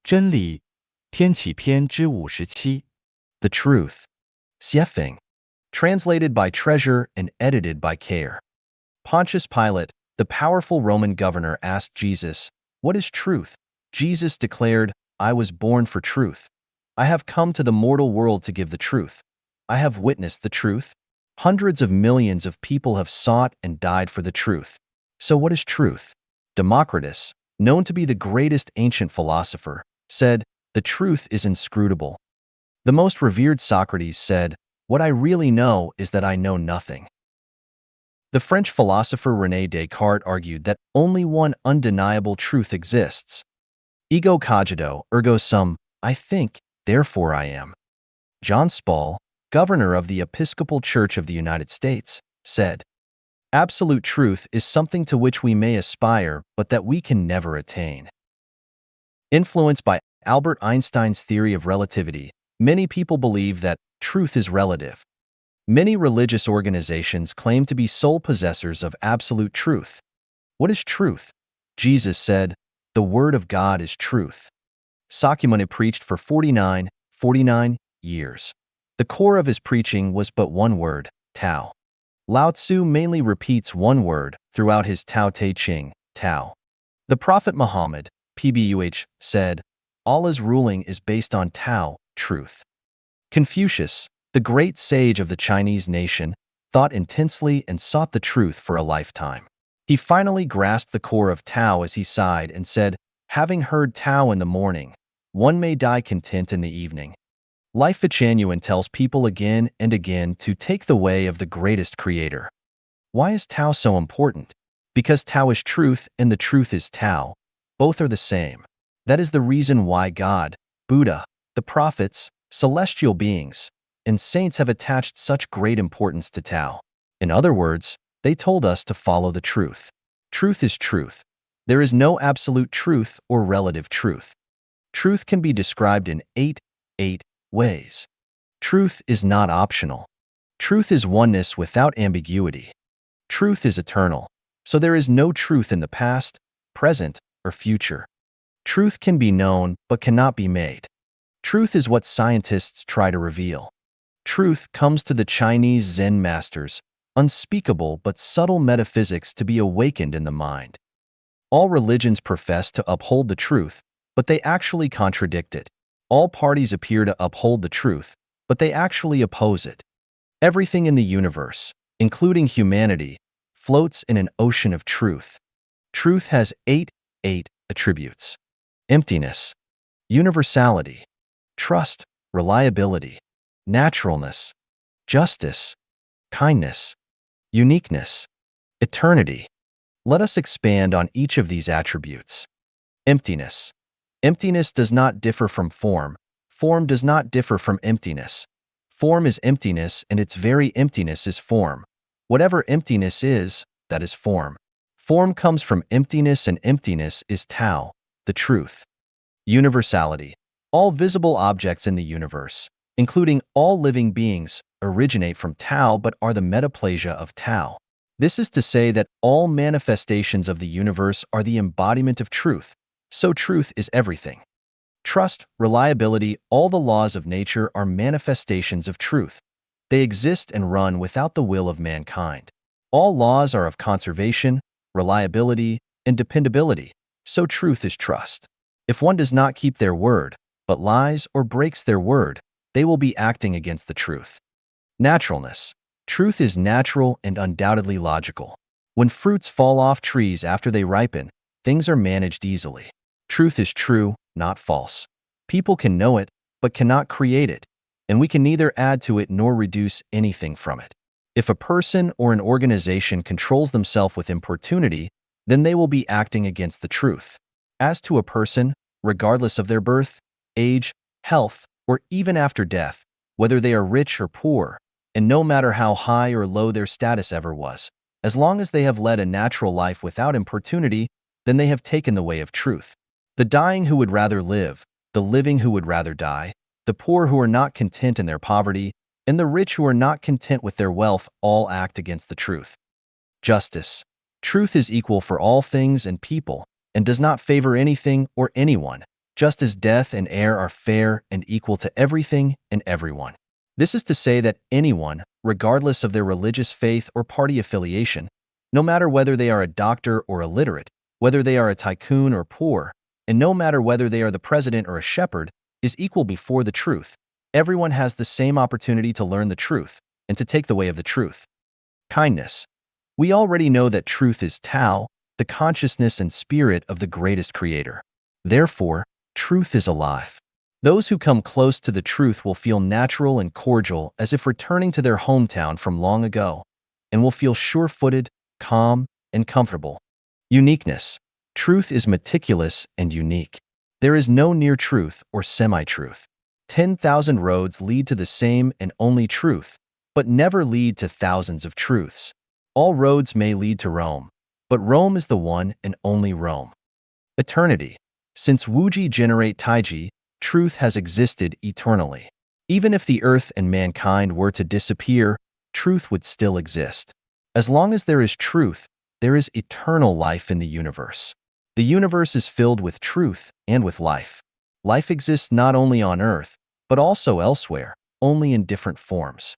真理，天启篇之57。The Truth, Xiefeng, translated by Treasure and edited by Care. Pontius Pilate, the powerful Roman governor, asked Jesus, "What is truth?" Jesus declared, "I was born for truth. I have come to the mortal world to give the truth. I have witnessed the truth. Hundreds of millions of people have sought and died for the truth. So what is truth?" Democritus, known to be the greatest ancient philosopher, said, "The truth is inscrutable." The most revered Socrates said, "What I really know is that I know nothing." The French philosopher René Descartes argued that only one undeniable truth exists. Ego cogito, ergo sum, I think, therefore I am. John Spall, governor of the Episcopal Church of the United States, said, "Absolute truth is something to which we may aspire, but that we can never attain." Influenced by Albert Einstein's theory of relativity, many people believe that truth is relative. Many religious organizations claim to be sole possessors of absolute truth. What is truth? Jesus said, "The Word of God is truth." Sakyamuni preached for 49 years. The core of his preaching was but one word, Tao. Lao Tzu mainly repeats one word throughout his Tao Te Ching, Tao. The Prophet Muhammad, PBUH, said, "Allah's ruling is based on Tao, truth." Confucius, the great sage of the Chinese nation, thought intensely and sought the truth for a lifetime. He finally grasped the core of Tao as he sighed and said, "Having heard Tao in the morning, one may die content in the evening." Lifechanyuan tells people again and again to take the way of the greatest creator. Why is Tao so important? Because Tao is truth and the truth is Tao. Both are the same. That is the reason why God, Buddha, the prophets, celestial beings, and saints have attached such great importance to Tao. In other words, they told us to follow the truth. Truth is truth. There is no absolute truth or relative truth. Truth can be described in eight ways. Truth is not optional. Truth is oneness without ambiguity. Truth is eternal, so there is no truth in the past, present, or future. Truth can be known but cannot be made. Truth is what scientists try to reveal. Truth comes to the Chinese Zen masters, unspeakable but subtle metaphysics to be awakened in the mind. All religions profess to uphold the truth, but they actually contradict it. All parties appear to uphold the truth, but they actually oppose it. Everything in the universe, including humanity, floats in an ocean of truth. Truth has eight attributes: emptiness, universality, trust, reliability, naturalness, justice, kindness, uniqueness, eternity. Let us expand on each of these attributes. Emptiness. Emptiness does not differ from form. Form does not differ from emptiness. Form is emptiness, and its very emptiness is form. Whatever emptiness is, that is form. Form comes from emptiness, and emptiness is Tao, the truth. Universality. All visible objects in the universe, including all living beings, originate from Tao but are the metaplasia of Tao. This is to say that all manifestations of the universe are the embodiment of truth, so truth is everything. Trust, reliability, all the laws of nature are manifestations of truth. They exist and run without the will of mankind. All laws are of conservation, reliability, and dependability, so truth is trust. If one does not keep their word, but lies or breaks their word, they will be acting against the truth. Naturalness. Truth is natural and undoubtedly logical. When fruits fall off trees after they ripen, things are managed easily. Truth is true, not false. People can know it, but cannot create it, and we can neither add to it nor reduce anything from it. If a person or an organization controls themselves with importunity, then they will be acting against the truth. As to a person, regardless of their birth, age, health, or even after death, whether they are rich or poor, and no matter how high or low their status ever was, as long as they have led a natural life without importunity, then they have taken the way of truth. The dying who would rather live, the living who would rather die, the poor who are not content in their poverty, and the rich who are not content with their wealth all act against the truth. Justice. Truth is equal for all things and people, and does not favor anything or anyone. just as death and air are fair and equal to everything and everyone. This is to say that anyone, regardless of their religious faith or party affiliation, no matter whether they are a doctor or illiterate, whether they are a tycoon or poor, and no matter whether they are the president or a shepherd, is equal before the truth. Everyone has the same opportunity to learn the truth and to take the way of the truth. Kindness. We already know that truth is Tao, the consciousness and spirit of the greatest creator. Therefore, truth is alive. Those who come close to the truth will feel natural and cordial as if returning to their hometown from long ago, and will feel sure-footed, calm, and comfortable. Uniqueness. Truth is meticulous and unique. There is no near truth or semi-truth. 10,000 roads lead to the same and only truth, but never lead to thousands of truths. All roads may lead to Rome, but Rome is the one and only Rome. Eternity. Since Wuji generate Taiji, truth has existed eternally. Even if the earth and mankind were to disappear, truth would still exist. As long as there is truth, there is eternal life in the universe. The universe is filled with truth and with life. Life exists not only on Earth, but also elsewhere, only in different forms.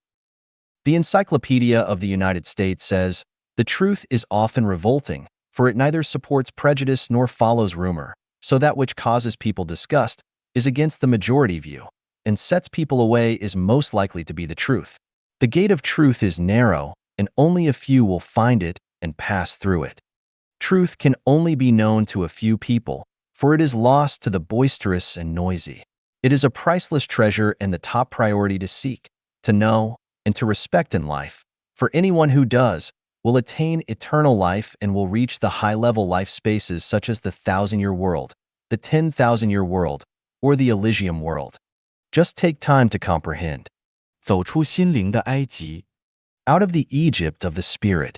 The Encyclopedia of the United States says, "The truth is often revolting, for it neither supports prejudice nor follows rumor, so that which causes people disgust is against the majority view, and sets people away is most likely to be the truth. The gate of truth is narrow, and only a few will find it and pass through it. Truth can only be known to a few people, for it is lost to the boisterous and noisy. It is a priceless treasure and the top priority to seek, to know, and to respect in life, for anyone who does will attain eternal life and will reach the high-level life spaces such as the 1,000-year world, the 10,000-year world, or the Elysium world. Just take time to comprehend. 走出心灵的埃及。 Out of the Egypt of the Spirit.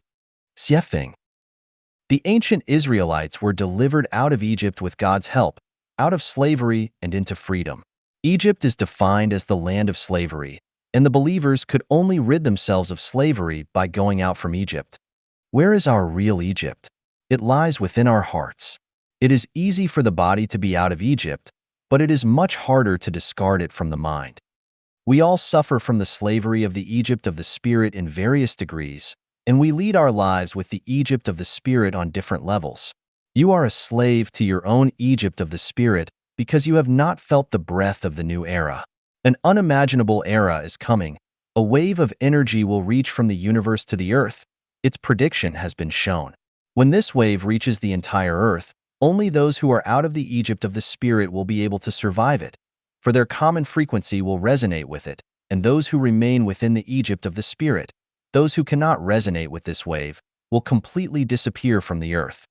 Xiefeng. The ancient Israelites were delivered out of Egypt with God's help, out of slavery and into freedom. Egypt is defined as the land of slavery, and the believers could only rid themselves of slavery by going out from Egypt. Where is our real Egypt? It lies within our hearts. It is easy for the body to be out of Egypt, but it is much harder to discard it from the mind. We all suffer from the slavery of the Egypt of the Spirit in various degrees, and we lead our lives with the Egypt of the Spirit on different levels. You are a slave to your own Egypt of the Spirit because you have not felt the breath of the new era. An unimaginable era is coming. A wave of energy will reach from the universe to the earth. Its prediction has been shown. When this wave reaches the entire earth, only those who are out of the Egypt of the Spirit will be able to survive it, for their common frequency will resonate with it, and those who remain within the Egypt of the Spirit, those who cannot resonate with this wave, will completely disappear from the earth.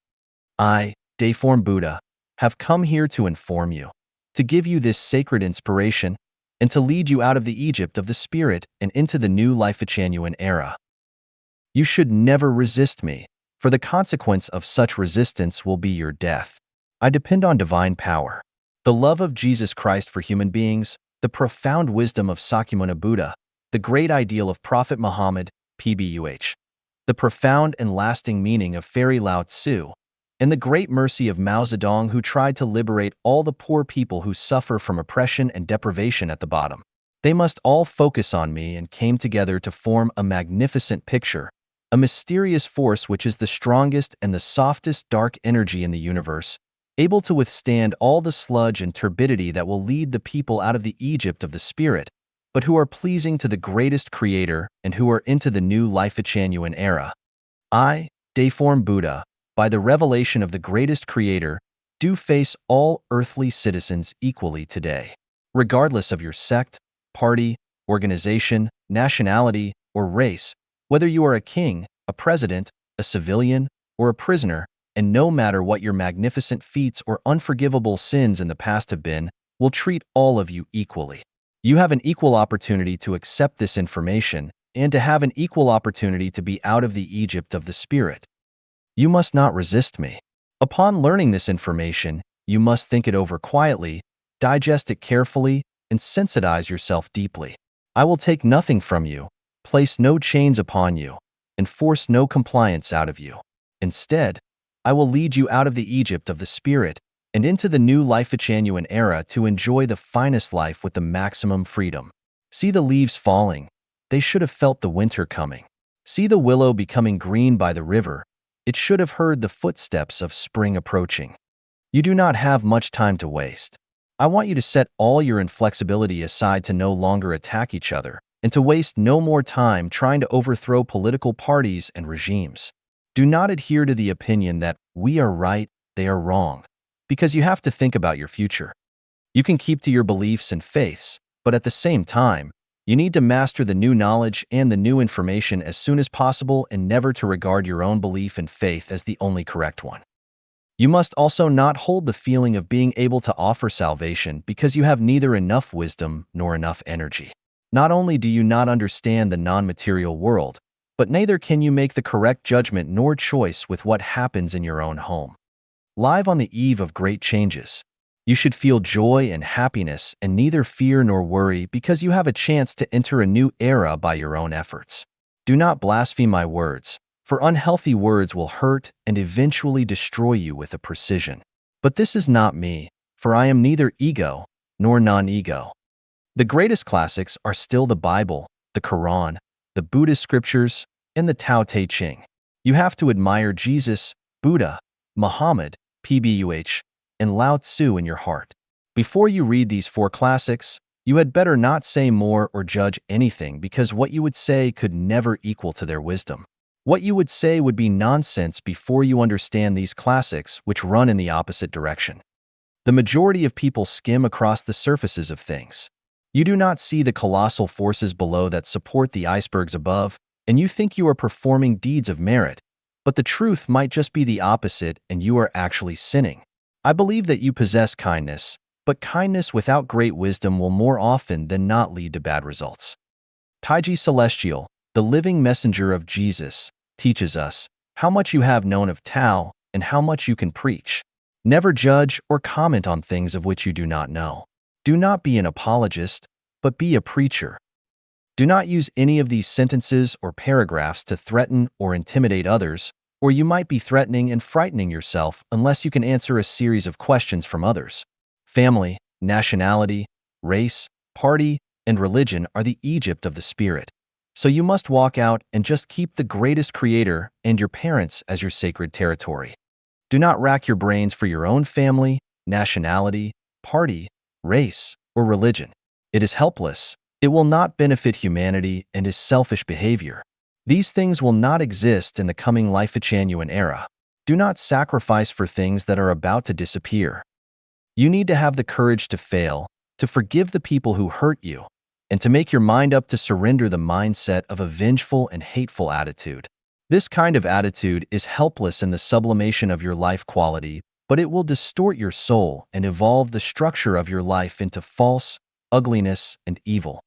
I, Dayform Buddha, have come here to inform you, to give you this sacred inspiration, and to lead you out of the Egypt of the Spirit and into the new Lifechanyuan era. You should never resist me, for the consequence of such resistance will be your death. I depend on divine power, the love of Jesus Christ for human beings, the profound wisdom of Sakyamuni Buddha, the great ideal of Prophet Muhammad, PBUH, the profound and lasting meaning of Fairy Lao Tzu, and the great mercy of Mao Zedong, who tried to liberate all the poor people who suffer from oppression and deprivation at the bottom. They must all focus on me and came together to form a magnificent picture, a mysterious force which is the strongest and the softest dark energy in the universe, able to withstand all the sludge and turbidity that will lead the people out of the Egypt of the Spirit, but who are pleasing to the greatest Creator and who are into the new Lifechanyuan era. I, Dayform Buddha, by the revelation of the greatest Creator, do face all earthly citizens equally today, regardless of your sect, party, organization, nationality, or race, whether you are a king, a president, a civilian, or a prisoner, and no matter what your magnificent feats or unforgivable sins in the past have been, will treat all of you equally. You have an equal opportunity to accept this information and to have an equal opportunity to be out of the Egypt of the Spirit. You must not resist me. Upon learning this information, you must think it over quietly, digest it carefully, and sensitize yourself deeply. I will take nothing from you, place no chains upon you, and force no compliance out of you. Instead, I will lead you out of the Egypt of the Spirit and into the new Lifechanyuan era to enjoy the finest life with the maximum freedom. See the leaves falling. They should have felt the winter coming. See the willow becoming green by the river. It should have heard the footsteps of spring approaching. You do not have much time to waste. I want you to set all your inflexibility aside to no longer attack each other, and to waste no more time trying to overthrow political parties and regimes. Do not adhere to the opinion that we are right, they are wrong, because you have to think about your future. You can keep to your beliefs and faiths, but at the same time, you need to master the new knowledge and the new information as soon as possible and never to regard your own belief and faith as the only correct one. You must also not hold the feeling of being able to offer salvation because you have neither enough wisdom nor enough energy. Not only do you not understand the non-material world, but neither can you make the correct judgment nor choice with what happens in your own home. Live on the eve of great changes, you should feel joy and happiness and neither fear nor worry because you have a chance to enter a new era by your own efforts. Do not blaspheme my words, for unhealthy words will hurt and eventually destroy you with a precision. But this is not me, for I am neither ego nor non-ego. The greatest classics are still the Bible, the Quran, the Buddhist scriptures, and the Tao Te Ching. You have to admire Jesus, Buddha, Muhammad, PBUH, and Lao Tzu in your heart. Before you read these four classics, you had better not say more or judge anything because what you would say could never equal to their wisdom. What you would say would be nonsense before you understand these classics which run in the opposite direction. The majority of people skim across the surfaces of things. You do not see the colossal forces below that support the icebergs above, and you think you are performing deeds of merit, but the truth might just be the opposite and you are actually sinning. I believe that you possess kindness, but kindness without great wisdom will more often than not lead to bad results. Taiji Celestial, the living messenger of Jesus, teaches us how much you have known of Tao and how much you can preach. Never judge or comment on things of which you do not know. Do not be an apologist, but be a preacher. Do not use any of these sentences or paragraphs to threaten or intimidate others, or you might be threatening and frightening yourself unless you can answer a series of questions from others. Family, nationality, race, party, and religion are the Egypt of the spirit. So you must walk out and just keep the greatest creator and your parents as your sacred territory. Do not rack your brains for your own family, nationality, party, race, or religion. It is helpless. It will not benefit humanity and is selfish behavior. These things will not exist in the coming Lifechanyuan era. Do not sacrifice for things that are about to disappear. You need to have the courage to fail, to forgive the people who hurt you, and to make your mind up to surrender the mindset of a vengeful and hateful attitude. This kind of attitude is helpless in the sublimation of your life quality, but it will distort your soul and evolve the structure of your life into false, ugliness, and evil.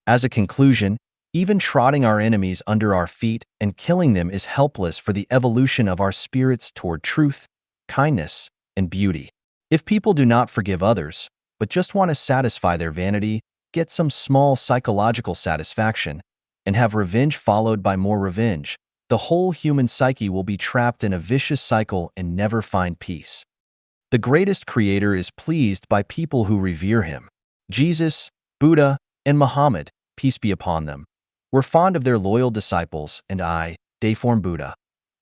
As a conclusion, even trotting our enemies under our feet and killing them is helpless for the evolution of our spirits toward truth, kindness, and beauty. If people do not forgive others, but just want to satisfy their vanity, get some small psychological satisfaction, and have revenge followed by more revenge, the whole human psyche will be trapped in a vicious cycle and never find peace. The greatest creator is pleased by people who revere him. Jesus, Buddha, and Muhammad, peace be upon them, were fond of their loyal disciples, and I, deiform Buddha,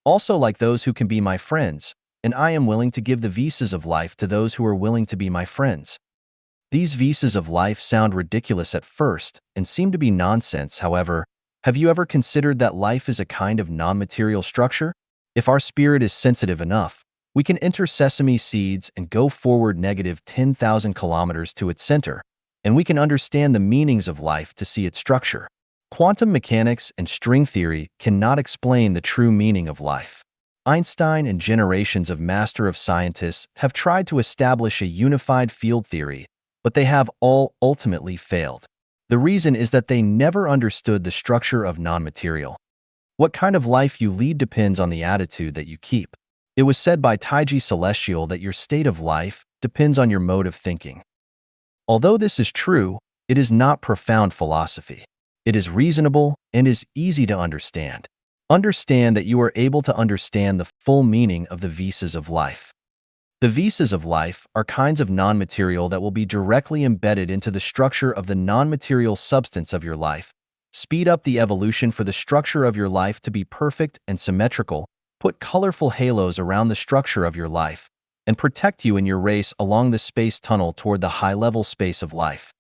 also like those who can be my friends, and I am willing to give the visas of life to those who are willing to be my friends. These visas of life sound ridiculous at first and seem to be nonsense. However, have you ever considered that life is a kind of non-material structure? If our spirit is sensitive enough, we can enter sesame seeds and go forward negative 10,000 kilometers to its center, and we can understand the meanings of life to see its structure. Quantum mechanics and string theory cannot explain the true meaning of life. Einstein and generations of master of scientists have tried to establish a unified field theory, but they have all ultimately failed. The reason is that they never understood the structure of non-material. What kind of life you lead depends on the attitude that you keep. It was said by Taiji Celestial that your state of life depends on your mode of thinking. Although this is true, it is not profound philosophy. It is reasonable and is easy to understand. Understand that you are able to understand the full meaning of the visas of life. The visas of life are kinds of non-material that will be directly embedded into the structure of the non-material substance of your life, speed up the evolution for the structure of your life to be perfect and symmetrical, put colorful halos around the structure of your life, and protect you in your race along the space tunnel toward the high-level space of life.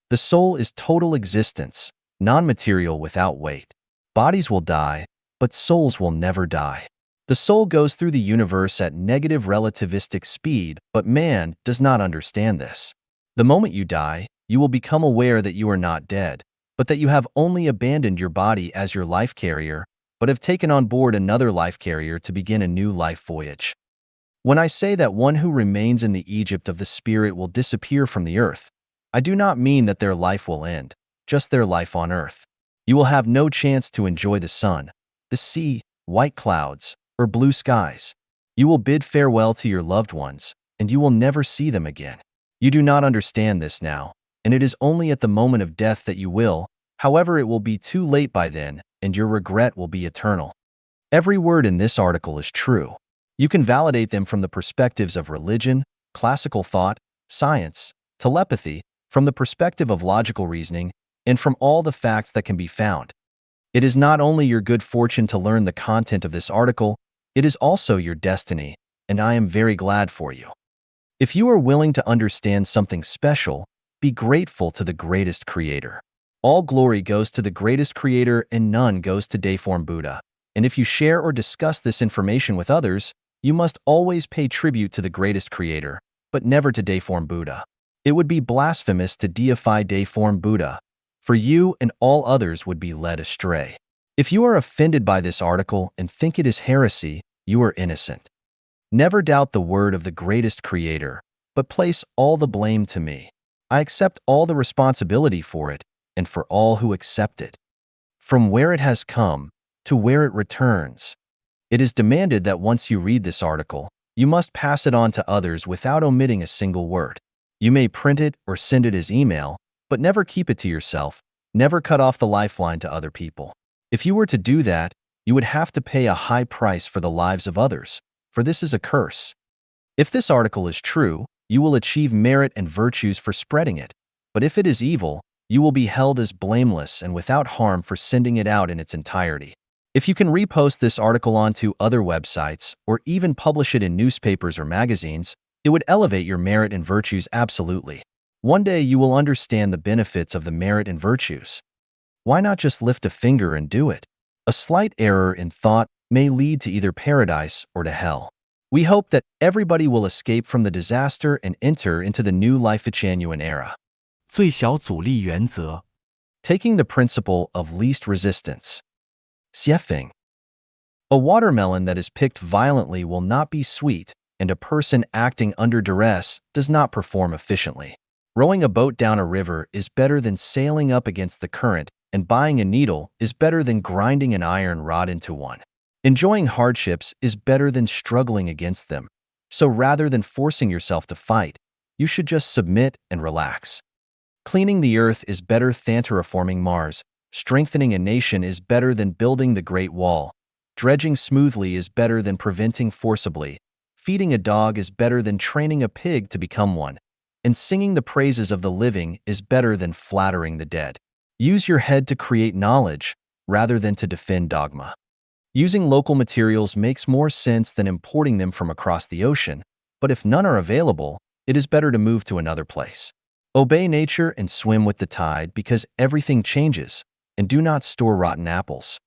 The soul is total existence, non-material without weight. Bodies will die, but souls will never die. The soul goes through the universe at negative relativistic speed, but man does not understand this. The moment you die, you will become aware that you are not dead, but that you have only abandoned your body as your life carrier, but have taken on board another life carrier to begin a new life voyage. When I say that one who remains in the Egypt of the spirit will disappear from the earth, I do not mean that their life will end, just their life on earth. You will have no chance to enjoy the sun, the sea, white clouds, or blue skies. You will bid farewell to your loved ones, and you will never see them again. You do not understand this now, and it is only at the moment of death that you will, however, it will be too late by then, and your regret will be eternal. Every word in this article is true. You can validate them from the perspectives of religion, classical thought, science, telepathy, from the perspective of logical reasoning, and from all the facts that can be found. It is not only your good fortune to learn the content of this article, it is also your destiny, and I am very glad for you. If you are willing to understand something special, be grateful to the greatest creator. All glory goes to the greatest creator and none goes to Deiform Buddha. And if you share or discuss this information with others, you must always pay tribute to the greatest creator, but never to Deiform Buddha. It would be blasphemous to deify Deiform Buddha, for you and all others would be led astray. If you are offended by this article and think it is heresy, you are innocent. Never doubt the word of the greatest creator, but place all the blame to me. I accept all the responsibility for it and for all who accept it. From where it has come to where it returns. It is demanded that once you read this article, you must pass it on to others without omitting a single word. You may print it or send it as email, but never keep it to yourself. Never cut off the lifeline to other people. If you were to do that, you would have to pay a high price for the lives of others, for this is a curse. If this article is true, you will achieve merit and virtues for spreading it, but if it is evil, you will be held as blameless and without harm for sending it out in its entirety. If you can repost this article onto other websites or even publish it in newspapers or magazines, it would elevate your merit and virtues absolutely. One day you will understand the benefits of the merit and virtues. Why not just lift a finger and do it? A slight error in thought may lead to either paradise or to hell. We hope that everybody will escape from the disaster and enter into the new Lifechanyuan era. 最小阻力原则 Taking the principle of least resistance. Xiefeng. A watermelon that is picked violently will not be sweet, and a person acting under duress does not perform efficiently. Rowing a boat down a river is better than sailing up against the current, and buying a needle is better than grinding an iron rod into one. Enjoying hardships is better than struggling against them. So rather than forcing yourself to fight, you should just submit and relax. Cleaning the earth is better than terraforming Mars. Strengthening a nation is better than building the Great Wall. Dredging smoothly is better than preventing forcibly. Feeding a dog is better than training a pig to become one. And singing the praises of the living is better than flattering the dead. Use your head to create knowledge, rather than to defend dogma. Using local materials makes more sense than importing them from across the ocean, but if none are available, it is better to move to another place. Obey nature and swim with the tide because everything changes, and do not store rotten apples.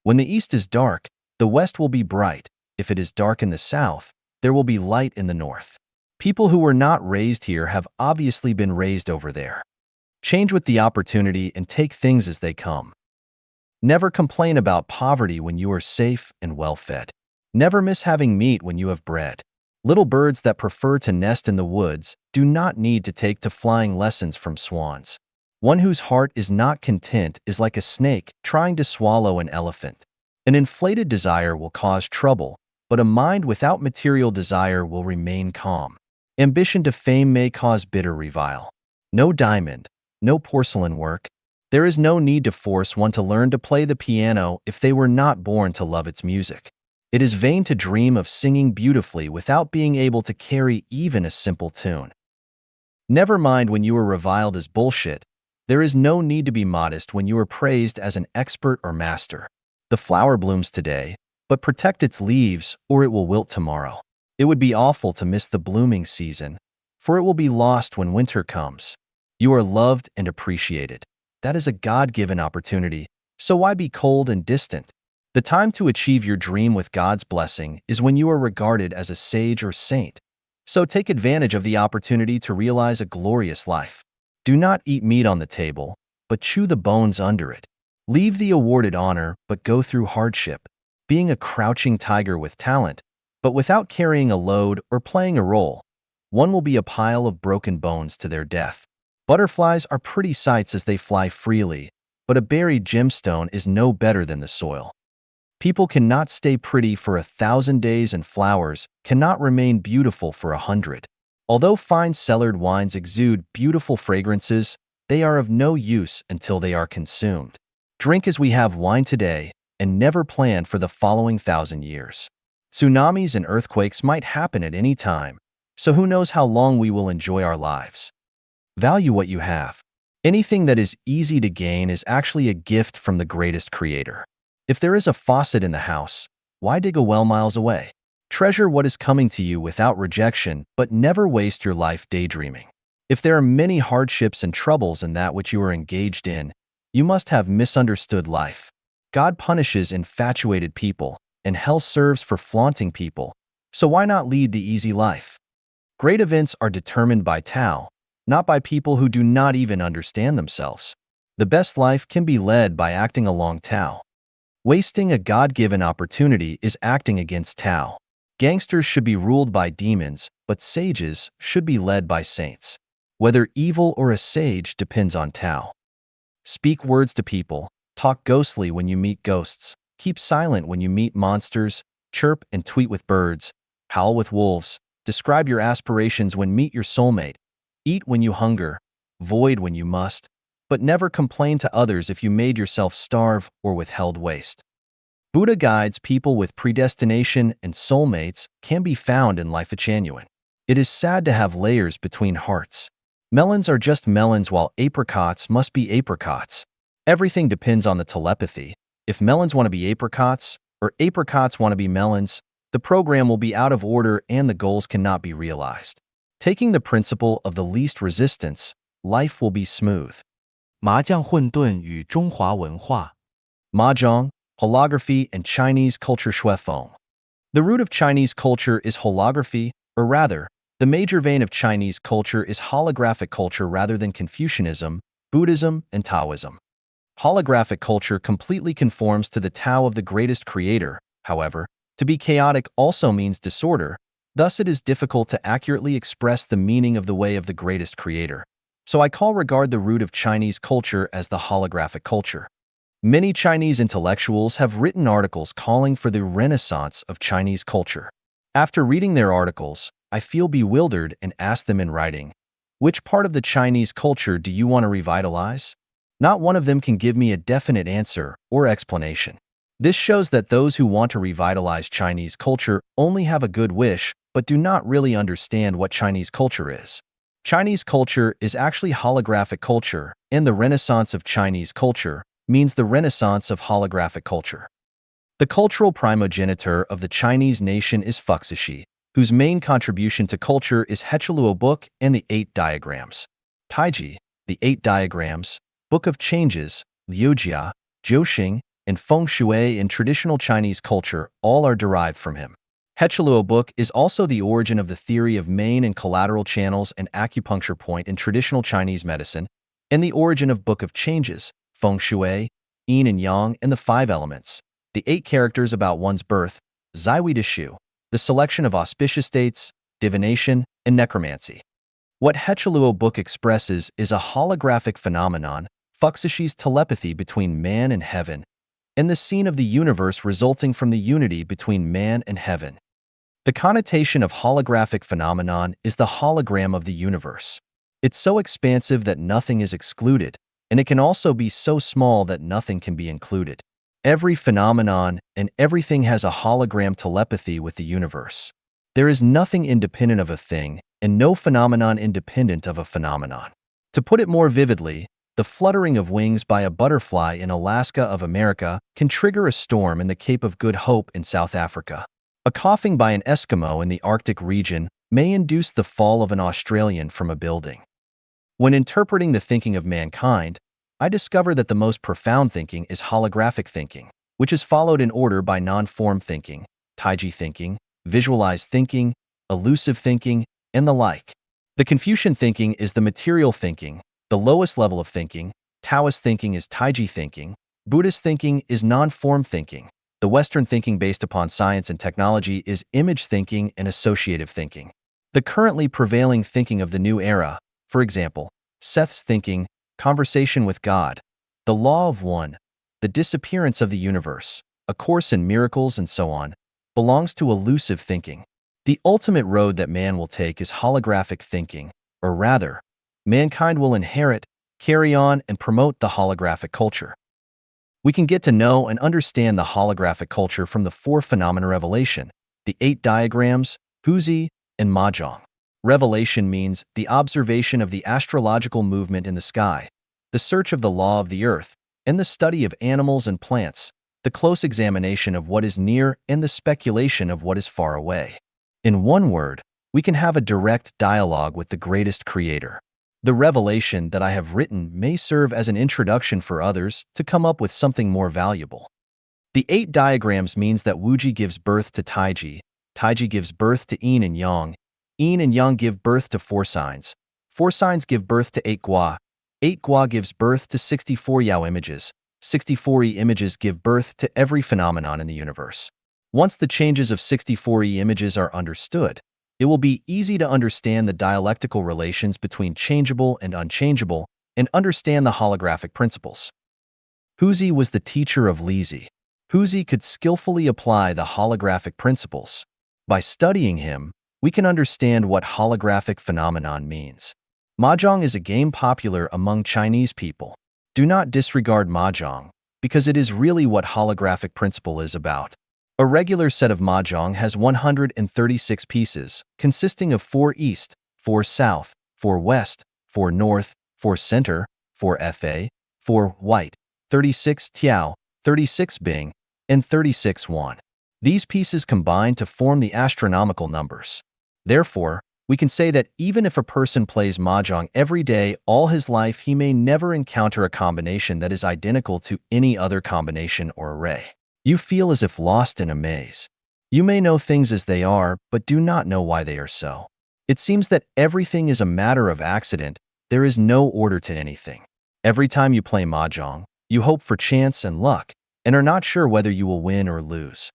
When the east is dark, the west will be bright. If it is dark in the south, there will be light in the north. People who were not raised here have obviously been raised over there. Change with the opportunity and take things as they come. Never complain about poverty when you are safe and well-fed. Never miss having meat when you have bread. Little birds that prefer to nest in the woods do not need to take to flying lessons from swans. One whose heart is not content is like a snake trying to swallow an elephant. An inflated desire will cause trouble, but a mind without material desire will remain calm. Ambition to fame may cause bitter revile. No diamond, no porcelain work. There is no need to force one to learn to play the piano if they were not born to love its music. It is vain to dream of singing beautifully without being able to carry even a simple tune. Never mind when you are reviled as bullshit. There is no need to be modest when you are praised as an expert or master. The flower blooms today, but protect its leaves or it will wilt tomorrow. It would be awful to miss the blooming season, for it will be lost when winter comes. You are loved and appreciated. That is a God-given opportunity, so why be cold and distant? The time to achieve your dream with God's blessing is when you are regarded as a sage or saint. So take advantage of the opportunity to realize a glorious life. Do not eat meat on the table, but chew the bones under it. Leave the awarded honor, but go through hardship. Being a crouching tiger with talent, but without carrying a load or playing a role, one will be a pile of broken bones to their death. Butterflies are pretty sights as they fly freely, but a buried gemstone is no better than the soil. People cannot stay pretty for 1,000 days and flowers cannot remain beautiful for 100. Although fine cellared wines exude beautiful fragrances, they are of no use until they are consumed. Drink as we have wine today and never plan for the following 1,000 years. Tsunamis and earthquakes might happen at any time, so who knows how long we will enjoy our lives. Value what you have. Anything that is easy to gain is actually a gift from the greatest creator. If there is a faucet in the house, why dig a well miles away? Treasure what is coming to you without rejection, but never waste your life daydreaming. If there are many hardships and troubles in that which you are engaged in, you must have misunderstood life. God punishes infatuated people, and hell serves for flaunting people, so why not lead the easy life? Great events are determined by Tao, not by people who do not even understand themselves. The best life can be led by acting along Tao. Wasting a God-given opportunity is acting against Tao. Gangsters should be ruled by demons, but sages should be led by saints. Whether evil or a sage depends on Tao. Speak words to people, talk ghostly when you meet ghosts, keep silent when you meet monsters, chirp and tweet with birds, howl with wolves, describe your aspirations when meet your soulmate, eat when you hunger, void when you must, but never complain to others if you made yourself starve or withheld waste. Buddha guides people with predestination and soulmates can be found in Lifechanyuan. It is sad to have layers between hearts. Melons are just melons while apricots must be apricots. Everything depends on the telepathy. If melons want to be apricots or apricots want to be melons, the program will be out of order and the goals cannot be realized. Taking the principle of the least resistance, life will be smooth. 麻将混沌与中华文化 Mahjong, holography, and Chinese culture shuifeng. The root of Chinese culture is holography, or rather, the major vein of Chinese culture is holographic culture rather than Confucianism, Buddhism, and Taoism. Holographic culture completely conforms to the Tao of the greatest creator. However, to be chaotic also means disorder, thus it is difficult to accurately express the meaning of the way of the greatest creator. So I regard the root of Chinese culture as the holographic culture. Many Chinese intellectuals have written articles calling for the renaissance of Chinese culture. After reading their articles, I feel bewildered and ask them in writing, which part of the Chinese culture do you want to revitalize? Not one of them can give me a definite answer or explanation. This shows that those who want to revitalize Chinese culture only have a good wish, but do not really understand what Chinese culture is. Chinese culture is actually holographic culture, and the renaissance of Chinese culture means the renaissance of holographic culture. The cultural primogenitor of the Chinese nation is Fuxishi, whose main contribution to culture is Hechaluo Book and the 8 Diagrams. Taiji, the 8 Diagrams, Book of Changes, Liujia, Jiuxing, and Feng Shui in traditional Chinese culture all are derived from him. Hechaluo Book is also the origin of the theory of main and collateral channels and acupuncture point in traditional Chinese medicine, and the origin of Book of Changes, Feng Shui, Yin and Yang, and the 5 elements, the 8 characters about one's birth, Zaiwei de Shu, the selection of auspicious dates, divination, and necromancy. What Hechaluo Book expresses is a holographic phenomenon, Fuxishi's telepathy between man and heaven, and the scene of the universe resulting from the unity between man and heaven. The connotation of holographic phenomenon is the hologram of the universe. It's so expansive that nothing is excluded, and it can also be so small that nothing can be included. Every phenomenon and everything has a hologram telepathy with the universe. There is nothing independent of a thing, and no phenomenon independent of a phenomenon. To put it more vividly, the fluttering of wings by a butterfly in Alaska of America can trigger a storm in the Cape of Good Hope in South Africa. A coughing by an Eskimo in the Arctic region may induce the fall of an Australian from a building. When interpreting the thinking of mankind, I discover that the most profound thinking is holographic thinking, which is followed in order by non-form thinking, Taiji thinking, visualized thinking, elusive thinking, and the like. The Confucian thinking is the material thinking, the lowest level of thinking. Taoist thinking is Taiji thinking. Buddhist thinking is non-form thinking. The Western thinking based upon science and technology is image thinking and associative thinking. The currently prevailing thinking of the new era, for example, Seth's thinking, conversation with God, the law of one, the disappearance of the universe, A Course in Miracles, and so on, belongs to elusive thinking. The ultimate road that man will take is holographic thinking, or rather, mankind will inherit, carry on, and promote the holographic culture. We can get to know and understand the holographic culture from the four phenomena revelation, the 8 diagrams, Huzi, and Mahjong. Revelation means the observation of the astrological movement in the sky, the search of the law of the earth, and the study of animals and plants, the close examination of what is near and the speculation of what is far away. In one word, we can have a direct dialogue with the greatest creator. The revelation that I have written may serve as an introduction for others to come up with something more valuable. The 8 diagrams means that Wuji gives birth to Taiji, Taiji gives birth to Yin and Yang give birth to 4 signs, 4 signs give birth to 8 Gua gives birth to 64 Yao images, 64 Yi images give birth to every phenomenon in the universe. Once the changes of 64 Yi images are understood, it will be easy to understand the dialectical relations between changeable and unchangeable and understand the holographic principles. Huzi was the teacher of Lizi. Huzi could skillfully apply the holographic principles. By studying him, we can understand what holographic phenomenon means. Mahjong is a game popular among Chinese people. Do not disregard Mahjong, because it is really what holographic principle is about. A regular set of Mahjong has 136 pieces, consisting of 4 east, 4 south, 4 west, 4 north, 4 center, 4 fa, 4 white, 36 tiao, 36 bing, and 36 yuan. These pieces combine to form the astronomical numbers. Therefore, we can say that even if a person plays Mahjong every day all his life, he may never encounter a combination that is identical to any other combination or array. You feel as if lost in a maze. You may know things as they are, but do not know why they are so. It seems that everything is a matter of accident. There is no order to anything. Every time you play Mahjong, you hope for chance and luck, and are not sure whether you will win or lose.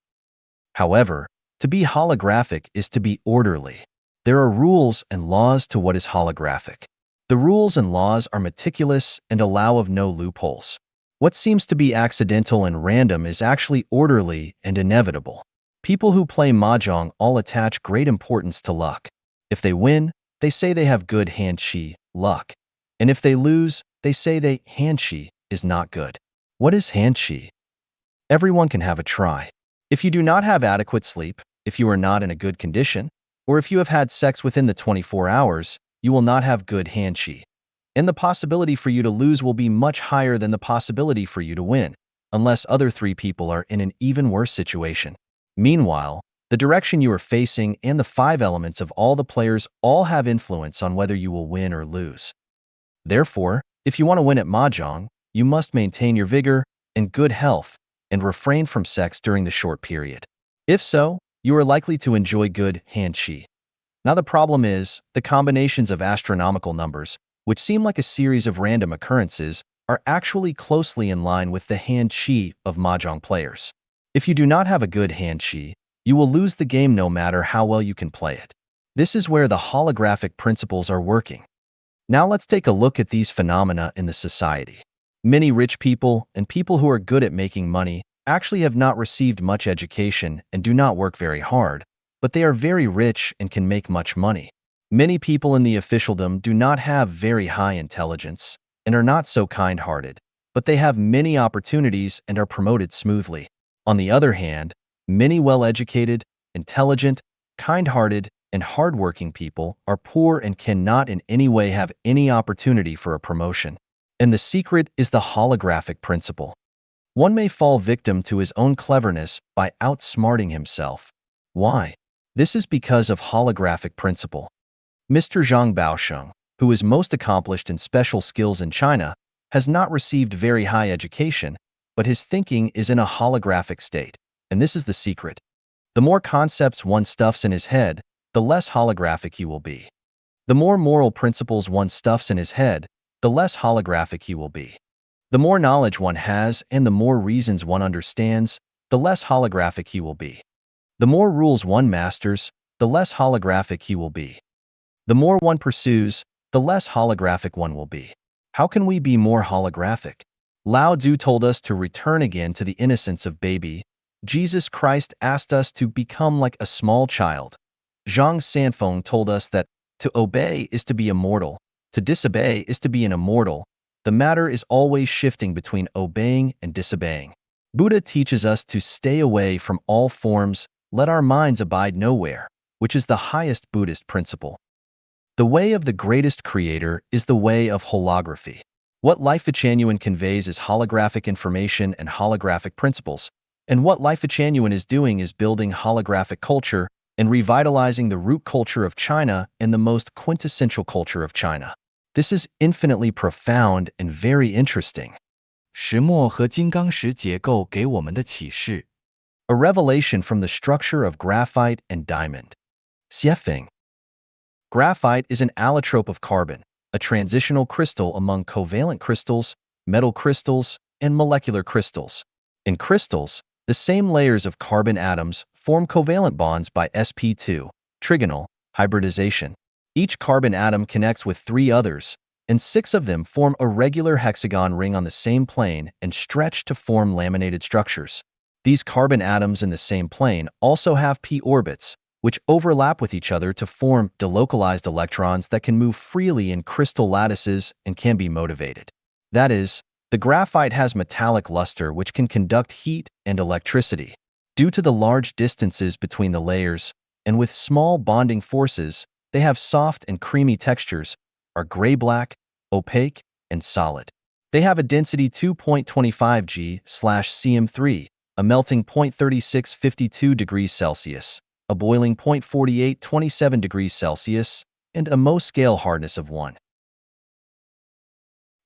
However, to be holographic is to be orderly. There are rules and laws to what is holographic. The rules and laws are meticulous and allow of no loopholes. What seems to be accidental and random is actually orderly and inevitable. People who play Mahjong all attach great importance to luck. If they win, they say they have good hand chi, luck. And if they lose, they say they hand chi is not good. What is hand chi? Everyone can have a try. If you do not have adequate sleep, if you are not in a good condition, or if you have had sex within the 24 hours, you will not have good hand chi. And the possibility for you to lose will be much higher than the possibility for you to win, unless other 3 people are in an even worse situation. Meanwhile, the direction you are facing and the 5 elements of all the players all have influence on whether you will win or lose. Therefore, if you want to win at Mahjong, you must maintain your vigor and good health and refrain from sex during the short period. If so, you are likely to enjoy good hand chi. Now the problem is, the combinations of astronomical numbers, which seem like a series of random occurrences, are actually closely in line with the hand chi of Mahjong players. If you do not have a good hand chi, you will lose the game no matter how well you can play it. This is where the holographic principles are working. Now let's take a look at these phenomena in the society. Many rich people and people who are good at making money actually have not received much education and do not work very hard, but they are very rich and can make much money. Many people in the officialdom do not have very high intelligence and are not so kind-hearted, but they have many opportunities and are promoted smoothly. On the other hand, many well-educated, intelligent, kind-hearted, and hardworking people are poor and cannot in any way have any opportunity for a promotion. And the secret is the holographic principle. One may fall victim to his own cleverness by outsmarting himself. Why? This is because of holographic principle. Mr. Zhang Baosheng, who is most accomplished in special skills in China, has not received very high education, but his thinking is in a holographic state, and this is the secret. The more concepts one stuffs in his head, the less holographic he will be. The more moral principles one stuffs in his head, the less holographic he will be. The more knowledge one has and the more reasons one understands, the less holographic he will be. The more rules one masters, the less holographic he will be. The more one pursues, the less holographic one will be. How can we be more holographic? Lao Tzu told us to return again to the innocence of baby. Jesus Christ asked us to become like a small child. Zhang Sanfeng told us that to obey is to be immortal, to disobey is to be an immortal. The matter is always shifting between obeying and disobeying. Buddha teaches us to stay away from all forms, let our minds abide nowhere, which is the highest Buddhist principle. The way of the greatest creator is the way of holography. What Lifechanyuan conveys is holographic information and holographic principles, and what Lifechanyuan is doing is building holographic culture and revitalizing the root culture of China and the most quintessential culture of China. This is infinitely profound and very interesting. 石墨和金刚石结构给我们的启示 A revelation from the structure of graphite and diamond. Xiefeng. Graphite is an allotrope of carbon, a transitional crystal among covalent crystals, metal crystals, and molecular crystals. In crystals, the same layers of carbon atoms form covalent bonds by sp2, trigonal, hybridization. Each carbon atom connects with 3 others, and 6 of them form a regular hexagon ring on the same plane and stretch to form laminated structures. These carbon atoms in the same plane also have p orbits, which overlap with each other to form delocalized electrons that can move freely in crystal lattices and can be motivated. That is, the graphite has metallic luster which can conduct heat and electricity. Due to the large distances between the layers, and with small bonding forces, they have soft and creamy textures, are gray-black, opaque, and solid. They have a density 2.25 G/cm3, a melting 0.3652 degrees Celsius, a boiling 0.4827 degrees Celsius, and a Mohs scale hardness of 1.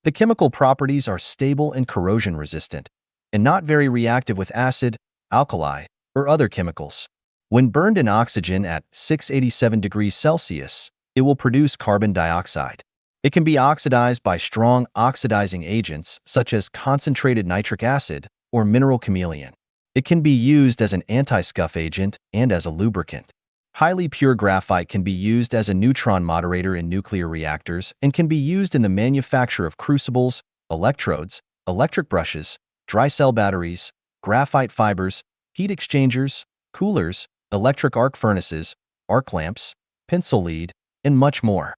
The chemical properties are stable and corrosion-resistant, and not very reactive with acid, alkali, or other chemicals. When burned in oxygen at 687 degrees Celsius, it will produce carbon dioxide. It can be oxidized by strong oxidizing agents such as concentrated nitric acid or mineral chameleon. It can be used as an anti-scuff agent and as a lubricant. Highly pure graphite can be used as a neutron moderator in nuclear reactors and can be used in the manufacture of crucibles, electrodes, electric brushes, dry cell batteries, graphite fibers, heat exchangers, coolers, electric arc furnaces, arc lamps, pencil lead, and much more.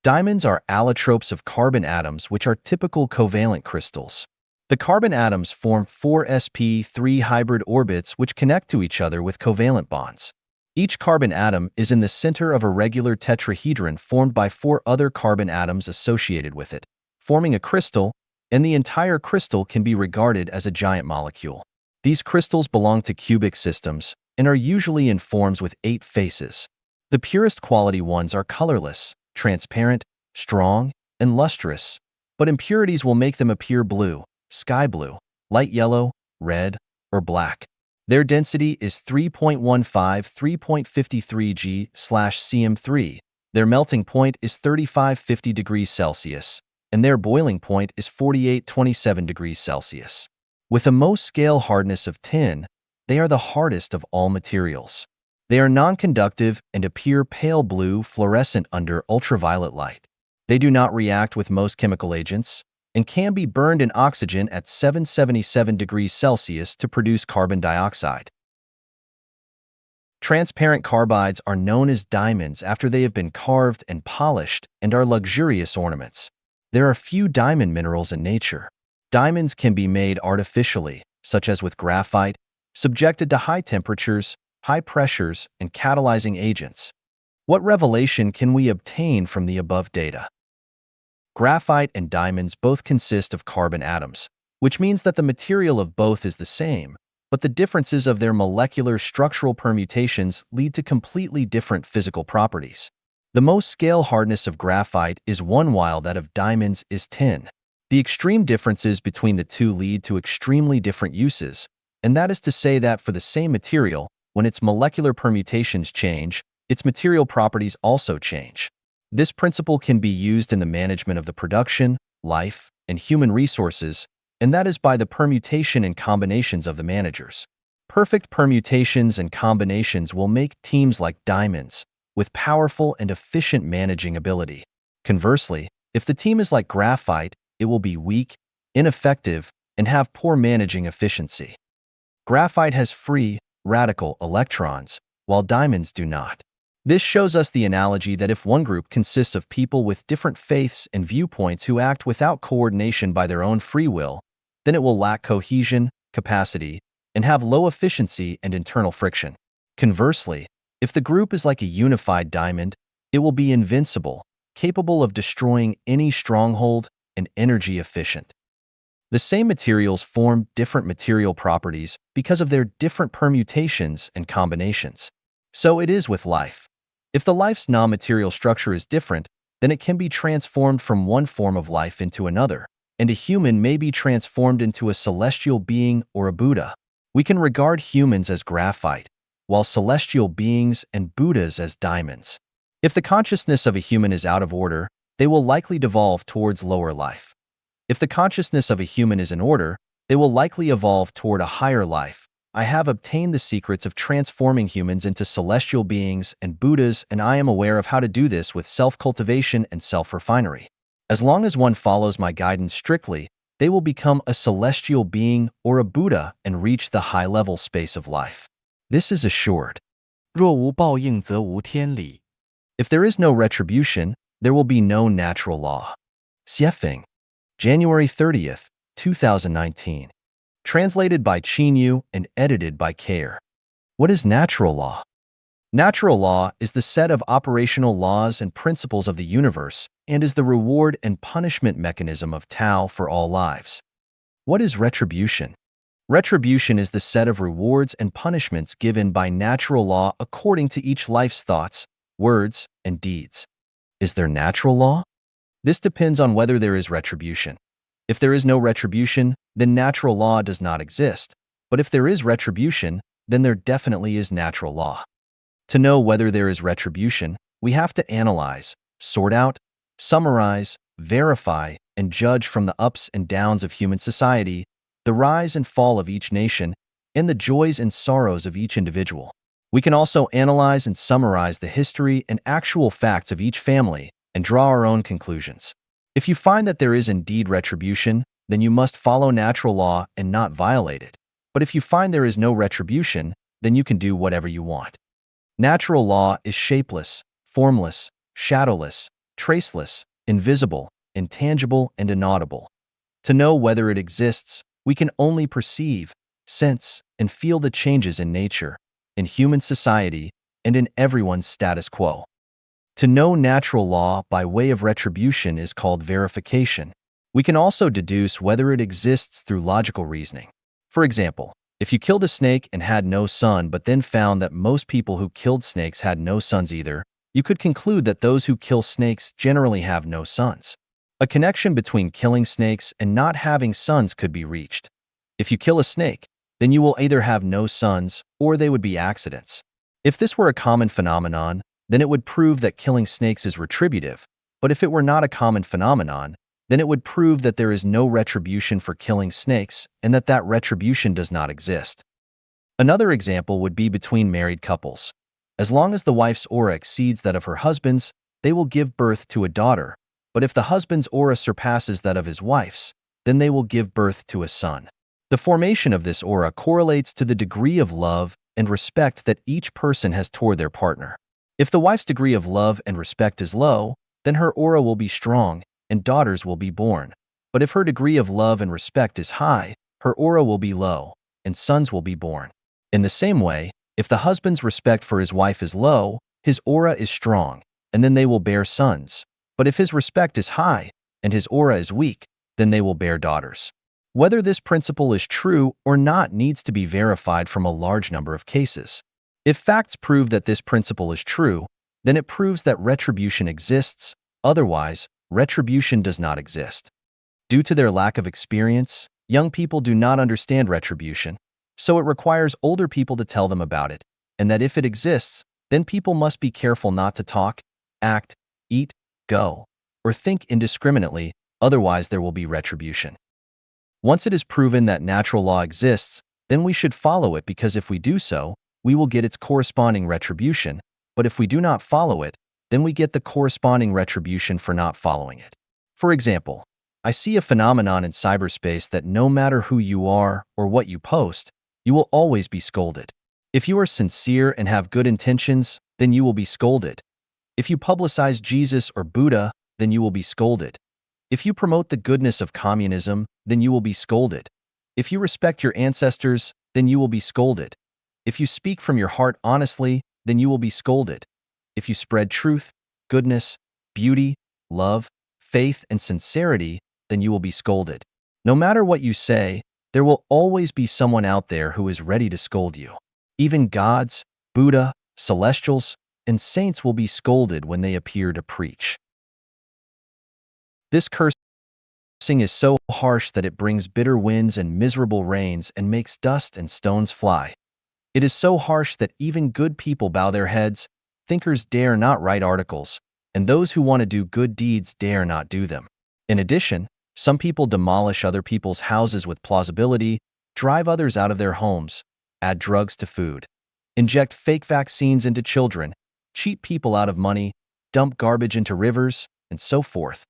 Diamonds are allotropes of carbon atoms which are typical covalent crystals. The carbon atoms form 4 sp3 hybrid orbits which connect to each other with covalent bonds. Each carbon atom is in the center of a regular tetrahedron formed by 4 other carbon atoms associated with it, forming a crystal, and the entire crystal can be regarded as a giant molecule. These crystals belong to cubic systems and are usually in forms with 8 faces. The purest quality ones are colorless, transparent, strong, and lustrous, but impurities will make them appear blue, sky blue, light yellow, red, or black. Their density is 3.15-3.53 G/cm3. Their melting point is 3550 degrees Celsius, and their boiling point is 4827 degrees Celsius. With a Mohs scale hardness of 10, they are the hardest of all materials. They are non-conductive and appear pale blue fluorescent under ultraviolet light. They do not react with most chemical agents and can be burned in oxygen at 777 degrees Celsius to produce carbon dioxide. Transparent carbides are known as diamonds after they have been carved and polished and are luxurious ornaments. There are few diamond minerals in nature. Diamonds can be made artificially, such as with graphite, subjected to high temperatures, high pressures, and catalyzing agents. What revelation can we obtain from the above data? Graphite and diamonds both consist of carbon atoms, which means that the material of both is the same, but the differences of their molecular structural permutations lead to completely different physical properties. The most scale hardness of graphite is 1 while that of diamonds is 10. The extreme differences between the two lead to extremely different uses, and that is to say that for the same material, when its molecular permutations change, its material properties also change. This principle can be used in the management of the production, life, and human resources, and that is by the permutation and combinations of the managers. Perfect permutations and combinations will make teams like diamonds, with powerful and efficient managing ability. Conversely, if the team is like graphite, it will be weak, ineffective, and have poor managing efficiency. Graphite has free, radical electrons, while diamonds do not. This shows us the analogy that if one group consists of people with different faiths and viewpoints who act without coordination by their own free will, then it will lack cohesion, capacity, and have low efficiency and internal friction. Conversely, if the group is like a unified diamond, it will be invincible, capable of destroying any stronghold, and energy efficient. The same materials form different material properties because of their different permutations and combinations. So it is with life. If the life's non-material structure is different, then it can be transformed from one form of life into another, and a human may be transformed into a celestial being or a Buddha. We can regard humans as graphite, while celestial beings and Buddhas as diamonds. If the consciousness of a human is out of order, they will likely devolve towards lower life. If the consciousness of a human is in order, they will likely evolve toward a higher life. I have obtained the secrets of transforming humans into celestial beings and Buddhas, and I am aware of how to do this with self-cultivation and self-refinery. As long as one follows my guidance strictly, they will become a celestial being or a Buddha and reach the high-level space of life. This is assured. 若无报应则无天理. If there is no retribution, there will be no natural law. Xiefeng, January 30th, 2019. Translated by Chinyu and edited by Care. What is natural law? Natural law is the set of operational laws and principles of the universe and is the reward and punishment mechanism of Tao for all lives. What is retribution? Retribution is the set of rewards and punishments given by natural law according to each life's thoughts, words, and deeds. Is there natural law? This depends on whether there is retribution. If there is no retribution, then natural law does not exist. But if there is retribution, then there definitely is natural law. To know whether there is retribution, we have to analyze, sort out, summarize, verify, and judge from the ups and downs of human society, the rise and fall of each nation, and the joys and sorrows of each individual. We can also analyze and summarize the history and actual facts of each family and draw our own conclusions. If you find that there is indeed retribution, then you must follow natural law and not violate it. But if you find there is no retribution, then you can do whatever you want. Natural law is shapeless, formless, shadowless, traceless, invisible, intangible, and inaudible. To know whether it exists, we can only perceive, sense, and feel the changes in nature, in human society, and in everyone's status quo. To know natural law by way of retribution is called verification. We can also deduce whether it exists through logical reasoning. For example, if you killed a snake and had no son but then found that most people who killed snakes had no sons either, you could conclude that those who kill snakes generally have no sons. A connection between killing snakes and not having sons could be reached. If you kill a snake, then you will either have no sons or they would be accidents. If this were a common phenomenon, then it would prove that killing snakes is retributive, but if it were not a common phenomenon, then it would prove that there is no retribution for killing snakes and that that retribution does not exist. Another example would be between married couples. As long as the wife's aura exceeds that of her husband's, they will give birth to a daughter, but if the husband's aura surpasses that of his wife's, then they will give birth to a son. The formation of this aura correlates to the degree of love and respect that each person has toward their partner. If the wife's degree of love and respect is low, then her aura will be strong, and daughters will be born. But if her degree of love and respect is high, her aura will be low, and sons will be born. In the same way, if the husband's respect for his wife is low, his aura is strong, and then they will bear sons. But if his respect is high, and his aura is weak, then they will bear daughters. Whether this principle is true or not needs to be verified from a large number of cases. If facts prove that this principle is true, then it proves that retribution exists. Otherwise, retribution does not exist. Due to their lack of experience, young people do not understand retribution, so it requires older people to tell them about it, and that if it exists, then people must be careful not to talk, act, eat, go, or think indiscriminately, otherwise there will be retribution. Once it is proven that natural law exists, then we should follow it, because if we do so, we will get its corresponding retribution, but if we do not follow it, then we get the corresponding retribution for not following it. For example, I see a phenomenon in cyberspace that no matter who you are or what you post, you will always be scolded. If you are sincere and have good intentions, then you will be scolded. If you publicize Jesus or Buddha, then you will be scolded. If you promote the goodness of communism, then you will be scolded. If you respect your ancestors, then you will be scolded. If you speak from your heart honestly, then you will be scolded. If you spread truth, goodness, beauty, love, faith, and sincerity, then you will be scolded. No matter what you say, there will always be someone out there who is ready to scold you. Even gods, Buddha, celestials, and saints will be scolded when they appear to preach. This cursing is so harsh that it brings bitter winds and miserable rains and makes dust and stones fly. It is so harsh that even good people bow their heads, thinkers dare not write articles, and those who want to do good deeds dare not do them. In addition, some people demolish other people's houses with plausibility, drive others out of their homes, add drugs to food, inject fake vaccines into children, cheat people out of money, dump garbage into rivers, and so forth.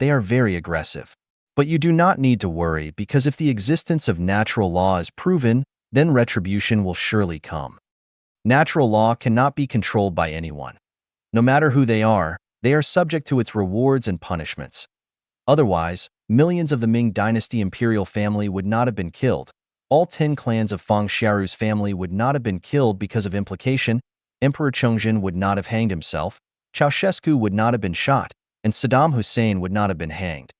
They are very aggressive. But you do not need to worry, because if the existence of natural law is proven, then retribution will surely come. Natural law cannot be controlled by anyone. No matter who they are subject to its rewards and punishments. Otherwise, millions of the Ming Dynasty imperial family would not have been killed. All 10 clans of Feng Xiaoru's family would not have been killed because of implication. Emperor Chongzhen would not have hanged himself. Ceausescu would not have been shot, and Saddam Hussein would not have been hanged.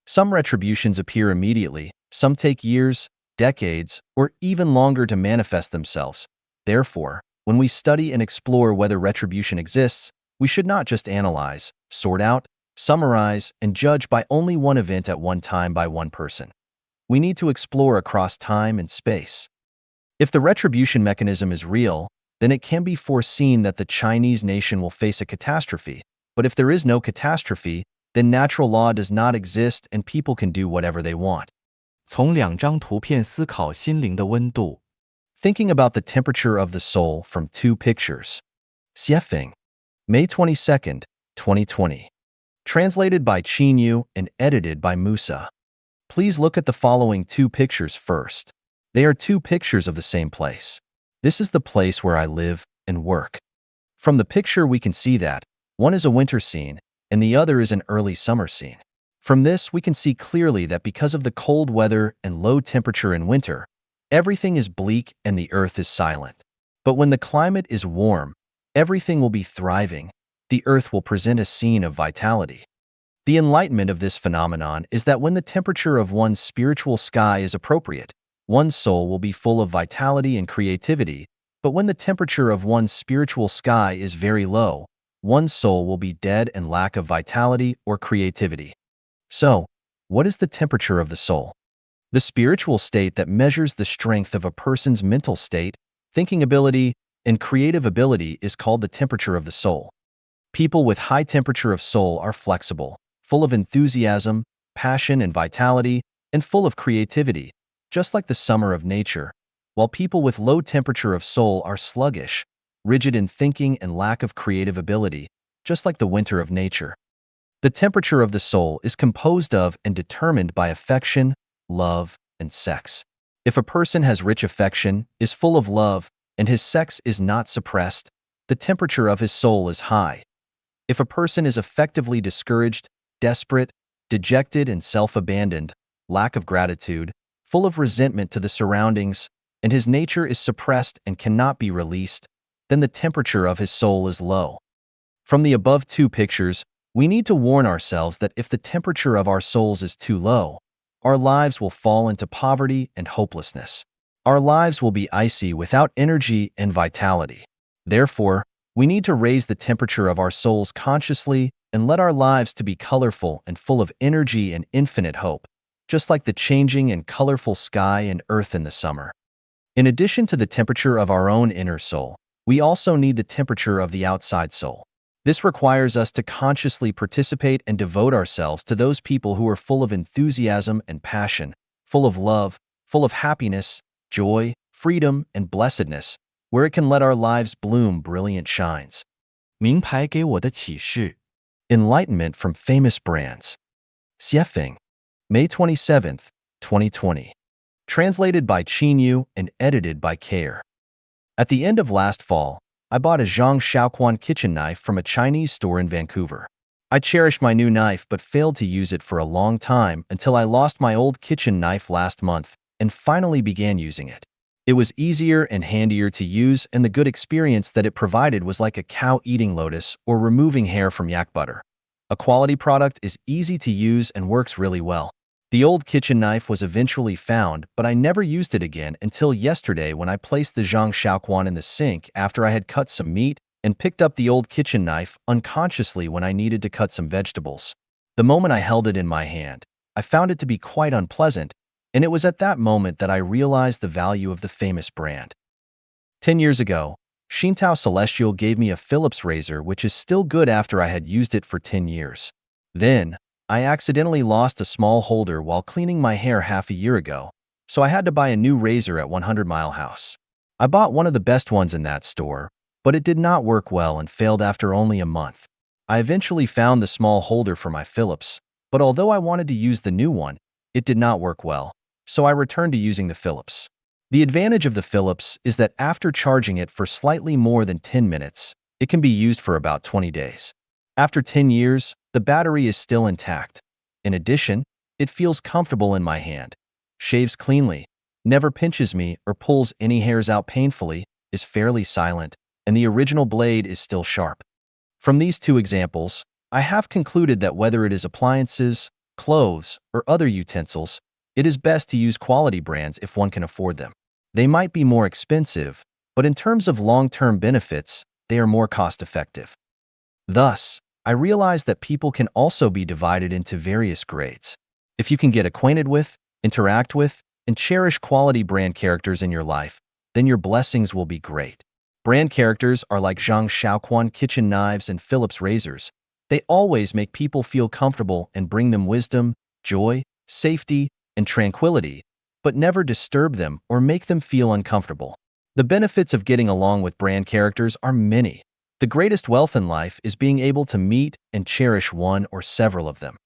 Some retributions appear immediately, some take years, decades, or even longer to manifest themselves. Therefore, when we study and explore whether retribution exists, we should not just analyze, sort out, summarize, and judge by only one event at one time by one person. We need to explore across time and space. If the retribution mechanism is real, then it can be foreseen that the Chinese nation will face a catastrophe. But if there is no catastrophe, then natural law does not exist and people can do whatever they want. 从2张图片思考心灵的温度。 Thinking about the temperature of the soul from 2 pictures. Xiefeng, May 22, 2020. Translated by Chinyu and edited by Musa. Please look at the following 2 pictures first. They are 2 pictures of the same place. This is the place where I live and work. From the picture we can see that one is a winter scene and the other is an early summer scene. From this we can see clearly that because of the cold weather and low temperature in winter, everything is bleak and the earth is silent. But when the climate is warm, everything will be thriving. The earth will present a scene of vitality. The enlightenment of this phenomenon is that when the temperature of one's spiritual sky is appropriate, one's soul will be full of vitality and creativity, but when the temperature of one's spiritual sky is very low, one's soul will be dead and lack of vitality or creativity. So, what is the temperature of the soul? The spiritual state that measures the strength of a person's mental state, thinking ability, and creative ability is called the temperature of the soul. People with high temperature of soul are flexible, full of enthusiasm, passion, and vitality, and full of creativity, just like the summer of nature, while people with low temperature of soul are sluggish, rigid in thinking and lack of creative ability, just like the winter of nature. The temperature of the soul is composed of and determined by affection, love, and sex. If a person has rich affection, is full of love, and his sex is not suppressed, the temperature of his soul is high. If a person is effectively discouraged, desperate, dejected and self-abandoned, lack of gratitude, full of resentment to the surroundings, and his nature is suppressed and cannot be released, then the temperature of his soul is low. From the above two pictures, we need to warn ourselves that if the temperature of our souls is too low, our lives will fall into poverty and hopelessness. Our lives will be icy without energy and vitality. Therefore, we need to raise the temperature of our souls consciously and let our lives to be colorful and full of energy and infinite hope, just like the changing and colorful sky and earth in the summer. In addition to the temperature of our own inner soul, we also need the temperature of the outside soul. This requires us to consciously participate and devote ourselves to those people who are full of enthusiasm and passion, full of love, full of happiness, joy, freedom, and blessedness, where it can let our lives bloom brilliant shines. 名牌给我的启示 Enlightenment from famous brands. Xiefeng, May 27th, 2020. Translated by Qinyu and edited by Care. At the end of last fall, I bought a Lifechanyuan kitchen knife from a Chinese store in Vancouver. I cherished my new knife but failed to use it for a long time until I lost my old kitchen knife last month and finally began using it. It was easier and handier to use, and the good experience that it provided was like a cow eating lotus or removing hair from yak butter. A quality product is easy to use and works really well. The old kitchen knife was eventually found, but I never used it again until yesterday when I placed the Lifechanyuan in the sink after I had cut some meat and picked up the old kitchen knife unconsciously when I needed to cut some vegetables. The moment I held it in my hand, I found it to be quite unpleasant, and it was at that moment that I realized the value of the famous brand. 10 years ago, Xintao Celestial gave me a Philips razor which is still good after I had used it for 10 years. Then, I accidentally lost a small holder while cleaning my hair half a year ago, so I had to buy a new razor at 100 Mile House. I bought one of the best ones in that store, but it did not work well and failed after only a month. I eventually found the small holder for my Philips, but although I wanted to use the new one, it did not work well, so I returned to using the Philips. The advantage of the Philips is that after charging it for slightly more than 10 minutes, it can be used for about 20 days. After 10 years, the battery is still intact. In addition, it feels comfortable in my hand, shaves cleanly, never pinches me or pulls any hairs out painfully, is fairly silent, and the original blade is still sharp. From these two examples, I have concluded that whether it is appliances, clothes, or other utensils, it is best to use quality brands if one can afford them. They might be more expensive, but in terms of long-term benefits, they are more cost-effective. Thus, I realized that people can also be divided into various grades. If you can get acquainted with, interact with, and cherish quality brand characters in your life, then your blessings will be great. Brand characters are like Lifechanyuan kitchen knives and Philips razors. They always make people feel comfortable and bring them wisdom, joy, safety, and tranquility, but never disturb them or make them feel uncomfortable. The benefits of getting along with brand characters are many. The greatest wealth in life is being able to meet and cherish one or several of them.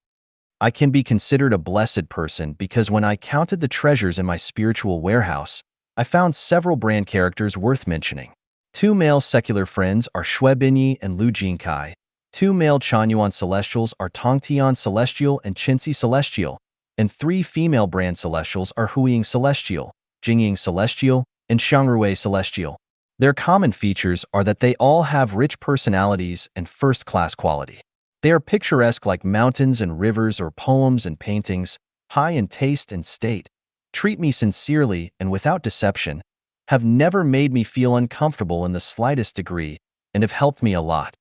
I can be considered a blessed person because when I counted the treasures in my spiritual warehouse, I found several brand characters worth mentioning. 2 male secular friends are Shuebinyi and Lu Jinkai. 2 male Chanyuan celestials are Tongtian Celestial and Qinxi Celestial, and 3 female brand celestials are Huiying Celestial, Jingying Celestial, and Xiangrui Celestial. Their common features are that they all have rich personalities and first-class quality. They are picturesque like mountains and rivers or poems and paintings, high in taste and state, treat me sincerely and without deception, have never made me feel uncomfortable in the slightest degree, and have helped me a lot.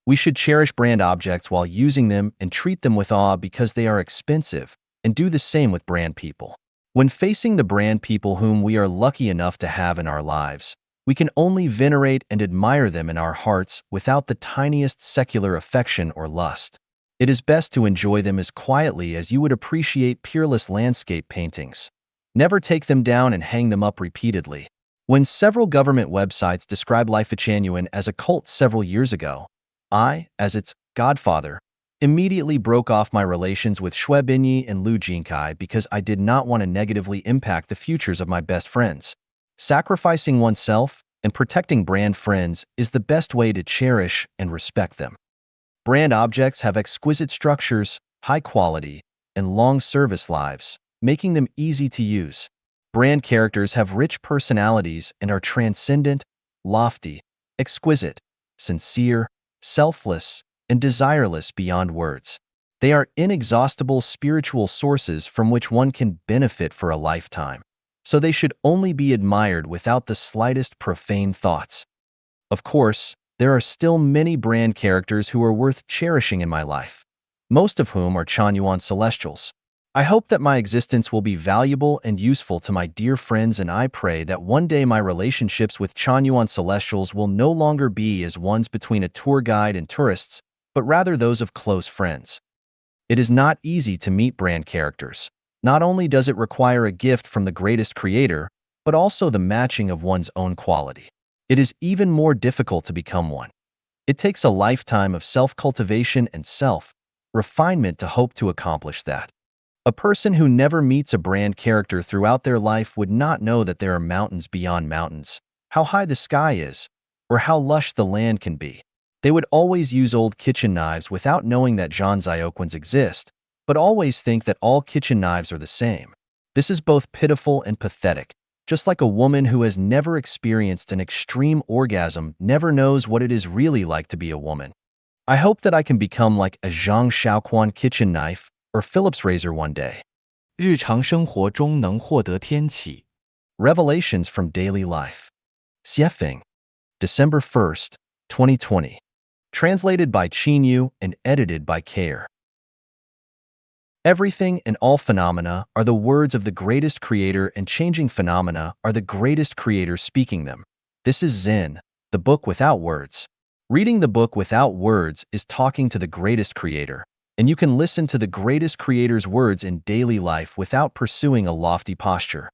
We should cherish brand objects while using them and treat them with awe because they are expensive, and do the same with brand people. When facing the brand people whom we are lucky enough to have in our lives, we can only venerate and admire them in our hearts without the tiniest secular affection or lust. It is best to enjoy them as quietly as you would appreciate peerless landscape paintings. Never take them down and hang them up repeatedly. When several government websites described Lifechanyuan as a cult several years ago, I, as its godfather, immediately broke off my relations with Shuebinyi and Lu Jinkai because I did not want to negatively impact the futures of my best friends. Sacrificing oneself and protecting brand friends is the best way to cherish and respect them. Brand objects have exquisite structures, high quality, and long service lives, making them easy to use. Brand characters have rich personalities and are transcendent, lofty, exquisite, sincere, selfless, and desireless beyond words. They are inexhaustible spiritual sources from which one can benefit for a lifetime, so they should only be admired without the slightest profane thoughts. Of course, there are still many brand characters who are worth cherishing in my life, most of whom are Chanyuan celestials. I hope that my existence will be valuable and useful to my dear friends, and I pray that one day my relationships with Chanyuan celestials will no longer be as ones between a tour guide and tourists, but rather those of close friends. It is not easy to meet brand characters. Not only does it require a gift from the greatest creator, but also the matching of one's own quality. It is even more difficult to become one. It takes a lifetime of self-cultivation and self-refinement to hope to accomplish that. A person who never meets a brand character throughout their life would not know that there are mountains beyond mountains, how high the sky is, or how lush the land can be. They would always use old kitchen knives without knowing that Zhangzioquans exist, but always think that all kitchen knives are the same. This is both pitiful and pathetic, just like a woman who has never experienced an extreme orgasm never knows what it is really like to be a woman. I hope that I can become like a Zhang Shaoquan kitchen knife or Phillips razor one day. 日常生活中能获得天启。Revelations from Daily Life. Xiefeng, December 1st, 2020. Translated by Qinyu and edited by Care. Everything and all phenomena are the words of the greatest creator, and changing phenomena are the greatest creator speaking them. This is Zen, the book without words. Reading the book without words is talking to the greatest creator, and you can listen to the greatest creator's words in daily life without pursuing a lofty posture.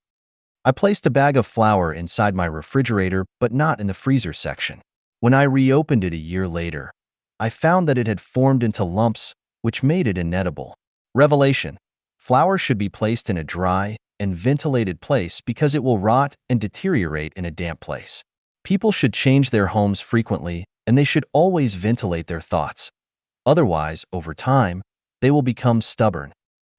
I placed a bag of flour inside my refrigerator, but not in the freezer section. When I reopened it a year later, I found that it had formed into lumps, which made it inedible. Revelation: flour should be placed in a dry and ventilated place because it will rot and deteriorate in a damp place. People should change their homes frequently, and they should always ventilate their thoughts. Otherwise, over time, they will become stubborn.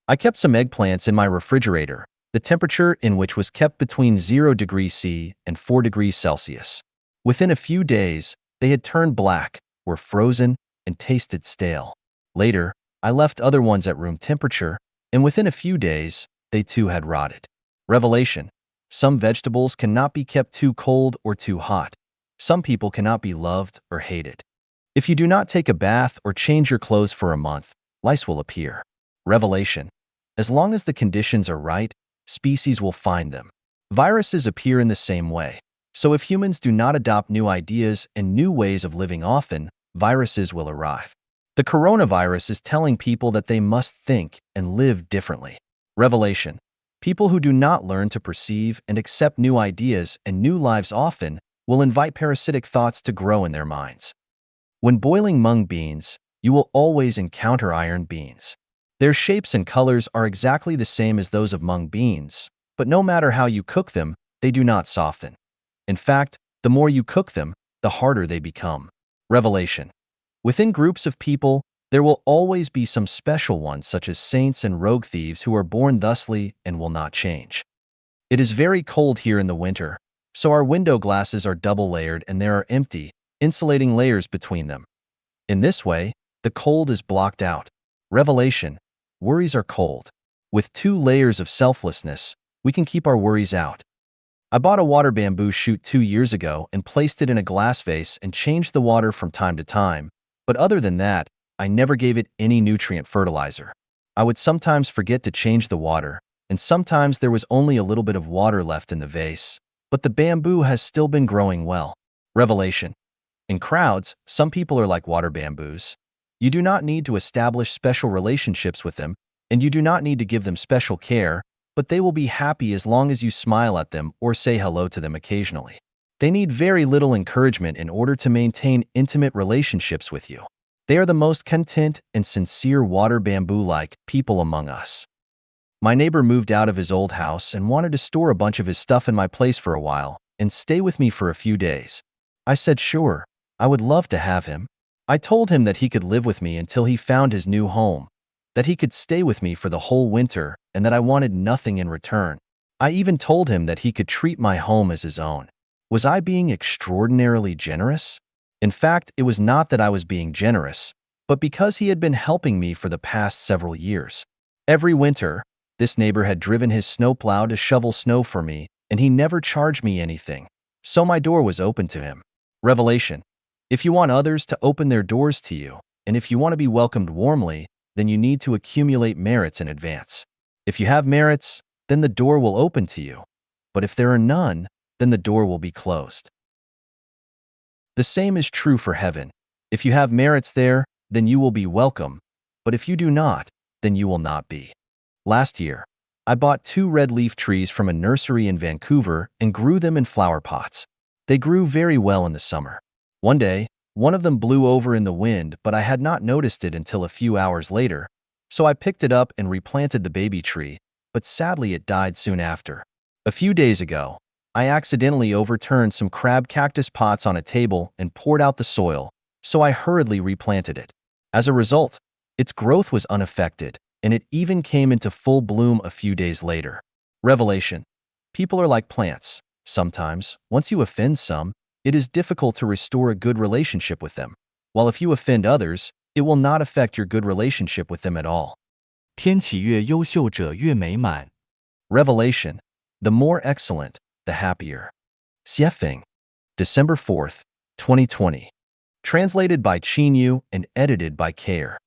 I kept some eggplants in my refrigerator, the temperature in which was kept between 0 degrees C and 4 degrees Celsius. Within a few days, they had turned black, were frozen, and tasted stale. Later, I left other ones at room temperature, and within a few days, they too had rotted. Revelation: some vegetables cannot be kept too cold or too hot. Some people cannot be loved or hated. If you do not take a bath or change your clothes for a month, lice will appear. Revelation: as long as the conditions are right, species will find them. Viruses appear in the same way. So if humans do not adopt new ideas and new ways of living often, viruses will arrive. The coronavirus is telling people that they must think and live differently. Revelation: people who do not learn to perceive and accept new ideas and new lives often will invite parasitic thoughts to grow in their minds. When boiling mung beans, you will always encounter iron beans. Their shapes and colors are exactly the same as those of mung beans, but no matter how you cook them, they do not soften. In fact, the more you cook them, the harder they become. Revelation: within groups of people, there will always be some special ones such as saints and rogue thieves who are born thusly and will not change. It is very cold here in the winter, so our window glasses are double layered and there are empty, insulating layers between them. In this way, the cold is blocked out. Revelation: worries are cold. With 2 layers of selflessness, we can keep our worries out. I bought a water bamboo shoot 2 years ago and placed it in a glass vase and changed the water from time to time, but other than that, I never gave it any nutrient fertilizer. I would sometimes forget to change the water, and sometimes there was only a little bit of water left in the vase, but the bamboo has still been growing well. Revelation: in crowds, some people are like water bamboos. You do not need to establish special relationships with them, and you do not need to give them special care, but they will be happy as long as you smile at them or say hello to them occasionally. They need very little encouragement in order to maintain intimate relationships with you. They are the most content and sincere water bamboo-like people among us. My neighbor moved out of his old house and wanted to store a bunch of his stuff in my place for a while and stay with me for a few days. I said sure, I would love to have him. I told him that he could live with me until he found his new home. that he could stay with me for the whole winter and that I wanted nothing in return. I even told him that he could treat my home as his own. Was I being extraordinarily generous? In fact, it was not that I was being generous, but because he had been helping me for the past several years. Every winter, this neighbor had driven his snowplow to shovel snow for me, and he never charged me anything. So my door was open to him. Revelation. If you want others to open their doors to you, and if you want to be welcomed warmly, then you need to accumulate merits in advance. If you have merits, then the door will open to you. But if there are none, then the door will be closed. The same is true for heaven. If you have merits there, then you will be welcome. But if you do not, then you will not be. Last year, I bought 2 red leaf trees from a nursery in Vancouver and grew them in flower pots. They grew very well in the summer. One day, one of them blew over in the wind, but I had not noticed it until a few hours later, so I picked it up and replanted the baby tree, but sadly it died soon after. A few days ago, I accidentally overturned some crab cactus pots on a table and poured out the soil, so I hurriedly replanted it. As a result, its growth was unaffected, and it even came into full bloom a few days later. Revelation. People are like plants. Sometimes, once you offend some, it is difficult to restore a good relationship with them, while if you offend others, it will not affect your good relationship with them at all. 天气越优秀者越美满。 Revelation. The more excellent, the happier. Xiefeng. December 4th, 2020. Translated by Chinyu and edited by Care.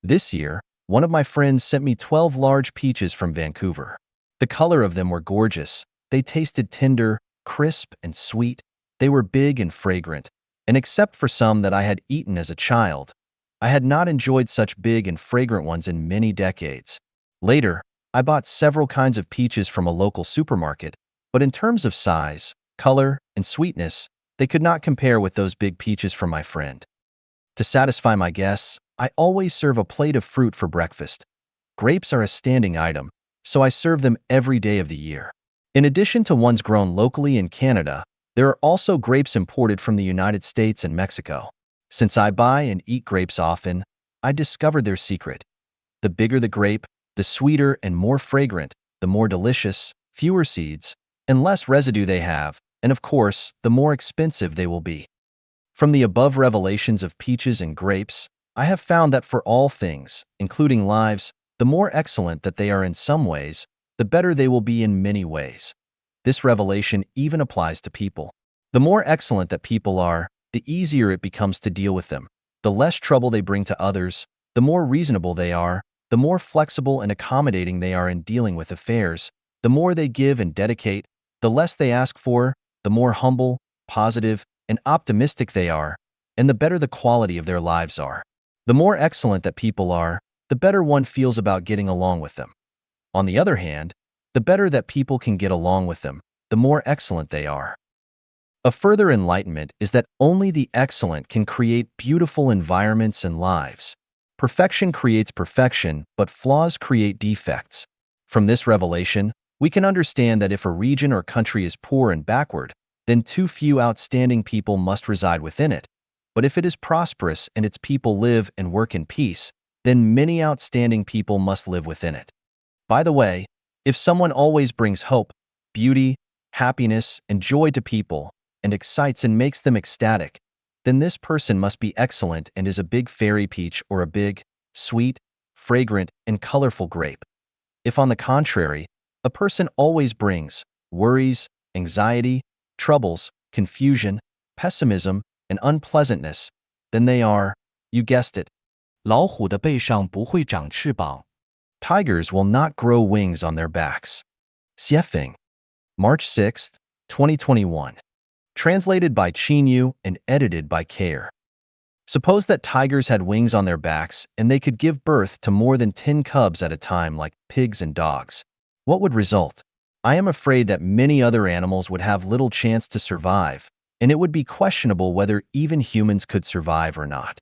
This year, one of my friends sent me 12 large peaches from Vancouver. The color of them were gorgeous. They tasted tender, crisp, and sweet. They were big and fragrant, and except for some that I had eaten as a child, I had not enjoyed such big and fragrant ones in many decades. Later, I bought several kinds of peaches from a local supermarket, but in terms of size, color, and sweetness, they could not compare with those big peaches from my friend. To satisfy my guests, I always serve a plate of fruit for breakfast. Grapes are a standing item, so I serve them every day of the year. In addition to ones grown locally in Canada, there are also grapes imported from the United States and Mexico. Since I buy and eat grapes often, I discovered their secret. The bigger the grape, the sweeter and more fragrant, the more delicious, fewer seeds, and less residue they have, and of course, the more expensive they will be. From the above revelations of peaches and grapes, I have found that for all things, including lives, the more excellent that they are in some ways, the better they will be in many ways. This revelation even applies to people. The more excellent that people are, the easier it becomes to deal with them. The less trouble they bring to others, the more reasonable they are, the more flexible and accommodating they are in dealing with affairs, the more they give and dedicate, the less they ask for, the more humble, positive, and optimistic they are, and the better the quality of their lives are. The more excellent that people are, the better one feels about getting along with them. On the other hand, the better that people can get along with them, the more excellent they are. A further enlightenment is that only the excellent can create beautiful environments and lives. Perfection creates perfection, but flaws create defects. From this revelation, we can understand that if a region or country is poor and backward, then too few outstanding people must reside within it. But if it is prosperous and its people live and work in peace, then many outstanding people must live within it. By the way, if someone always brings hope, beauty, happiness, and joy to people, and excites and makes them ecstatic, then this person must be excellent and is a big fairy peach or a big, sweet, fragrant, and colorful grape. If on the contrary, a person always brings worries, anxiety, troubles, confusion, pessimism, and unpleasantness, then they are, you guessed it, 老虎的背上不会长翅膀。 tigers will not grow wings on their backs. Xiefeng. March 6th, 2021. Translated by Chinyu and edited by Care. Suppose that tigers had wings on their backs and they could give birth to more than 10 cubs at a time like pigs and dogs. What would result? I am afraid that many other animals would have little chance to survive, and it would be questionable whether even humans could survive or not.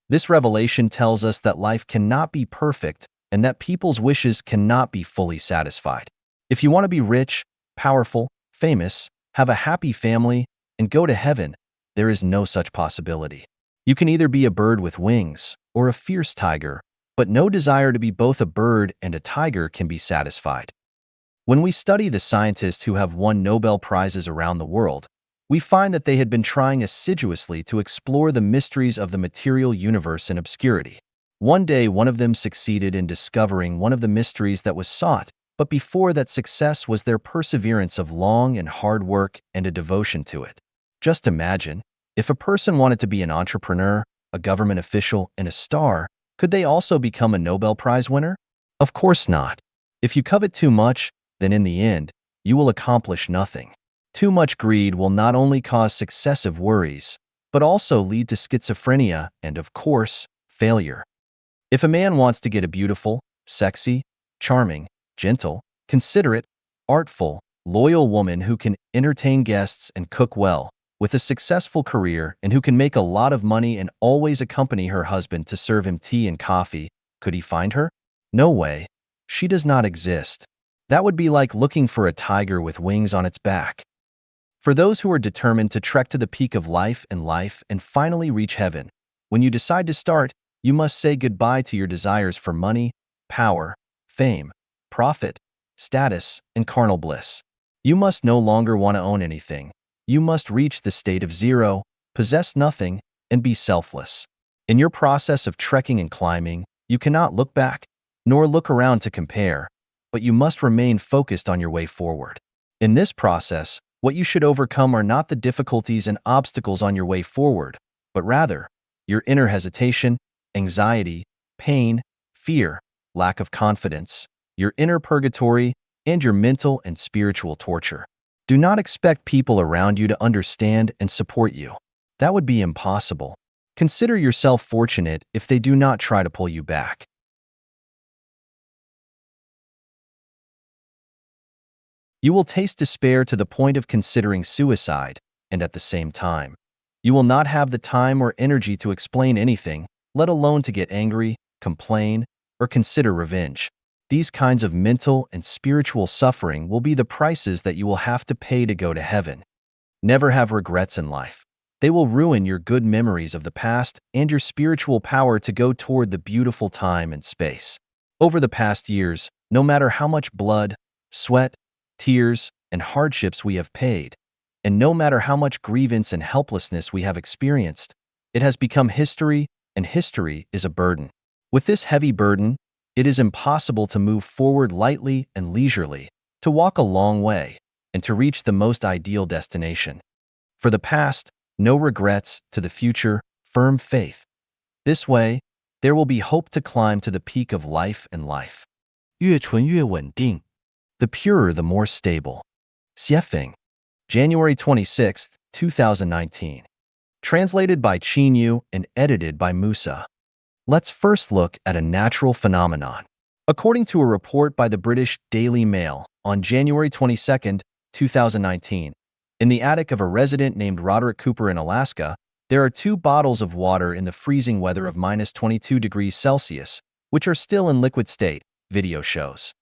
This revelation tells us that life cannot be perfect and that people's wishes cannot be fully satisfied. If you want to be rich, powerful, famous, have a happy family, and go to heaven, there is no such possibility. You can either be a bird with wings or a fierce tiger But no desire to be both a bird and a tiger can be satisfied. When we study the scientists who have won Nobel Prizes around the world, we find that they had been trying assiduously to explore the mysteries of the material universe in obscurity. One day, one of them succeeded in discovering one of the mysteries that was sought, but before that success was their perseverance of long and hard work and a devotion to it. Just imagine, if a person wanted to be an entrepreneur, a government official, and a star, could they also become a Nobel Prize winner? Of course not. If you covet too much, then in the end, you will accomplish nothing. Too much greed will not only cause successive worries, but also lead to schizophrenia and, of course, failure. If a man wants to get a beautiful, sexy, charming, gentle, considerate, artful, loyal woman who can entertain guests and cook well, with a successful career and who can make a lot of money and always accompany her husband to serve him tea and coffee, could he find her? No way. She does not exist. That would be like looking for a tiger with wings on its back. For those who are determined to trek to the peak of life and finally reach heaven, when you decide to start, you must say goodbye to your desires for money, power, fame, profit, status, and carnal bliss. You must no longer want to own anything. You must reach the state of zero, possess nothing, and be selfless. In your process of trekking and climbing, you cannot look back, nor look around to compare, but you must remain focused on your way forward. In this process, what you should overcome are not the difficulties and obstacles on your way forward, but rather your inner hesitation, anxiety, pain, fear, lack of confidence, your inner purgatory, and your mental and spiritual torture. Do not expect people around you to understand and support you. That would be impossible. Consider yourself fortunate if they do not try to pull you back. You will taste despair to the point of considering suicide, and at the same time, you will not have the time or energy to explain anything, let alone to get angry, complain, or consider revenge. These kinds of mental and spiritual suffering will be the prices that you will have to pay to go to heaven. Never have regrets in life. They will ruin your good memories of the past and your spiritual power to go toward the beautiful time and space. Over the past years, no matter how much blood, sweat, tears, and hardships we have paid, and no matter how much grievance and helplessness we have experienced, it has become history, and history is a burden. With this heavy burden, it is impossible to move forward lightly and leisurely, to walk a long way, and to reach the most ideal destination. For the past, no regrets; to the future, firm faith. This way, there will be hope to climb to the peak of life and life. 越纯越稳定。 The purer, the more stable. Xiefeng, January 26, 2019. Translated by Chinyu and edited by Musa. Let's first look at a natural phenomenon. According to a report by the British Daily Mail on January 22, 2019, in the attic of a resident named Roderick Cooper in Alaska, there are 2 bottles of water in the freezing weather of -22 degrees Celsius, which are still in liquid state, video shows.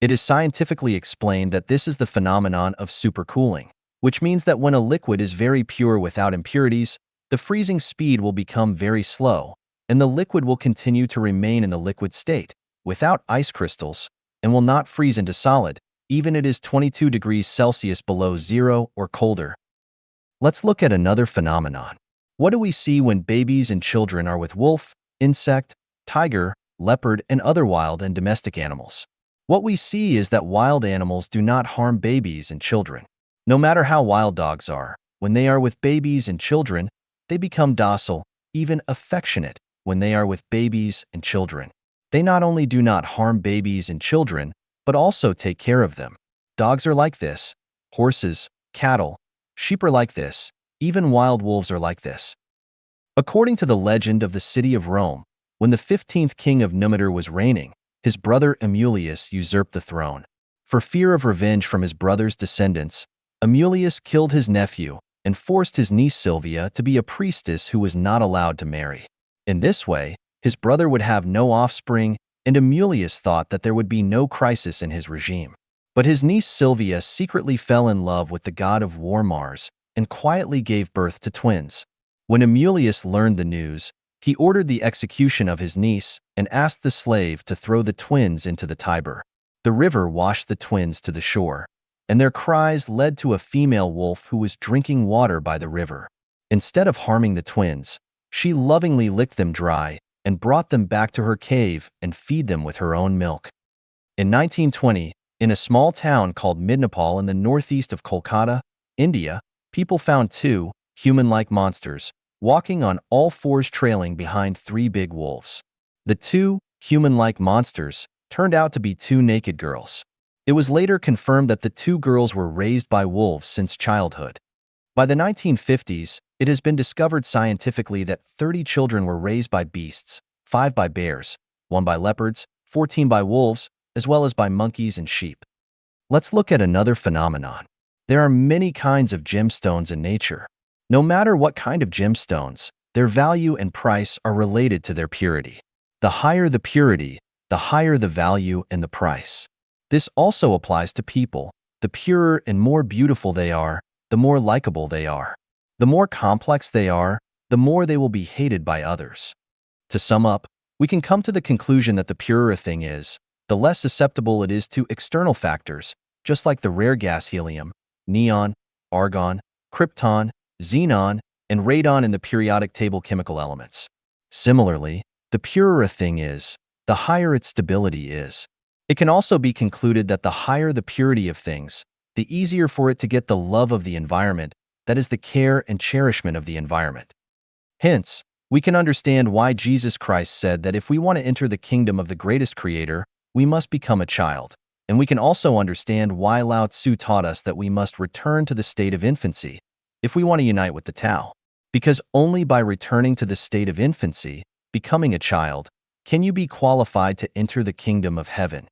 It is scientifically explained that this is the phenomenon of supercooling, which means that when a liquid is very pure without impurities, the freezing speed will become very slow, and the liquid will continue to remain in the liquid state, without ice crystals, and will not freeze into solid, even it is 22 degrees Celsius below zero or colder. Let's look at another phenomenon. What do we see when babies and children are with wolf, insect, tiger, leopard, and other wild and domestic animals? What we see is that wild animals do not harm babies and children. No matter how wild dogs are, when they are with babies and children, they become docile, even affectionate, when they are with babies and children. They not only do not harm babies and children, but also take care of them. Dogs are like this. Horses, cattle, sheep are like this. Even wild wolves are like this. According to the legend of the city of Rome, when the 15th king of Numitor was reigning, his brother Amulius usurped the throne. For fear of revenge from his brother's descendants, Amulius killed his nephew and forced his niece Silvia to be a priestess who was not allowed to marry. In this way, his brother would have no offspring, and Amulius thought that there would be no crisis in his regime. But his niece Silvia secretly fell in love with the god of war Mars and quietly gave birth to twins. When Amulius learned the news, He ordered the execution of his niece and asked the slave to throw the twins into the Tiber. The river washed the twins to the shore, and their cries led to a female wolf who was drinking water by the river. Instead of harming the twins, she lovingly licked them dry and brought them back to her cave and feed them with her own milk. In 1920, in a small town called Midnapal in the northeast of Kolkata, India, people found two human-like monsters walking on all fours trailing behind three big wolves. The two human-like monsters turned out to be two naked girls. It was later confirmed that the two girls were raised by wolves since childhood. By the 1950s, it has been discovered scientifically that 30 children were raised by beasts, 5 by bears, 1 by leopards, 14 by wolves, as well as by monkeys and sheep. Let's look at another phenomenon. There are many kinds of gemstones in nature. No matter what kind of gemstones, their value and price are related to their purity. The higher the purity, the higher the value and the price. This also applies to people. The purer and more beautiful they are, the more likable they are. The more complex they are, the more they will be hated by others. To sum up, we can come to the conclusion that the purer a thing is, the less susceptible it is to external factors, just like the rare gas helium, neon, argon, krypton, xenon, and radon in the periodic table chemical elements. Similarly, the purer a thing is, the higher its stability is. It can also be concluded that the higher the purity of things, the easier for it to get the love of the environment, that is the care and cherishment of the environment. Hence, we can understand why Jesus Christ said that if we want to enter the kingdom of the greatest creator, we must become a child. And we can also understand why Lao Tzu taught us that we must return to the state of infancy if we want to unite with the Tao. Because only by returning to the state of infancy, becoming a child, can you be qualified to enter the kingdom of heaven.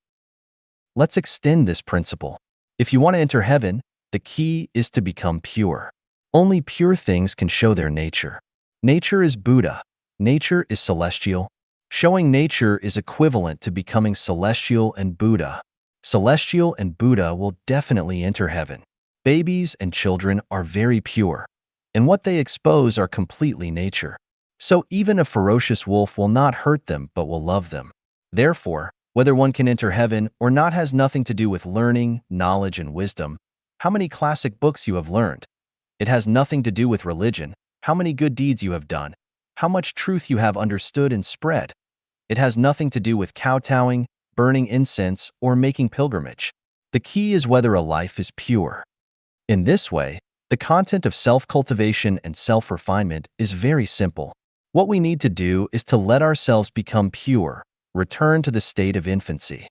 Let's extend this principle. If you want to enter heaven, the key is to become pure. Only pure things can show their nature. Nature is Buddha. Nature is celestial. Showing nature is equivalent to becoming celestial and Buddha. Celestial and Buddha will definitely enter heaven. Babies and children are very pure, and what they expose are completely nature. So even a ferocious wolf will not hurt them but will love them. Therefore, whether one can enter heaven or not has nothing to do with learning, knowledge, and wisdom, how many classic books you have learned. It has nothing to do with religion, how many good deeds you have done, how much truth you have understood and spread. It has nothing to do with kowtowing, burning incense, or making pilgrimage. The key is whether a life is pure. In this way, the content of self-cultivation and self-refinement is very simple. What we need to do is to let ourselves become pure, return to the state of infancy.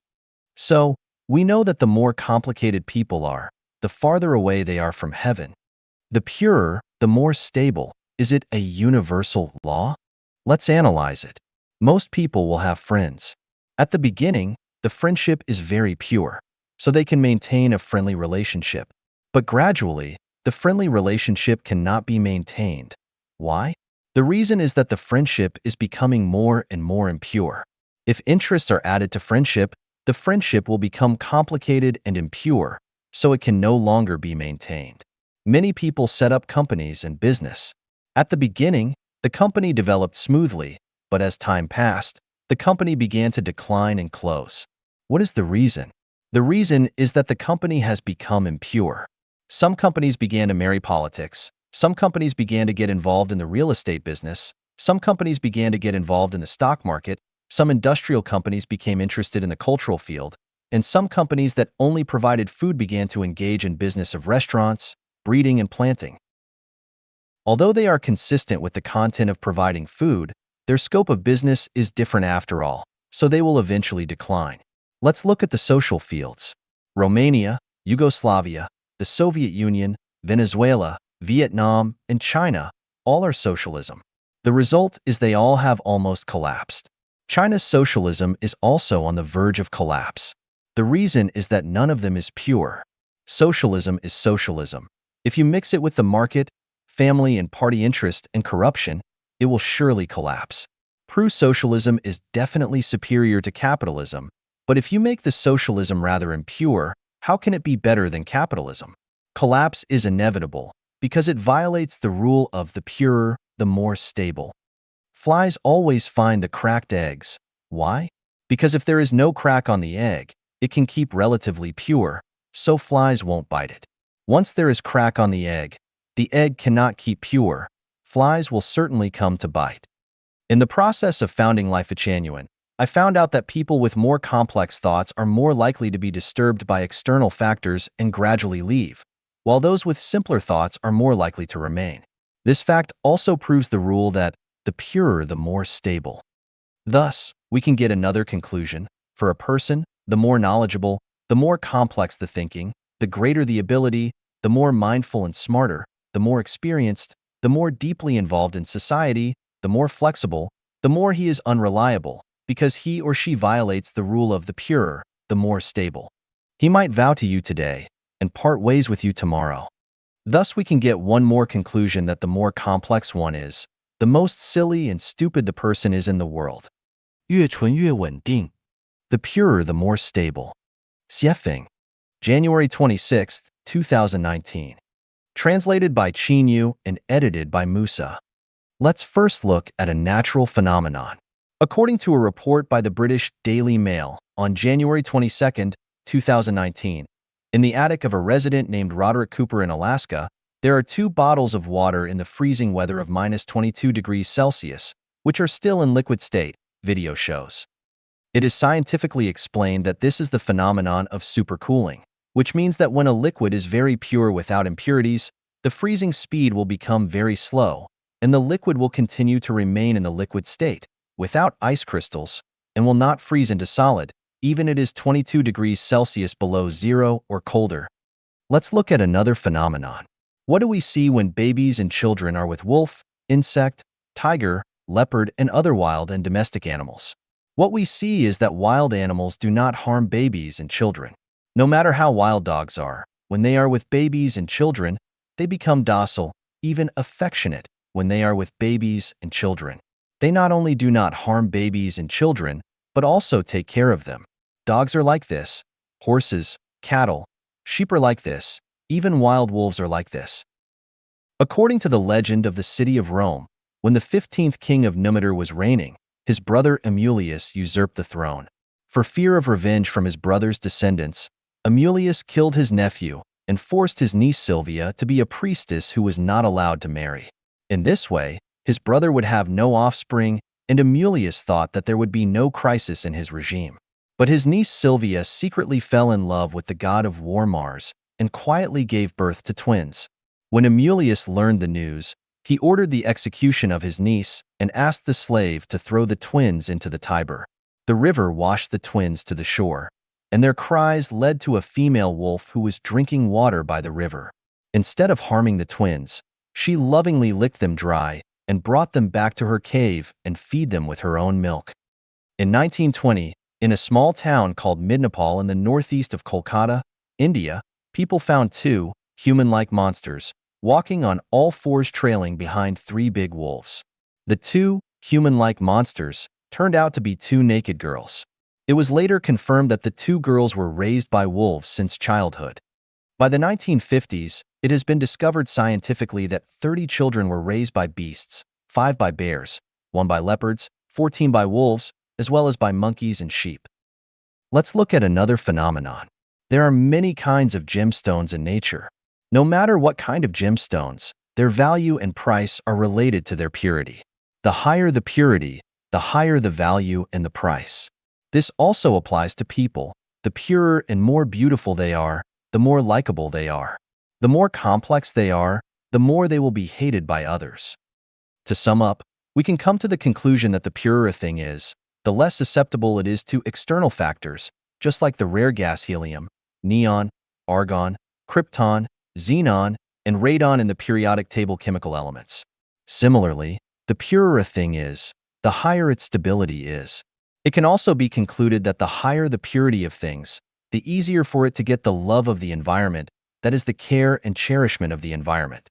So, we know that the more complicated people are, the farther away they are from heaven. The purer, the more stable. Is it a universal law? Let's analyze it. Most people will have friends. At the beginning, the friendship is very pure, so they can maintain a friendly relationship. But gradually, the friendly relationship cannot be maintained. Why? The reason is that the friendship is becoming more and more impure. If interests are added to friendship, the friendship will become complicated and impure, so it can no longer be maintained. Many people set up companies and business. At the beginning, the company developed smoothly, but as time passed, the company began to decline and close. What is the reason? The reason is that the company has become impure. Some companies began to marry politics. Some companies began to get involved in the real estate business. Some companies began to get involved in the stock market. Some industrial companies became interested in the cultural field. And some companies that only provided food began to engage in business of restaurants, breeding, and planting. Although they are consistent with the content of providing food, their scope of business is different after all, so they will eventually decline. Let's look at the social fields. Romania, Yugoslavia, the Soviet Union, Venezuela, Vietnam, and China all are socialism. The result is they all have almost collapsed. China's socialism is also on the verge of collapse. The reason is that none of them is pure. Socialism is socialism. If you mix it with the market, family and party interest and corruption, it will surely collapse. Pro-socialism is definitely superior to capitalism, but if you make the socialism rather impure, how can it be better than capitalism? Collapse is inevitable because it violates the rule of the purer, the more stable. Flies always find the cracked eggs. Why? Because if there is no crack on the egg, it can keep relatively pure, so flies won't bite it. Once there is crack on the egg cannot keep pure. Flies will certainly come to bite. In the process of founding Lifechanyuan, I found out that people with more complex thoughts are more likely to be disturbed by external factors and gradually leave, while those with simpler thoughts are more likely to remain. This fact also proves the rule that the purer, the more stable. Thus, we can get another conclusion. For a person, the more knowledgeable, the more complex the thinking, the greater the ability, the more mindful and smarter, the more experienced, the more deeply involved in society, the more flexible, the more he is unreliable, because he or she violates the rule of the purer, the more stable. He might vow to you today and part ways with you tomorrow. Thus, we can get one more conclusion that the more complex one is, the most silly and stupid the person is in the world. 越纯越稳定。 The purer, the more stable. Xiefeng, January 26, 2019. Translated by Chinyu and edited by Musa. Let's first look at a natural phenomenon. According to a report by the British Daily Mail on January 22, 2019, in the attic of a resident named Roderick Cooper in Alaska, there are 2 bottles of water in the freezing weather of -22 degrees Celsius, which are still in liquid state, video shows. It is scientifically explained that this is the phenomenon of supercooling, which means that when a liquid is very pure without impurities, the freezing speed will become very slow, and the liquid will continue to remain in the liquid state, without ice crystals, and will not freeze into solid, even if it is 22 degrees Celsius below zero or colder. Let's look at another phenomenon. What do we see when babies and children are with wolf, insect, tiger, leopard, and other wild and domestic animals? What we see is that wild animals do not harm babies and children. No matter how wild dogs are, when they are with babies and children, they become docile, even affectionate, when they are with babies and children. They not only do not harm babies and children, but also take care of them. Dogs are like this. Horses, cattle, sheep are like this. Even wild wolves are like this. According to the legend of the city of Rome, when the 15th king of Numitor was reigning, his brother Amulius usurped the throne. For fear of revenge from his brother's descendants, Amulius killed his nephew and forced his niece Silvia to be a priestess who was not allowed to marry. In this way, his brother would have no offspring, and Amulius thought that there would be no crisis in his regime. But his niece Silvia secretly fell in love with the god of war Mars and quietly gave birth to twins. When Amulius learned the news, he ordered the execution of his niece and asked the slave to throw the twins into the Tiber. The river washed the twins to the shore, and their cries led to a female wolf who was drinking water by the river. Instead of harming the twins, she lovingly licked them dry and brought them back to her cave and feed them with her own milk. In 1920, in a small town called Midnapal in the northeast of Kolkata, India, people found 2 human-like monsters walking on all 4s trailing behind 3 big wolves. The 2 human-like monsters turned out to be 2 naked girls. It was later confirmed that the 2 girls were raised by wolves since childhood. By the 1950s, it has been discovered scientifically that 30 children were raised by beasts, 5 by bears, 1 by leopards, 14 by wolves, as well as by monkeys and sheep. Let's look at another phenomenon. There are many kinds of gemstones in nature. No matter what kind of gemstones, their value and price are related to their purity. The higher the purity, the higher the value and the price. This also applies to people. The purer and more beautiful they are, the more likable they are. The more complex they are, the more they will be hated by others. To sum up, we can come to the conclusion that the purer a thing is, the less susceptible it is to external factors, just like the rare gas helium, neon, argon, krypton, xenon, and radon in the periodic table chemical elements. Similarly, the purer a thing is, the higher its stability is. It can also be concluded that the higher the purity of things, the easier for it to get the love of the environment, that is the care and cherishment of the environment.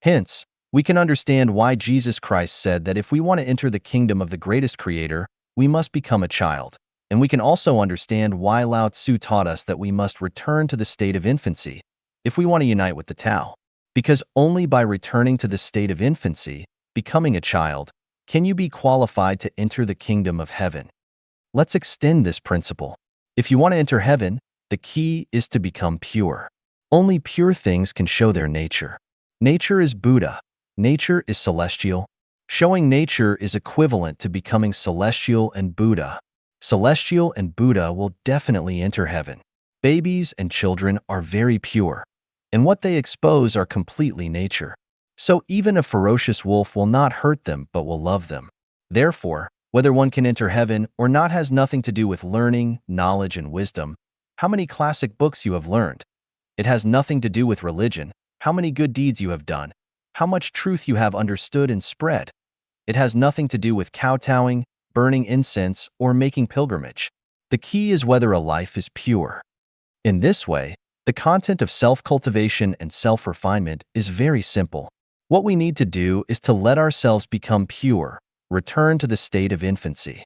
Hence, we can understand why Jesus Christ said that if we want to enter the kingdom of the greatest creator, we must become a child. And we can also understand why Lao Tzu taught us that we must return to the state of infancy if we want to unite with the Tao. Because only by returning to the state of infancy, becoming a child, Can you be qualified to enter the kingdom of heaven? Let's extend this principle. If you want to enter heaven, the key is to become pure. Only pure things can show their nature. Nature is Buddha. Nature is celestial. Showing nature is equivalent to becoming celestial and Buddha. Celestial and Buddha will definitely enter heaven. Babies and children are very pure, and what they expose are completely nature. So even a ferocious wolf will not hurt them but will love them. Therefore, whether one can enter heaven or not has nothing to do with learning, knowledge, and wisdom. How many classic books you have learned. It has nothing to do with religion, how many good deeds you have done, how much truth you have understood and spread. It has nothing to do with kowtowing, burning incense, or making pilgrimage. The key is whether a life is pure. In this way, the content of self-cultivation and self-refinement is very simple. What we need to do is to let ourselves become pure, return to the state of infancy.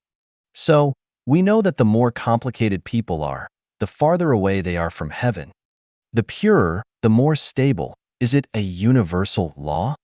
So, we know that the more complicated people are, the farther away they are from heaven. The purer, the more stable. Is it a universal law?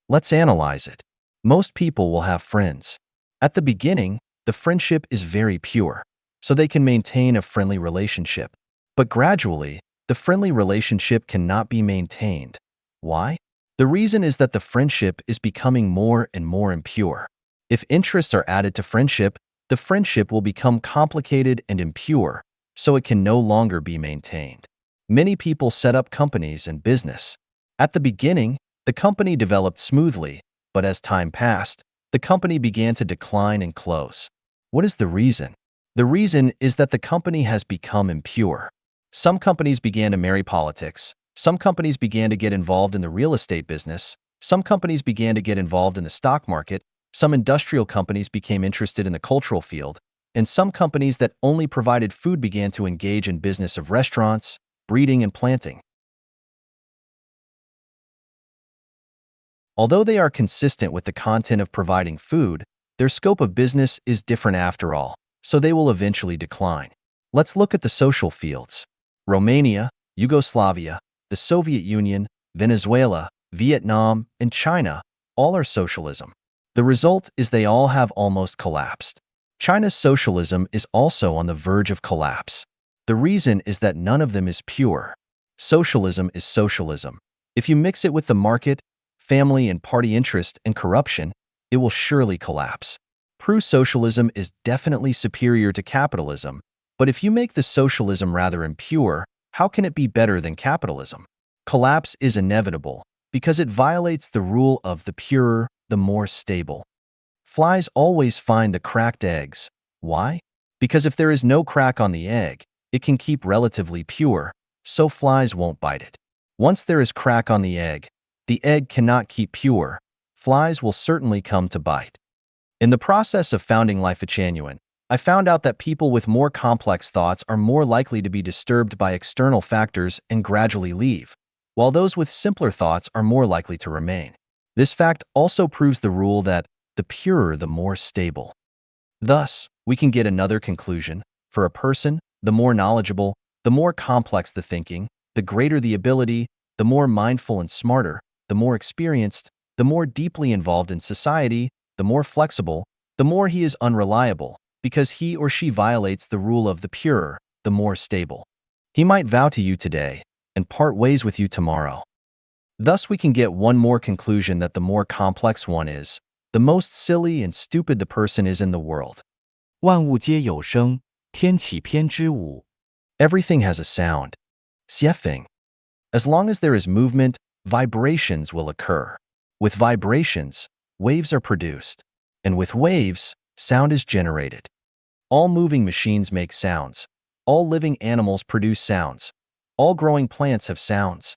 Let's analyze it. Most people will have friends. At the beginning, the friendship is very pure, so they can maintain a friendly relationship. But gradually, the friendly relationship cannot be maintained. Why? The reason is that the friendship is becoming more and more impure. If interests are added to friendship, the friendship will become complicated and impure, so it can no longer be maintained. Many people set up companies and business. At the beginning, the company developed smoothly, but as time passed, the company began to decline and close. What is the reason? The reason is that the company has become impure. Some companies began to marry politics. Some companies began to get involved in the real estate business. Some companies began to get involved in the stock market. Some industrial companies became interested in the cultural field. And some companies that only provided food began to engage in business of restaurants, breeding, and planting. Although they are consistent with the content of providing food, their scope of business is different after all, so they will eventually decline. Let's look at the social fields. Romania, Yugoslavia, the Soviet Union, Venezuela, Vietnam, and China all are socialism. The result is they all have almost collapsed. China's socialism is also on the verge of collapse. The reason is that none of them is pure. Socialism is socialism. If you mix it with the market, family and party interest and corruption, it will surely collapse. Pro-socialism is definitely superior to capitalism, but if you make the socialism rather impure, how can it be better than capitalism? Collapse is inevitable because it violates the rule of the purer, the more stable. Flies always find the cracked eggs. Why? Because if there is no crack on the egg, it can keep relatively pure, so flies won't bite it. Once there is crack on the egg cannot keep pure. Flies will certainly come to bite. In the process of founding Lifechanyuan, I found out that people with more complex thoughts are more likely to be disturbed by external factors and gradually leave, while those with simpler thoughts are more likely to remain. This fact also proves the rule that the purer, the more stable. Thus, we can get another conclusion. For a person, the more knowledgeable, the more complex the thinking, the greater the ability, the more mindful and smarter, the more experienced, the more deeply involved in society, the more flexible, the more he is unreliable, because he or she violates the rule of the purer, the more stable. He might vow to you today and part ways with you tomorrow. Thus we can get one more conclusion that the more complex one is, the most silly and stupid the person is in the world. 万物皆有声，天启篇之5。 Everything has a sound. Xiefeng. As long as there is movement, vibrations will occur. With vibrations, waves are produced. And with waves, sound is generated. All moving machines make sounds. All living animals produce sounds. All growing plants have sounds.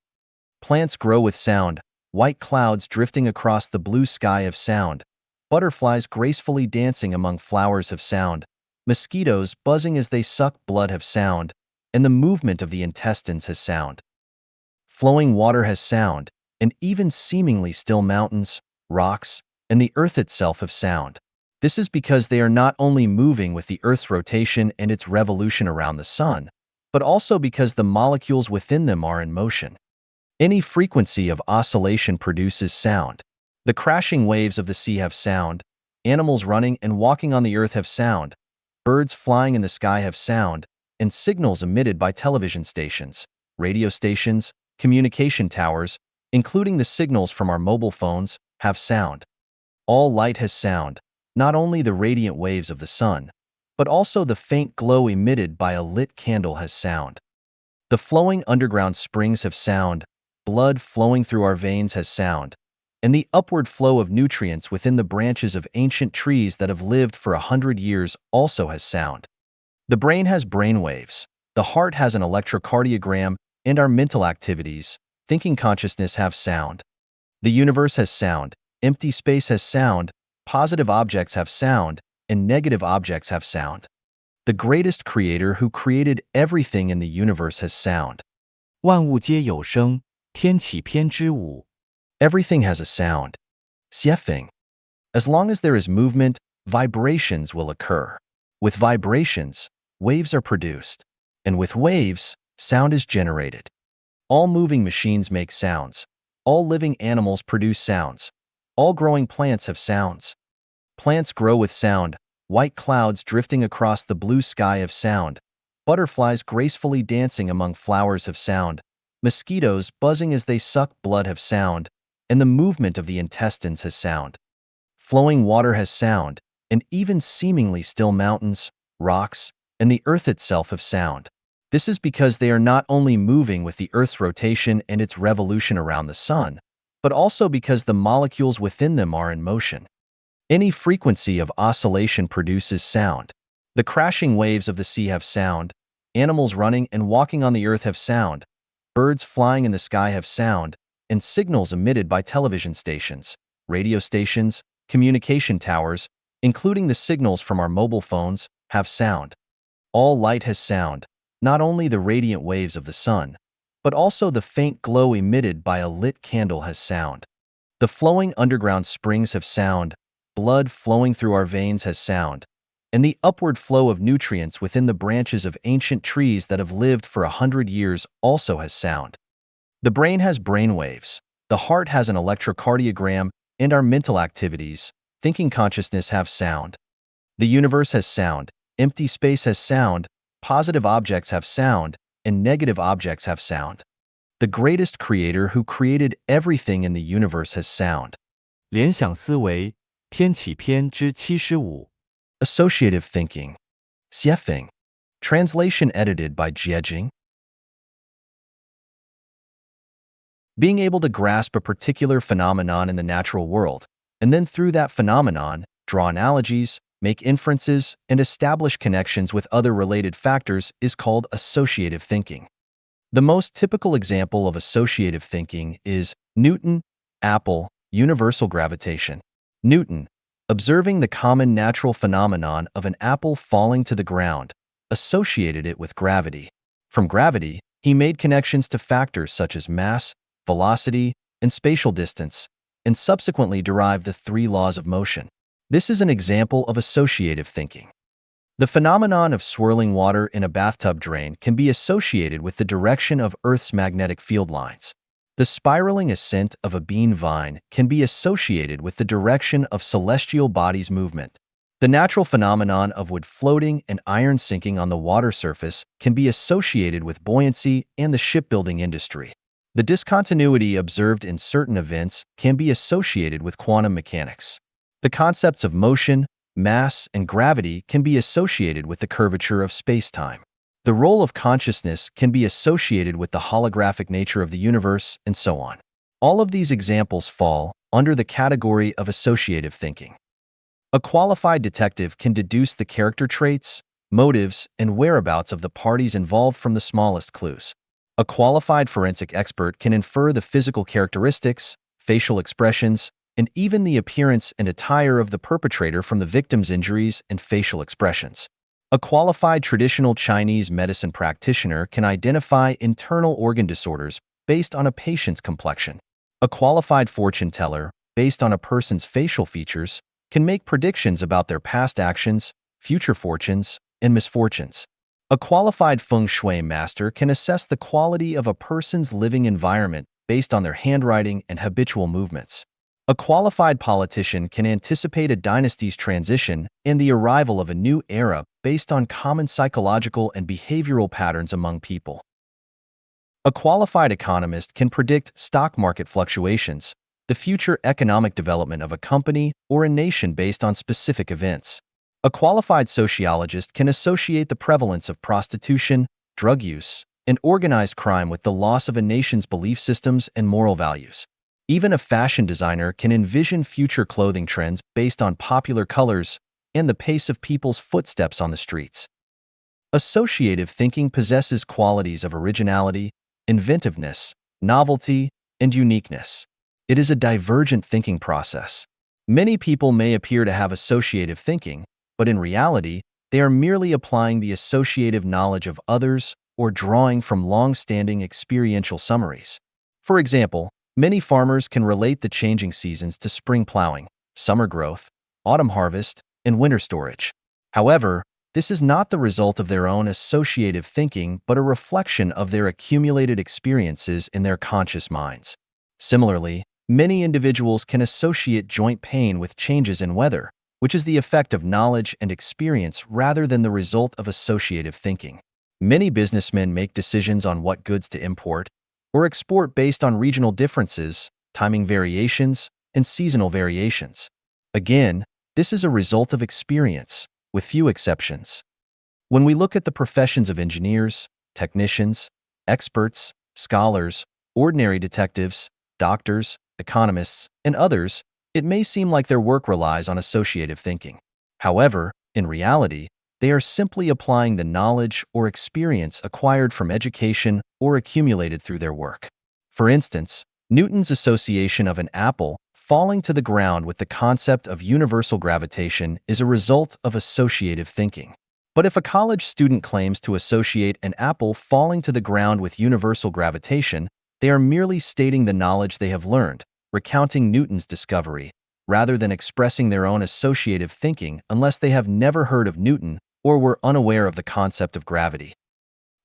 Plants grow with sound, white clouds drifting across the blue sky have sound, butterflies gracefully dancing among flowers have sound, mosquitoes buzzing as they suck blood have sound, and the movement of the intestines has sound. Flowing water has sound, and even seemingly still mountains, rocks, and the earth itself have sound. This is because they are not only moving with the Earth's rotation and its revolution around the sun, but also because the molecules within them are in motion. Any frequency of oscillation produces sound. The crashing waves of the sea have sound, Animals running and walking on the earth have sound. Birds flying in the sky have sound, and signals emitted by television stations, radio stations, communication towers, including the signals from our mobile phones, have sound. All light has sound, not only the radiant waves of the sun, but also the faint glow emitted by a lit candle has sound. The flowing underground springs have sound, blood flowing through our veins has sound, and the upward flow of nutrients within the branches of ancient trees that have lived for 100 years also has sound. The brain has brain waves, the heart has an electrocardiogram, and our mental activities, thinking consciousness have sound. The universe has sound, empty space has sound, positive objects have sound, and negative objects have sound. The greatest creator who created everything in the universe has sound. 万物皆有声，天启篇之5。Everything has a sound. Xiefeng. As long as there is movement, vibrations will occur. With vibrations, waves are produced. And with waves, sound is generated. All moving machines make sounds. All living animals produce sounds. All growing plants have sounds. Plants grow with sound. White clouds drifting across the blue sky have sound. Butterflies gracefully dancing among flowers have sound. Mosquitoes buzzing as they suck blood have sound. And the movement of the intestines has sound. Flowing water has sound, and even seemingly still mountains, rocks, and the earth itself have sound. This is because they are not only moving with the Earth's rotation and its revolution around the sun, but also because the molecules within them are in motion. Any frequency of oscillation produces sound. The crashing waves of the sea have sound. Animals running and walking on the earth have sound. Birds flying in the sky have sound, and signals emitted by television stations, radio stations, communication towers, including the signals from our mobile phones, have sound. All light has sound, not only the radiant waves of the sun, but also the faint glow emitted by a lit candle has sound. The flowing underground springs have sound, blood flowing through our veins has sound, and the upward flow of nutrients within the branches of ancient trees that have lived for 100 years also has sound. The brain has brain waves, the heart has an electrocardiogram, and our mental activities, thinking consciousness have sound. The universe has sound, empty space has sound, positive objects have sound, and negative objects have sound. The greatest creator who created everything in the universe has sound. 联想思维，天启篇之75。Associative thinking. Xiefeng. Translation edited by Jiejing. Being able to grasp a particular phenomenon in the natural world, and then through that phenomenon, draw analogies, make inferences, and establish connections with other related factors is called associative thinking. The most typical example of associative thinking is Newton, apple, universal gravitation. Newton, observing the common natural phenomenon of an apple falling to the ground, associated it with gravity. From gravity, he made connections to factors such as mass, velocity, and spatial distance, and subsequently derived the 3 laws of motion. This is an example of associative thinking. The phenomenon of swirling water in a bathtub drain can be associated with the direction of Earth's magnetic field lines. The spiraling ascent of a bean vine can be associated with the direction of celestial bodies' movement. The natural phenomenon of wood floating and iron sinking on the water surface can be associated with buoyancy and the shipbuilding industry. The discontinuity observed in certain events can be associated with quantum mechanics. The concepts of motion, mass, and gravity can be associated with the curvature of space-time. The role of consciousness can be associated with the holographic nature of the universe, and so on. All of these examples fall under the category of associative thinking. A qualified detective can deduce the character traits, motives, and whereabouts of the parties involved from the smallest clues. A qualified forensic expert can infer the physical characteristics, facial expressions, and even the appearance and attire of the perpetrator from the victim's injuries and facial expressions. A qualified traditional Chinese medicine practitioner can identify internal organ disorders based on a patient's complexion. A qualified fortune teller, based on a person's facial features, can make predictions about their past actions, future fortunes, and misfortunes. A qualified feng shui master can assess the quality of a person's living environment based on their handwriting and habitual movements. A qualified politician can anticipate a dynasty's transition and the arrival of a new era based on common psychological and behavioral patterns among people. A qualified economist can predict stock market fluctuations, the future economic development of a company or a nation based on specific events. A qualified sociologist can associate the prevalence of prostitution, drug use, and organized crime with the loss of a nation's belief systems and moral values. Even a fashion designer can envision future clothing trends based on popular colors and the pace of people's footsteps on the streets. Associative thinking possesses qualities of originality, inventiveness, novelty, and uniqueness. It is a divergent thinking process. Many people may appear to have associative thinking, but in reality, they are merely applying the associative knowledge of others or drawing from long-standing experiential summaries. For example, many farmers can relate the changing seasons to spring plowing, summer growth, autumn harvest, and winter storage. However, this is not the result of their own associative thinking, but a reflection of their accumulated experiences in their conscious minds. Similarly, many individuals can associate joint pain with changes in weather, which is the effect of knowledge and experience rather than the result of associative thinking. Many businessmen make decisions on what goods to import or export based on regional differences, timing variations, and seasonal variations. Again, this is a result of experience, with few exceptions. When we look at the professions of engineers, technicians, experts, scholars, ordinary detectives, doctors, economists, and others, it may seem like their work relies on associative thinking. However, in reality, they are simply applying the knowledge or experience acquired from education or accumulated through their work. For instance, Newton's association of an apple falling to the ground with the concept of universal gravitation is a result of associative thinking. But if a college student claims to associate an apple falling to the ground with universal gravitation, they are merely stating the knowledge they have learned, recounting Newton's discovery, rather than expressing their own associative thinking unless they have never heard of Newton or were unaware of the concept of gravity.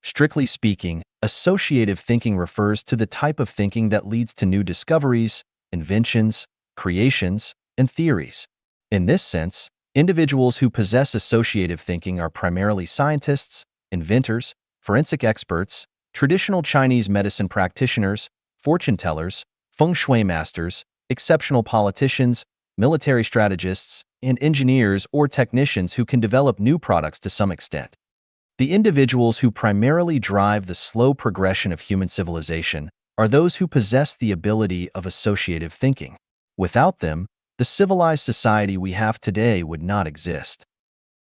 Strictly speaking, associative thinking refers to the type of thinking that leads to new discoveries, inventions, creations, and theories. In this sense, individuals who possess associative thinking are primarily scientists, inventors, forensic experts, traditional Chinese medicine practitioners, fortune tellers, feng shui masters, exceptional politicians, military strategists, and engineers or technicians who can develop new products to some extent. The individuals who primarily drive the slow progression of human civilization are those who possess the ability of associative thinking. Without them, the civilized society we have today would not exist.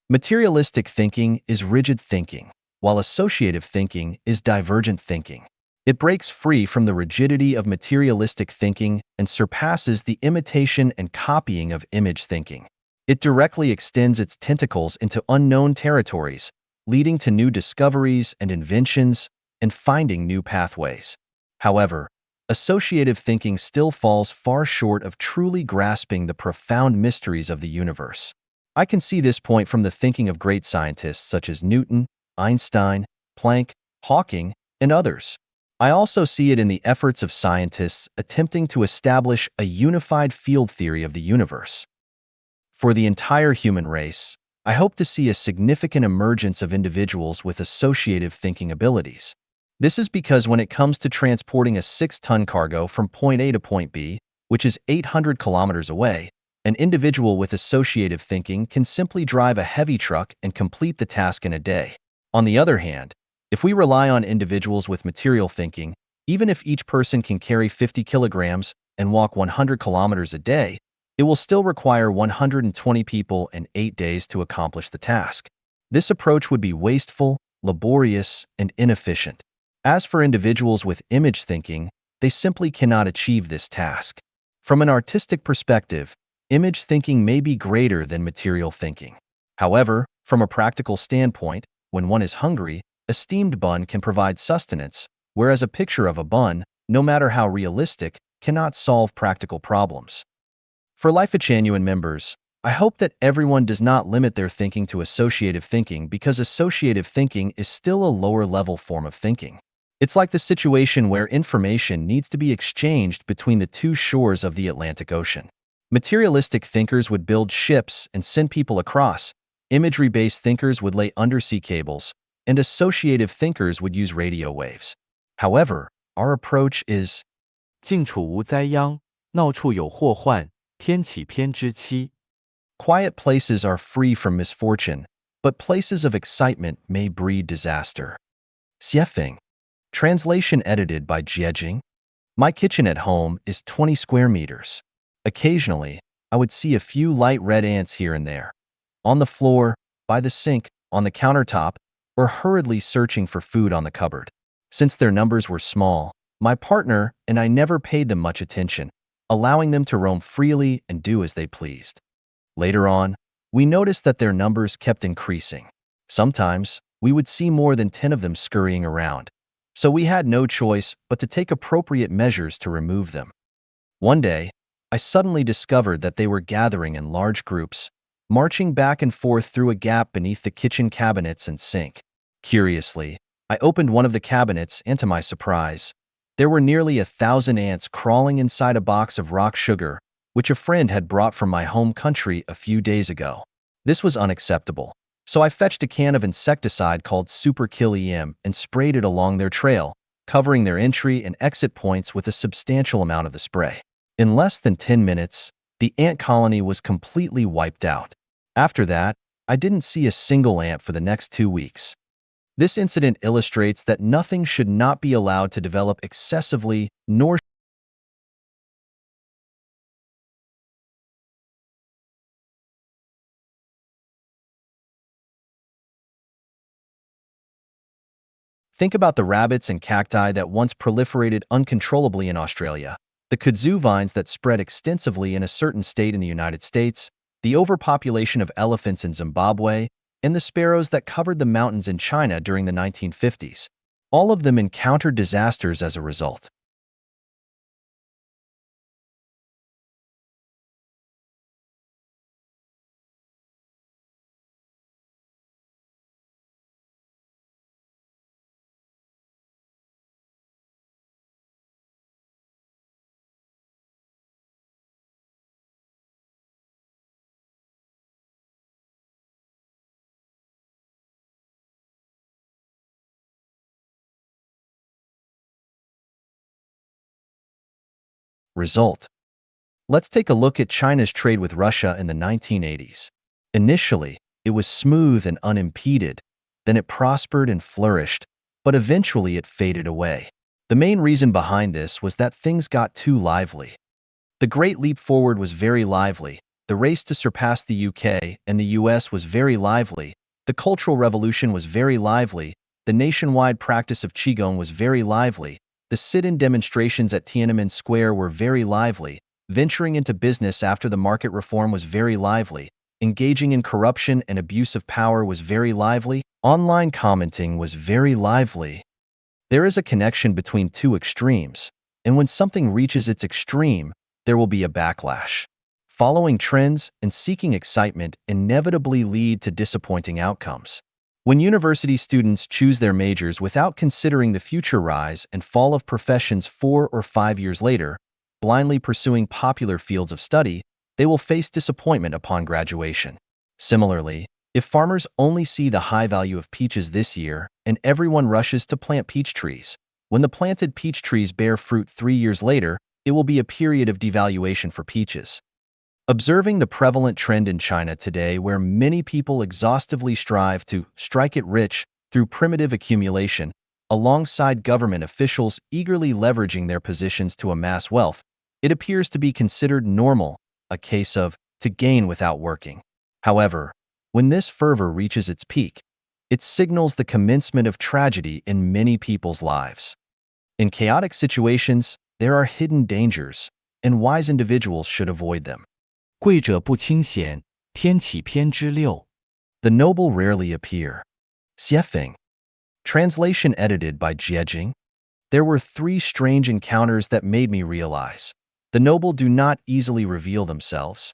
Materialistic thinking is rigid thinking, while associative thinking is divergent thinking. It breaks free from the rigidity of materialistic thinking and surpasses the imitation and copying of image thinking. It directly extends its tentacles into unknown territories, leading to new discoveries and inventions and finding new pathways. However, associative thinking still falls far short of truly grasping the profound mysteries of the universe. I can see this point from the thinking of great scientists such as Newton, Einstein, Planck, Hawking, and others. I also see it in the efforts of scientists attempting to establish a unified field theory of the universe. For the entire human race, I hope to see a significant emergence of individuals with associative thinking abilities. This is because when it comes to transporting a 6-ton cargo from point A to point B, which is 800 kilometers away, an individual with associative thinking can simply drive a heavy truck and complete the task in a day. On the other hand, if we rely on individuals with material thinking, even if each person can carry 50 kilograms and walk 100 kilometers a day, it will still require 120 people and 8 days to accomplish the task. This approach would be wasteful, laborious, and inefficient. As for individuals with image thinking, they simply cannot achieve this task. From an artistic perspective, image thinking may be greater than material thinking. However, from a practical standpoint, when one is hungry, a steamed bun can provide sustenance, whereas a picture of a bun, no matter how realistic, cannot solve practical problems. For Lifechanyuan members, I hope that everyone does not limit their thinking to associative thinking because associative thinking is still a lower-level form of thinking. It's like the situation where information needs to be exchanged between the two shores of the Atlantic Ocean. Materialistic thinkers would build ships and send people across. Imagery-based thinkers would lay undersea cables, and associative thinkers would use radio waves. However, our approach is 静处无灾殃，闹处有祸患，天启偏之期。 quiet places are free from misfortune, but places of excitement may breed disaster. Xiefeng. Translation edited by Jiejing. My kitchen at home is 20 square meters. Occasionally, I would see a few light red ants here and there. On the floor, by the sink, on the countertop, or hurriedly searching for food on the cupboard. Since their numbers were small, my partner and I never paid them much attention, allowing them to roam freely and do as they pleased. Later on, we noticed that their numbers kept increasing. Sometimes, we would see more than 10 of them scurrying around, so we had no choice but to take appropriate measures to remove them. One day, I suddenly discovered that they were gathering in large groups, marching back and forth through a gap beneath the kitchen cabinets and sink. Curiously, I opened one of the cabinets and to my surprise, there were nearly 1,000 ants crawling inside a box of rock sugar, which a friend had brought from my home country a few days ago. This was unacceptable, so I fetched a can of insecticide called Super Kill EM and sprayed it along their trail, covering their entry and exit points with a substantial amount of the spray. In less than 10 minutes, the ant colony was completely wiped out. After that, I didn't see a single ant for the next 2 weeks. This incident illustrates that nothing should not be allowed to develop excessively, nor think about the rabbits and cacti that once proliferated uncontrollably in Australia, the kudzu vines that spread extensively in a certain state in the United States, the overpopulation of elephants in Zimbabwe, and the sparrows that covered the mountains in China during the 1950s. All of them encountered disasters as a result. Result. Let's take a look at China's trade with Russia in the 1980s. Initially, it was smooth and unimpeded, then it prospered and flourished, but eventually it faded away. The main reason behind this was that things got too lively. The Great Leap Forward was very lively, the race to surpass the UK and the US was very lively, the Cultural Revolution was very lively, the nationwide practice of Qigong was very lively, the sit-in demonstrations at Tiananmen Square were very lively, venturing into business after the market reform was very lively, engaging in corruption and abuse of power was very lively, online commenting was very lively. There is a connection between two extremes, and when something reaches its extreme, there will be a backlash. Following trends and seeking excitement inevitably lead to disappointing outcomes. When university students choose their majors without considering the future rise and fall of professions 4 or 5 years later, blindly pursuing popular fields of study, they will face disappointment upon graduation. Similarly, if farmers only see the high value of peaches this year and everyone rushes to plant peach trees, when the planted peach trees bear fruit 3 years later, it will be a period of devaluation for peaches. Observing the prevalent trend in China today where many people exhaustively strive to strike it rich through primitive accumulation, alongside government officials eagerly leveraging their positions to amass wealth, it appears to be considered normal, a case of to gain without working. However, when this fervor reaches its peak, it signals the commencement of tragedy in many people's lives. In chaotic situations, there are hidden dangers, and wise individuals should avoid them. 贵者不清闲，天启偏之六。 The noble rarely appear. Xiefeng. Translation edited by Jiejing. There were 3 strange encounters that made me realize the noble do not easily reveal themselves.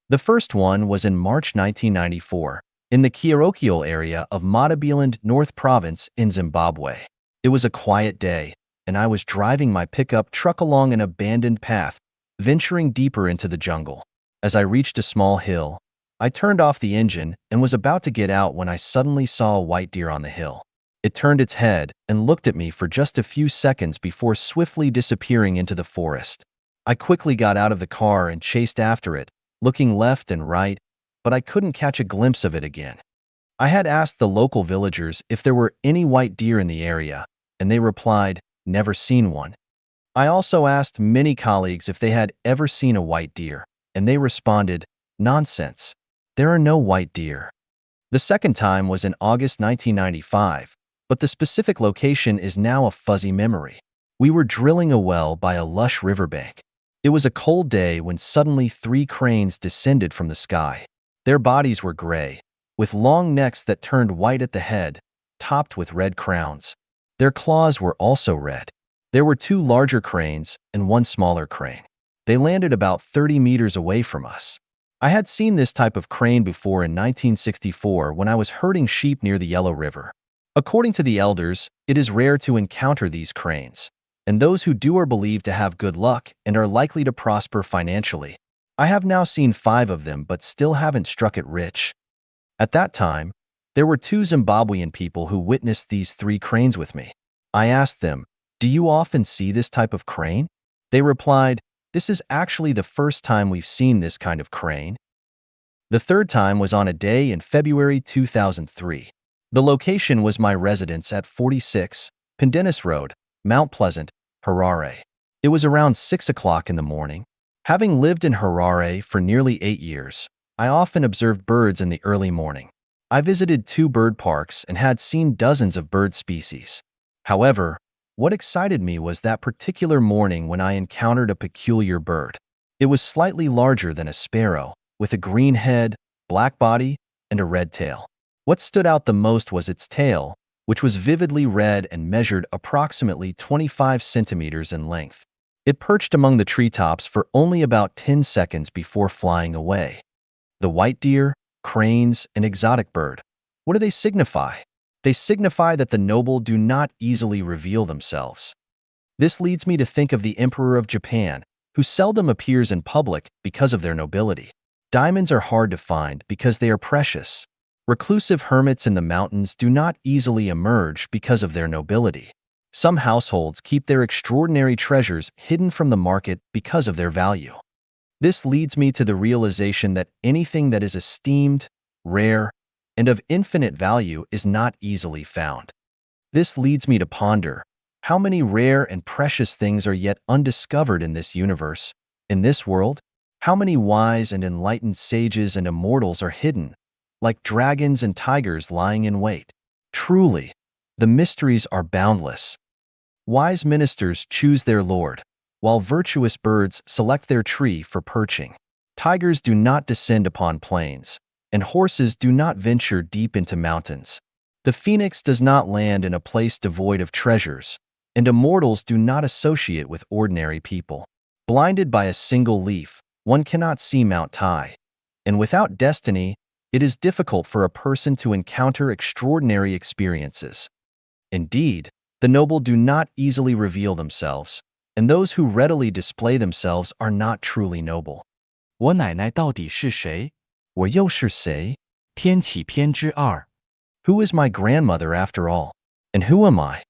The first one was in March 1994, in the Kiorokio area of Matabiland North Province in Zimbabwe. It was a quiet day, and I was driving my pickup truck along an abandoned path, venturing deeper into the jungle. As I reached a small hill, I turned off the engine and was about to get out when I suddenly saw a white deer on the hill. It turned its head and looked at me for just a few seconds before swiftly disappearing into the forest. I quickly got out of the car and chased after it, looking left and right, but I couldn't catch a glimpse of it again. I had asked the local villagers if there were any white deer in the area, and they replied, "Never seen one." I also asked many colleagues if they had ever seen a white deer, and they responded, "Nonsense. There are no white deer." The second time was in August 1995, but the specific location is now a fuzzy memory. We were drilling a well by a lush riverbank. It was a cold day when suddenly 3 cranes descended from the sky. Their bodies were gray, with long necks that turned white at the head, topped with red crowns. Their claws were also red. There were 2 larger cranes and 1 smaller crane. They landed about 30 meters away from us. I had seen this type of crane before in 1964 when I was herding sheep near the Yellow River. According to the elders, it is rare to encounter these cranes, and those who do are believed to have good luck and are likely to prosper financially. I have now seen 5 of them but still haven't struck it rich. At that time, there were 2 Zimbabwean people who witnessed these 3 cranes with me. I asked them, "Do you often see this type of crane?" They replied, "This is actually the first time we've seen this kind of crane." The third time was on a day in February 2003. The location was my residence at 46 Pendennis Road, Mount Pleasant, Harare. It was around 6 o'clock in the morning. Having lived in Harare for nearly 8 years, I often observed birds in the early morning. I visited 2 bird parks and had seen dozens of bird species. However, what excited me was that particular morning when I encountered a peculiar bird. It was slightly larger than a sparrow, with a green head, black body, and a red tail. What stood out the most was its tail, which was vividly red and measured approximately 25 centimeters in length. It perched among the treetops for only about 10 seconds before flying away. The white deer, cranes, and exotic bird. What do they signify? They signify that the noble do not easily reveal themselves. This leads me to think of the Emperor of Japan, who seldom appears in public because of their nobility. Diamonds are hard to find because they are precious. Reclusive hermits in the mountains do not easily emerge because of their nobility. Some households keep their extraordinary treasures hidden from the market because of their value. This leads me to the realization that anything that is esteemed, rare, and of infinite value is not easily found. This leads me to ponder, how many rare and precious things are yet undiscovered in this universe, in this world? How many wise and enlightened sages and immortals are hidden, like dragons and tigers lying in wait? Truly, the mysteries are boundless. Wise ministers choose their lord, while virtuous birds select their tree for perching. Tigers do not descend upon plains, and horses do not venture deep into mountains. The phoenix does not land in a place devoid of treasures, and immortals do not associate with ordinary people. Blinded by a single leaf, one cannot see Mount Tai, and without destiny, it is difficult for a person to encounter extraordinary experiences. Indeed, the noble do not easily reveal themselves, and those who readily display themselves are not truly noble. 我奶奶到底是谁？我又是谁? 天启篇之2。Who is my grandmother after all? And who am I?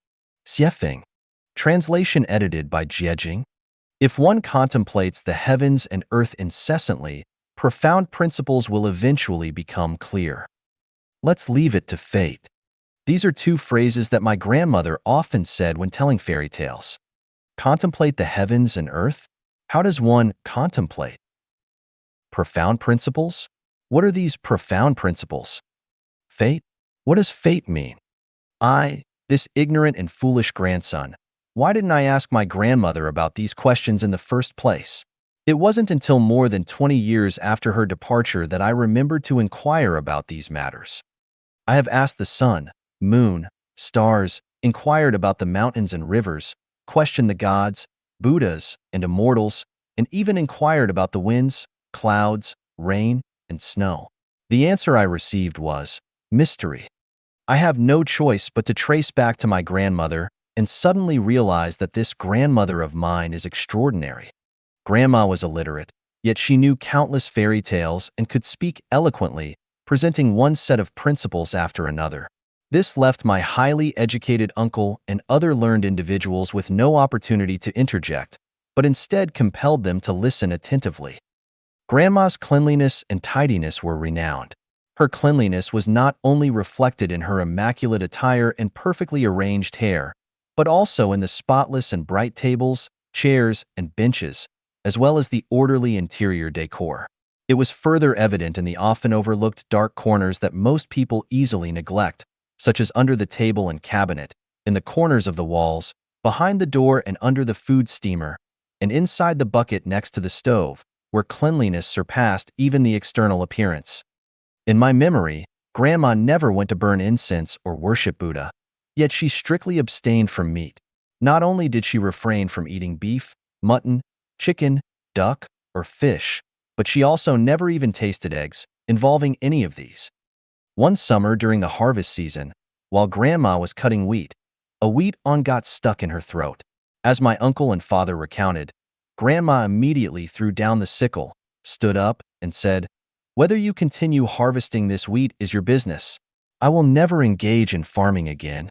Xiefeng. Translation edited by Jiejing. If one contemplates the heavens and earth incessantly, profound principles will eventually become clear. Let's leave it to fate. These are 2 phrases that my grandmother often said when telling fairy tales. Contemplate the heavens and earth? How does one contemplate? Profound principles? What are these profound principles? Fate? What does fate mean? This ignorant and foolish grandson, why didn't I ask my grandmother about these questions in the first place? It wasn't until more than 20 years after her departure that I remembered to inquire about these matters. I have asked the sun, moon, stars, inquired about the mountains and rivers, questioned the gods, Buddhas, and immortals, and even inquired about the winds, clouds, rain, and snow. The answer I received was mystery. I have no choice but to trace back to my grandmother, and suddenly realized that this grandmother of mine is extraordinary. Grandma was illiterate, yet she knew countless fairy tales and could speak eloquently, presenting one set of principles after another. This left my highly educated uncle and other learned individuals with no opportunity to interject, but instead compelled them to listen attentively. Grandma's cleanliness and tidiness were renowned. Her cleanliness was not only reflected in her immaculate attire and perfectly arranged hair, but also in the spotless and bright tables, chairs, and benches, as well as the orderly interior decor. It was further evident in the often overlooked dark corners that most people easily neglect, such as under the table and cabinet, in the corners of the walls, behind the door and under the food steamer, and inside the bucket next to the stove, where cleanliness surpassed even the external appearance. In my memory, Grandma never went to burn incense or worship Buddha, yet she strictly abstained from meat. Not only did she refrain from eating beef, mutton, chicken, duck, or fish, but she also never even tasted eggs, involving any of these. One summer during the harvest season, while Grandma was cutting wheat, a wheat awn got stuck in her throat. As my uncle and father recounted, Grandma immediately threw down the sickle, stood up, and said, "Whether you continue harvesting this wheat is your business. I will never engage in farming again."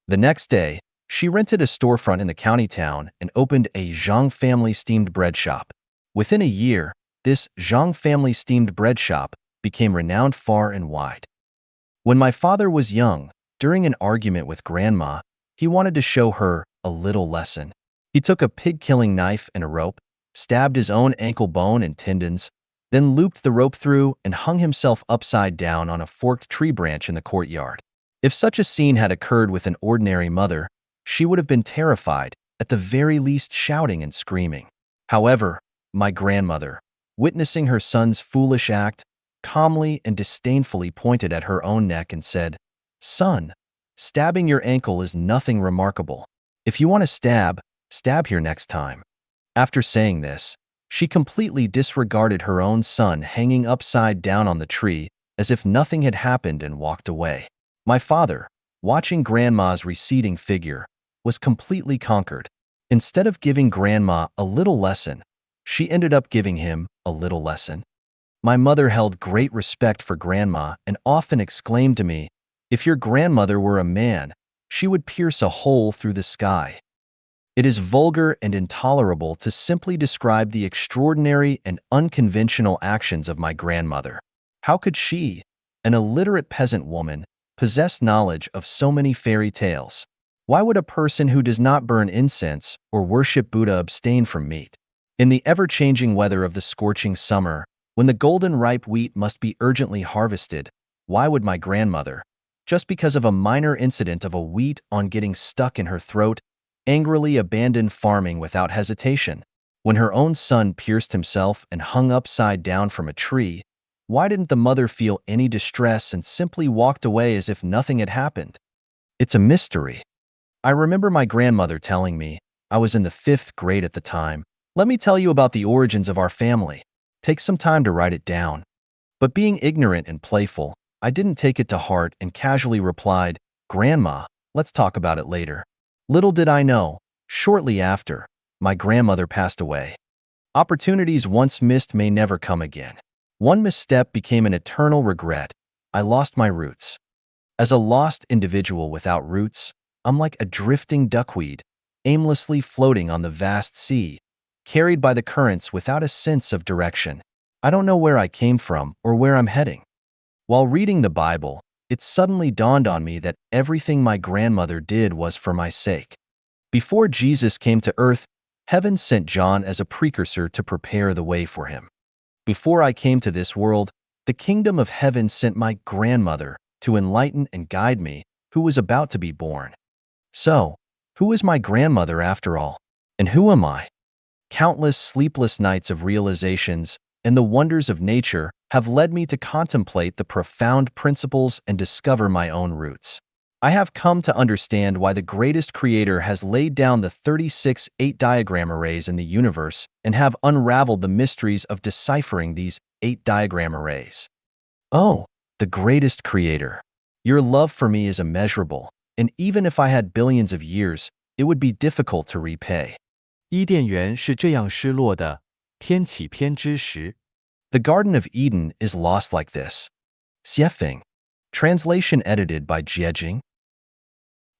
The next day, she rented a storefront in the county town and opened a Zhang family steamed bread shop. Within a year, this Zhang family steamed bread shop became renowned far and wide. When my father was young, during an argument with Grandma, he wanted to show her a little lesson. He took a pig-killing knife and a rope, stabbed his own ankle bone and tendons, then looped the rope through and hung himself upside down on a forked tree branch in the courtyard. If such a scene had occurred with an ordinary mother, she would have been terrified, at the very least shouting and screaming. However, my grandmother, witnessing her son's foolish act, calmly and disdainfully pointed at her own neck and said, "Son, stabbing your ankle is nothing remarkable. If you want to stab here next time." After saying this, she completely disregarded her own son hanging upside down on the tree as if nothing had happened and walked away. My father, watching Grandma's receding figure, was completely conquered. Instead of giving Grandma a little lesson, she ended up giving him a little lesson. My mother held great respect for Grandma and often exclaimed to me, "If your grandmother were a man, she would pierce a hole through the sky." It is vulgar and intolerable to simply describe the extraordinary and unconventional actions of my grandmother. How could she, an illiterate peasant woman, possess knowledge of so many fairy tales? Why would a person who does not burn incense or worship Buddha abstain from meat? In the ever-changing weather of the scorching summer, when the golden ripe wheat must be urgently harvested, why would my grandmother, just because of a minor incident of a wheat awn getting stuck in her throat, angrily abandon farming without hesitation? When her own son pierced himself and hung upside down from a tree, why didn't the mother feel any distress and simply walked away as if nothing had happened? It's a mystery. I remember my grandmother telling me, I was in the 5th grade at the time, "Let me tell you about the origins of our family. Take some time to write it down." But being ignorant and playful, I didn't take it to heart and casually replied, "Grandma, let's talk about it later." Little did I know, shortly after, my grandmother passed away. Opportunities once missed may never come again. One misstep became an eternal regret. I lost my roots. As a lost individual without roots, I'm like a drifting duckweed, aimlessly floating on the vast sea, carried by the currents without a sense of direction. I don't know where I came from or where I'm heading. While reading the Bible, it suddenly dawned on me that everything my grandmother did was for my sake. Before Jesus came to earth, heaven sent John as a precursor to prepare the way for him. Before I came to this world, the kingdom of heaven sent my grandmother to enlighten and guide me, who was about to be born. So, who is my grandmother after all? And who am I? Countless sleepless nights of realizations and the wonders of nature have led me to contemplate the profound principles and discover my own roots. I have come to understand why the greatest creator has laid down the 36 8-diagram arrays in the universe and have unraveled the mysteries of deciphering these 8-diagram arrays. Oh, the greatest creator! Your love for me is immeasurable, and even if I had billions of years, it would be difficult to repay. 伊甸园是这样失落的，天启篇之10。The Garden of Eden is lost like this. Xiefeng. Translation edited by Jiejing.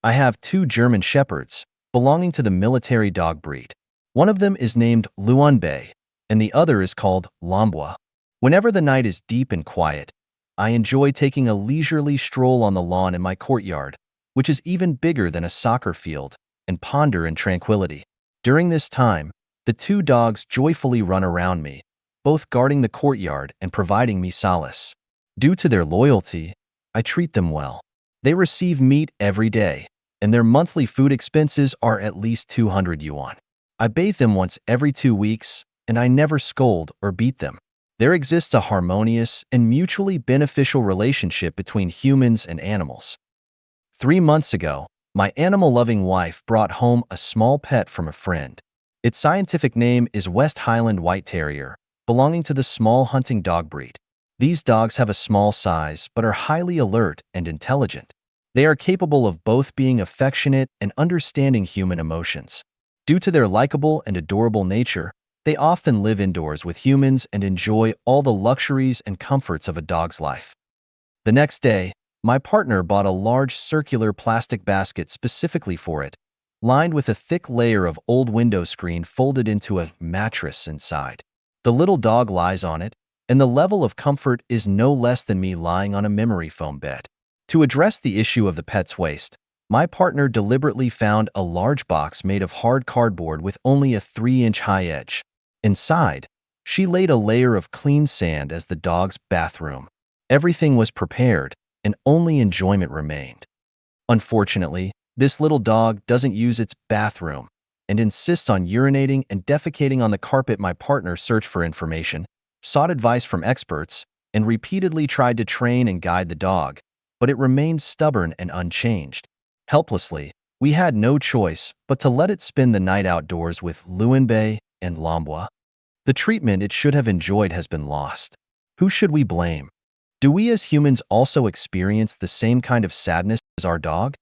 I have 2 German shepherds, belonging to the military dog breed. One of them is named Luanbei, and the other is called Lambua. Whenever the night is deep and quiet, I enjoy taking a leisurely stroll on the lawn in my courtyard, which is even bigger than a soccer field, and ponder in tranquility. During this time, the 2 dogs joyfully run around me, both guarding the courtyard and providing me solace. Due to their loyalty, I treat them well. They receive meat every day, and their monthly food expenses are at least 200 yuan. I bathe them once every 2 weeks, and I never scold or beat them. There exists a harmonious and mutually beneficial relationship between humans and animals. 3 months ago, my animal-loving wife brought home a small pet from a friend. Its scientific name is West Highland White Terrier, belonging to the small hunting dog breed. These dogs have a small size but are highly alert and intelligent. They are capable of both being affectionate and understanding human emotions. Due to their likable and adorable nature, they often live indoors with humans and enjoy all the luxuries and comforts of a dog's life. The next day, my partner bought a large circular plastic basket specifically for it, lined with a thick layer of old window screen folded into a mattress inside. The little dog lies on it, and the level of comfort is no less than me lying on a memory foam bed. To address the issue of the pet's waste, my partner deliberately found a large box made of hard cardboard with only a 3-inch high edge. Inside, she laid a layer of clean sand as the dog's bathroom. Everything was prepared, and only enjoyment remained. Unfortunately, this little dog doesn't use its bathroom and insists on urinating and defecating on the carpet. My partner searched for information, sought advice from experts, and repeatedly tried to train and guide the dog, but it remained stubborn and unchanged. Helplessly, we had no choice but to let it spend the night outdoors with Luanbei and Lambua. The treatment it should have enjoyed has been lost. Who should we blame? Do we as humans also experience the same kind of sadness as our dog?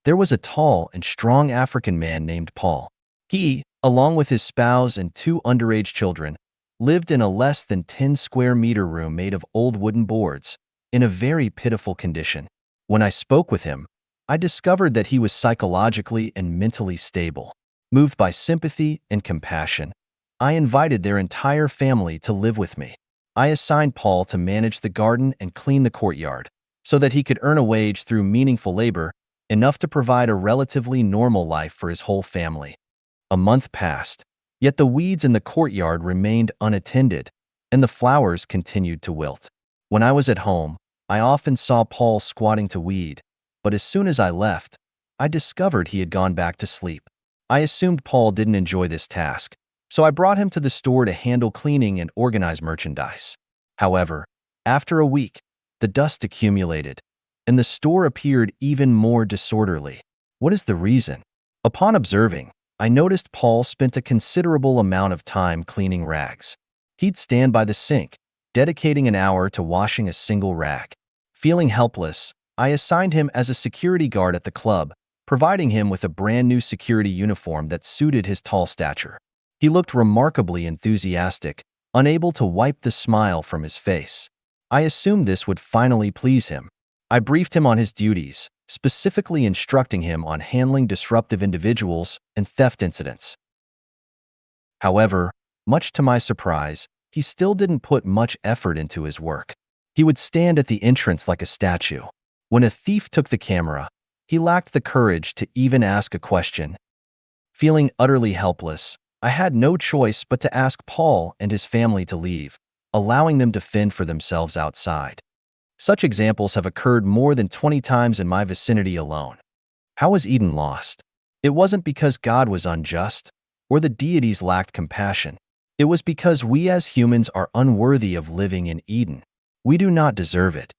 There was a tall and strong African man named Paul. He, along with his spouse and 2 underage children, lived in a less than 10 square meter room made of old wooden boards, in a very pitiful condition. When I spoke with him, I discovered that he was psychologically and mentally stable. Moved by sympathy and compassion, I invited their entire family to live with me. I assigned Paul to manage the garden and clean the courtyard, so that he could earn a wage through meaningful labor, enough to provide a relatively normal life for his whole family. A month passed, yet the weeds in the courtyard remained unattended, and the flowers continued to wilt. When I was at home, I often saw Paul squatting to weed, but as soon as I left, I discovered he had gone back to sleep. I assumed Paul didn't enjoy this task, so I brought him to the store to handle cleaning and organize merchandise. However, after a week, the dust accumulated, and the store appeared even more disorderly. What is the reason? Upon observing, I noticed Paul spent a considerable amount of time cleaning rags. He'd stand by the sink, dedicating an hour to washing a single rag. Feeling helpless, I assigned him as a security guard at the club, providing him with a brand new security uniform that suited his tall stature. He looked remarkably enthusiastic, unable to wipe the smile from his face. I assumed this would finally please him. I briefed him on his duties, specifically instructing him on handling disruptive individuals and theft incidents. However, much to my surprise, he still didn't put much effort into his work. He would stand at the entrance like a statue. When a thief took the camera, he lacked the courage to even ask a question. Feeling utterly helpless, I had no choice but to ask Paul and his family to leave, allowing them to fend for themselves outside. Such examples have occurred more than 20 times in my vicinity alone. How was Eden lost? It wasn't because God was unjust, or the deities lacked compassion. It was because we as humans are unworthy of living in Eden. We do not deserve it.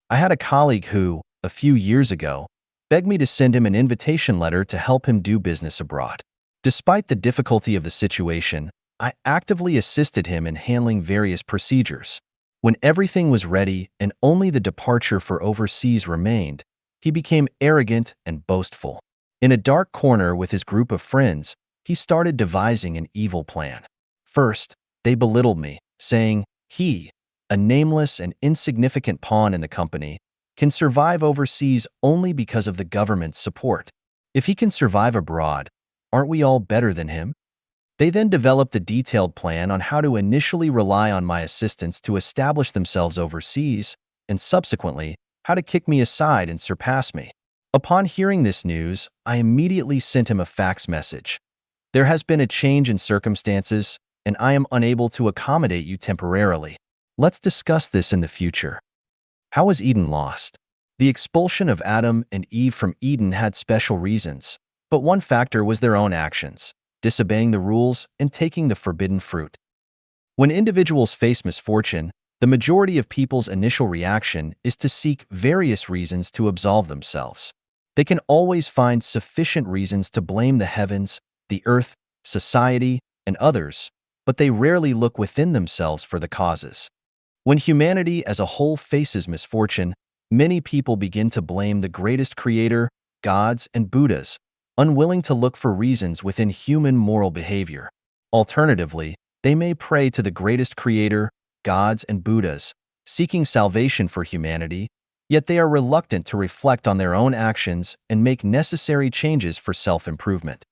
I had a colleague who, a few years ago, begged me to send him an invitation letter to help him do business abroad. Despite the difficulty of the situation, I actively assisted him in handling various procedures. When everything was ready and only the departure for overseas remained, he became arrogant and boastful. In a dark corner with his group of friends, he started devising an evil plan. First, they belittled me, saying, he, a nameless and insignificant pawn in the company, can survive overseas only because of the government's support. If he can survive abroad, aren't we all better than him? They then developed a detailed plan on how to initially rely on my assistance to establish themselves overseas, and subsequently, how to kick me aside and surpass me. Upon hearing this news, I immediately sent him a fax message. There has been a change in circumstances, and I am unable to accommodate you temporarily. Let's discuss this in the future. How was Eden lost? The expulsion of Adam and Eve from Eden had special reasons, but one factor was their own actions, disobeying the rules and taking the forbidden fruit. When individuals face misfortune, the majority of people's initial reaction is to seek various reasons to absolve themselves. They can always find sufficient reasons to blame the heavens, the earth, society, and others, but they rarely look within themselves for the causes. When humanity as a whole faces misfortune, many people begin to blame the greatest creator, gods, and Buddhas, unwilling to look for reasons within human moral behavior. Alternatively, they may pray to the greatest creator, gods, and Buddhas, seeking salvation for humanity, yet they are reluctant to reflect on their own actions and make necessary changes for self-improvement.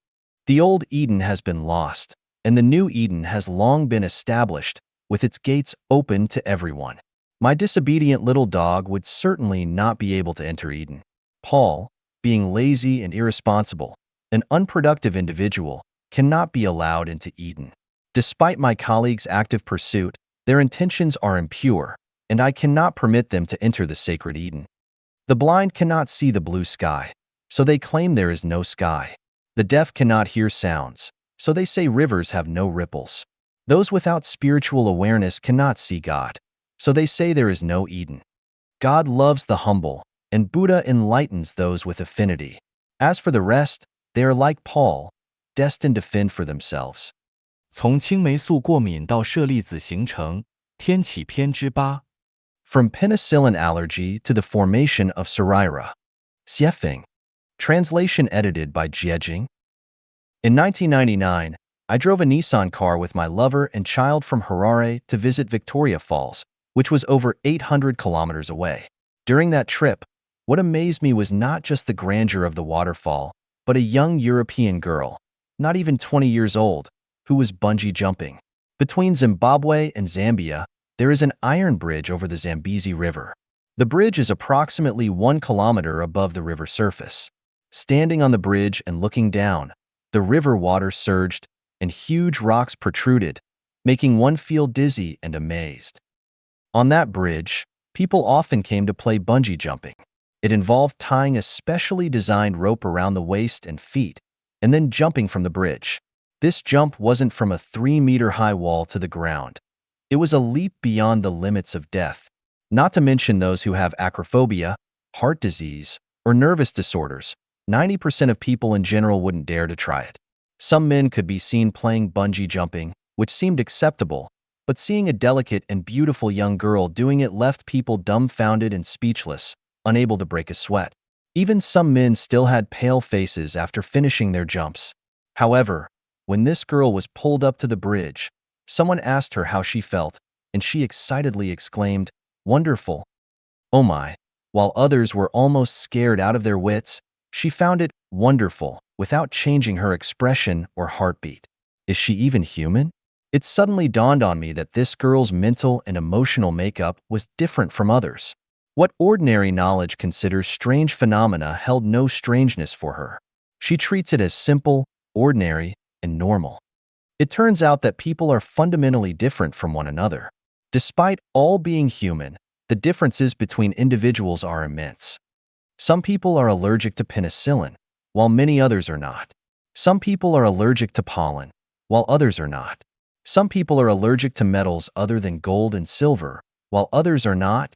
The old Eden has been lost, and the new Eden has long been established, with its gates open to everyone. My disobedient little dog would certainly not be able to enter Eden. Paul, being lazy and irresponsible, an unproductive individual, cannot be allowed into Eden. Despite my colleagues' active pursuit, their intentions are impure, and I cannot permit them to enter the sacred Eden. The blind cannot see the blue sky, so they claim there is no sky. The deaf cannot hear sounds, so they say rivers have no ripples. Those without spiritual awareness cannot see God, so they say there is no Eden. God loves the humble, and Buddha enlightens those with affinity. As for the rest, they are like Paul, destined to fend for themselves. 从青霉素过敏到舍利子形成，天启篇之8。From penicillin allergy to the formation of Saraira. Xiefeng. Translation edited by Jiejing. In 1999, I drove a Nissan car with my lover and child from Harare to visit Victoria Falls, which was over 800 kilometers away. During that trip, what amazed me was not just the grandeur of the waterfall, but a young European girl, not even 20 years old, who was bungee jumping. Between Zimbabwe and Zambia, there is an iron bridge over the Zambezi River. The bridge is approximately 1 kilometer above the river surface. Standing on the bridge and looking down, the river water surged and huge rocks protruded, making one feel dizzy and amazed. On that bridge, people often came to play bungee jumping. It involved tying a specially designed rope around the waist and feet, and then jumping from the bridge. This jump wasn't from a 3-meter-high wall to the ground. It was a leap beyond the limits of death, not to mention those who have acrophobia, heart disease, or nervous disorders. 90% of people in general wouldn't dare to try it. Some men could be seen playing bungee jumping, which seemed acceptable, but seeing a delicate and beautiful young girl doing it left people dumbfounded and speechless, unable to break a sweat. Even some men still had pale faces after finishing their jumps. However, when this girl was pulled up to the bridge, someone asked her how she felt, and she excitedly exclaimed, "Wonderful. Oh my." While others were almost scared out of their wits, she found it wonderful without changing her expression or heartbeat. Is she even human? It suddenly dawned on me that this girl's mental and emotional makeup was different from others. What ordinary knowledge considers strange phenomena held no strangeness for her. She treats it as simple, ordinary, and normal. It turns out that people are fundamentally different from one another. Despite all being human, the differences between individuals are immense. Some people are allergic to penicillin, while many others are not. Some people are allergic to pollen, while others are not. Some people are allergic to metals other than gold and silver, while others are not.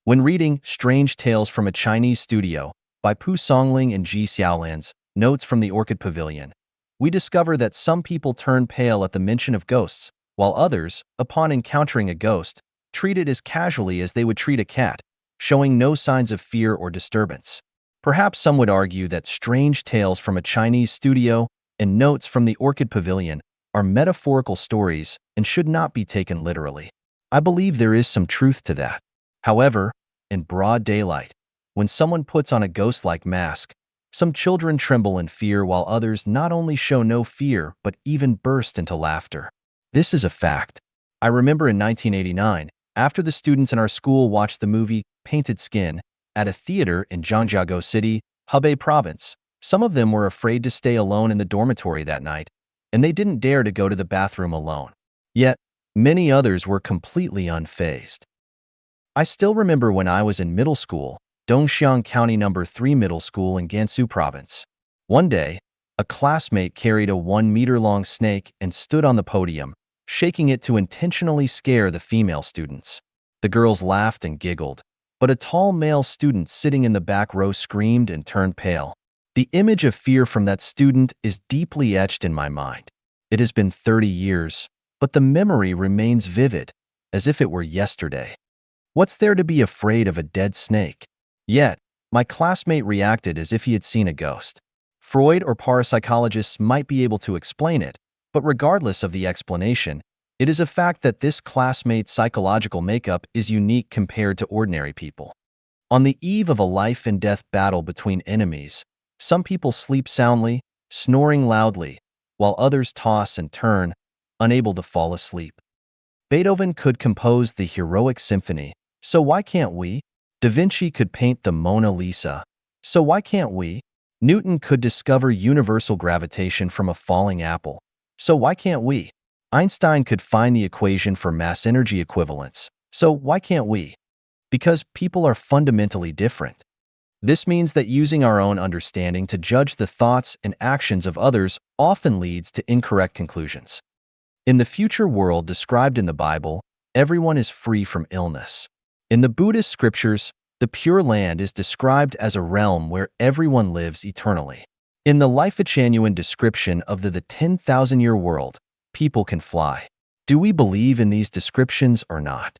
When reading Strange Tales from a Chinese Studio by Pu Songling and Ji Xiaolan's Notes from the Orchid Pavilion, we discover that some people turn pale at the mention of ghosts, while others, upon encountering a ghost, treat it as casually as they would treat a cat, showing no signs of fear or disturbance. Perhaps some would argue that Strange Tales from a Chinese Studio and Notes from the Orchid Pavilion are metaphorical stories and should not be taken literally. I believe there is some truth to that. However, in broad daylight, when someone puts on a ghost-like mask, some children tremble in fear while others not only show no fear but even burst into laughter. This is a fact. I remember in 1989, after the students in our school watched the movie Painted Skin at a theater in Zhangjiago City, Hebei Province, some of them were afraid to stay alone in the dormitory that night, and they didn't dare to go to the bathroom alone. Yet, many others were completely unfazed. I still remember when I was in middle school, Dongxiang County No. 3 Middle School in Gansu Province. One day, a classmate carried a 1-meter-long snake and stood on the podium, shaking it to intentionally scare the female students. The girls laughed and giggled, but a tall male student sitting in the back row screamed and turned pale. The image of fear from that student is deeply etched in my mind. It has been 30 years, but the memory remains vivid, as if it were yesterday. What's there to be afraid of a dead snake? Yet, my classmate reacted as if he had seen a ghost. Freud or parapsychologists might be able to explain it, but regardless of the explanation, it is a fact that this classmate's psychological makeup is unique compared to ordinary people. On the eve of a life-and-death battle between enemies, some people sleep soundly, snoring loudly, while others toss and turn, unable to fall asleep. Beethoven could compose the heroic symphony, so why can't we? Da Vinci could paint the Mona Lisa, so why can't we? Newton could discover universal gravitation from a falling apple, so why can't we? Einstein could find the equation for mass energy equivalence, so why can't we? Because people are fundamentally different. This means that using our own understanding to judge the thoughts and actions of others often leads to incorrect conclusions. In the future world described in the Bible, everyone is free from illness. In the Buddhist scriptures, the Pure Land is described as a realm where everyone lives eternally. In the Lifechanyuan description of the 10,000-year world, people can fly. Do we believe in these descriptions or not?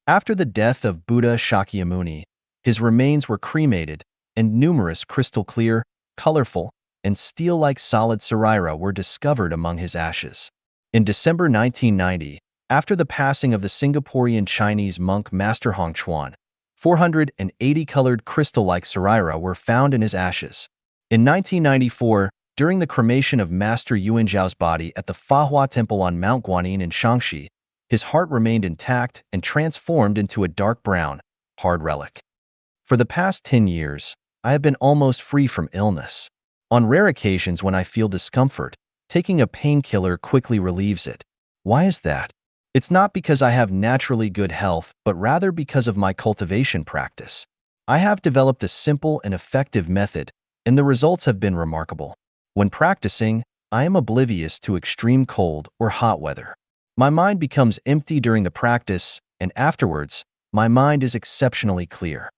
After the death of Buddha Shakyamuni, his remains were cremated, and numerous crystal-clear, colorful, and steel-like solid sarira were discovered among his ashes. In December 1990, after the passing of the Singaporean Chinese monk Master Hongchuan, 480 colored crystal-like sarira were found in his ashes. In 1994, during the cremation of Master Yuanzhao's body at the Fahua Temple on Mount Guanyin in Shaanxi, his heart remained intact and transformed into a dark brown, hard relic. For the past 10 years, I have been almost free from illness. On rare occasions when I feel discomfort, taking a painkiller quickly relieves it. Why is that? It's not because I have naturally good health, but rather because of my cultivation practice. I have developed a simple and effective method, and the results have been remarkable. When practicing, I am oblivious to extreme cold or hot weather. My mind becomes empty during the practice, and afterwards, my mind is exceptionally clear.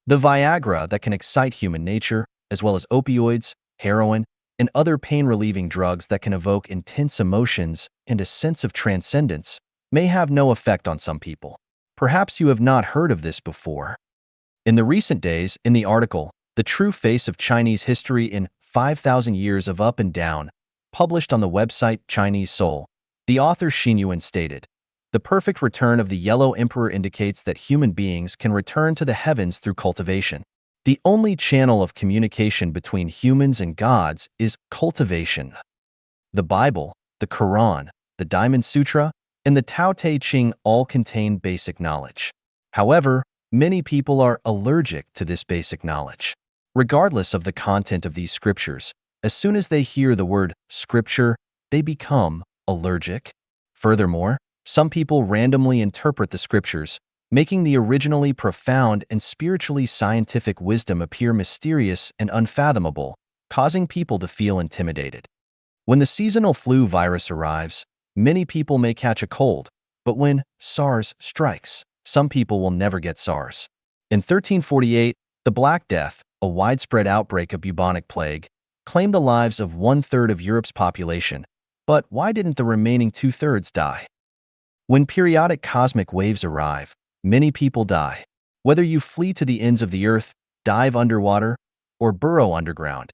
The Viagra that can excite human nature, as well as opioids, heroin, and other pain-relieving drugs that can evoke intense emotions and a sense of transcendence, may have no effect on some people. Perhaps you have not heard of this before. In the recent days, in the article, The True Face of Chinese History in 5,000 Years of Up and Down, published on the website Chinese Soul, the author Xingyuan stated, "The perfect return of the Yellow Emperor indicates that human beings can return to the heavens through cultivation. The only channel of communication between humans and gods is cultivation." The Bible, the Quran, the Diamond Sutra, and the Tao Te Ching all contain basic knowledge. However, many people are allergic to this basic knowledge. Regardless of the content of these scriptures, as soon as they hear the word scripture, they become allergic. Furthermore, some people randomly interpret the scriptures, making the originally profound and spiritually scientific wisdom appear mysterious and unfathomable, causing people to feel intimidated. When the seasonal flu virus arrives, many people may catch a cold, but when SARS strikes, some people will never get SARS. In 1348, the Black Death, a widespread outbreak of bubonic plague, claimed the lives of 1/3 of Europe's population. But why didn't the remaining 2/3 die? When periodic cosmic waves arrive, many people die. Whether you flee to the ends of the earth, dive underwater, or burrow underground.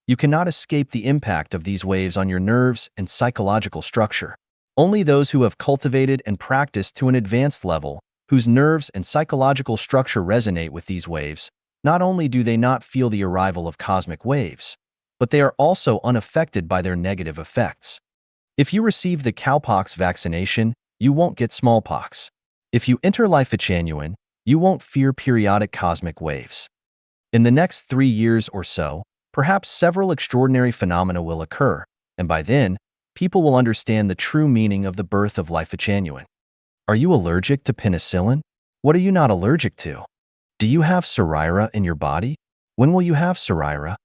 You cannot escape the impact of these waves on your nerves and psychological structure. Only those who have cultivated and practiced to an advanced level, whose nerves and psychological structure resonate with these waves, not only do they not feel the arrival of cosmic waves, but they are also unaffected by their negative effects. If you receive the cowpox vaccination, you won't get smallpox. If you enter Lifechanyuan, you won't fear periodic cosmic waves. In the next 3 years or so, perhaps several extraordinary phenomena will occur, and by then, people will understand the true meaning of the birth of Lifechanyuan. Are you allergic to penicillin? What are you not allergic to? Do you have psoriasis in your body? When will you have psoriasis?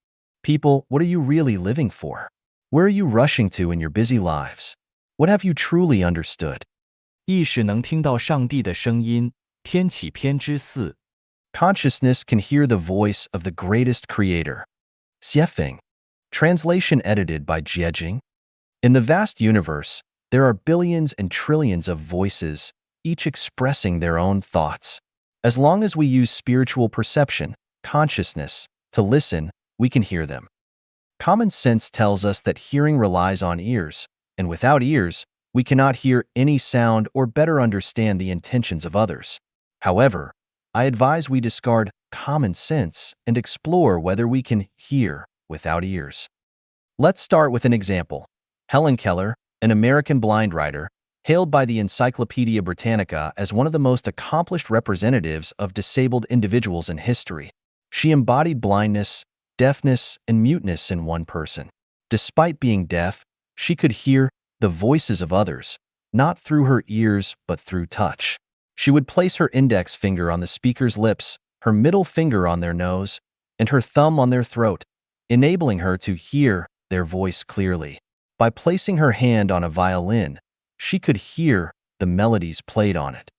People, what are you really living for? Where are you rushing to in your busy lives? What have you truly understood? 意识能听到上帝的声音，天启篇之4。Consciousness can hear the voice of the greatest creator. Xiefeng. Translation edited by Jiejing. In the vast universe, there are billions and trillions of voices, each expressing their own thoughts. As long as we use spiritual perception, consciousness, to listen, we can hear them. Common sense tells us that hearing relies on ears, and without ears, we cannot hear any sound or better understand the intentions of others. However, I advise we discard common sense and explore whether we can hear without ears. Let's start with an example. Helen Keller, an American blind writer, hailed by the Encyclopedia Britannica as one of the most accomplished representatives of disabled individuals in history. She embodied blindness, deafness, and muteness in one person. Despite being deaf, she could hear the voices of others, not through her ears but through touch. She would place her index finger on the speaker's lips, her middle finger on their nose, and her thumb on their throat, enabling her to hear their voice clearly. By placing her hand on a violin, she could hear the melodies played on it.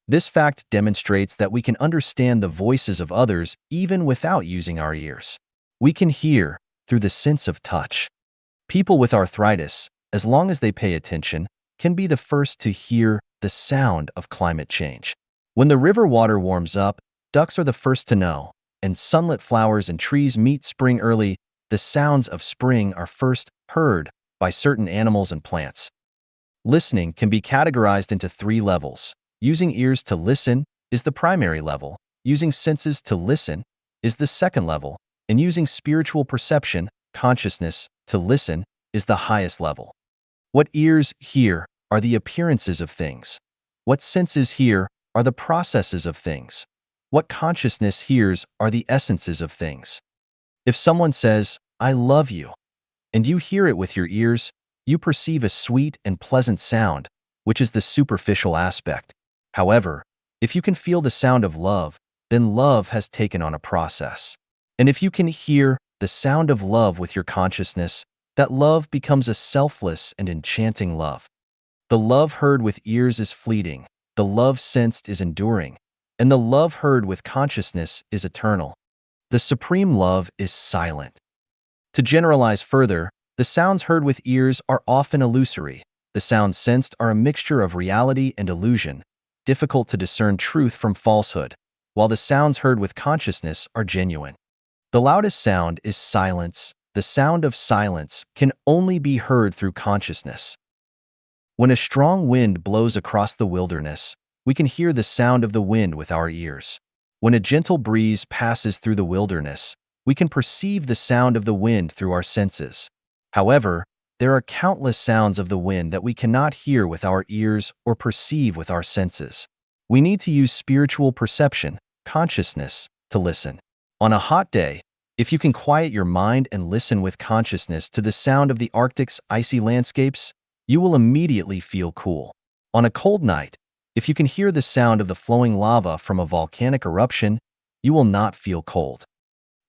This fact demonstrates that we can understand the voices of others even without using our ears. We can hear through the sense of touch. People with arthritis, as long as they pay attention, can be the first to hear the sound of climate change. When the river water warms up, ducks are the first to know, and sunlit flowers and trees meet spring early. The sounds of spring are first heard by certain animals and plants. Listening can be categorized into 3 levels. Using ears to listen is the primary level, using senses to listen is the second level, and using spiritual perception, consciousness, to listen is the highest level. What ears hear are the appearances of things. What senses hear are the processes of things. What consciousness hears are the essences of things. If someone says, "I love you," and you hear it with your ears, you perceive a sweet and pleasant sound, which is the superficial aspect. However, if you can feel the sound of love, then love has taken on a process. And if you can hear the sound of love with your consciousness, that love becomes a selfless and enchanting love. The love heard with ears is fleeting, the love sensed is enduring, and the love heard with consciousness is eternal. The supreme love is silent. To generalize further, the sounds heard with ears are often illusory. The sounds sensed are a mixture of reality and illusion, difficult to discern truth from falsehood, while the sounds heard with consciousness are genuine. The loudest sound is silence. The sound of silence can only be heard through consciousness. When a strong wind blows across the wilderness, we can hear the sound of the wind with our ears. When a gentle breeze passes through the wilderness, we can perceive the sound of the wind through our senses. However, there are countless sounds of the wind that we cannot hear with our ears or perceive with our senses. We need to use spiritual perception, consciousness, to listen. On a hot day, if you can quiet your mind and listen with consciousness to the sound of the Arctic's icy landscapes, you will immediately feel cool. On a cold night, if you can hear the sound of the flowing lava from a volcanic eruption, you will not feel cold.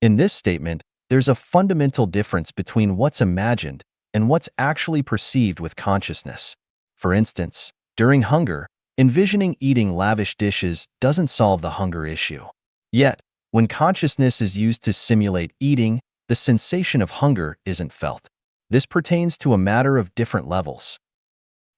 In this statement, there's a fundamental difference between what's imagined and what's actually perceived with consciousness. For instance, during hunger, envisioning eating lavish dishes doesn't solve the hunger issue. Yet, when consciousness is used to simulate eating, the sensation of hunger isn't felt. This pertains to a matter of different levels.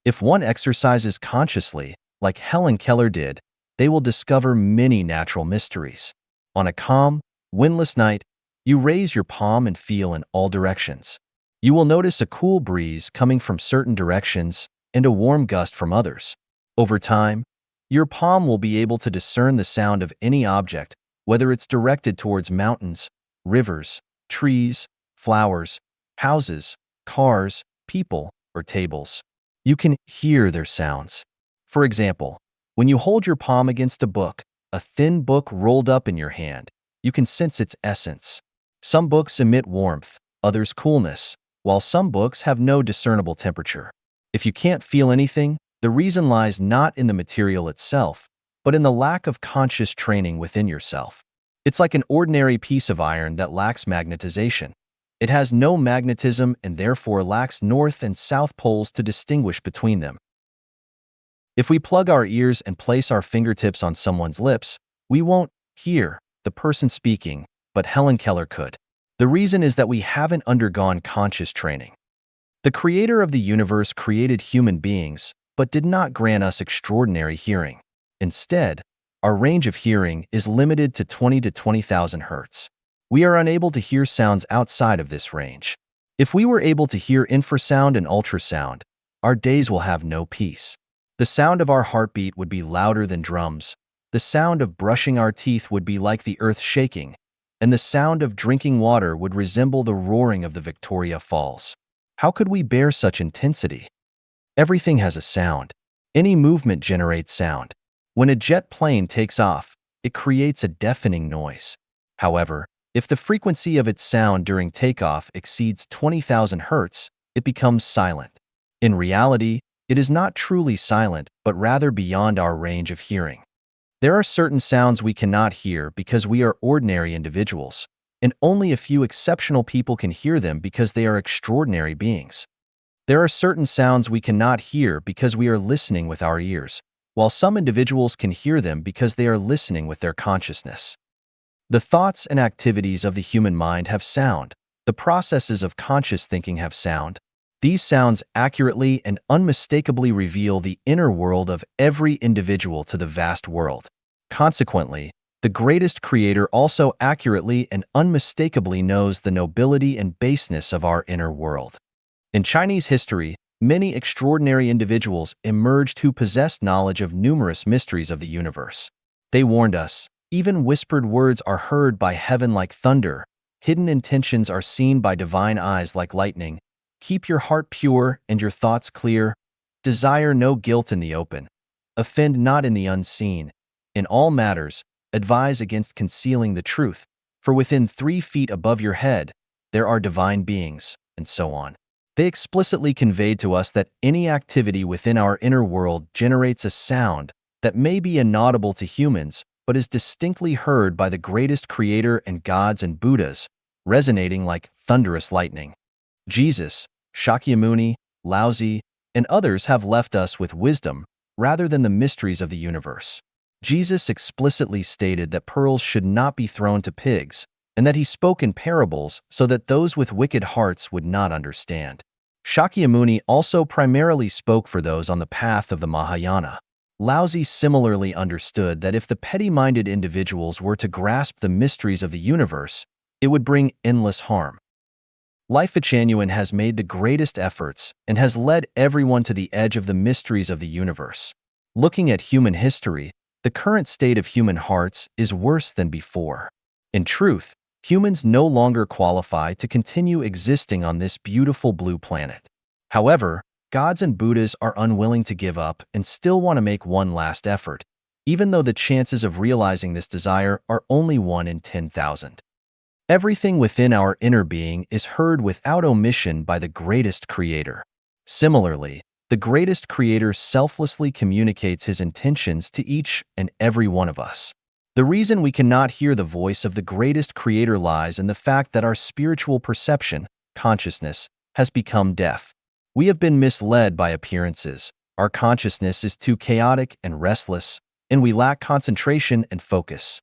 If one exercises consciously, like Helen Keller did, they will discover many natural mysteries. On a calm, windless night, You raise your palm and feel in all directions. You will notice a cool breeze coming from certain directions and a warm gust from others. Over time, your palm will be able to discern the sound of any object, whether it's directed towards mountains, rivers, trees, flowers, houses, cars, people, or tables. You can hear their sounds. For example, when you hold your palm against a thin book rolled up in your hand, you can sense its essence. Some books emit warmth, others coolness, while some books have no discernible temperature. If you can't feel anything, the reason lies not in the material itself, but in the lack of conscious training within yourself. It's like an ordinary piece of iron that lacks magnetization. It has no magnetism and therefore lacks north and south poles to distinguish between them. If we plug our ears and place our fingertips on someone's lips, we won't hear the person speaking, but Helen Keller could. The reason is that we haven't undergone conscious training. The creator of the universe created human beings, but did not grant us extraordinary hearing. Instead, our range of hearing is limited to 20 to 20,000 hertz. We are unable to hear sounds outside of this range. If we were able to hear infrasound and ultrasound, our days will have no peace. The sound of our heartbeat would be louder than drums. The sound of brushing our teeth would be like the earth shaking, and the sound of drinking water would resemble the roaring of the Victoria Falls. How could we bear such intensity? Everything has a sound. Any movement generates sound. When a jet plane takes off, it creates a deafening noise. However, if the frequency of its sound during takeoff exceeds 20,000 hertz, it becomes silent. In reality, it is not truly silent, but rather beyond our range of hearing. There are certain sounds we cannot hear because we are ordinary individuals, and only a few exceptional people can hear them because they are extraordinary beings. There are certain sounds we cannot hear because we are listening with our ears, while some individuals can hear them because they are listening with their consciousness. The thoughts and activities of the human mind have sound. The processes of conscious thinking have sound. These sounds accurately and unmistakably reveal the inner world of every individual to the vast world. Consequently, the greatest creator also accurately and unmistakably knows the nobility and baseness of our inner world. In Chinese history, many extraordinary individuals emerged who possessed knowledge of numerous mysteries of the universe. They warned us, even whispered words are heard by heaven like thunder, hidden intentions are seen by divine eyes like lightning. Keep your heart pure and your thoughts clear. Desire no guilt in the open. Offend not in the unseen. In all matters, advise against concealing the truth, for within 3 feet above your head, there are divine beings, and so on. They explicitly conveyed to us that any activity within our inner world generates a sound that may be inaudible to humans, but is distinctly heard by the greatest creator and gods and Buddhas, resonating like thunderous lightning. Jesus, Shakyamuni, Laozi, and others have left us with wisdom rather than the mysteries of the universe. Jesus explicitly stated that pearls should not be thrown to pigs, and that he spoke in parables so that those with wicked hearts would not understand. Shakyamuni also primarily spoke for those on the path of the Mahayana. Laozi similarly understood that if the petty-minded individuals were to grasp the mysteries of the universe, it would bring endless harm. Lifechanyuan has made the greatest efforts and has led everyone to the edge of the mysteries of the universe. Looking at human history, the current state of human hearts is worse than before. In truth, humans no longer qualify to continue existing on this beautiful blue planet. However, gods and Buddhas are unwilling to give up and still want to make one last effort, even though the chances of realizing this desire are only 1 in 10,000. Everything within our inner being is heard without omission by the greatest creator. Similarly, the greatest creator selflessly communicates his intentions to each and every one of us. The reason we cannot hear the voice of the greatest creator lies in the fact that our spiritual perception, consciousness, has become deaf. We have been misled by appearances. Our consciousness is too chaotic and restless, and we lack concentration and focus.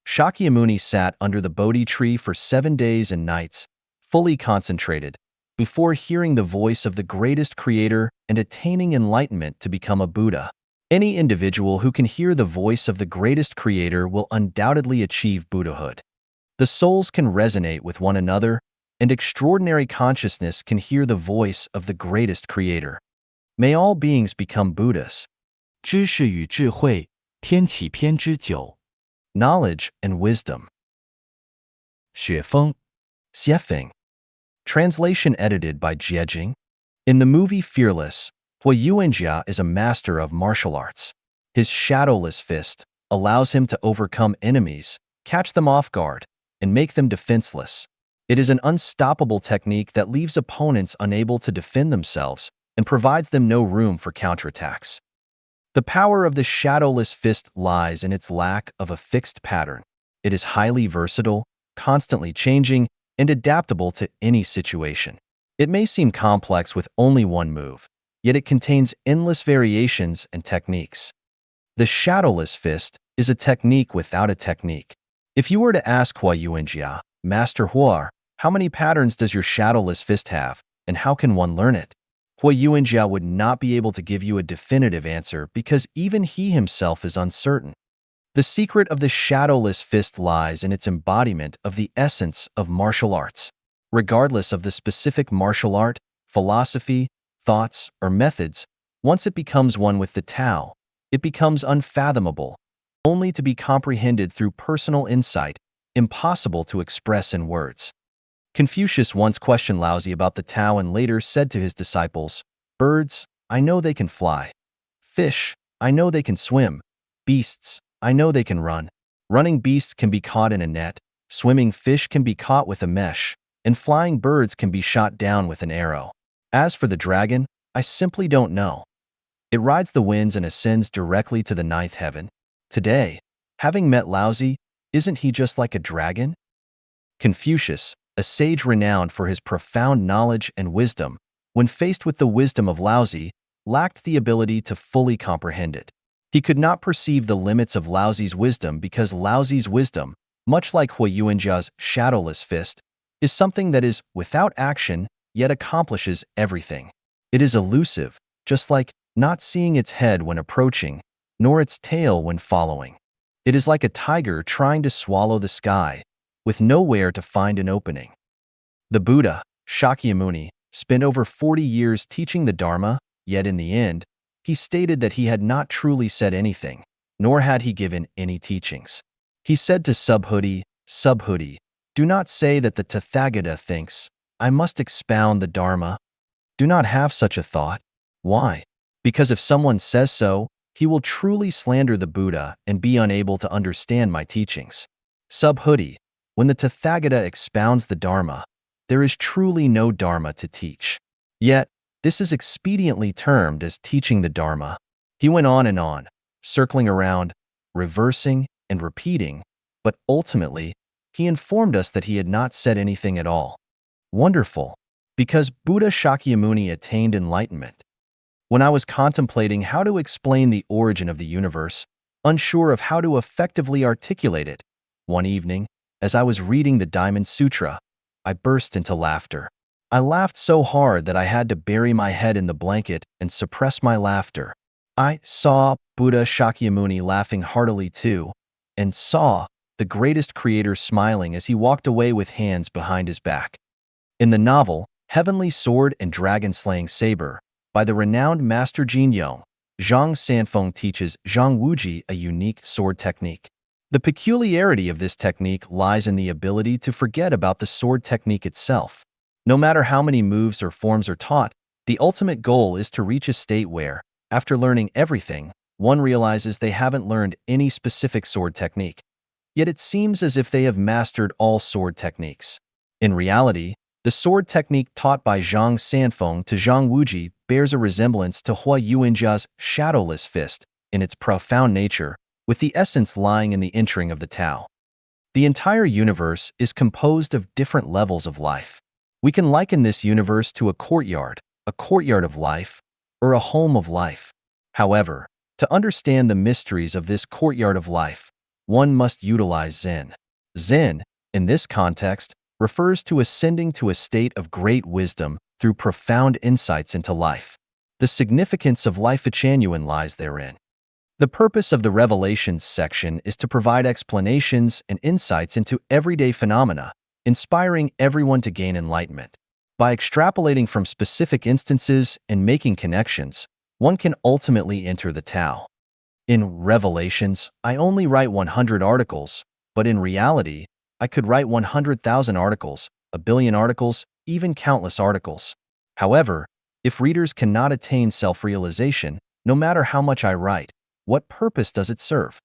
Shakyamuni sat under the Bodhi tree for 7 days and nights, fully concentrated, before hearing the voice of the greatest creator and attaining enlightenment to become a Buddha. Any individual who can hear the voice of the greatest creator will undoubtedly achieve Buddhahood. The souls can resonate with one another, and extraordinary consciousness can hear the voice of the greatest creator. May all beings become Buddhas. 知识与智慧，天启篇之9。 Knowledge and wisdom. 雪峰 Xiefeng. Translation edited by Jiejing. In the movie Fearless, Huayuanjia is a master of martial arts. His shadowless fist allows him to overcome enemies, catch them off guard, and make them defenseless. It is an unstoppable technique that leaves opponents unable to defend themselves and provides them no room for counterattacks. The power of the shadowless fist lies in its lack of a fixed pattern. It is highly versatile, constantly changing, and adaptable to any situation. It may seem complex with only one move, yet it contains endless variations and techniques. The shadowless fist is a technique without a technique. If you were to ask Huayuanjia, Master Huar, how many patterns does your shadowless fist have, and how can one learn it? Huayuanjia would not be able to give you a definitive answer because even he himself is uncertain. The secret of the shadowless fist lies in its embodiment of the essence of martial arts. Regardless of the specific martial art, philosophy, thoughts, or methods, once it becomes one with the Tao, it becomes unfathomable, only to be comprehended through personal insight, impossible to express in words. Confucius once questioned Laozi about the Tao and later said to his disciples, "Birds, I know they can fly. Fish, I know they can swim. Beasts, I know they can run. Running beasts can be caught in a net, swimming fish can be caught with a mesh, and flying birds can be shot down with an arrow. As for the dragon, I simply don't know. It rides the winds and ascends directly to the ninth heaven. Today, having met Laozi, isn't he just like a dragon?" Confucius, a sage renowned for his profound knowledge and wisdom, when faced with the wisdom of Laozi, lacked the ability to fully comprehend it. He could not perceive the limits of Laozi's wisdom because Laozi's wisdom, much like Huayuanjia's shadowless fist, is something that is without action yet accomplishes everything. It is elusive, just like not seeing its head when approaching, nor its tail when following. It is like a tiger trying to swallow the sky, with nowhere to find an opening. The Buddha, Shakyamuni, spent over 40 years teaching the Dharma, yet in the end, he stated that he had not truly said anything, nor had he given any teachings. He said to Subhuti, "Subhuti, do not say that the Tathagata thinks, I must expound the Dharma. Do not have such a thought. Why? Because if someone says so, he will truly slander the Buddha and be unable to understand my teachings. Subhuti, when the Tathagata expounds the Dharma, there is truly no Dharma to teach. Yet, this is expediently termed as teaching the Dharma." He went on, circling around, reversing and repeating, but ultimately, he informed us that he had not said anything at all. Wonderful, because Buddha Shakyamuni attained enlightenment. When I was contemplating how to explain the origin of the universe, unsure of how to effectively articulate it, one evening, as I was reading the Diamond Sutra, I burst into laughter. I laughed so hard that I had to bury my head in the blanket and suppress my laughter. I saw Buddha Shakyamuni laughing heartily too, and saw the greatest creator smiling as he walked away with hands behind his back. In the novel Heavenly Sword and Dragon-Slaying Saber, by the renowned Master Jin Yong, Zhang Sanfeng teaches Zhang Wuji a unique sword technique. The peculiarity of this technique lies in the ability to forget about the sword technique itself. No matter how many moves or forms are taught, the ultimate goal is to reach a state where, after learning everything, one realizes they haven't learned any specific sword technique. Yet it seems as if they have mastered all sword techniques. In reality, the sword technique taught by Zhang Sanfeng to Zhang Wuji bears a resemblance to Huayuanjia's shadowless fist in its profound nature, with the essence lying in the entering of the Tao. The entire universe is composed of different levels of life. We can liken this universe to a courtyard of life, or a home of life. However, to understand the mysteries of this courtyard of life, one must utilize Zen. Zen, in this context, refers to ascending to a state of great wisdom through profound insights into life. The significance of Lifechanyuan lies therein. The purpose of the Revelations section is to provide explanations and insights into everyday phenomena, inspiring everyone to gain enlightenment. By extrapolating from specific instances and making connections, one can ultimately enter the Tao. In Revelations, I only write 100 articles, but in reality, I could write 100,000 articles, a billion articles, even countless articles. However, if readers cannot attain self-realization, no matter how much I write, what purpose does it serve?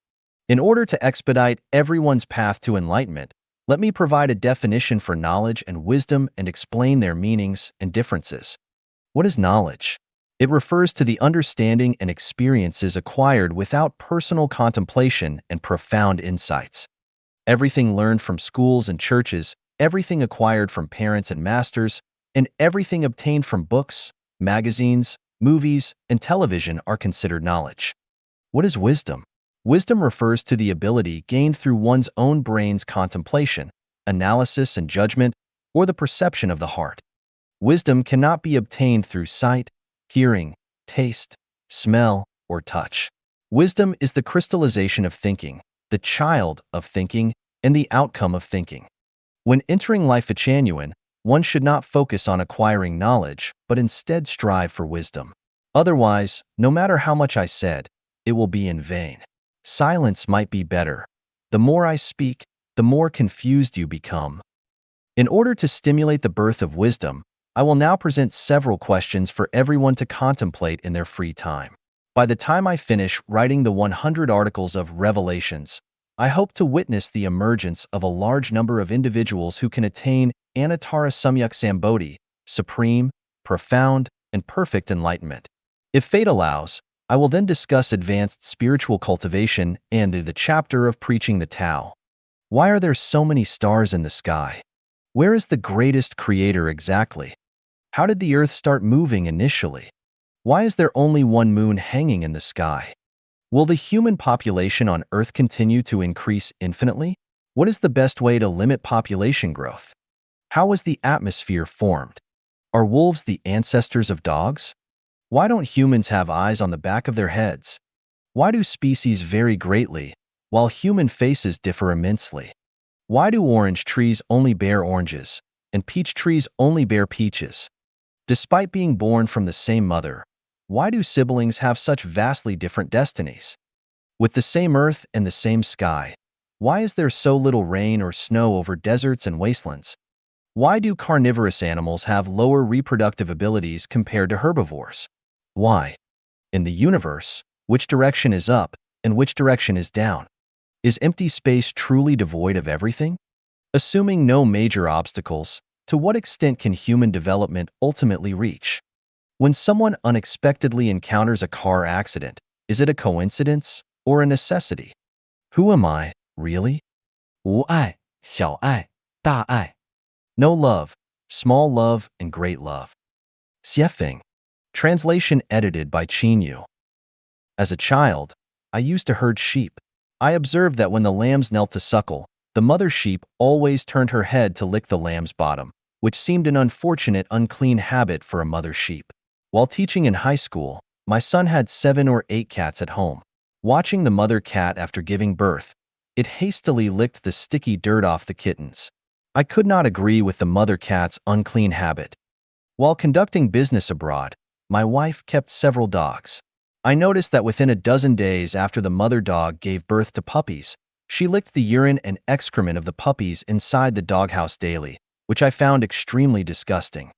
In order to expedite everyone's path to enlightenment, let me provide a definition for knowledge and wisdom and explain their meanings and differences. What is knowledge? It refers to the understanding and experiences acquired without personal contemplation and profound insights. Everything learned from schools and churches, everything acquired from parents and masters, and everything obtained from books, magazines, movies, and television are considered knowledge. What is wisdom? Wisdom refers to the ability gained through one's own brain's contemplation, analysis and judgment, or the perception of the heart. Wisdom cannot be obtained through sight, hearing, taste, smell, or touch. Wisdom is the crystallization of thinking, the child of thinking, and the outcome of thinking. When entering Lifechanyuan, one should not focus on acquiring knowledge, but instead strive for wisdom. Otherwise, no matter how much I said, it will be in vain. Silence might be better. The more I speak, the more confused you become. In order to stimulate the birth of wisdom, I will now present several questions for everyone to contemplate in their free time. By the time I finish writing the 100 articles of Revelations, I hope to witness the emergence of a large number of individuals who can attain Anattara Samyak Sambodhi, supreme, profound, and perfect enlightenment. If fate allows, I will then discuss advanced spiritual cultivation and the chapter of preaching the Tao. Why are there so many stars in the sky? Where is the greatest creator exactly? How did the earth start moving initially? Why is there only one moon hanging in the sky? Will the human population on Earth continue to increase infinitely? What is the best way to limit population growth? How was the atmosphere formed? Are wolves the ancestors of dogs? Why don't humans have eyes on the back of their heads? Why do species vary greatly, while human faces differ immensely? Why do orange trees only bear oranges, and peach trees only bear peaches? Despite being born from the same mother, why do siblings have such vastly different destinies? With the same earth and the same sky, why is there so little rain or snow over deserts and wastelands? Why do carnivorous animals have lower reproductive abilities compared to herbivores? Why? In the universe, which direction is up and which direction is down? Is empty space truly devoid of everything? Assuming no major obstacles, to what extent can human development ultimately reach? When someone unexpectedly encounters a car accident, is it a coincidence or a necessity? Who am I, really? 无爱、小爱、大爱。 No love, small love, and great love. Xiefeng. Translation edited by Qinyu. As a child, I used to herd sheep. I observed that when the lambs knelt to suckle, the mother sheep always turned her head to lick the lamb's bottom, which seemed an unfortunate, unclean habit for a mother sheep. While teaching in high school, my son had 7 or 8 cats at home. Watching the mother cat after giving birth, it hastily licked the sticky dirt off the kittens. I could not agree with the mother cat's unclean habit. While conducting business abroad, my wife kept several dogs. I noticed that within a dozen days after the mother dog gave birth to puppies, she licked the urine and excrement of the puppies inside the doghouse daily, which I found extremely disgusting.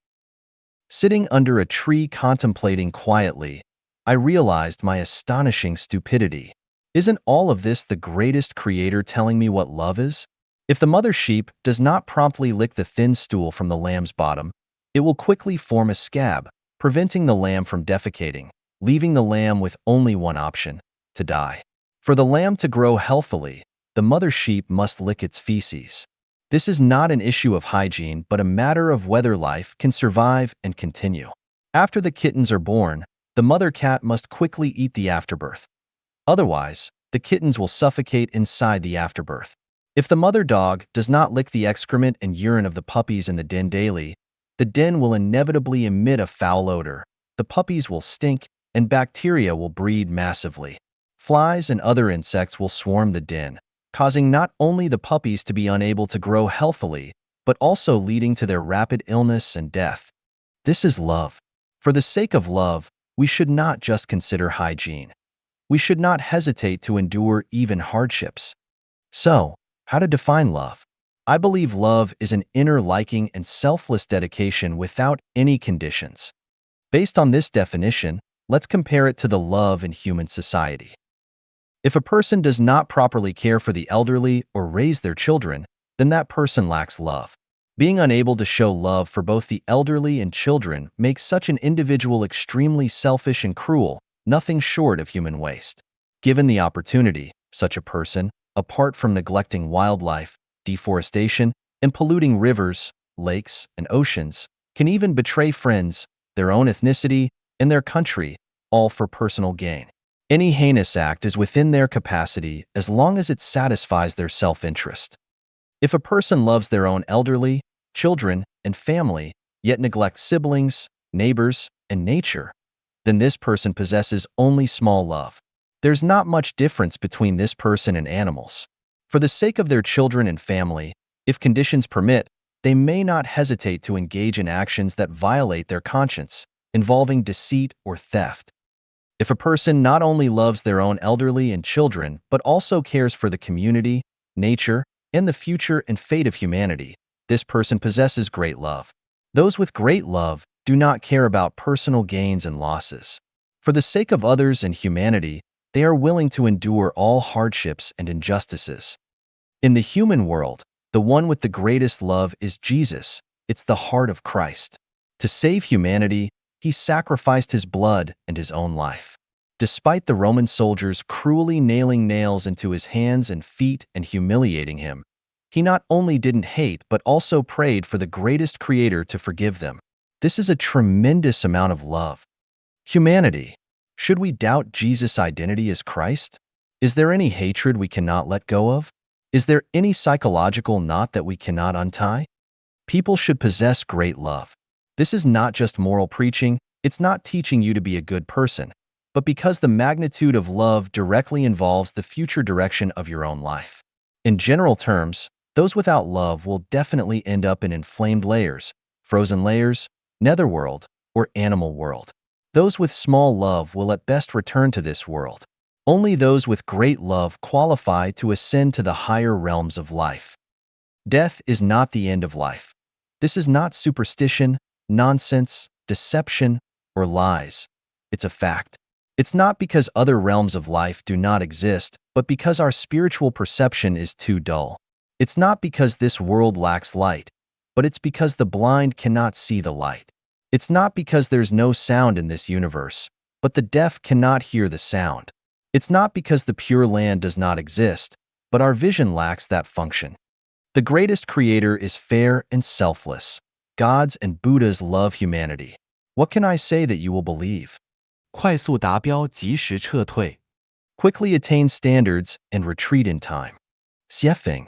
Sitting under a tree contemplating quietly, I realized my astonishing stupidity. Isn't all of this the greatest creator telling me what love is? If the mother sheep does not promptly lick the thin stool from the lamb's bottom, it will quickly form a scab, preventing the lamb from defecating, leaving the lamb with only one option: to die. For the lamb to grow healthily, the mother sheep must lick its feces. This is not an issue of hygiene, but a matter of whether life can survive and continue. After the kittens are born, the mother cat must quickly eat the afterbirth. Otherwise, the kittens will suffocate inside the afterbirth. If the mother dog does not lick the excrement and urine of the puppies in the den daily, the den will inevitably emit a foul odor, the puppies will stink, and bacteria will breed massively. Flies and other insects will swarm the den, causing not only the puppies to be unable to grow healthily, but also leading to their rapid illness and death. This is love. For the sake of love, we should not just consider hygiene. We should not hesitate to endure even hardships. So, how to define love? I believe love is an inner liking and selfless dedication without any conditions. Based on this definition, let's compare it to the love in human society. If a person does not properly care for the elderly or raise their children, then that person lacks love. Being unable to show love for both the elderly and children makes such an individual extremely selfish and cruel, nothing short of human waste. Given the opportunity, such a person, apart from neglecting wildlife, deforestation, and polluting rivers, lakes, and oceans, can even betray friends, their own ethnicity, and their country, all for personal gain. Any heinous act is within their capacity as long as it satisfies their self-interest. If a person loves their own elderly, children, and family, yet neglects siblings, neighbors, and nature, then this person possesses only small love. There's not much difference between this person and animals. For the sake of their children and family, if conditions permit, they may not hesitate to engage in actions that violate their conscience, involving deceit or theft. If a person not only loves their own elderly and children, but also cares for the community, nature, and the future and fate of humanity, this person possesses great love. Those with great love do not care about personal gains and losses. For the sake of others and humanity, they are willing to endure all hardships and injustices. In the human world, the one with the greatest love is Jesus. It's the heart of Christ. To save humanity, he sacrificed his blood and his own life. Despite the Roman soldiers cruelly nailing nails into his hands and feet and humiliating him, he not only didn't hate but also prayed for the greatest creator to forgive them. This is a tremendous amount of love. Humanity. Should we doubt Jesus' identity as Christ? Is there any hatred we cannot let go of? Is there any psychological knot that we cannot untie? People should possess great love. This is not just moral preaching, it's not teaching you to be a good person, but because the magnitude of love directly involves the future direction of your own life. In general terms, those without love will definitely end up in inflamed layers, frozen layers, netherworld, or animal world. Those with small love will at best return to this world. Only those with great love qualify to ascend to the higher realms of life. Death is not the end of life. This is not superstition, nonsense, deception, or lies. It's a fact. It's not because other realms of life do not exist, but because our spiritual perception is too dull. It's not because this world lacks light, but it's because the blind cannot see the light. It's not because there's no sound in this universe, but the deaf cannot hear the sound. It's not because the Pure Land does not exist, but our vision lacks that function. The greatest creator is fair and selfless. Gods and Buddhas love humanity. What can I say that you will believe? 快速达标，及时撤退。 Quickly attain standards and retreat in time. Xiefeng.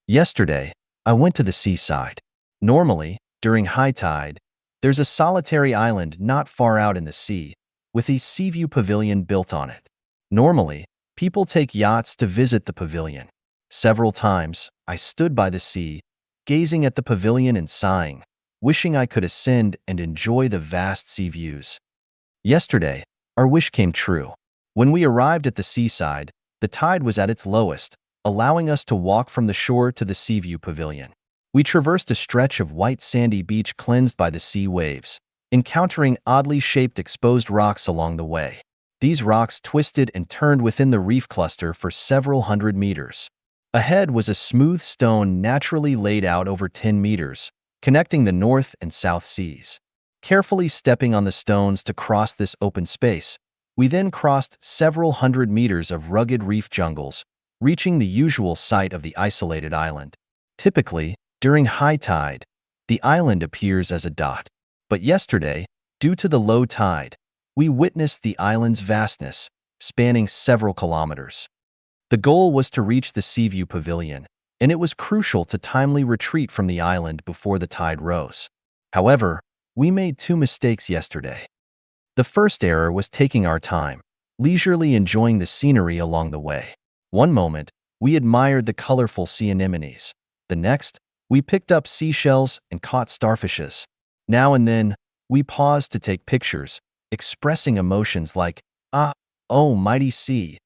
Yesterday, I went to the seaside. Normally, during high tide, there's a solitary island not far out in the sea, with a sea view pavilion built on it. Normally, people take yachts to visit the pavilion. Several times, I stood by the sea, gazing at the pavilion and sighing, wishing I could ascend and enjoy the vast sea views. Yesterday, our wish came true. When we arrived at the seaside, the tide was at its lowest, allowing us to walk from the shore to the sea view pavilion. We traversed a stretch of white sandy beach cleansed by the sea waves, encountering oddly shaped exposed rocks along the way. These rocks twisted and turned within the reef cluster for several hundred meters. Ahead was a smooth stone naturally laid out over 10 meters, connecting the North and South Seas. Carefully stepping on the stones to cross this open space, we then crossed several hundred meters of rugged reef jungles, reaching the usual site of the isolated island. Typically, during high tide, the island appears as a dot. But yesterday, due to the low tide, we witnessed the island's vastness, spanning several kilometers. The goal was to reach the Seaview Pavilion, and it was crucial to timely retreat from the island before the tide rose. However, we made two mistakes yesterday. The first error was taking our time. leisurely enjoying the scenery along the way. One moment, we admired the colorful sea anemones. The next, we picked up seashells and caught starfishes. Now and then, we paused to take pictures, expressing emotions like, "Ah, oh, mighty sea,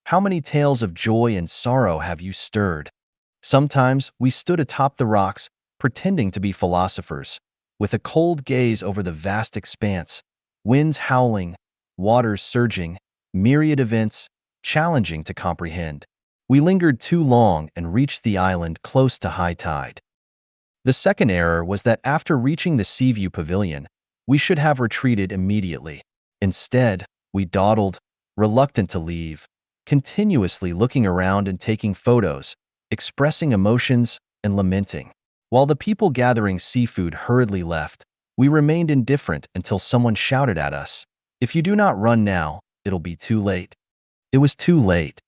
how many tales of joy and sorrow have you stirred?" Sometimes we stood atop the rocks, pretending to be philosophers, with a cold gaze over the vast expanse, winds howling, waters surging, myriad events challenging to comprehend. We lingered too long and reached the island close to high tide. The second error was that after reaching the Seaview Pavilion, we should have retreated immediately. Instead, we dawdled, reluctant to leave, continuously looking around and taking photos, expressing emotions and lamenting. While the people gathering seafood hurriedly left, we remained indifferent until someone shouted at us, "If you do not run now, it'll be too late." It was too late.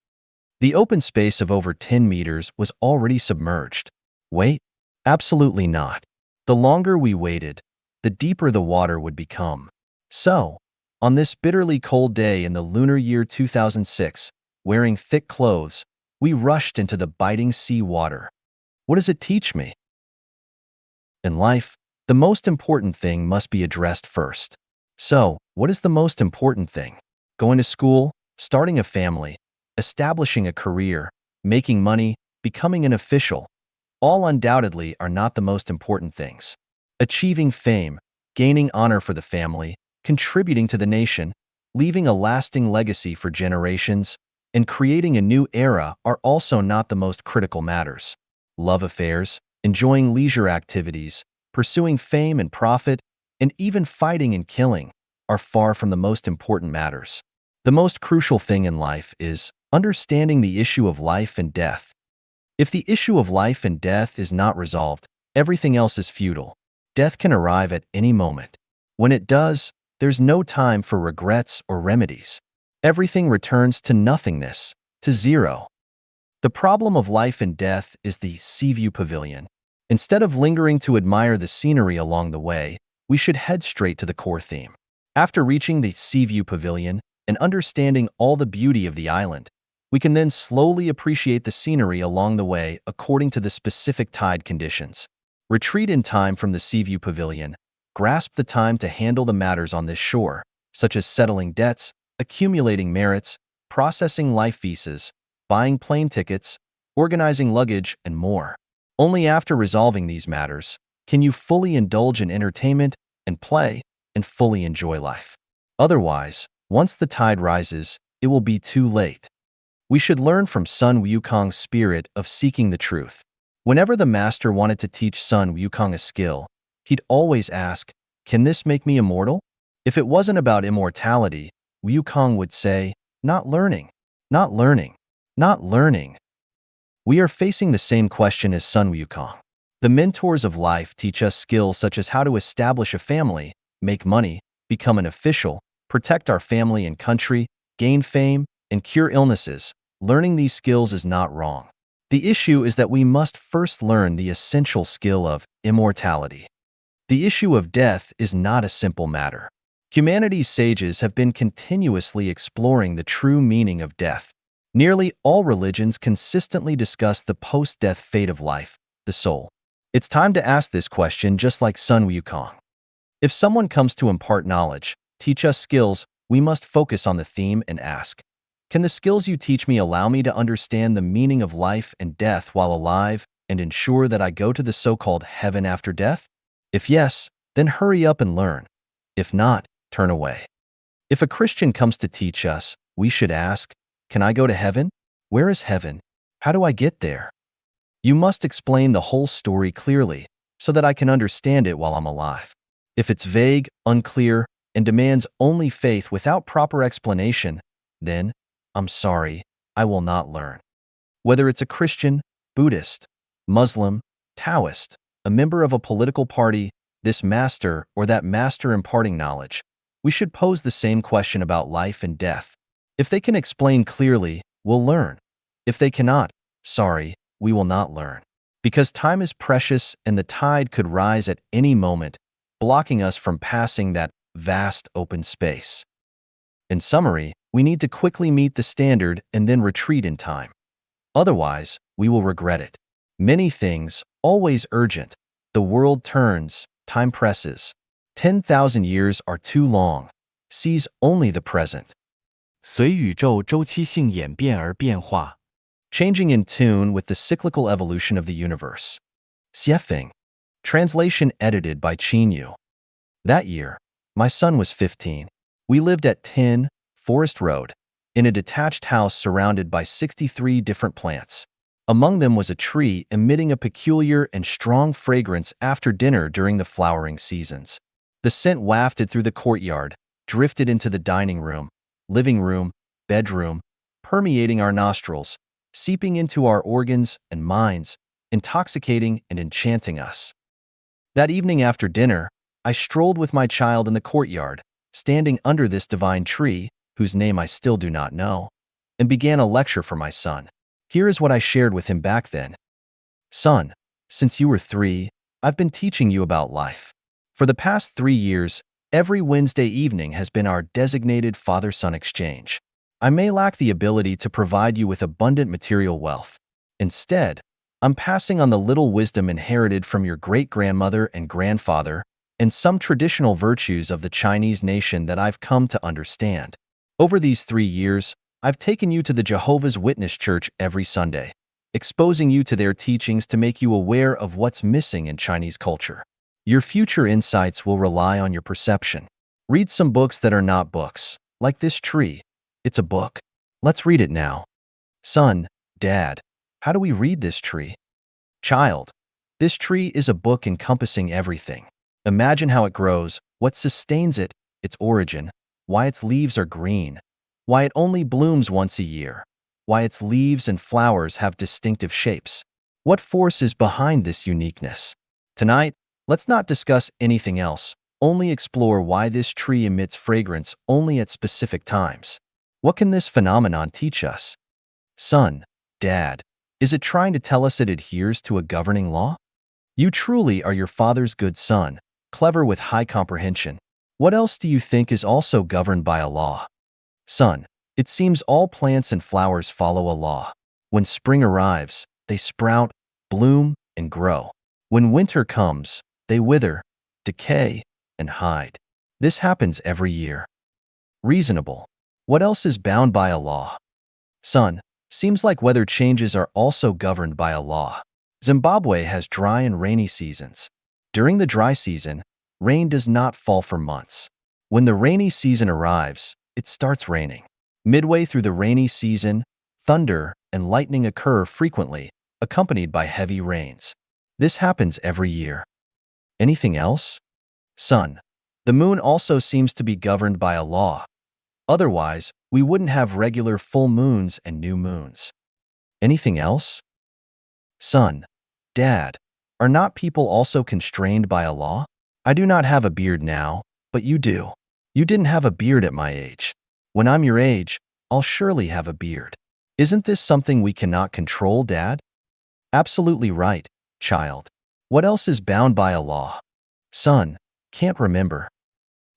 The open space of over 10 meters was already submerged. Wait? Absolutely not. The longer we waited, the deeper the water would become. So, on this bitterly cold day in the lunar year 2006, wearing thick clothes, we rushed into the biting sea water. What does it teach me? In life, the most important thing must be addressed first. So, what is the most important thing? Going to school, starting a family, establishing a career, making money, becoming an official, all undoubtedly are not the most important things. Achieving fame, gaining honor for the family, contributing to the nation, leaving a lasting legacy for generations, and creating a new era are also not the most critical matters. Love affairs, enjoying leisure activities, pursuing fame and profit, and even fighting and killing are far from the most important matters. The most crucial thing in life is understanding the issue of life and death. If the issue of life and death is not resolved, everything else is futile. Death can arrive at any moment. When it does, there's no time for regrets or remedies. Everything returns to nothingness, to zero. The problem of life and death is the Seaview Pavilion. Instead of lingering to admire the scenery along the way, we should head straight to the core theme. After reaching the Seaview Pavilion and understanding all the beauty of the island, we can then slowly appreciate the scenery along the way according to the specific tide conditions. Retreat in time from the Seaview Pavilion. Grasp the time to handle the matters on this shore, such as settling debts, accumulating merits, processing life visas, buying plane tickets, organizing luggage, and more. Only after resolving these matters can you fully indulge in entertainment and play and fully enjoy life. Otherwise, once the tide rises, it will be too late. We should learn from Sun Wukong's spirit of seeking the truth. Whenever the master wanted to teach Sun Wukong a skill, he'd always ask, "Can this make me immortal?" If it wasn't about immortality, Wukong would say, "Not learning, not learning, not learning." We are facing the same question as Sun Wukong. The mentors of life teach us skills such as how to establish a family, make money, become an official, protect our family and country, gain fame, and cure illnesses. Learning these skills is not wrong. The issue is that we must first learn the essential skill of immortality. The issue of death is not a simple matter. Humanity's sages have been continuously exploring the true meaning of death. Nearly all religions consistently discuss the post-death fate of life, the soul. It's time to ask this question just like Sun Wukong. If someone comes to impart knowledge, teach us skills, we must focus on the theme and ask, can the skills you teach me allow me to understand the meaning of life and death while alive and ensure that I go to the so-called heaven after death? If yes, then hurry up and learn. If not, turn away. If a Christian comes to teach us, we should ask, can I go to heaven? Where is heaven? How do I get there? You must explain the whole story clearly so that I can understand it while I'm alive. If it's vague, unclear, and demands only faith without proper explanation, then, I'm sorry, I will not learn. Whether it's a Christian, Buddhist, Muslim, Taoist, a member of a political party, this master or that master imparting knowledge, we should pose the same question about life and death. If they can explain clearly, we'll learn. If they cannot, sorry, we will not learn. Because time is precious and the tide could rise at any moment, blocking us from passing that vast open space. In summary, We need to quickly meet the standard and then retreat in time. Otherwise, we will regret it. Many things, always urgent. The world turns, time presses. 10,000 years are too long. Seize only the present. 随宇宙周期性演变而变化。Changing in tune with the cyclical evolution of the universe. Xiefeng. Translation edited by Qinyu. That year, my son was 15. We lived at 10 Forest Road, in a detached house surrounded by 63 different plants. Among them was a tree emitting a peculiar and strong fragrance after dinner during the flowering seasons. The scent wafted through the courtyard, drifted into the dining room, living room, bedroom, permeating our nostrils, seeping into our organs and minds, intoxicating and enchanting us. That evening after dinner, I strolled with my child in the courtyard, standing under this divine tree, whose name I still do not know, and began a lecture for my son. Here is what I shared with him back then. Son, since you were 3, I've been teaching you about life. For the past 3 years, every Wednesday evening has been our designated father-son exchange. I may lack the ability to provide you with abundant material wealth. Instead, I'm passing on the little wisdom inherited from your great-grandmother and grandfather and some traditional virtues of the Chinese nation that I've come to understand. Over these 3 years, I've taken you to the Jehovah's Witness Church every Sunday, exposing you to their teachings to make you aware of what's missing in Chinese culture. Your future insights will rely on your perception. Read some books that are not books, like this tree. It's a book. Let's read it now. Son, Dad, how do we read this tree? Child, this tree is a book encompassing everything. Imagine how it grows, what sustains it, its origin, why its leaves are green, why it only blooms once a year, why its leaves and flowers have distinctive shapes. What force is behind this uniqueness? Tonight, let's not discuss anything else, only explore why this tree emits fragrance only at specific times. What can this phenomenon teach us? Son, Dad, is it trying to tell us it adheres to a governing law? You truly are your father's good son, clever with high comprehension. What else do you think is also governed by a law? Son, it seems all plants and flowers follow a law. When spring arrives, they sprout, bloom, and grow. When winter comes, they wither, decay, and hide. This happens every year. Reasonable. What else is bound by a law? Son, seems like weather changes are also governed by a law. Zimbabwe has dry and rainy seasons. During the dry season, rain does not fall for months. When the rainy season arrives, it starts raining. Midway through the rainy season, thunder and lightning occur frequently, accompanied by heavy rains. This happens every year. Anything else? Son, the moon also seems to be governed by a law. Otherwise, we wouldn't have regular full moons and new moons. Anything else? Son, Dad, are not people also constrained by a law? I do not have a beard now, but you do. You didn't have a beard at my age. When I'm your age, I'll surely have a beard. Isn't this something we cannot control, Dad? Absolutely right, child. What else is bound by a law? Son, can't remember.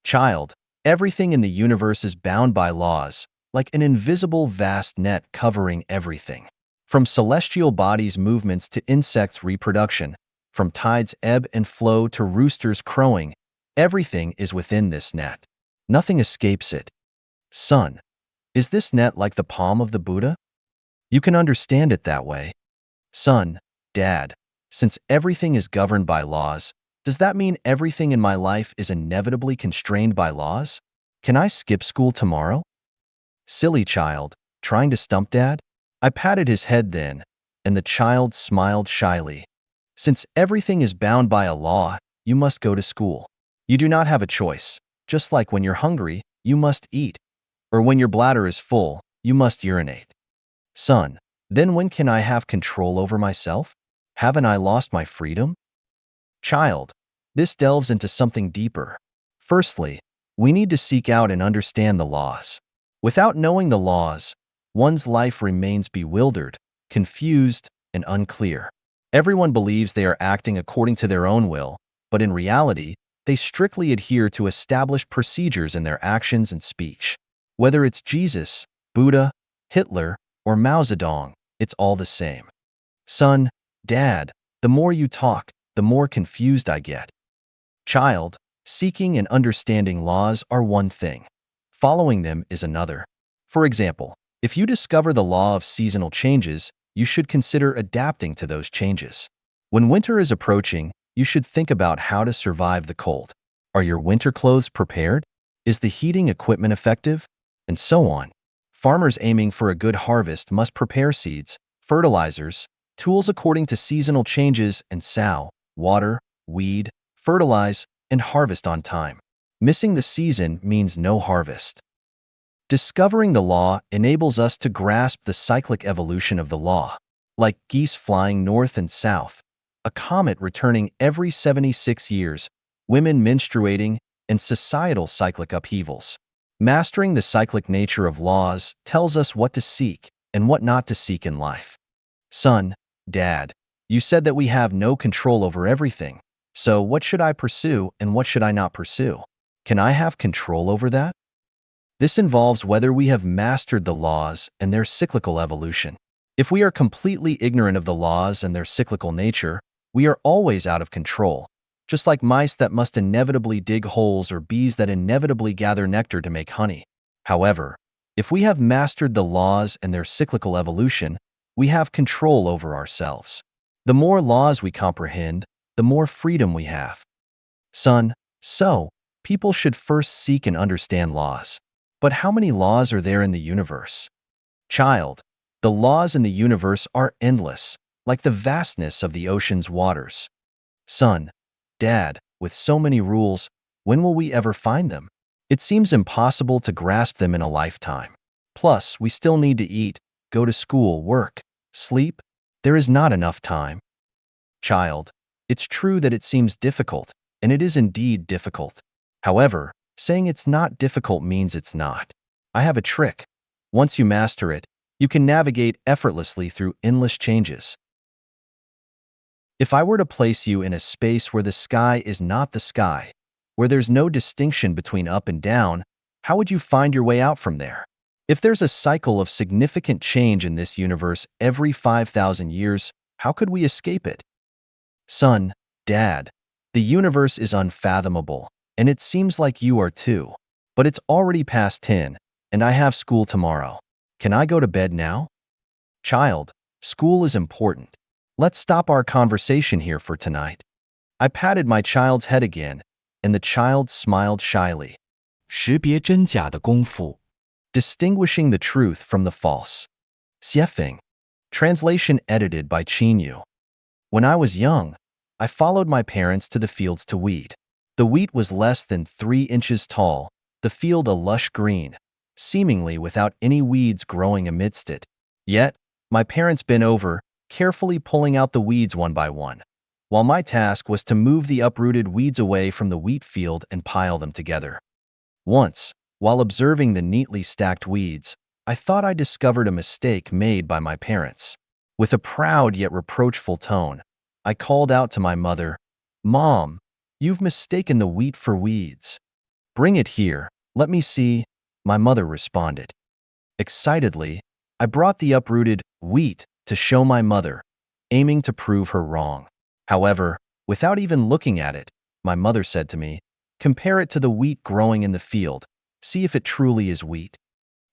Child, everything in the universe is bound by laws, like an invisible vast net covering everything. From celestial bodies' movements to insects' reproduction, from tides' ebb and flow to roosters' crowing, everything is within this net. Nothing escapes it. Son, is this net like the palm of the Buddha? You can understand it that way. Son, Dad, since everything is governed by laws, does that mean everything in my life is inevitably constrained by laws? Can I skip school tomorrow? Silly child, trying to stump Dad? I patted his head then, and the child smiled shyly. Since everything is bound by a law, you must go to school. You do not have a choice. Just like when you're hungry, you must eat. Or when your bladder is full, you must urinate. Son, then when can I have control over myself? Haven't I lost my freedom? Child, this delves into something deeper. Firstly, we need to seek out and understand the laws. Without knowing the laws, one's life remains bewildered, confused, and unclear. Everyone believes they are acting according to their own will, but in reality, they strictly adhere to established procedures in their actions and speech. Whether it's Jesus, Buddha, Hitler, or Mao Zedong, it's all the same. Son, Dad, the more you talk, the more confused I get. Child, seeking and understanding laws are one thing. Following them is another. For example, if you discover the law of seasonal changes, you should consider adapting to those changes. When winter is approaching, you should think about how to survive the cold. Are your winter clothes prepared? Is the heating equipment effective? And so on. Farmers aiming for a good harvest must prepare seeds, fertilizers, tools according to seasonal changes and sow, water, weed, fertilize, and harvest on time. Missing the season means no harvest. Discovering the law enables us to grasp the cyclic evolution of the law. Like geese flying north and south, a comet returning every 76 years, women menstruating, and societal cyclic upheavals. Mastering the cyclic nature of laws tells us what to seek and what not to seek in life. Son, Dad, you said that we have no control over everything. So what should I pursue and what should I not pursue? Can I have control over that? This involves whether we have mastered the laws and their cyclical evolution. If we are completely ignorant of the laws and their cyclical nature, we are always out of control, just like mice that must inevitably dig holes or bees that inevitably gather nectar to make honey. However, if we have mastered the laws and their cyclical evolution, we have control over ourselves. The more laws we comprehend, the more freedom we have. Son, so, people should first seek and understand laws. But how many laws are there in the universe? Child, the laws in the universe are endless, like the vastness of the ocean's waters. Son, Dad, with so many rules, when will we ever find them? It seems impossible to grasp them in a lifetime. Plus, we still need to eat, go to school, work, sleep. There is not enough time. Child, it's true that it seems difficult, and it is indeed difficult. However, saying it's not difficult means it's not. I have a trick. Once you master it, you can navigate effortlessly through endless changes. If I were to place you in a space where the sky is not the sky, where there's no distinction between up and down, how would you find your way out from there? If there's a cycle of significant change in this universe every 5,000 years, how could we escape it? Son, Dad, the universe is unfathomable, and it seems like you are too. But it's already past 10, and I have school tomorrow. Can I go to bed now? Child, school is important. Let's stop our conversation here for tonight. I patted my child's head again, and the child smiled shyly. 识别真假的功夫。 Distinguishing the truth from the false. Xiefeng. Translation edited by Qinyu. When I was young, I followed my parents to the fields to weed. The wheat was less than 3 inches tall, the field a lush green, seemingly without any weeds growing amidst it. Yet, my parents bent over, carefully pulling out the weeds one by one, while my task was to move the uprooted weeds away from the wheat field and pile them together. Once, while observing the neatly stacked weeds, I thought I discovered a mistake made by my parents. With a proud yet reproachful tone, I called out to my mother, "Mom, you've mistaken the wheat for weeds." "Bring it here, let me see," my mother responded. Excitedly, I brought the uprooted wheat to show my mother, aiming to prove her wrong. However, without even looking at it, my mother said to me, "Compare it to the wheat growing in the field. See if it truly is wheat."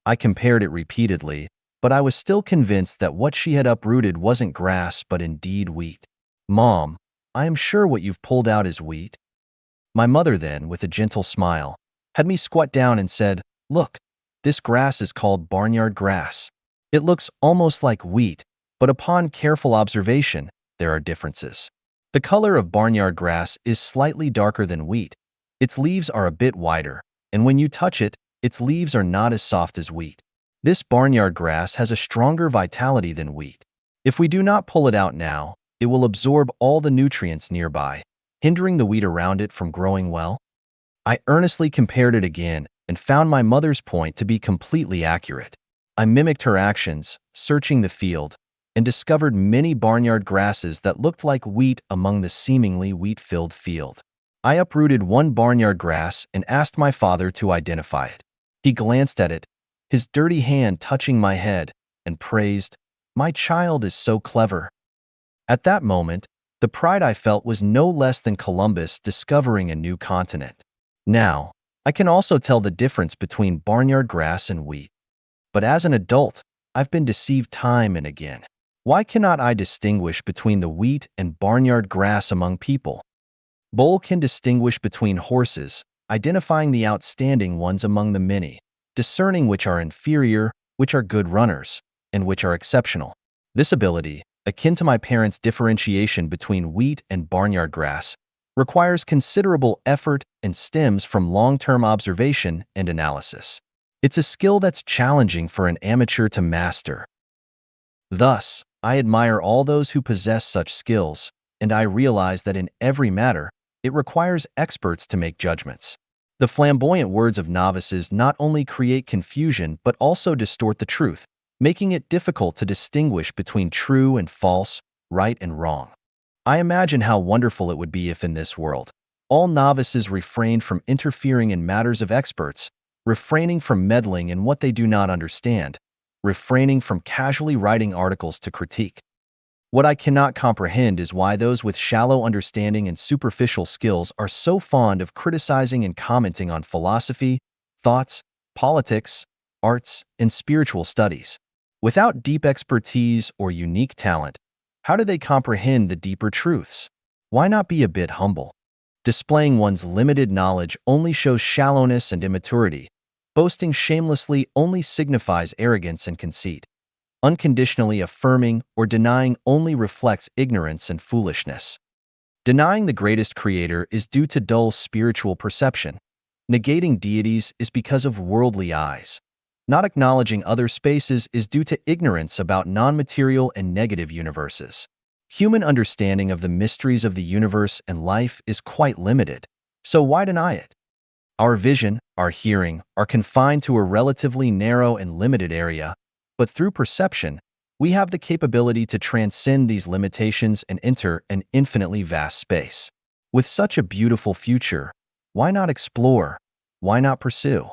I compared it repeatedly, but I was still convinced that what she had uprooted wasn't grass but indeed wheat. "Mom, I am sure what you've pulled out is wheat." My mother then, with a gentle smile, had me squat down and said, "Look, this grass is called barnyard grass. It looks almost like wheat, but upon careful observation, there are differences. The color of barnyard grass is slightly darker than wheat. Its leaves are a bit wider, and when you touch it, its leaves are not as soft as wheat. This barnyard grass has a stronger vitality than wheat. If we do not pull it out now, it will absorb all the nutrients nearby, hindering the wheat around it from growing well." I earnestly compared it again and found my mother's point to be completely accurate. I mimicked her actions, searching the field, and discovered many barnyard grasses that looked like wheat among the seemingly wheat-filled field. I uprooted one barnyard grass and asked my father to identify it. He glanced at it, his dirty hand touching my head, and praised, "My child is so clever." At that moment, the pride I felt was no less than Columbus discovering a new continent. Now, I can also tell the difference between barnyard grass and wheat. But as an adult, I've been deceived time and again. Why cannot I distinguish between the wheat and barnyard grass among people? Bull can distinguish between horses, identifying the outstanding ones among the many, discerning which are inferior, which are good runners, and which are exceptional. This ability, akin to my parents' differentiation between wheat and barnyard grass, requires considerable effort and stems from long-term observation and analysis. It's a skill that's challenging for an amateur to master. Thus, I admire all those who possess such skills, and I realize that in every matter, it requires experts to make judgments. The flamboyant words of novices not only create confusion but also distort the truth, making it difficult to distinguish between true and false, right and wrong. I imagine how wonderful it would be if in this world, all novices refrained from interfering in matters of experts, refraining from meddling in what they do not understand, refraining from casually writing articles to critique. What I cannot comprehend is why those with shallow understanding and superficial skills are so fond of criticizing and commenting on philosophy, thoughts, politics, arts, and spiritual studies. Without deep expertise or unique talent, how do they comprehend the deeper truths? Why not be a bit humble? Displaying one's limited knowledge only shows shallowness and immaturity. Boasting shamelessly only signifies arrogance and conceit. Unconditionally affirming or denying only reflects ignorance and foolishness. Denying the greatest creator is due to dull spiritual perception. Negating deities is because of worldly eyes. Not acknowledging other spaces is due to ignorance about non-material and negative universes. Human understanding of the mysteries of the universe and life is quite limited, so why deny it? Our vision, our hearing, are confined to a relatively narrow and limited area, but through perception, we have the capability to transcend these limitations and enter an infinitely vast space. With such a beautiful future, why not explore? Why not pursue?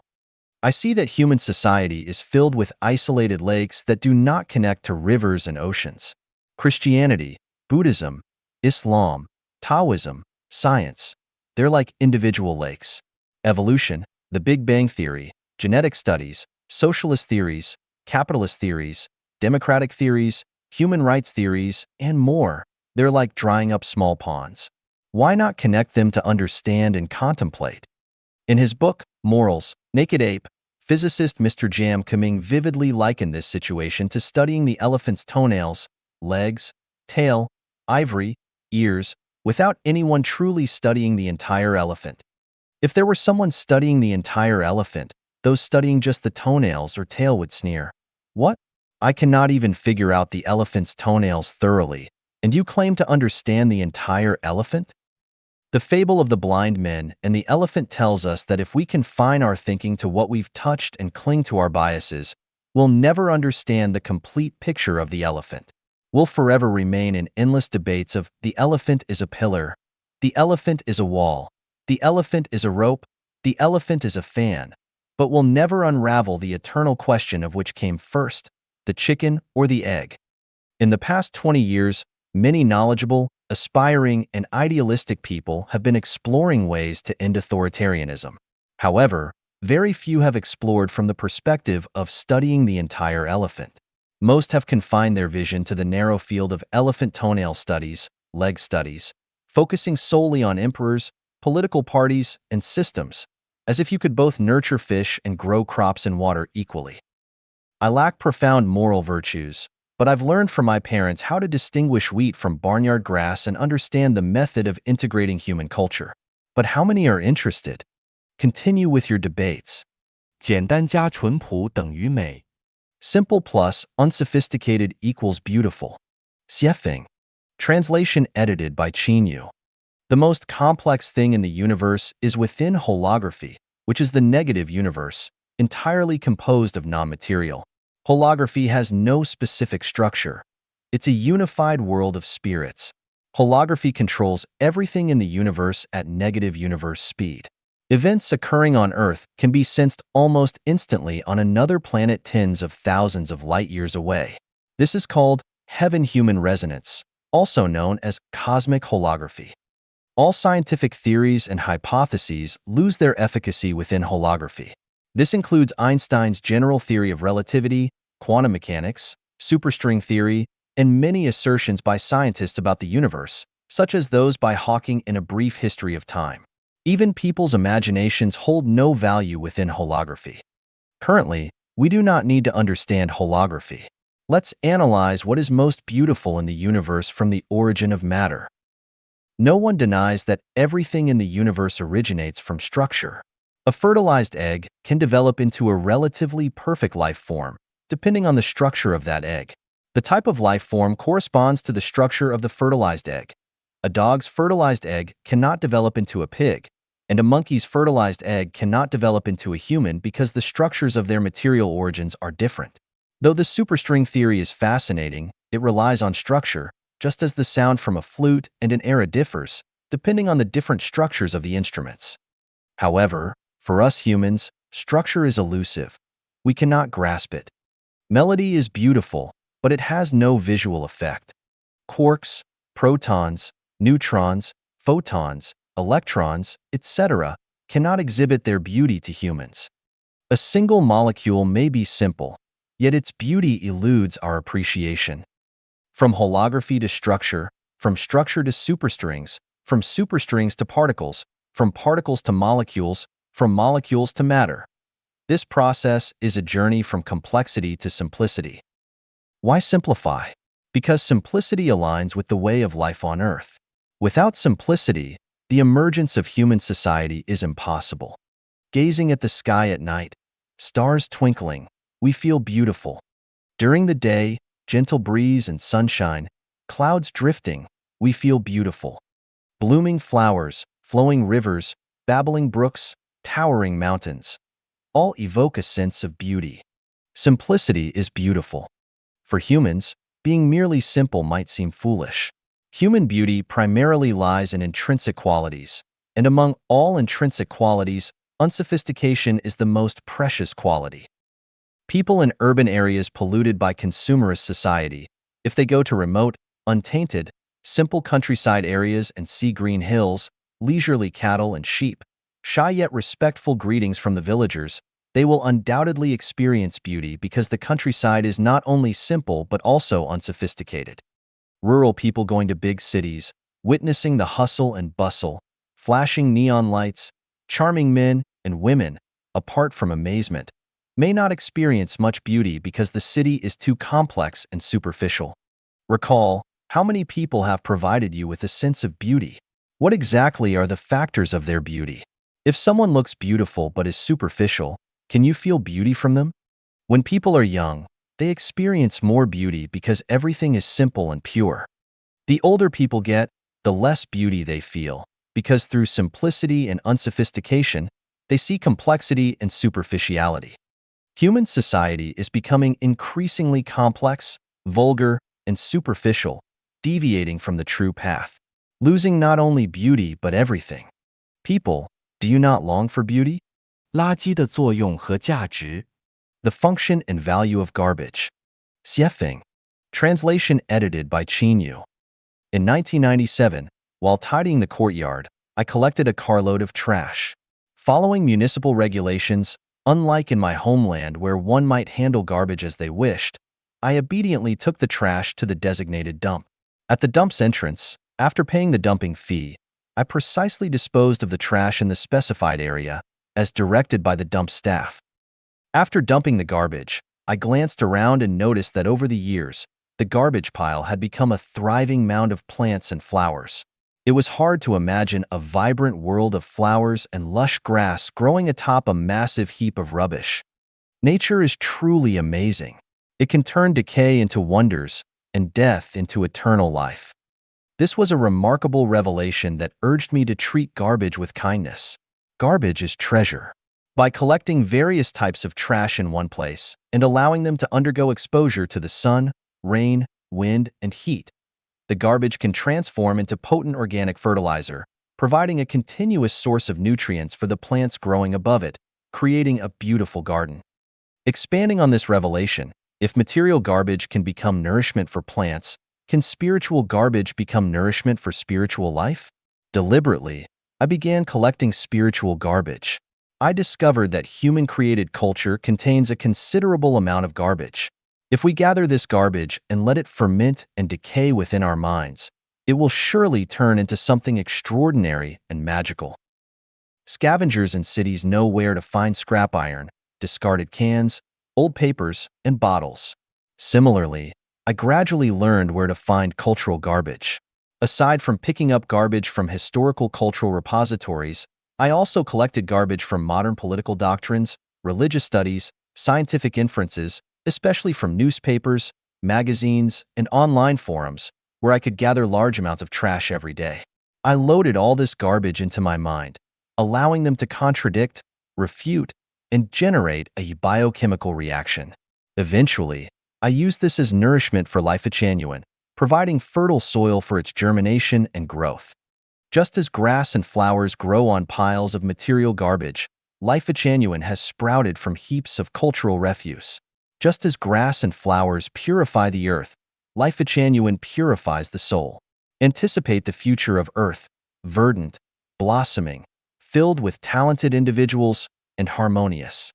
I see that human society is filled with isolated lakes that do not connect to rivers and oceans. Christianity, Buddhism, Islam, Taoism, science, they're like individual lakes. Evolution, the Big Bang Theory, genetic studies, socialist theories, capitalist theories, democratic theories, human rights theories, and more, they're like drying up small ponds. Why not connect them to understand and contemplate? In his book, Morals, Naked Ape, physicist Mr. Jam Kaming vividly likened this situation to studying the elephant's toenails, legs, tail, ivory, ears, without anyone truly studying the entire elephant. If there were someone studying the entire elephant, those studying just the toenails or tail would sneer. What? I cannot even figure out the elephant's toenails thoroughly, and you claim to understand the entire elephant? The fable of the blind men and the elephant tells us that if we confine our thinking to what we've touched and cling to our biases, we'll never understand the complete picture of the elephant. We'll forever remain in endless debates of the elephant is a pillar, the elephant is a wall, the elephant is a rope, the elephant is a fan, but we'll never unravel the eternal question of which came first, the chicken or the egg. In the past 20 years, many knowledgeable, aspiring, and idealistic people have been exploring ways to end authoritarianism. However, very few have explored from the perspective of studying the entire elephant. Most have confined their vision to the narrow field of elephant toenail studies, leg studies, focusing solely on emperors, political parties, and systems, as if you could both nurture fish and grow crops in water equally. I lack profound moral virtues, but I've learned from my parents how to distinguish wheat from barnyard grass and understand the method of integrating human culture. But how many are interested? Continue with your debates. 简单加淳朴等于美。 Simple plus unsophisticated equals beautiful. Xiefeng. Translation edited by Qinyu. The most complex thing in the universe is within holography, which is the negative universe, entirely composed of non-material. Holography has no specific structure. It's a unified world of spirits. Holography controls everything in the universe at negative universe speed. Events occurring on Earth can be sensed almost instantly on another planet tens of thousands of light years away. This is called heaven-human resonance, also known as cosmic holography. All scientific theories and hypotheses lose their efficacy within holography. This includes Einstein's general theory of relativity, quantum mechanics, superstring theory, and many assertions by scientists about the universe, such as those by Hawking in A Brief History of Time. Even people's imaginations hold no value within holography. Currently, we do not need to understand holography. Let's analyze what is most beautiful in the universe from the origin of matter. No one denies that everything in the universe originates from structure. A fertilized egg can develop into a relatively perfect life form, depending on the structure of that egg. The type of life form corresponds to the structure of the fertilized egg. A dog's fertilized egg cannot develop into a pig, and a monkey's fertilized egg cannot develop into a human because the structures of their material origins are different. Though the superstring theory is fascinating, it relies on structure, just as the sound from a flute and an era differs, depending on the different structures of the instruments. However, for us humans, structure is elusive. We cannot grasp it. Melody is beautiful, but it has no visual effect. Quarks, protons, neutrons, photons, electrons, etc., cannot exhibit their beauty to humans. A single molecule may be simple, yet its beauty eludes our appreciation. From holography to structure, from structure to superstrings, from superstrings to particles, from particles to molecules, from molecules to matter. This process is a journey from complexity to simplicity. Why simplify? Because simplicity aligns with the way of life on Earth. Without simplicity, the emergence of human society is impossible. Gazing at the sky at night, stars twinkling, we feel beautiful. During the day, gentle breeze and sunshine, clouds drifting, we feel beautiful. Blooming flowers, flowing rivers, babbling brooks, towering mountains, all evoke a sense of beauty. Simplicity is beautiful. For humans, being merely simple might seem foolish. Human beauty primarily lies in intrinsic qualities, and among all intrinsic qualities, unsophistication is the most precious quality. People in urban areas polluted by consumerist society, if they go to remote, untainted, simple countryside areas and see green hills, leisurely cattle and sheep, shy yet respectful greetings from the villagers, they will undoubtedly experience beauty because the countryside is not only simple but also unsophisticated. Rural people going to big cities, witnessing the hustle and bustle, flashing neon lights, charming men and women, apart from amazement, may not experience much beauty because the city is too complex and superficial. Recall, how many people have provided you with a sense of beauty? What exactly are the factors of their beauty? If someone looks beautiful but is superficial, can you feel beauty from them? When people are young, they experience more beauty because everything is simple and pure. The older people get, the less beauty they feel, because through simplicity and unsophistication, they see complexity and superficiality. Human society is becoming increasingly complex, vulgar, and superficial, deviating from the true path, losing not only beauty but everything. People, do you not long for beauty? 垃圾的作用和价值。The function and value of garbage. Xiefeng. Translation edited by Qinyu. In 1997, while tidying the courtyard, I collected a carload of trash. Following municipal regulations, unlike in my homeland where one might handle garbage as they wished, I obediently took the trash to the designated dump. At the dump's entrance, after paying the dumping fee, I precisely disposed of the trash in the specified area, as directed by the dump staff. After dumping the garbage, I glanced around and noticed that over the years, the garbage pile had become a thriving mound of plants and flowers. It was hard to imagine a vibrant world of flowers and lush grass growing atop a massive heap of rubbish. Nature is truly amazing. It can turn decay into wonders and death into eternal life. This was a remarkable revelation that urged me to treat garbage with kindness. Garbage is treasure. By collecting various types of trash in one place and allowing them to undergo exposure to the sun, rain, wind, and heat, the garbage can transform into potent organic fertilizer, providing a continuous source of nutrients for the plants growing above it, creating a beautiful garden. Expanding on this revelation, if material garbage can become nourishment for plants, can spiritual garbage become nourishment for spiritual life? Deliberately, I began collecting spiritual garbage. I discovered that human-created culture contains a considerable amount of garbage. If we gather this garbage and let it ferment and decay within our minds, it will surely turn into something extraordinary and magical. Scavengers in cities know where to find scrap iron, discarded cans, old papers, and bottles. Similarly, I gradually learned where to find cultural garbage. Aside from picking up garbage from historical cultural repositories, I also collected garbage from modern political doctrines, religious studies, scientific inferences, especially from newspapers, magazines, and online forums, where I could gather large amounts of trash every day. I loaded all this garbage into my mind, allowing them to contradict, refute, and generate a biochemical reaction. Eventually, I used this as nourishment for Lifechanyuan, providing fertile soil for its germination and growth. Just as grass and flowers grow on piles of material garbage, Lifechanyuan has sprouted from heaps of cultural refuse. Just as grass and flowers purify the earth, Lifechanyuan purifies the soul. Anticipate the future of earth, verdant, blossoming, filled with talented individuals, and harmonious.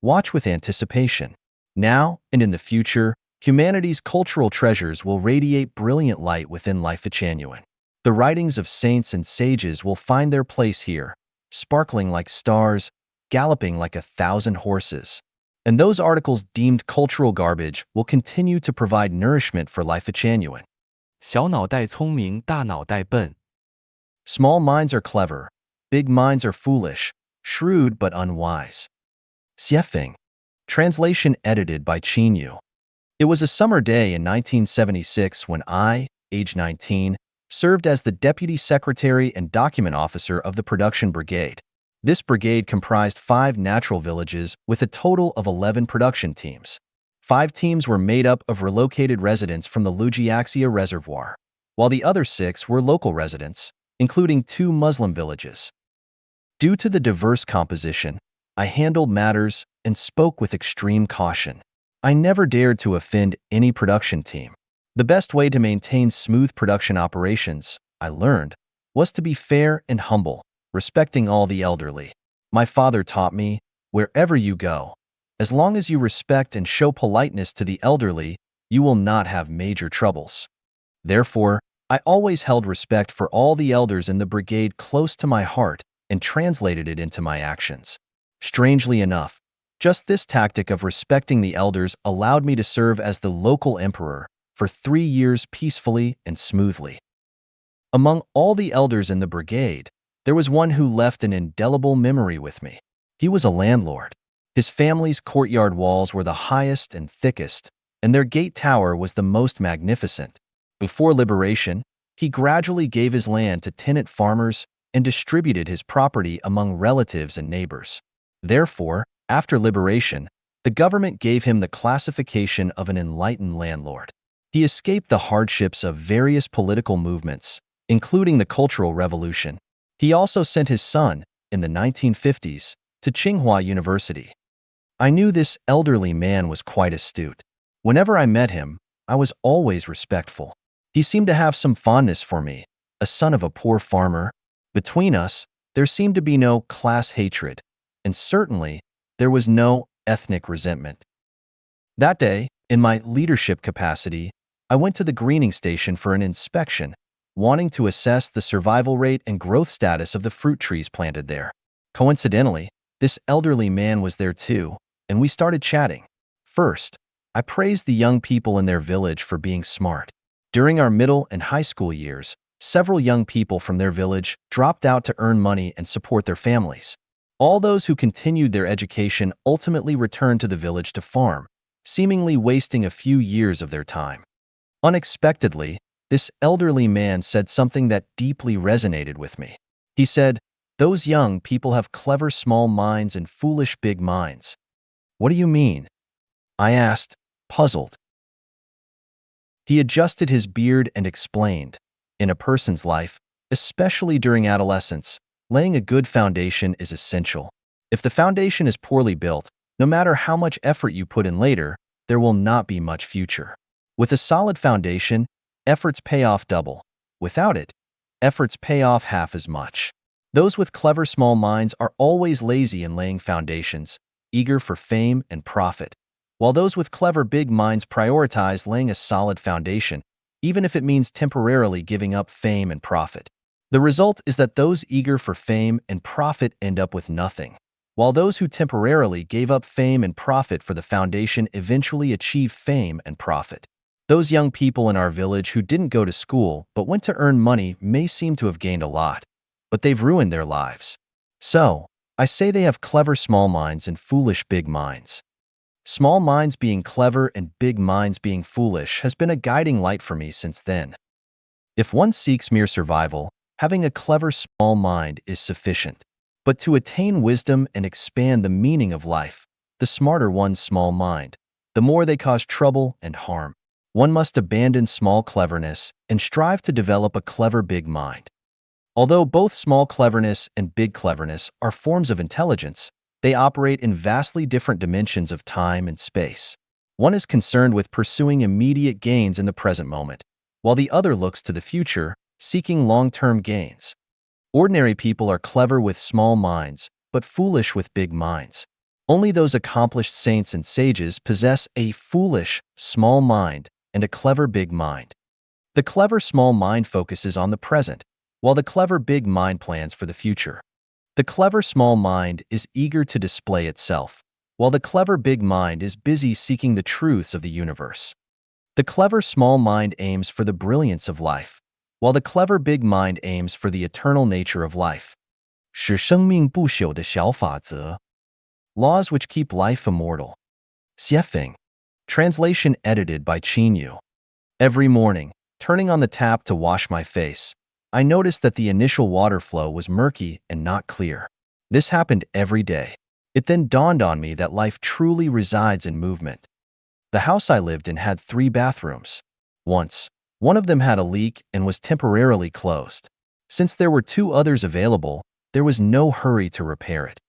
Watch with anticipation. Now and in the future, humanity's cultural treasures will radiate brilliant light within Lifechanyuan. The writings of saints and sages will find their place here, sparkling like stars, galloping like 1,000 horses. And those articles deemed cultural garbage will continue to provide nourishment for Lifechanyuan. 小脑袋聪明，大脑袋笨。 Small minds are clever, big minds are foolish, shrewd but unwise. Xiefeng. Translation edited by Yu. It was a summer day in 1976 when I, age 19, served as the Deputy Secretary and Document Officer of the Production Brigade. This brigade comprised 5 natural villages with a total of 11 production teams. 5 teams were made up of relocated residents from the Lujiaxia Reservoir, while the other 6 were local residents, including 2 Muslim villages. Due to the diverse composition, I handled matters and spoke with extreme caution. I never dared to offend any production team. The best way to maintain smooth production operations, I learned, was to be fair and humble, respecting all the elderly. My father taught me, wherever you go, as long as you respect and show politeness to the elderly, you will not have major troubles. Therefore, I always held respect for all the elders in the brigade close to my heart and translated it into my actions. Strangely enough, just this tactic of respecting the elders allowed me to serve as the local emperor for 3 years peacefully and smoothly. Among all the elders in the brigade, there was one who left an indelible memory with me. He was a landlord. His family's courtyard walls were the highest and thickest, and their gate tower was the most magnificent. Before liberation, he gradually gave his land to tenant farmers and distributed his property among relatives and neighbors. Therefore, after liberation, the government gave him the classification of an enlightened landlord. He escaped the hardships of various political movements, including the Cultural Revolution. He also sent his son, in the 1950s, to Tsinghua University. I knew this elderly man was quite astute. Whenever I met him, I was always respectful. He seemed to have some fondness for me, a son of a poor farmer. Between us, there seemed to be no class hatred, and certainly, there was no ethnic resentment. That day, in my leadership capacity, I went to the greening station for an inspection, wanting to assess the survival rate and growth status of the fruit trees planted there. Coincidentally, this elderly man was there too, and we started chatting. First, I praised the young people in their village for being smart. During our middle and high school years, several young people from their village dropped out to earn money and support their families. All those who continued their education ultimately returned to the village to farm, seemingly wasting a few years of their time. Unexpectedly, this elderly man said something that deeply resonated with me. He said, "Those young people have clever small minds and foolish big minds." "What do you mean?" I asked, puzzled. He adjusted his beard and explained, "In a person's life, Especially during adolescence, laying a good foundation is essential. If the foundation is poorly built, no matter how much effort you put in later, there will not be much future. With a solid foundation, efforts pay off double. Without it, efforts pay off half as much. Those with clever small minds are always lazy in laying foundations, eager for fame and profit, while those with clever big minds prioritize laying a solid foundation, even if it means temporarily giving up fame and profit. The result is that those eager for fame and profit end up with nothing, while those who temporarily gave up fame and profit for the foundation eventually achieve fame and profit. Those young people in our village who didn't go to school but went to earn money may seem to have gained a lot, but they've ruined their lives. So, I say they have clever small minds and foolish big minds. Small minds being clever and big minds being foolish has been a guiding light for me since then. If one seeks mere survival, having a clever small mind is sufficient. But to attain wisdom and expand the meaning of life, the smarter one's small mind, the more they cause trouble and harm. One must abandon small cleverness and strive to develop a clever big mind. Although both small cleverness and big cleverness are forms of intelligence, they operate in vastly different dimensions of time and space. One is concerned with pursuing immediate gains in the present moment, while the other looks to the future, seeking long-term gains. Ordinary people are clever with small minds, but foolish with big minds. Only those accomplished saints and sages possess a foolish, small mind and a clever big mind. The clever small mind focuses on the present, while the clever big mind plans for the future. The clever small mind is eager to display itself, while the clever big mind is busy seeking the truths of the universe. The clever small mind aims for the brilliance of life, while the clever big mind aims for the eternal nature of life. 使生命不朽的小法则 Laws which keep life immortal. Xiefeng. Translation edited by Qinyu. Every morning, turning on the tap to wash my face, I noticed that the initial water flow was murky and not clear. This happened every day. It then dawned on me that life truly resides in movement. The house I lived in had 3 bathrooms. Once, one of them had a leak and was temporarily closed. Since there were 2 others available, there was no hurry to repair it.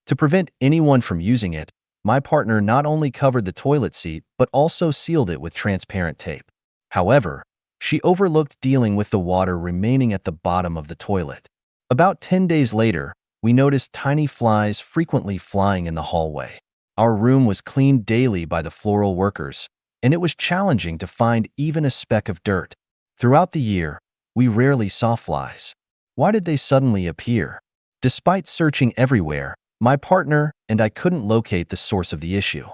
To prevent anyone from using it, my partner not only covered the toilet seat but also sealed it with transparent tape. However, she overlooked dealing with the water remaining at the bottom of the toilet. About 10 days later, we noticed tiny flies frequently flying in the hallway. Our room was cleaned daily by the floral workers, and it was challenging to find even a speck of dirt. Throughout the year, we rarely saw flies. Why did they suddenly appear? Despite searching everywhere, my partner and I couldn't locate the source of the issue.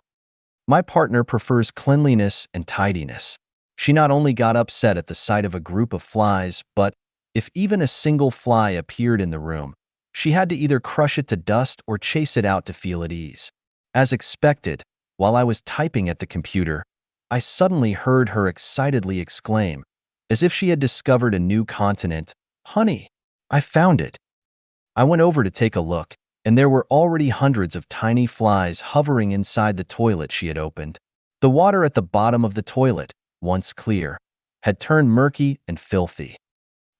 My partner prefers cleanliness and tidiness. She not only got upset at the sight of a group of flies, but if even a single fly appeared in the room, she had to either crush it to dust or chase it out to feel at ease. As expected, while I was typing at the computer, I suddenly heard her excitedly exclaim, as if she had discovered a new continent, "Honey, I found it." I went over to take a look, and there were already hundreds of tiny flies hovering inside the toilet she had opened. The water at the bottom of the toilet, once clear, had turned murky and filthy.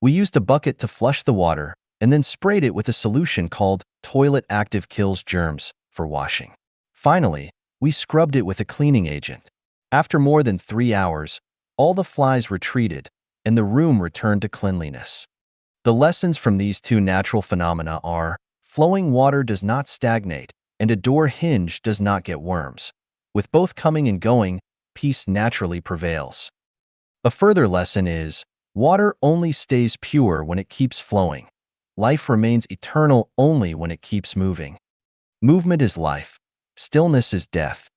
We used a bucket to flush the water and then sprayed it with a solution called Toilet Active Kills Germs for washing. Finally, we scrubbed it with a cleaning agent. After more than 3 hours, all the flies retreated and the room returned to cleanliness. The lessons from these 2 natural phenomena are: flowing water does not stagnate, and a door hinge does not get worms. With both coming and going, peace naturally prevails. A further lesson is, water only stays pure when it keeps flowing. Life remains eternal only when it keeps moving. Movement is life. Stillness is death.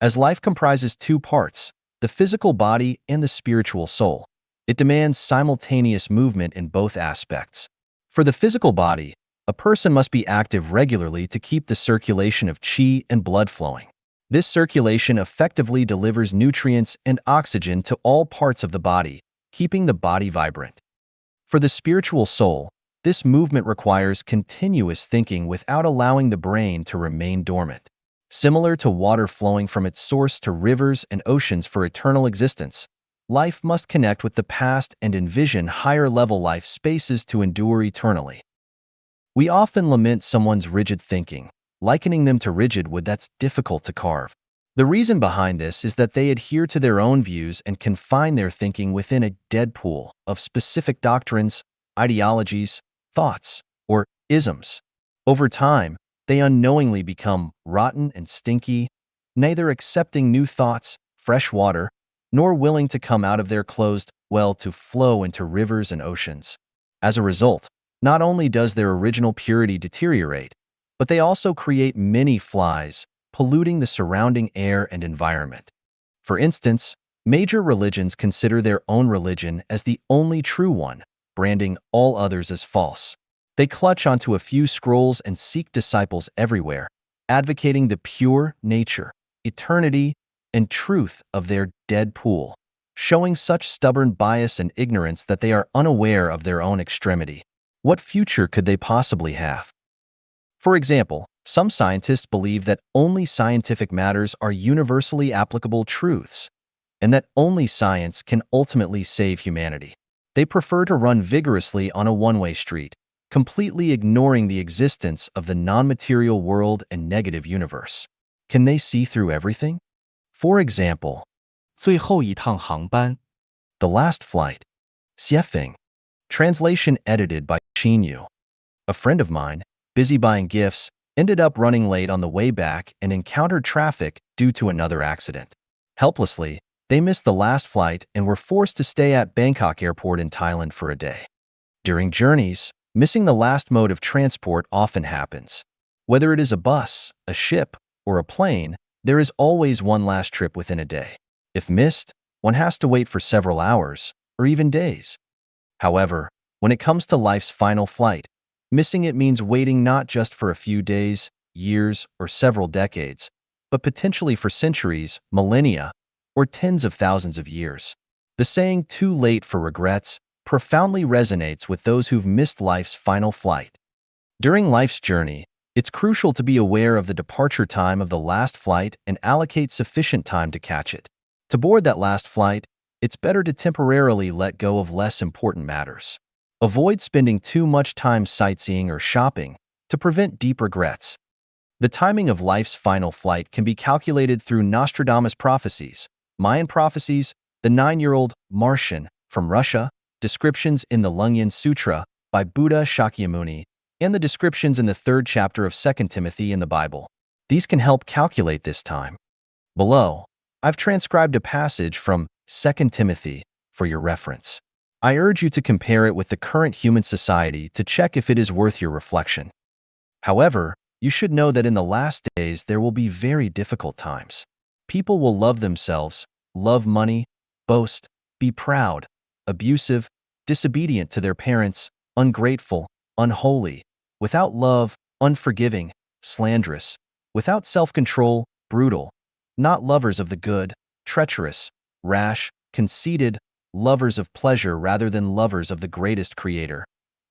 As life comprises 2 parts, the physical body and the spiritual soul, it demands simultaneous movement in both aspects. For the physical body, a person must be active regularly to keep the circulation of qi and blood flowing. This circulation effectively delivers nutrients and oxygen to all parts of the body, keeping the body vibrant. For the spiritual soul, this movement requires continuous thinking without allowing the brain to remain dormant. Similar to water flowing from its source to rivers and oceans for eternal existence, life must connect with the past and envision higher-level life spaces to endure eternally. We often lament someone's rigid thinking, likening them to rigid wood that's difficult to carve. The reason behind this is that they adhere to their own views and confine their thinking within a dead pool of specific doctrines, ideologies, thoughts, or isms. Over time, they unknowingly become rotten and stinky, neither accepting new thoughts, fresh water, nor willing to come out of their closed well to flow into rivers and oceans. As a result, not only does their original purity deteriorate, but they also create many flies, polluting the surrounding air and environment. For instance, major religions consider their own religion as the only true one, branding all others as false. They clutch onto a few scrolls and seek disciples everywhere, advocating the pure nature, eternity, and truth of their dead pool, showing such stubborn bias and ignorance that they are unaware of their own extremity. What future could they possibly have? For example, some scientists believe that only scientific matters are universally applicable truths, and that only science can ultimately save humanity. They prefer to run vigorously on a one-way street, completely ignoring the existence of the non-material world and negative universe. Can they see through everything? For example, 最后一趟航班 The Last Flight, Xiefeng. Translation edited by Lifechanyuan. A friend of mine, busy buying gifts, ended up running late on the way back and encountered traffic due to another accident. Helplessly, they missed the last flight and were forced to stay at Bangkok Airport in Thailand for a day. During journeys, missing the last mode of transport often happens. Whether it is a bus, a ship, or a plane, there is always one last trip within a day. If missed, one has to wait for several hours, or even days. However, when it comes to life's final flight, missing it means waiting not just for a few days, years, or several decades, but potentially for centuries, millennia, or tens of thousands of years. The saying, "too late for regrets," profoundly resonates with those who've missed life's final flight. During life's journey, it's crucial to be aware of the departure time of the last flight and allocate sufficient time to catch it. To board that last flight, it's better to temporarily let go of less important matters. Avoid spending too much time sightseeing or shopping to prevent deep regrets. The timing of life's final flight can be calculated through Nostradamus prophecies, Mayan prophecies, the 9-year-old Martian from Russia, descriptions in the Lungyan Sutra by Buddha Shakyamuni, and the descriptions in the 3rd chapter of 2 Timothy in the Bible. These can help calculate this time. Below, I've transcribed a passage from 2 Timothy for your reference. I urge you to compare it with the current human society to check if it is worth your reflection. However, you should know that in the last days there will be very difficult times. People will love themselves, love money, boast, be proud, abusive, disobedient to their parents, ungrateful, unholy, without love, unforgiving, slanderous, without self-control, brutal, not lovers of the good, treacherous, rash, conceited, lovers of pleasure rather than lovers of the greatest Creator,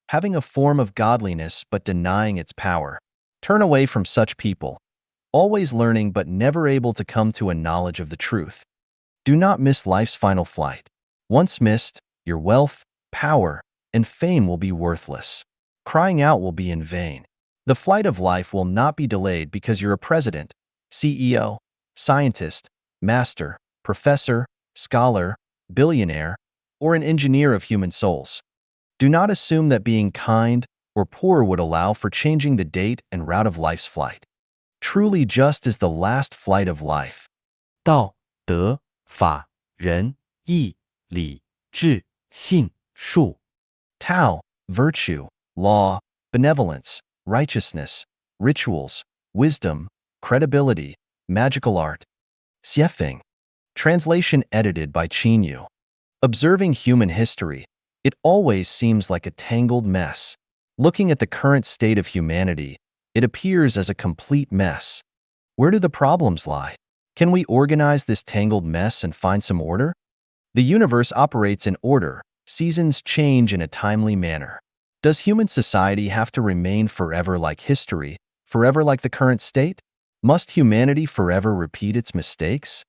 having a form of godliness but denying its power. Turn away from such people, always learning but never able to come to a knowledge of the truth. Do not miss life's final flight. Once missed, your wealth, power, and fame will be worthless. Crying out will be in vain. The flight of life will not be delayed because you're a president, CEO, scientist, master, professor, scholar, billionaire, or an engineer of human souls. Do not assume that being kind or poor would allow for changing the date and route of life's flight. Truly just as the last flight of life. 道、德、法、仁、义、礼、智、信、术 Tao, virtue, law, benevolence, righteousness, rituals, wisdom, credibility, magical art. Xiefeng. Translation edited by Lifechanyuan. Observing human history, it always seems like a tangled mess. Looking at the current state of humanity, it appears as a complete mess. Where do the problems lie? Can we organize this tangled mess and find some order? The universe operates in order, seasons change in a timely manner. Does human society have to remain forever like history, forever like the current state? Must humanity forever repeat its mistakes?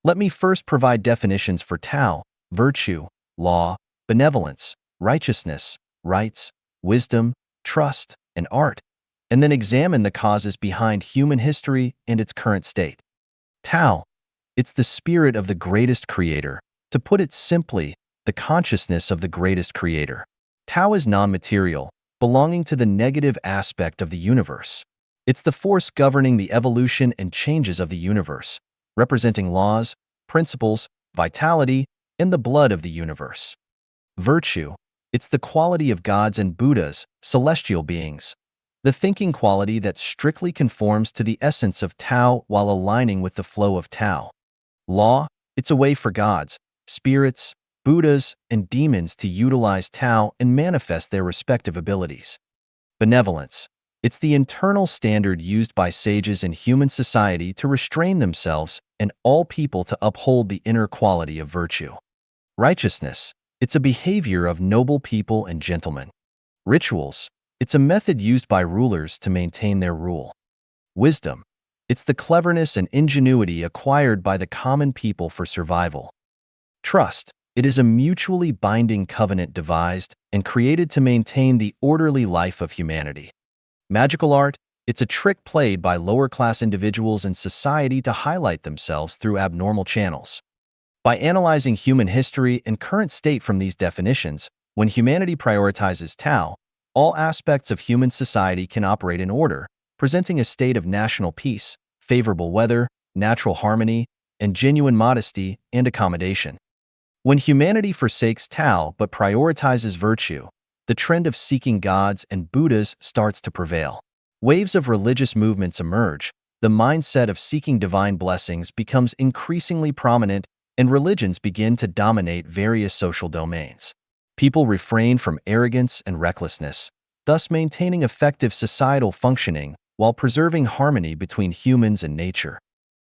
Let me first provide definitions for Tao, virtue, law, benevolence, righteousness, rights, wisdom, trust, and art, and then examine the causes behind human history and its current state. Tao, it's the spirit of the greatest creator. To put it simply, the consciousness of the greatest creator. Tao is non-material, belonging to the negative aspect of the universe. It's the force governing the evolution and changes of the universe, representing laws, principles, vitality, and the blood of the universe. Virtue, it's the quality of gods and Buddhas, celestial beings. The thinking quality that strictly conforms to the essence of Tao while aligning with the flow of Tao. Law, it's a way for gods, spirits, Buddhas, and demons to utilize Tao and manifest their respective abilities. Benevolence, it's the internal standard used by sages in human society to restrain themselves and all people to uphold the inner quality of virtue. Righteousness, it's a behavior of noble people and gentlemen. Rituals, it's a method used by rulers to maintain their rule. Wisdom, it's the cleverness and ingenuity acquired by the common people for survival. Trust, it is a mutually binding covenant devised and created to maintain the orderly life of humanity. Magical art, it's a trick played by lower-class individuals in society to highlight themselves through abnormal channels. By analyzing human history and current state from these definitions, when humanity prioritizes Tao, all aspects of human society can operate in order, presenting a state of national peace, favorable weather, natural harmony, and genuine modesty and accommodation. When humanity forsakes Tao but prioritizes virtue, the trend of seeking gods and Buddhas starts to prevail. Waves of religious movements emerge, the mindset of seeking divine blessings becomes increasingly prominent, and religions begin to dominate various social domains. People refrain from arrogance and recklessness, thus maintaining effective societal functioning while preserving harmony between humans and nature.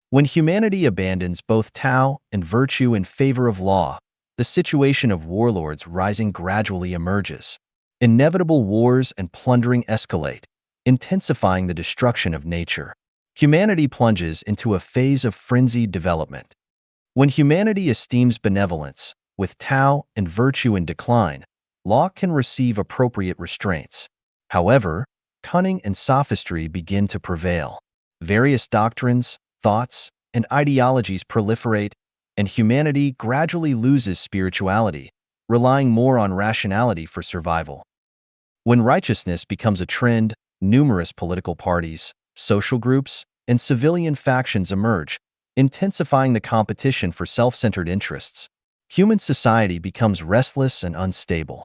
When humanity abandons both Tao and virtue in favor of law, the situation of warlords rising gradually emerges. Inevitable wars and plundering escalate, intensifying the destruction of nature. Humanity plunges into a phase of frenzied development. When humanity esteems benevolence, with Tao and virtue in decline, law can receive appropriate restraints. However, cunning and sophistry begin to prevail. Various doctrines, thoughts, and ideologies proliferate, and humanity gradually loses spirituality, relying more on rationality for survival. When righteousness becomes a trend, numerous political parties, social groups, and civilian factions emerge, intensifying the competition for self-centered interests. Human society becomes restless and unstable.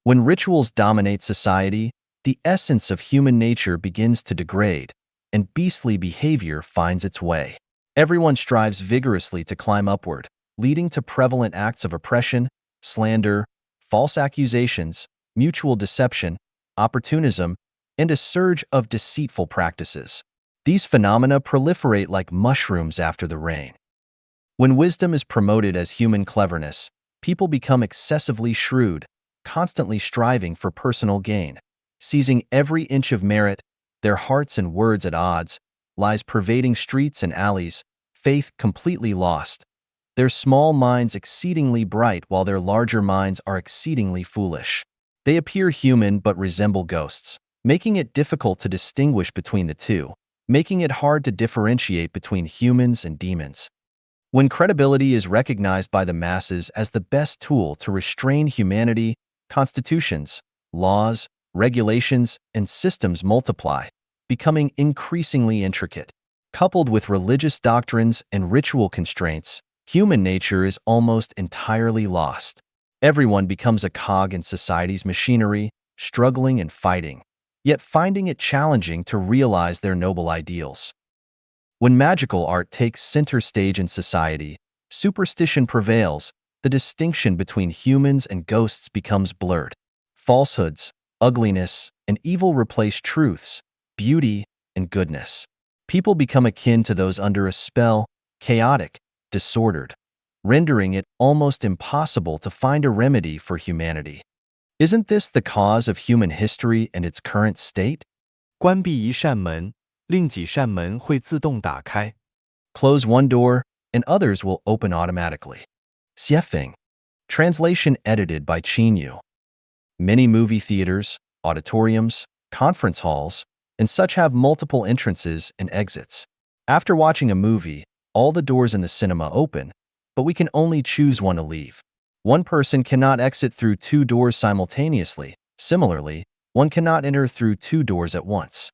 When rituals dominate society, the essence of human nature begins to degrade, and beastly behavior finds its way. Everyone strives vigorously to climb upward, leading to prevalent acts of oppression, slander, false accusations, mutual deception, opportunism, and a surge of deceitful practices. These phenomena proliferate like mushrooms after the rain. When wisdom is promoted as human cleverness, people become excessively shrewd, constantly striving for personal gain. Seizing every inch of merit, their hearts and words at odds, lies pervading streets and alleys, faith completely lost. Their small minds exceedingly bright while their larger minds are exceedingly foolish. They appear human but resemble ghosts, making it difficult to distinguish between the two, making it hard to differentiate between humans and demons. When credibility is recognized by the masses as the best tool to restrain humanity, constitutions, laws, regulations, and systems multiply, becoming increasingly intricate. Coupled with religious doctrines and ritual constraints, human nature is almost entirely lost. Everyone becomes a cog in society's machinery, struggling and fighting, yet finding it challenging to realize their noble ideals. When magical art takes center stage in society, superstition prevails, the distinction between humans and ghosts becomes blurred. Falsehoods, ugliness, and evil replace truths, beauty, and goodness. People become akin to those under a spell, chaotic, disordered, rendering it almost impossible to find a remedy for humanity. Isn't this the cause of human history and its current state? 关闭一扇门，另几扇门会自动打开。 Close one door, and others will open automatically. Xiefeng. Translation edited by Chinyu. Many movie theaters, auditoriums, conference halls, and such have multiple entrances and exits. After watching a movie, all the doors in the cinema open, but we can only choose one to leave. One person cannot exit through two doors simultaneously. Similarly, one cannot enter through two doors at once.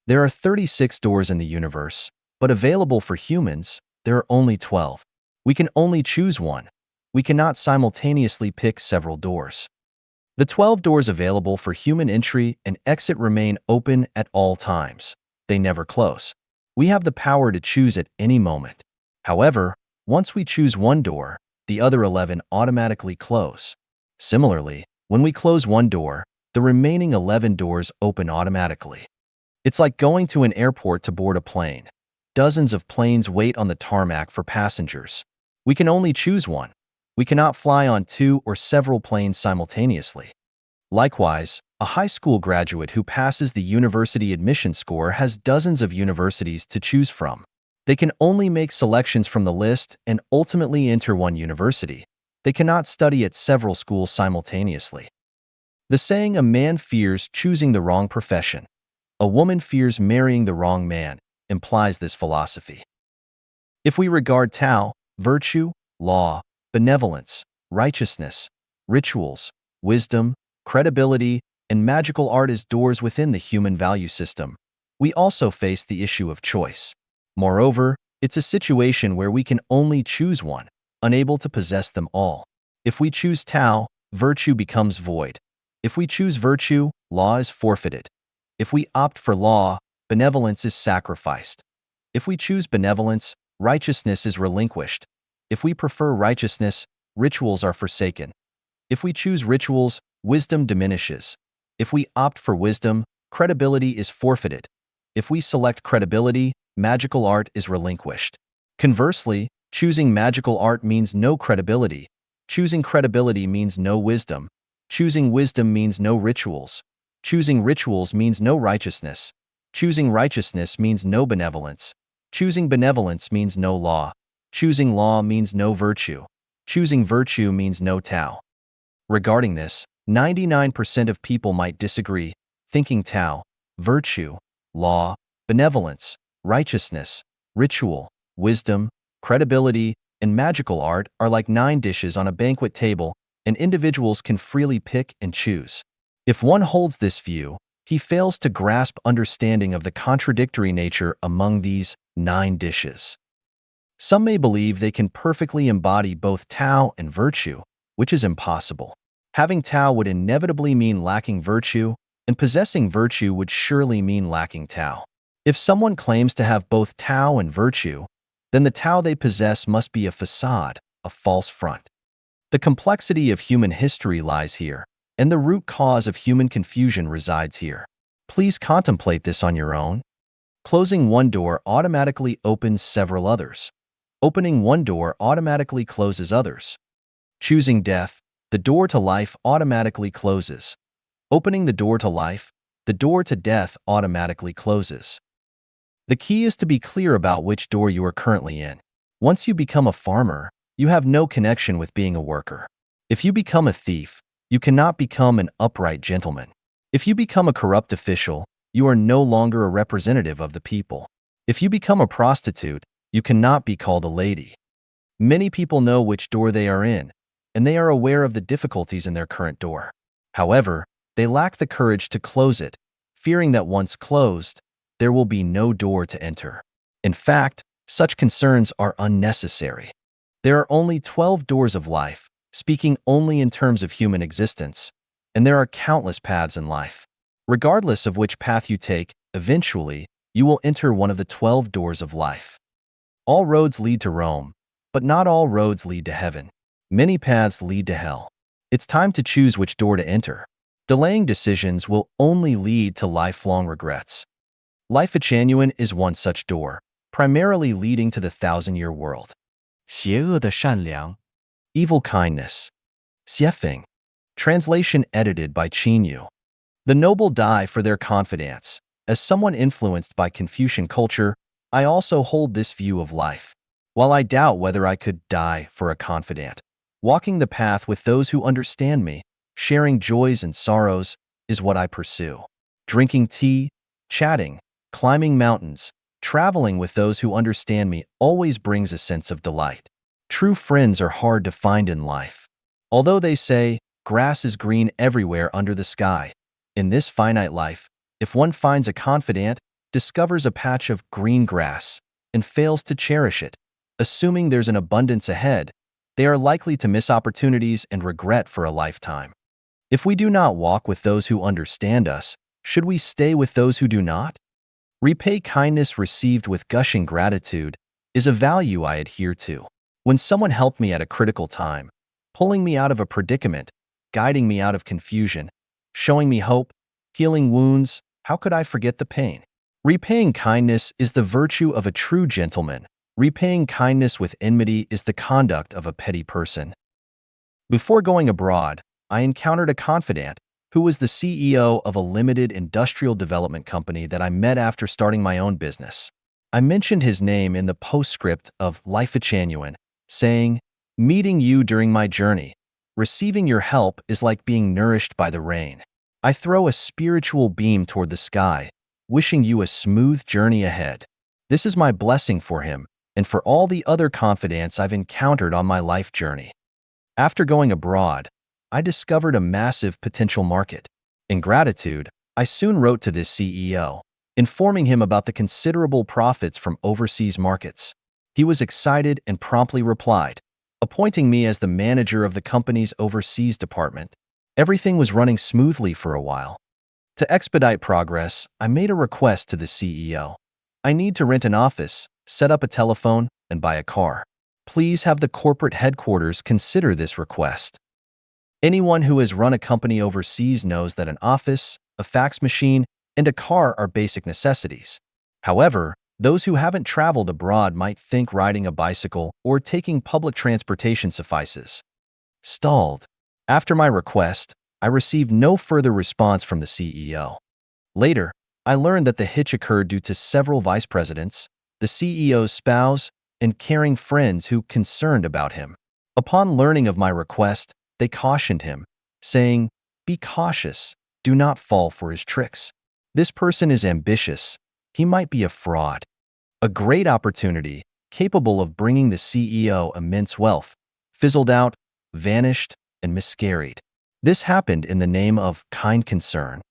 There are 36 doors in the universe, but available for humans, there are only 12. We can only choose one. We cannot simultaneously pick several doors. The 12 doors available for human entry and exit remain open at all times. They never close. We have the power to choose at any moment. However, once we choose one door, the other 11 automatically close. Similarly, when we close one door, the remaining 11 doors open automatically. It's like going to an airport to board a plane. Dozens of planes wait on the tarmac for passengers. We can only choose one. We cannot fly on two or several planes simultaneously. Likewise, a high school graduate who passes the university admission score has dozens of universities to choose from. They can only make selections from the list and ultimately enter one university. They cannot study at several schools simultaneously. The saying, "A man fears choosing the wrong profession, a woman fears marrying the wrong man," implies this philosophy. If we regard Tao, virtue, law, benevolence, righteousness, rituals, wisdom, credibility, and magical art as doors within the human value system, we also face the issue of choice. Moreover, it's a situation where we can only choose one, unable to possess them all. If we choose Tao, virtue becomes void. If we choose virtue, law is forfeited. If we opt for law, benevolence is sacrificed. If we choose benevolence, righteousness is relinquished. If we prefer righteousness, rituals are forsaken. If we choose rituals, wisdom diminishes. If we opt for wisdom, credibility is forfeited. If we select credibility, magical art is relinquished. Conversely, choosing magical art means no credibility. Choosing credibility means no wisdom. Choosing wisdom means no rituals. Choosing rituals means no righteousness. Choosing righteousness means no benevolence. Choosing benevolence means no law. Choosing law means no virtue. Choosing virtue means no Tao. Regarding this, 99% of people might disagree, thinking Tao, virtue, law, benevolence, righteousness, ritual, wisdom, credibility, and magical art are like 9 dishes on a banquet table, and individuals can freely pick and choose. If one holds this view, he fails to grasp understanding of the contradictory nature among these 9 dishes. Some may believe they can perfectly embody both Tao and virtue, which is impossible. Having Tao would inevitably mean lacking virtue, and possessing virtue would surely mean lacking Tao. If someone claims to have both Tao and virtue, then the Tao they possess must be a facade, a false front. The complexity of human history lies here, and the root cause of human confusion resides here. Please contemplate this on your own. Closing one door automatically opens several others. Opening one door automatically closes others. Choosing death, the door to life automatically closes. Opening the door to life, the door to death automatically closes. The key is to be clear about which door you are currently in. Once you become a farmer, you have no connection with being a worker. If you become a thief, you cannot become an upright gentleman. If you become a corrupt official, you are no longer a representative of the people. If you become a prostitute, you cannot be called a lady. Many people know which door they are in, and they are aware of the difficulties in their current door. However, they lack the courage to close it, fearing that once closed, there will be no door to enter. In fact, such concerns are unnecessary. There are only 12 doors of life, speaking only in terms of human existence, and there are countless paths in life. Regardless of which path you take, eventually, you will enter one of the 12 doors of life. All roads lead to Rome, but not all roads lead to heaven. Many paths lead to hell. It's time to choose which door to enter. Delaying decisions will only lead to lifelong regrets. Lifechanyuan is one such door, primarily leading to the 1,000-year world. 邪恶的善良 Evil kindness. Xiefeng. Translation edited by Chinyu. The noble die for their confidence. As someone influenced by Confucian culture, I also hold this view of life. While I doubt whether I could die for a confidant, Walking the path with those who understand me, sharing joys and sorrows, is what I pursue. Drinking tea, chatting, climbing mountains, traveling with those who understand me always brings a sense of delight. True friends are hard to find in life. Although they say, grass is green everywhere under the sky, in this finite life, if one finds a confidant, discovers a patch of green grass, and fails to cherish it, assuming there's an abundance ahead, they are likely to miss opportunities and regret for a lifetime. If we do not walk with those who understand us, should we stay with those who do not? Repay kindness received with gushing gratitude is a value I adhere to. When someone helped me at a critical time, pulling me out of a predicament, guiding me out of confusion, showing me hope, healing wounds, how could I forget the pain? Repaying kindness is the virtue of a true gentleman. Repaying kindness with enmity is the conduct of a petty person. Before going abroad, I encountered a confidant who was the CEO of a limited industrial development company that I met after starting my own business. I mentioned his name in the postscript of Lifechanyuan, saying, "Meeting you during my journey, receiving your help is like being nourished by the rain. I throw a spiritual beam toward the sky, wishing you a smooth journey ahead." This is my blessing for him and for all the other confidants I've encountered on my life journey. After going abroad, I discovered a massive potential market. In gratitude, I soon wrote to this CEO, informing him about the considerable profits from overseas markets. He was excited and promptly replied, appointing me as the manager of the company's overseas department. Everything was running smoothly for a while. To expedite progress, I made a request to the CEO. "I need to rent an office, set up a telephone, and buy a car. Please have the corporate headquarters consider this request." Anyone who has run a company overseas knows that an office, a fax machine, and a car are basic necessities. However, those who haven't traveled abroad might think riding a bicycle or taking public transportation suffices. Stalled. After my request, I received no further response from the CEO. Later, I learned that the hitch occurred due to several vice presidents, the CEO's spouse, and caring friends who concerned about him. Upon learning of my request, they cautioned him, saying, "Be cautious, do not fall for his tricks. This person is ambitious. He might be a fraud." A great opportunity, capable of bringing the CEO immense wealth, fizzled out, vanished, and miscarried. This happened in the name of kind concern.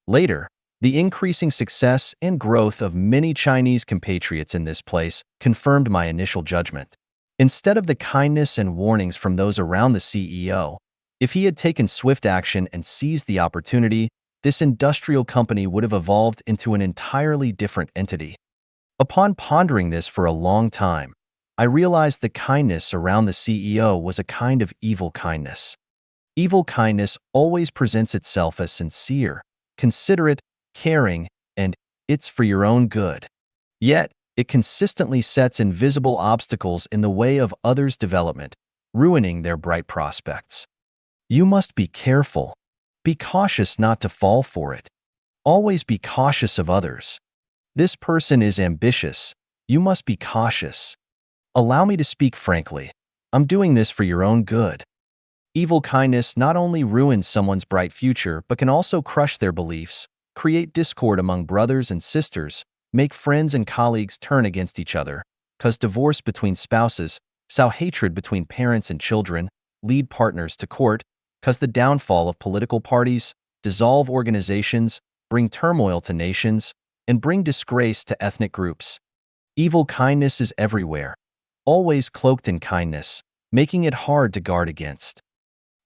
Later, the increasing success and growth of many Chinese compatriots in this place confirmed my initial judgment. Instead of the kindness and warnings from those around the CEO, if he had taken swift action and seized the opportunity, this industrial company would have evolved into an entirely different entity. Upon pondering this for a long time, I realized the kindness around the CEO was a kind of evil kindness. Evil kindness always presents itself as sincere, considerate, caring, and "it's for your own good." Yet, it consistently sets invisible obstacles in the way of others' development, ruining their bright prospects. You must be careful. Be cautious not to fall for it. Always be cautious of others. This person is ambitious. You must be cautious. Allow me to speak frankly. I'm doing this for your own good. Evil kindness not only ruins someone's bright future, but can also crush their beliefs, create discord among brothers and sisters, make friends and colleagues turn against each other, cause divorce between spouses, sow hatred between parents and children, lead partners to court, cause the downfall of political parties, dissolve organizations, bring turmoil to nations, and bring disgrace to ethnic groups. Evil kindness is everywhere, always cloaked in kindness, making it hard to guard against.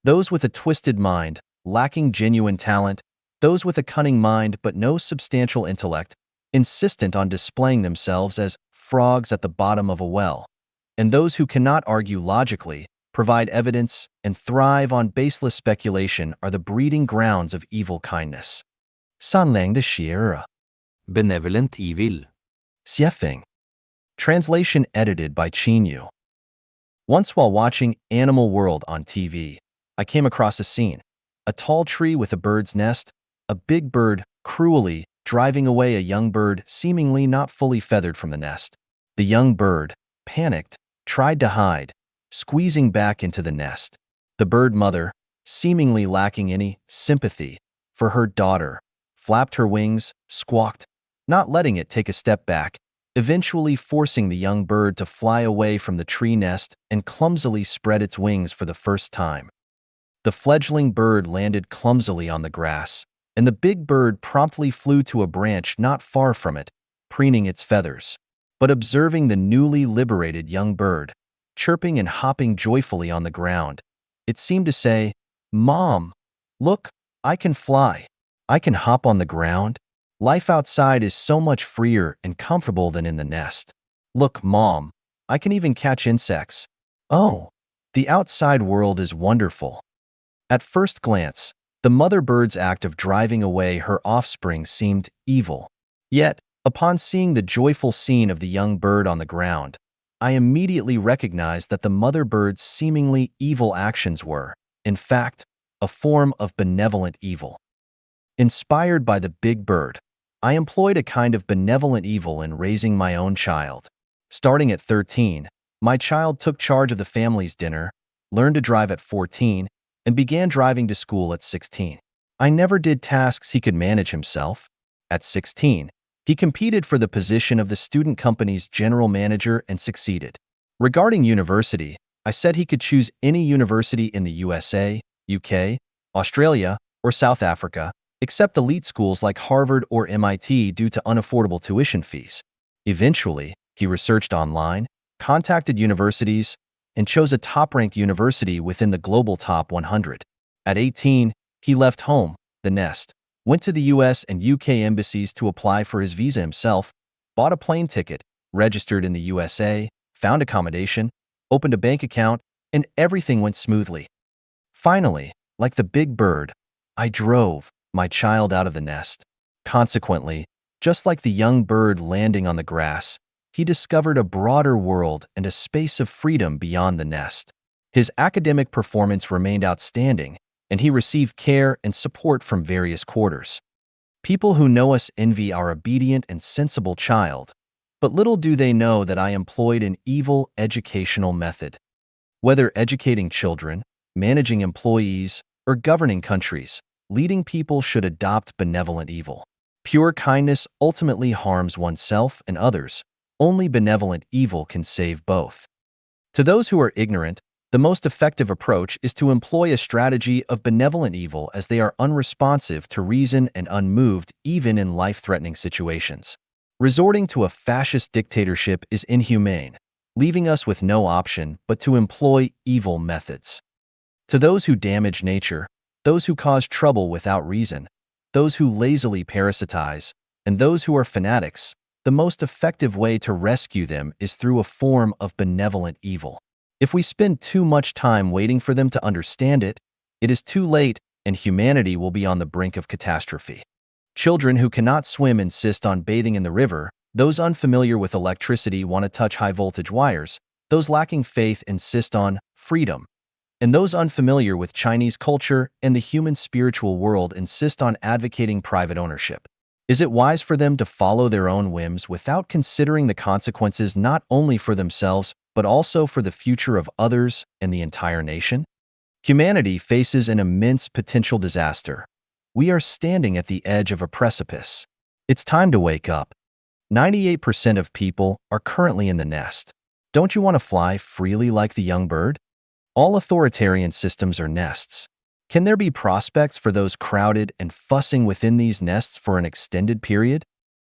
Those with a twisted mind, lacking genuine talent, those with a cunning mind but no substantial intellect, insistent on displaying themselves as frogs at the bottom of a well, and those who cannot argue logically, provide evidence, and thrive on baseless speculation are the breeding grounds of evil kindness. Sanlang de Shiera. Benevolent evil. Xiefeng. Translation edited by Chinyu. Once while watching Animal World on TV, I came across a scene. A tall tree with a bird's nest, a big bird cruelly driving away a young bird seemingly not fully feathered from the nest. The young bird, panicked, tried to hide, squeezing back into the nest. The bird mother, seemingly lacking any sympathy for her daughter, flapped her wings, squawked, not letting it take a step back, eventually forcing the young bird to fly away from the tree nest and clumsily spread its wings for the first time. The fledgling bird landed clumsily on the grass, and the big bird promptly flew to a branch not far from it, preening its feathers. But observing the newly liberated young bird, chirping and hopping joyfully on the ground, it seemed to say, "Mom, look, I can fly. I can hop on the ground. Life outside is so much freer and comfortable than in the nest. Look, Mom, I can even catch insects. Oh, the outside world is wonderful." At first glance, the mother bird's act of driving away her offspring seemed evil. Yet, upon seeing the joyful scene of the young bird on the ground, I immediately recognized that the mother bird's seemingly evil actions were, in fact, a form of benevolent evil. Inspired by the big bird, I employed a kind of benevolent evil in raising my own child. Starting at 13, my child took charge of the family's dinner, learned to drive at 14, and began driving to school at 16. I never did tasks he could manage himself. At 16, he competed for the position of the student company's general manager and succeeded. Regarding university, I said he could choose any university in the USA, UK, Australia, or South Africa, except elite schools like Harvard or MIT due to unaffordable tuition fees. Eventually, he researched online, contacted universities, and chose a top-ranked university within the global top 100. At 18, he left home, the nest, went to the US and UK embassies to apply for his visa himself, bought a plane ticket, registered in the USA, found accommodation, opened a bank account, and everything went smoothly. Finally, like the big bird, I drove my child out of the nest. Consequently, just like the young bird landing on the grass, he discovered a broader world and a space of freedom beyond the nest. His academic performance remained outstanding, and he received care and support from various quarters. People who know us envy our obedient and sensible child, but little do they know that I employed an evil educational method. Whether educating children, managing employees, or governing countries, leading people should adopt benevolent evil. Pure kindness ultimately harms oneself and others. Only benevolent evil can save both. To those who are ignorant, the most effective approach is to employ a strategy of benevolent evil as they are unresponsive to reason and unmoved even in life-threatening situations. Resorting to a fascist dictatorship is inhumane, leaving us with no option but to employ evil methods. To those who damage nature, those who cause trouble without reason, those who lazily parasitize, and those who are fanatics, the most effective way to rescue them is through a form of benevolent evil. If we spend too much time waiting for them to understand it, it is too late and humanity will be on the brink of catastrophe. Children who cannot swim insist on bathing in the river, those unfamiliar with electricity want to touch high-voltage wires, those lacking faith insist on freedom, and those unfamiliar with Chinese culture and the human spiritual world insist on advocating private ownership. Is it wise for them to follow their own whims without considering the consequences not only for themselves, but also for the future of others and the entire nation? Humanity faces an immense potential disaster. We are standing at the edge of a precipice. It's time to wake up. 98% of people are currently in the nest. Don't you want to fly freely like the young bird? All authoritarian systems are nests. Can there be prospects for those crowded and fussing within these nests for an extended period?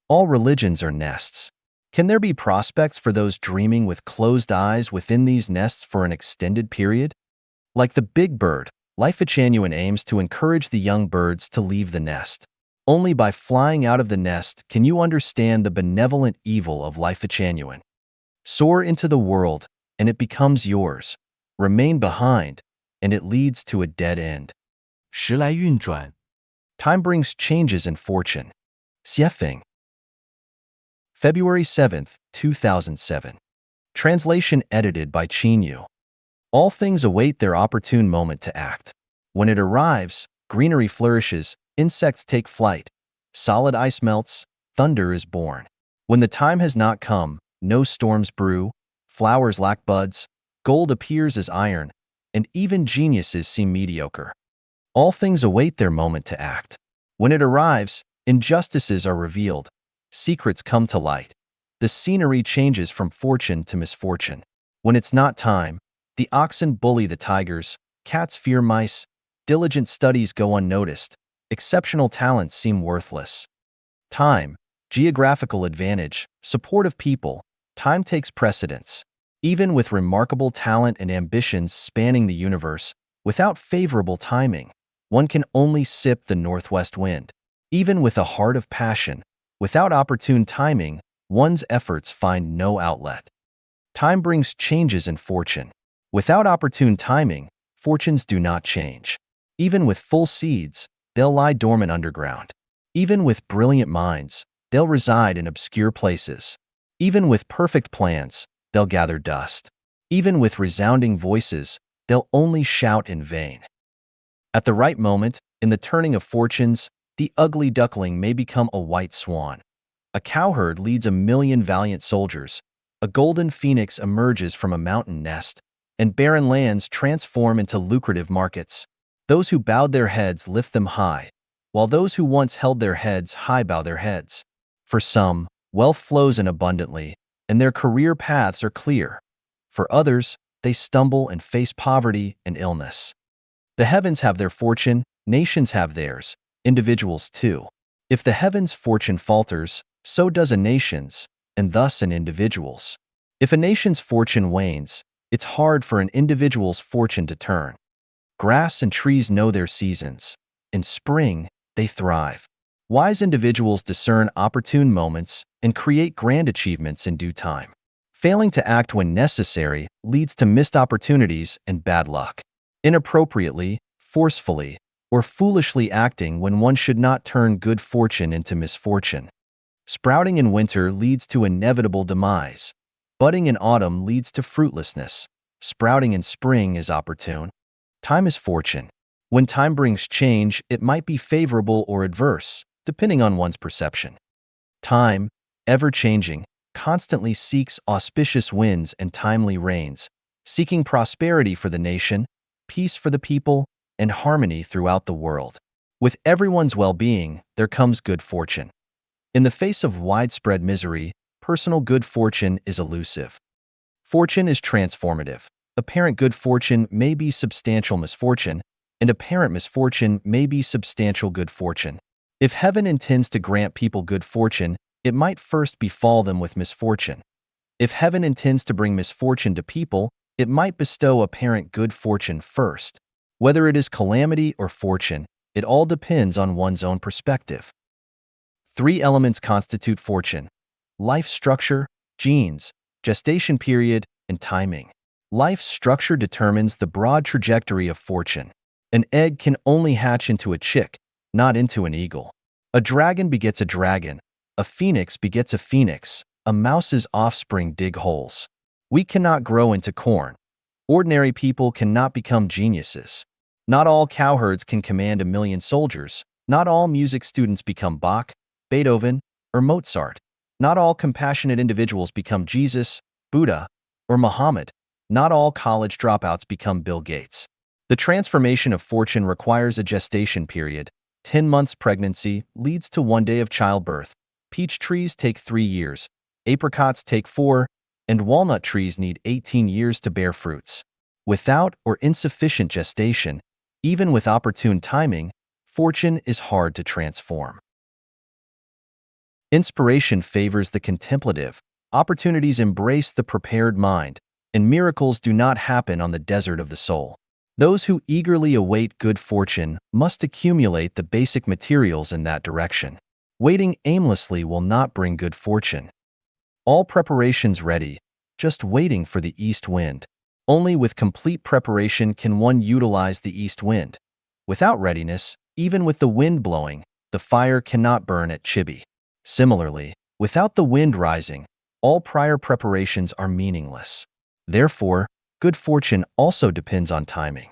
All religions are nests. Can there be prospects for those dreaming with closed eyes within these nests for an extended period? Like the big bird, Lifechanyuan aims to encourage the young birds to leave the nest. Only by flying out of the nest can you understand the benevolent evil of Lifechanyuan. Soar into the world, and it becomes yours. Remain behind, and it leads to a dead end. 时来运转。 Time brings changes in fortune. Xiefeng. February 7th, 2007. Translation edited by Chinyu. All things await their opportune moment to act. When it arrives, greenery flourishes, insects take flight, solid ice melts, thunder is born. When the time has not come, no storms brew, flowers lack buds, Gold appears as iron, and even geniuses seem mediocre. All things await their moment to act. When it arrives, injustices are revealed, secrets come to light. The scenery changes from fortune to misfortune. When it's not time, the oxen bully the tigers, cats fear mice, diligent studies go unnoticed, exceptional talents seem worthless. Time, geographical advantage, support of people, time takes precedence. Even with remarkable talent and ambitions spanning the universe, without favorable timing, one can only sip the northwest wind. Even with a heart of passion, without opportune timing, one's efforts find no outlet. Time brings changes in fortune. Without opportune timing, fortunes do not change. Even with full seeds, they'll lie dormant underground. Even with brilliant minds, they'll reside in obscure places. Even with perfect plans, they'll gather dust. Even with resounding voices, they'll only shout in vain. At the right moment, in the turning of fortunes, the ugly duckling may become a white swan. A cowherd leads 1,000,000 valiant soldiers. A golden phoenix emerges from a mountain nest, and barren lands transform into lucrative markets. Those who bowed their heads lift them high, while those who once held their heads high bow their heads. For some, wealth flows in abundantly, and their career paths are clear. For others, they stumble and face poverty and illness. The heavens have their fortune, nations have theirs, individuals too. If the heavens' fortune falters, so does a nation's, and thus an individual's. If a nation's fortune wanes, it's hard for an individual's fortune to turn. Grass and trees know their seasons. In spring, they thrive. Wise individuals discern opportune moments and create grand achievements in due time. Failing to act when necessary leads to missed opportunities and bad luck. Inappropriately, forcefully, or foolishly acting when one should not turn good fortune into misfortune. Sprouting in winter leads to inevitable demise. Budding in autumn leads to fruitlessness. Sprouting in spring is opportune. Time is fortune. When time brings change, it might be favorable or adverse, depending on one's perception. Time, ever-changing, constantly seeks auspicious winds and timely rains, seeking prosperity for the nation, peace for the people, and harmony throughout the world. With everyone's well-being, there comes good fortune. In the face of widespread misery, personal good fortune is elusive. Fortune is transformative. Apparent good fortune may be substantial misfortune, and apparent misfortune may be substantial good fortune. If heaven intends to grant people good fortune, it might first befall them with misfortune. If heaven intends to bring misfortune to people, it might bestow apparent good fortune first. Whether it is calamity or fortune, it all depends on one's own perspective. 3 elements constitute fortune: life structure, genes, gestation period, and timing. Life structure determines the broad trajectory of fortune. An egg can only hatch into a chick, not into an eagle. A dragon begets a dragon. A phoenix begets a phoenix. A mouse's offspring dig holes. We cannot grow into corn. Ordinary people cannot become geniuses. Not all cowherds can command 1,000,000 soldiers. Not all music students become Bach, Beethoven, or Mozart. Not all compassionate individuals become Jesus, Buddha, or Muhammad. Not all college dropouts become Bill Gates. The transformation of fortune requires a gestation period. 10 months pregnancy leads to 1 day of childbirth. Peach trees take 3 years, apricots take 4, and walnut trees need 18 years to bear fruits. Without or insufficient gestation, even with opportune timing, fortune is hard to transform. Inspiration favors the contemplative, opportunities embrace the prepared mind, and miracles do not happen on the desert of the soul. Those who eagerly await good fortune must accumulate the basic materials in that direction. Waiting aimlessly will not bring good fortune. All preparations ready, just waiting for the east wind. Only with complete preparation can one utilize the east wind. Without readiness, even with the wind blowing, the fire cannot burn at Chibi. Similarly, without the wind rising, all prior preparations are meaningless. Therefore, good fortune also depends on timing.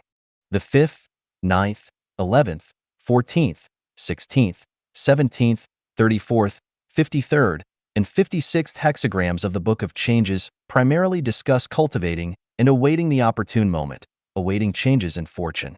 The 5th, 9th, 11th, 14th, 16th, 17th, 34th, 53rd, and 56th hexagrams of the Book of Changes primarily discuss cultivating and awaiting the opportune moment, awaiting changes in fortune.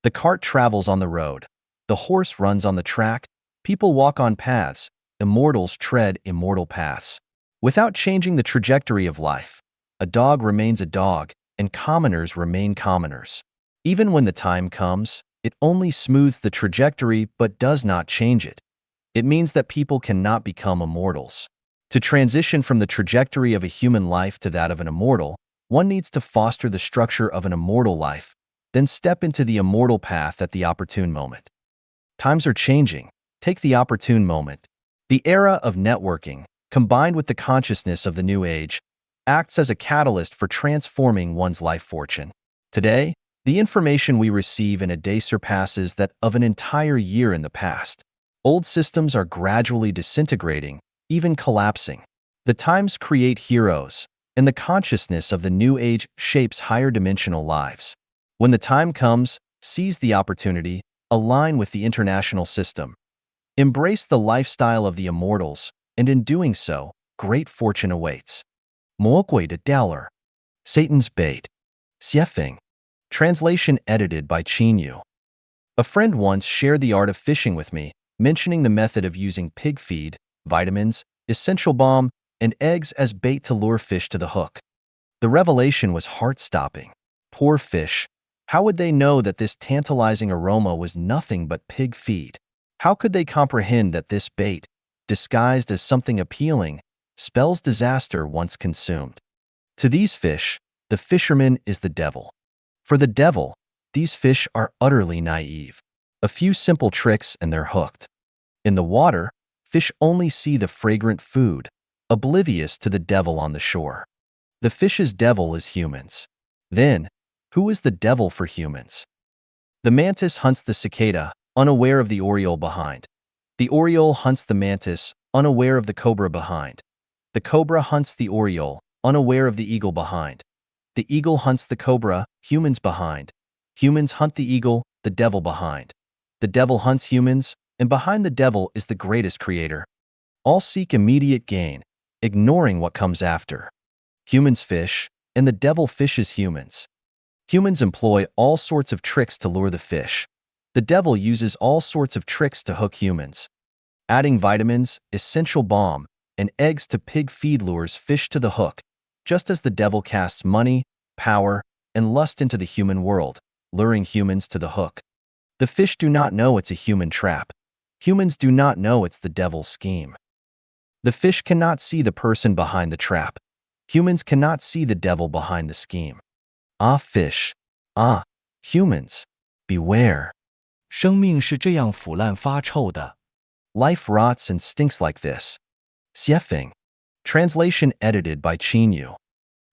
The cart travels on the road. The horse runs on the track. People walk on paths. Immortals tread immortal paths. Without changing the trajectory of life, a dog remains a dog, and commoners remain commoners. Even when the time comes, it only smooths the trajectory but does not change it. It means that people cannot become immortals. To transition from the trajectory of a human life to that of an immortal, one needs to foster the structure of an immortal life, then step into the immortal path at the opportune moment. Times are changing. Take the opportune moment. The era of networking, combined with the consciousness of the new age, acts as a catalyst for transforming one's life fortune. Today, the information we receive in a day surpasses that of an entire year in the past. Old systems are gradually disintegrating, even collapsing. The times create heroes, and the consciousness of the new age shapes higher dimensional lives. When the time comes, seize the opportunity, align with the international system. Embrace the lifestyle of the immortals, and in doing so, great fortune awaits. 魔鬼的钓饵, Satan's bait. Xiefeng. Translation edited by Chinyu. A friend once shared the art of fishing with me, mentioning the method of using pig feed, vitamins, essential balm, and eggs as bait to lure fish to the hook. The revelation was heart-stopping. Poor fish. How would they know that this tantalizing aroma was nothing but pig feed? How could they comprehend that this bait, disguised as something appealing, spells disaster once consumed? To these fish, the fisherman is the devil. For the devil, these fish are utterly naive. A few simple tricks and they're hooked. In the water, fish only see the fragrant food, oblivious to the devil on the shore. The fish's devil is humans. Then, who is the devil for humans? The mantis hunts the cicada, unaware of the oriole behind. The oriole hunts the mantis, unaware of the cobra behind. The cobra hunts the oriole, unaware of the eagle behind. The eagle hunts the cobra, humans behind. Humans hunt the eagle, the devil behind. The devil hunts humans, and behind the devil is the greatest creator. All seek immediate gain, ignoring what comes after. Humans fish, and the devil fishes humans. Humans employ all sorts of tricks to lure the fish. The devil uses all sorts of tricks to hook humans. Adding vitamins, essential balm, and eggs to pig feed lures fish to the hook, just as the devil casts money, power, and lust into the human world, luring humans to the hook. The fish do not know it's a human trap. Humans do not know it's the devil's scheme. The fish cannot see the person behind the trap. Humans cannot see the devil behind the scheme. Ah, fish. Ah, humans. Beware. 生命是这样腐烂发臭的。Life rots and stinks like this. Xiefeng. Translation edited by Chinyu.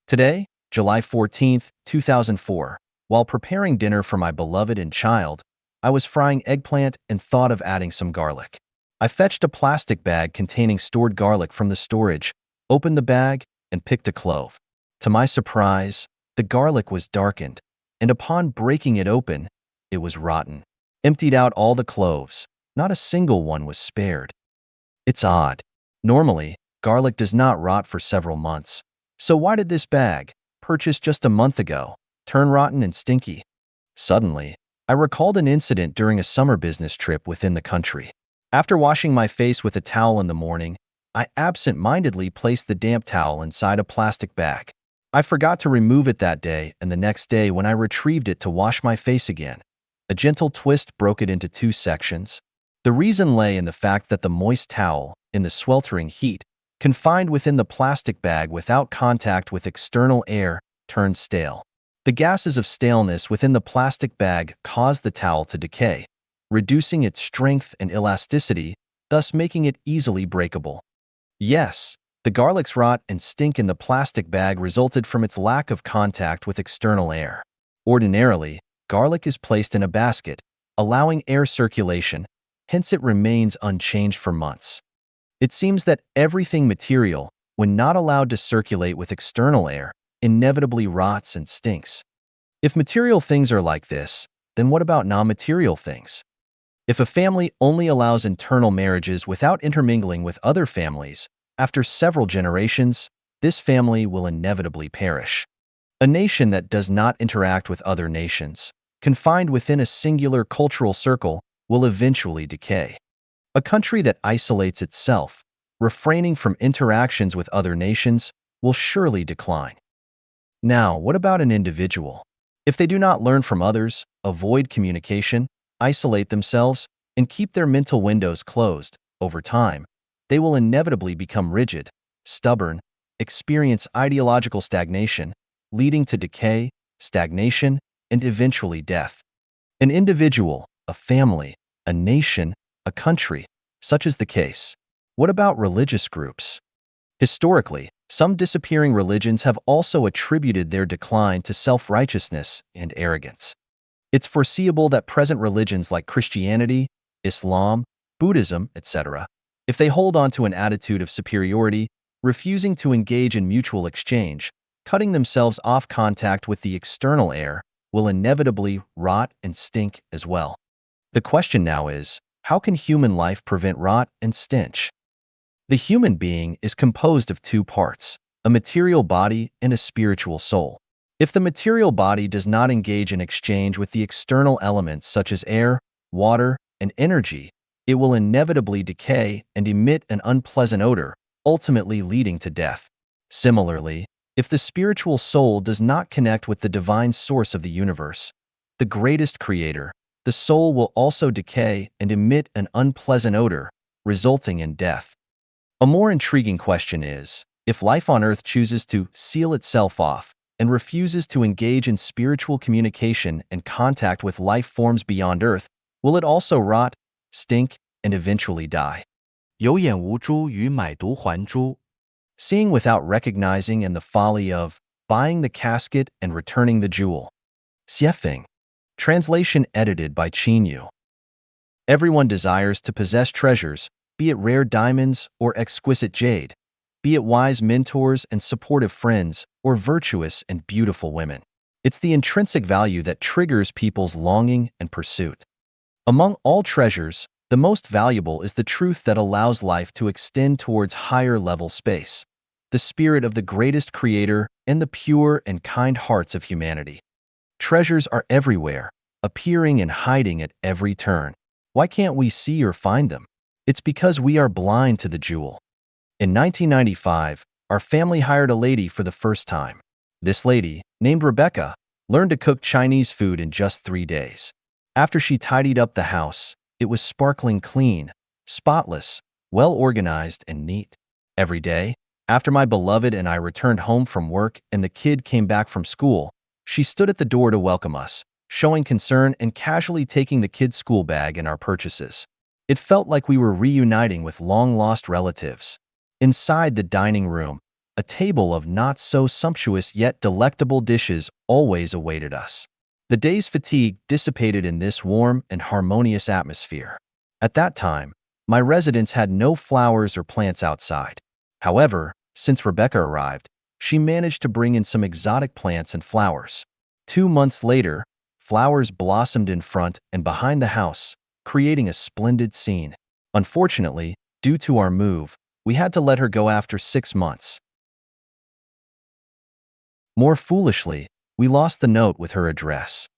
Today, July 14th, 2004, while preparing dinner for my beloved and child, I was frying eggplant and thought of adding some garlic. I fetched a plastic bag containing stored garlic from the storage, opened the bag, and picked a clove. To my surprise, the garlic was darkened, and upon breaking it open, it was rotten. Emptied out all the cloves. Not a single one was spared. It's odd. Normally, garlic does not rot for several months. So why did this bag, purchased just a month ago, turn rotten and stinky? Suddenly, I recalled an incident during a summer business trip within the country. After washing my face with a towel in the morning, I absent-mindedly placed the damp towel inside a plastic bag. I forgot to remove it that day, and the next day when I retrieved it to wash my face again, a gentle twist broke it into two sections. The reason lay in the fact that the moist towel, in the sweltering heat, confined within the plastic bag without contact with external air, turned stale. The gases of staleness within the plastic bag caused the towel to decay, reducing its strength and elasticity, thus making it easily breakable. Yes, the garlic's rot and stink in the plastic bag resulted from its lack of contact with external air. Ordinarily, garlic is placed in a basket, allowing air circulation, hence it remains unchanged for months. It seems that everything material, when not allowed to circulate with external air, inevitably rots and stinks. If material things are like this, then what about non-material things? If a family only allows internal marriages without intermingling with other families, after several generations, this family will inevitably perish. A nation that does not interact with other nations, confined within a singular cultural circle, will eventually decay. A country that isolates itself, refraining from interactions with other nations, will surely decline. Now, what about an individual? If they do not learn from others, avoid communication, isolate themselves, and keep their mental windows closed, over time, they will inevitably become rigid, stubborn, experience ideological stagnation, leading to decay, stagnation, and eventually death. An individual, a family, a nation, a country, such is the case. What about religious groups? Historically, some disappearing religions have also attributed their decline to self-righteousness and arrogance. It's foreseeable that present religions like Christianity, Islam, Buddhism, etc., if they hold on to an attitude of superiority, refusing to engage in mutual exchange, cutting themselves off contact with the external air, will inevitably rot and stink as well. The question now is, how can human life prevent rot and stench? The human being is composed of two parts, a material body and a spiritual soul. If the material body does not engage in exchange with the external elements such as air, water, and energy, it will inevitably decay and emit an unpleasant odor, ultimately leading to death. Similarly, if the spiritual soul does not connect with the divine source of the universe, the greatest creator, the soul will also decay and emit an unpleasant odor, resulting in death. A more intriguing question is, if life on Earth chooses to seal itself off and refuses to engage in spiritual communication and contact with life forms beyond Earth, will it also rot, stink, and eventually die? 有眼无珠与买椟还珠. Seeing without recognizing and the folly of buying the casket and returning the jewel. Xiefeng. Translation edited by Qinyu. Everyone desires to possess treasures, be it rare diamonds or exquisite jade, be it wise mentors and supportive friends, or virtuous and beautiful women. It's the intrinsic value that triggers people's longing and pursuit. Among all treasures, the most valuable is the truth that allows life to extend towards higher-level space, the spirit of the greatest creator and the pure and kind hearts of humanity. Treasures are everywhere, appearing and hiding at every turn. Why can't we see or find them? It's because we are blind to the jewel. In 1995, our family hired a lady for the first time. This lady, named Rebecca, learned to cook Chinese food in just 3 days. After she tidied up the house, it was sparkling clean, spotless, well-organized, and neat. Every day, after my beloved and I returned home from work and the kid came back from school, she stood at the door to welcome us, showing concern and casually taking the kid's school bag and our purchases. It felt like we were reuniting with long-lost relatives. Inside the dining room, a table of not-so-sumptuous yet delectable dishes always awaited us. The day's fatigue dissipated in this warm and harmonious atmosphere. At that time, my residence had no flowers or plants outside. However, since Rebecca arrived, she managed to bring in some exotic plants and flowers. 2 months later, flowers blossomed in front and behind the house, creating a splendid scene. Unfortunately, due to our move, we had to let her go after 6 months. More foolishly, we lost the note with her address.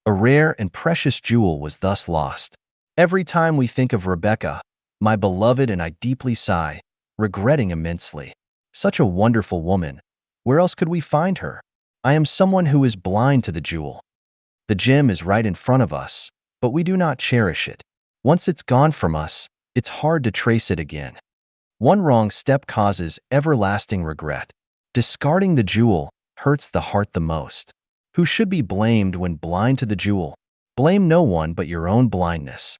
A rare and precious jewel was thus lost. Every time we think of Rebecca, my beloved and I deeply sigh, regretting immensely. Such a wonderful woman. Where else could we find her? I am someone who is blind to the jewel. The gem is right in front of us, but we do not cherish it. Once it's gone from us, it's hard to trace it again. One wrong step causes everlasting regret. Discarding the jewel hurts the heart the most. Who should be blamed when blind to the jewel? Blame no one but your own blindness.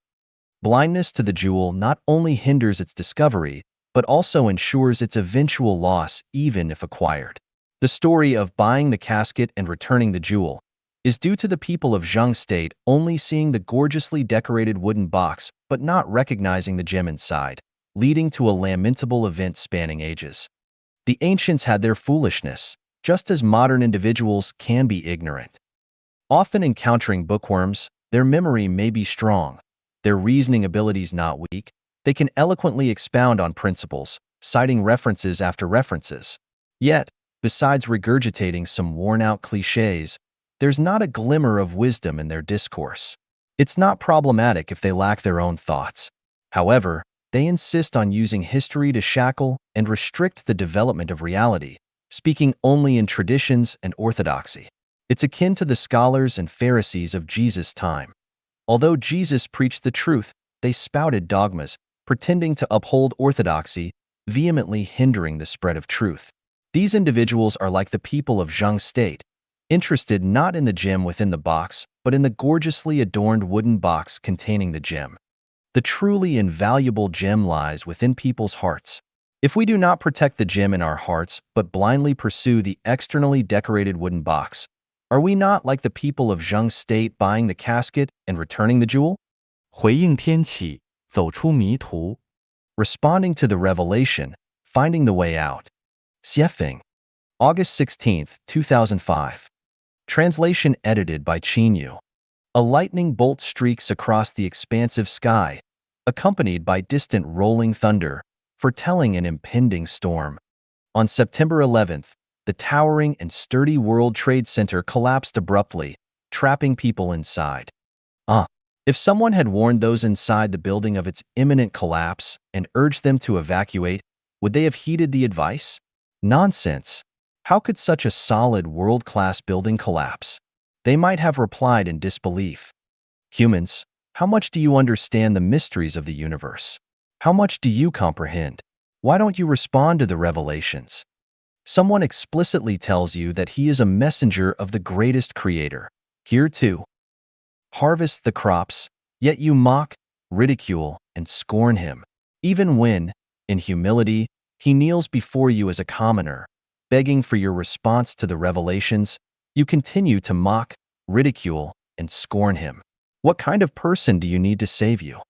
Blindness to the jewel not only hinders its discovery, but also ensures its eventual loss even if acquired. The story of buying the casket and returning the jewel is due to the people of Zhang State only seeing the gorgeously decorated wooden box but not recognizing the gem inside, leading to a lamentable event spanning ages. The ancients had their foolishness, just as modern individuals can be ignorant. Often encountering bookworms, their memory may be strong, their reasoning abilities not weak, they can eloquently expound on principles, citing references after references. Yet, Besides regurgitating some worn-out cliches, there's not a glimmer of wisdom in their discourse. It's not problematic if they lack their own thoughts. However, they insist on using history to shackle and restrict the development of reality, speaking only in traditions and orthodoxy. It's akin to the scholars and Pharisees of Jesus' time. Although Jesus preached the truth, they spouted dogmas, pretending to uphold orthodoxy, vehemently hindering the spread of truth. These individuals are like the people of Zhang State, interested not in the gem within the box, but in the gorgeously adorned wooden box containing the gem. The truly invaluable gem lies within people's hearts. If we do not protect the gem in our hearts, but blindly pursue the externally decorated wooden box, are we not like the people of Zhang State buying the casket and returning the jewel? 回应天启，走出迷途。Responding to the revelation, finding the way out. Xiefeng. August 16, 2005. Translation edited by Chinyu. A lightning bolt streaks across the expansive sky, accompanied by distant rolling thunder, foretelling an impending storm. On September 11th, the towering and sturdy World Trade Center collapsed abruptly, trapping people inside. If someone had warned those inside the building of its imminent collapse and urged them to evacuate, would they have heeded the advice? Nonsense. How could such a solid, world-class building collapse? They might have replied in disbelief. Humans, how much do you understand the mysteries of the universe? How much do you comprehend? Why don't you respond to the revelations? Someone explicitly tells you that he is a messenger of the greatest creator. Here too. Harvest the crops, yet you mock, ridicule, and scorn him. Even when, in humility, he kneels before you as a commoner, begging for your response to the revelations, you continue to mock, ridicule, and scorn him. What kind of person do you need to save you?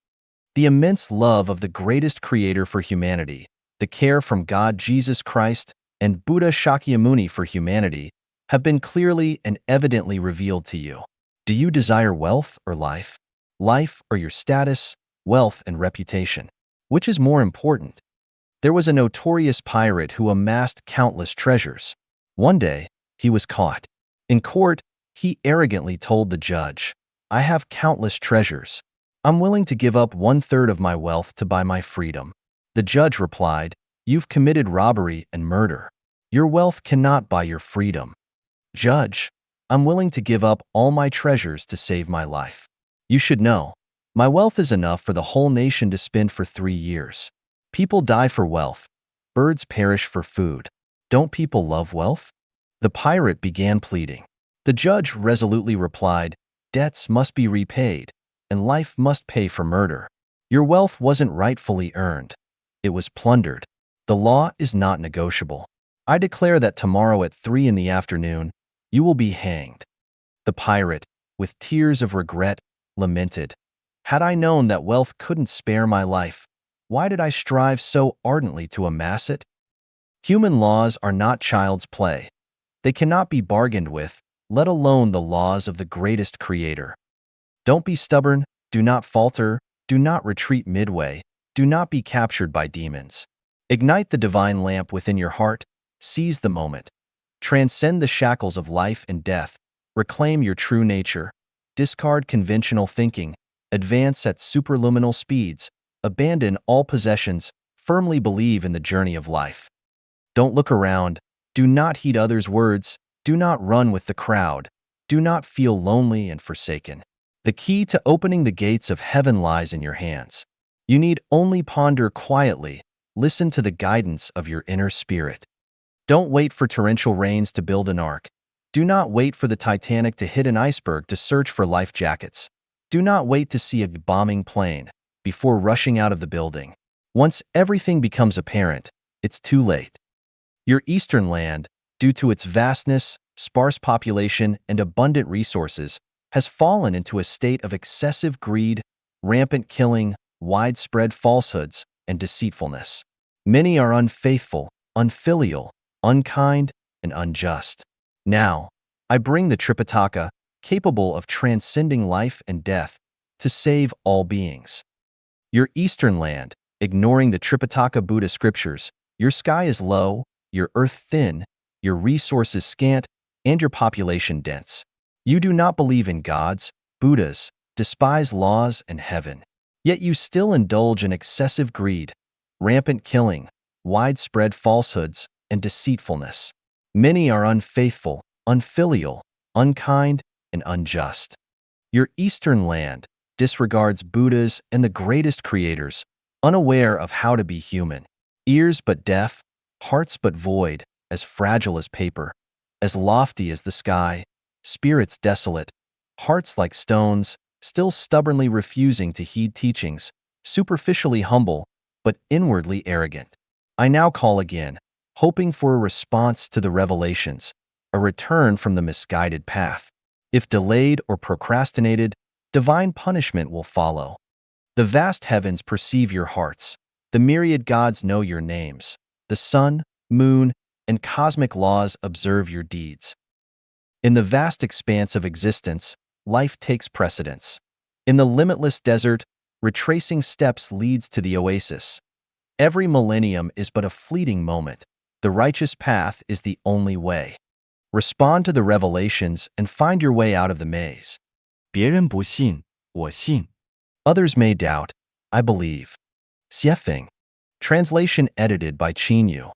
The immense love of the greatest creator for humanity, the care from God Jesus Christ, and Buddha Shakyamuni for humanity have been clearly and evidently revealed to you. Do you desire wealth or life? Life or your status, wealth and reputation? Which is more important? There was a notorious pirate who amassed countless treasures. One day, he was caught. In court, he arrogantly told the judge, "I have countless treasures. I'm willing to give up 1/3 of my wealth to buy my freedom." The judge replied, "You've committed robbery and murder. Your wealth cannot buy your freedom." "Judge, I'm willing to give up all my treasures to save my life. You should know, my wealth is enough for the whole nation to spend for 3 years. People die for wealth. Birds perish for food. Don't people love wealth?" The pirate began pleading. The judge resolutely replied, "Debts must be repaid, and life must pay for murder. Your wealth wasn't rightfully earned. It was plundered. The law is not negotiable. I declare that tomorrow at 3 in the afternoon, you will be hanged." The pirate, with tears of regret, lamented, "Had I known that wealth couldn't spare my life, why did I strive so ardently to amass it?" Human laws are not child's play. They cannot be bargained with, let alone the laws of the greatest creator. Don't be stubborn, do not falter, do not retreat midway, do not be captured by demons. Ignite the divine lamp within your heart, seize the moment. Transcend the shackles of life and death, reclaim your true nature, discard conventional thinking, advance at superluminal speeds, abandon all possessions, firmly believe in the journey of life. Don't look around, do not heed others' words, do not run with the crowd, do not feel lonely and forsaken. The key to opening the gates of heaven lies in your hands. You need only ponder quietly, listen to the guidance of your inner spirit. Don't wait for torrential rains to build an ark. Do not wait for the Titanic to hit an iceberg to search for life jackets. Do not wait to see a bombing plane before rushing out of the building. Once everything becomes apparent, it's too late. Your eastern land, due to its vastness, sparse population, and abundant resources, has fallen into a state of excessive greed, rampant killing, widespread falsehoods, and deceitfulness. Many are unfaithful, unfilial, unkind, and unjust. Now, I bring the Tripitaka, capable of transcending life and death, to save all beings. Your eastern land, ignoring the Tripitaka Buddha scriptures, your sky is low, your earth thin, your resources scant, and your population dense. You do not believe in gods, Buddhas, despise laws and heaven. Yet you still indulge in excessive greed, rampant killing, widespread falsehoods, and deceitfulness. Many are unfaithful, unfilial, unkind, and unjust. Your eastern land disregards Buddhas and the greatest creators, unaware of how to be human. Ears but deaf, hearts but void, as fragile as paper, as lofty as the sky, spirits desolate, hearts like stones, still stubbornly refusing to heed teachings, superficially humble, but inwardly arrogant. I now call again, hoping for a response to the revelations, a return from the misguided path. If delayed or procrastinated, divine punishment will follow. The vast heavens perceive your hearts. The myriad gods know your names. The sun, moon, and cosmic laws observe your deeds. In the vast expanse of existence, life takes precedence. In the limitless desert, retracing steps leads to the oasis. Every millennium is but a fleeting moment. The righteous path is the only way. Respond to the revelations and find your way out of the maze. 别人不信，我信。 Others may doubt. I believe. Xiefeng. Translation edited by Qinyu.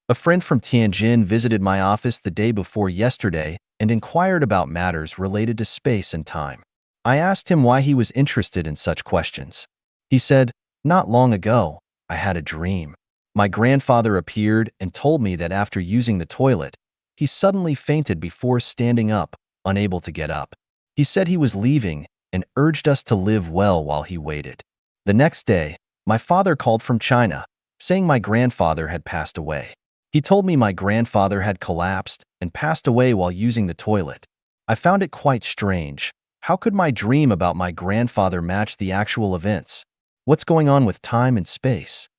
A friend from Tianjin visited my office the day before yesterday and inquired about matters related to space and time. I asked him why he was interested in such questions. He said, "Not long ago, I had a dream. My grandfather appeared and told me that after using the toilet, he suddenly fainted before standing up, unable to get up. He said he was leaving and urged us to live well while he waited. The next day, my father called from China, saying my grandfather had passed away. He told me my grandfather had collapsed and passed away while using the toilet. I found it quite strange. How could my dream about my grandfather match the actual events? What's going on with time and space?"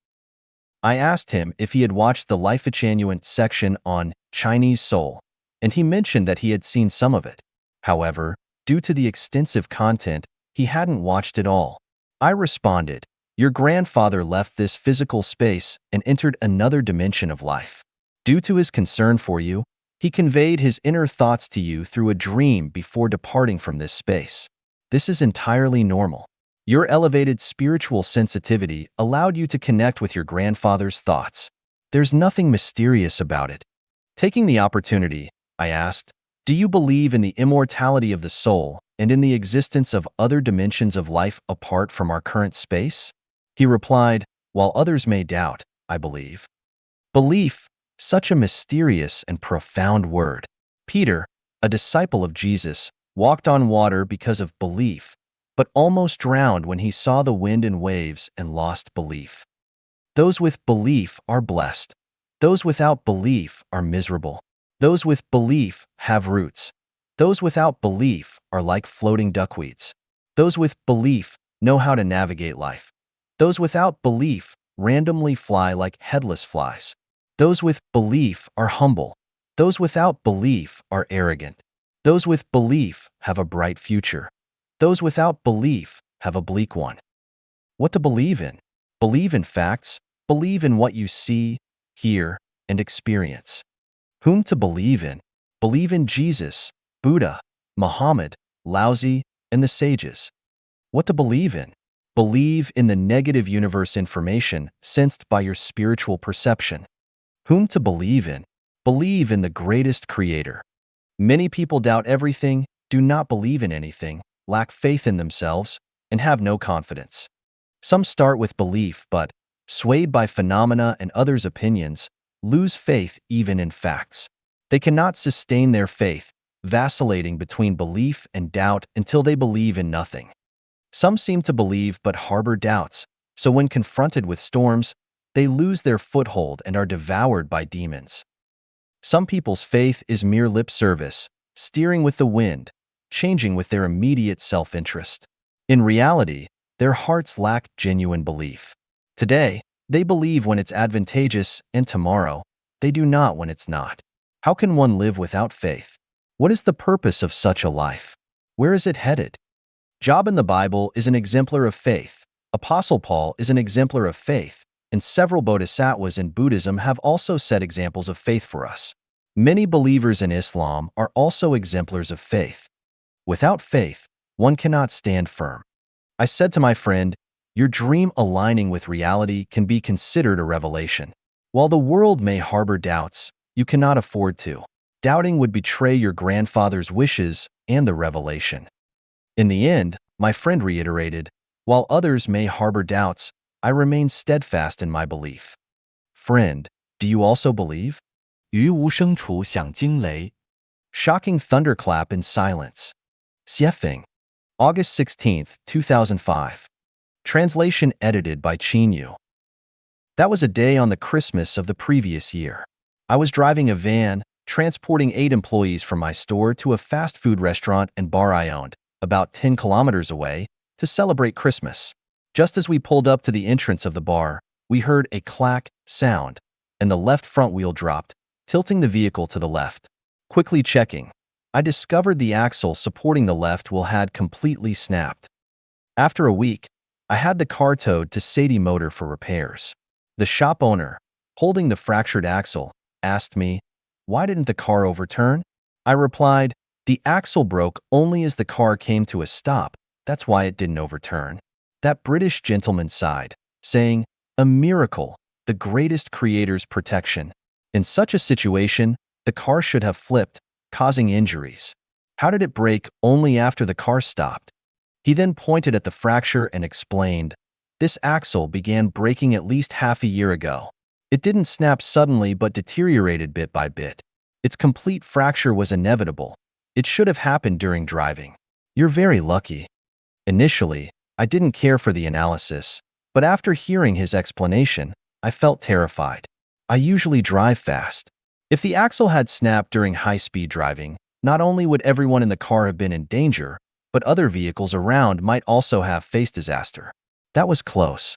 I asked him if he had watched the Lifechanyuan section on Chinese soul, and he mentioned that he had seen some of it. However, due to the extensive content, he hadn't watched it all. I responded, "Your grandfather left this physical space and entered another dimension of life. Due to his concern for you, he conveyed his inner thoughts to you through a dream before departing from this space. This is entirely normal. Your elevated spiritual sensitivity allowed you to connect with your grandfather's thoughts. There's nothing mysterious about it." Taking the opportunity, I asked, "Do you believe in the immortality of the soul and in the existence of other dimensions of life apart from our current space?" He replied, "While others may doubt, I believe." Belief, such a mysterious and profound word. Peter, a disciple of Jesus, walked on water because of belief, but almost drowned when he saw the wind and waves and lost belief. Those with belief are blessed. Those without belief are miserable. Those with belief have roots. Those without belief are like floating duckweeds. Those with belief know how to navigate life. Those without belief randomly fly like headless flies. Those with belief are humble. Those without belief are arrogant. Those with belief have a bright future. Those without belief have a bleak one. What to believe in? Believe in facts. Believe in what you see, hear, and experience. Whom to believe in? Believe in Jesus, Buddha, Muhammad, Laozi, and the sages. What to believe in? Believe in the negative universe information sensed by your spiritual perception. Whom to believe in? Believe in the greatest creator. Many people doubt everything, do not believe in anything, lack faith in themselves, and have no confidence. Some start with belief, but, swayed by phenomena and others' opinions, lose faith even in facts. They cannot sustain their faith, vacillating between belief and doubt until they believe in nothing. Some seem to believe but harbor doubts, so when confronted with storms, they lose their foothold and are devoured by demons. Some people's faith is mere lip service, steering with the wind, changing with their immediate self-interest. In reality, their hearts lack genuine belief. Today, they believe when it's advantageous, and tomorrow, they do not when it's not. How can one live without faith? What is the purpose of such a life? Where is it headed? Job in the Bible is an exemplar of faith. Apostle Paul is an exemplar of faith, and several bodhisattvas in Buddhism have also set examples of faith for us. Many believers in Islam are also exemplars of faith. Without faith, one cannot stand firm. I said to my friend, your dream aligning with reality can be considered a revelation. While the world may harbor doubts, you cannot afford to. Doubting would betray your grandfather's wishes and the revelation. In the end, my friend reiterated, while others may harbor doubts, I remain steadfast in my belief. Friend, do you also believe? 于无声处响惊雷， Shocking thunderclap in silence. Xiefeng. August 16th, 2005. Translation edited by Chinyu. That was a day on the Christmas of the previous year. I was driving a van, transporting 8 employees from my store to a fast food restaurant and bar I owned, about 10 kilometers away, to celebrate Christmas. Just as we pulled up to the entrance of the bar, we heard a clack sound, and the left front wheel dropped, tilting the vehicle to the left. Quickly checking, I discovered the axle supporting the left wheel had completely snapped. After a week, I had the car towed to Sadie Motor for repairs. The shop owner, holding the fractured axle, asked me, "Why didn't the car overturn?" I replied, "The axle broke only as the car came to a stop. That's why it didn't overturn." That British gentleman sighed, saying, "A miracle, the greatest creator's protection. In such a situation, the car should have flipped, causing injuries. How did it break only after the car stopped?" He then pointed at the fracture and explained, "This axle began breaking at least half a year ago. It didn't snap suddenly but deteriorated bit by bit. Its complete fracture was inevitable. It should have happened during driving. You're very lucky." Initially, I didn't care for the analysis, but after hearing his explanation, I felt terrified. I usually drive fast. If the axle had snapped during high-speed driving, not only would everyone in the car have been in danger, but other vehicles around might also have faced disaster. That was close.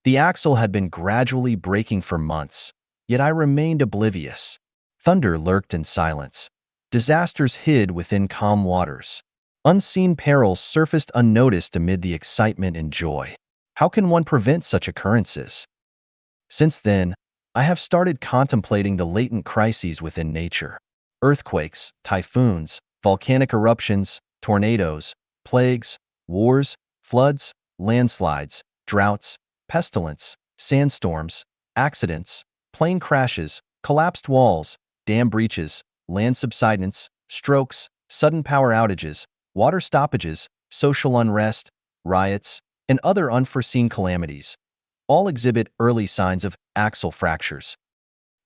The axle had been gradually breaking for months, yet I remained oblivious. Thunder lurked in silence. Disasters hid within calm waters. Unseen perils surfaced unnoticed amid the excitement and joy. How can one prevent such occurrences? Since then, I have started contemplating the latent crises within nature. Earthquakes, typhoons, volcanic eruptions, tornadoes, plagues, wars, floods, landslides, droughts, pestilence, sandstorms, accidents, plane crashes, collapsed walls, dam breaches, land subsidence, strokes, sudden power outages, water stoppages, social unrest, riots, and other unforeseen calamities all exhibit early signs of axle fractures.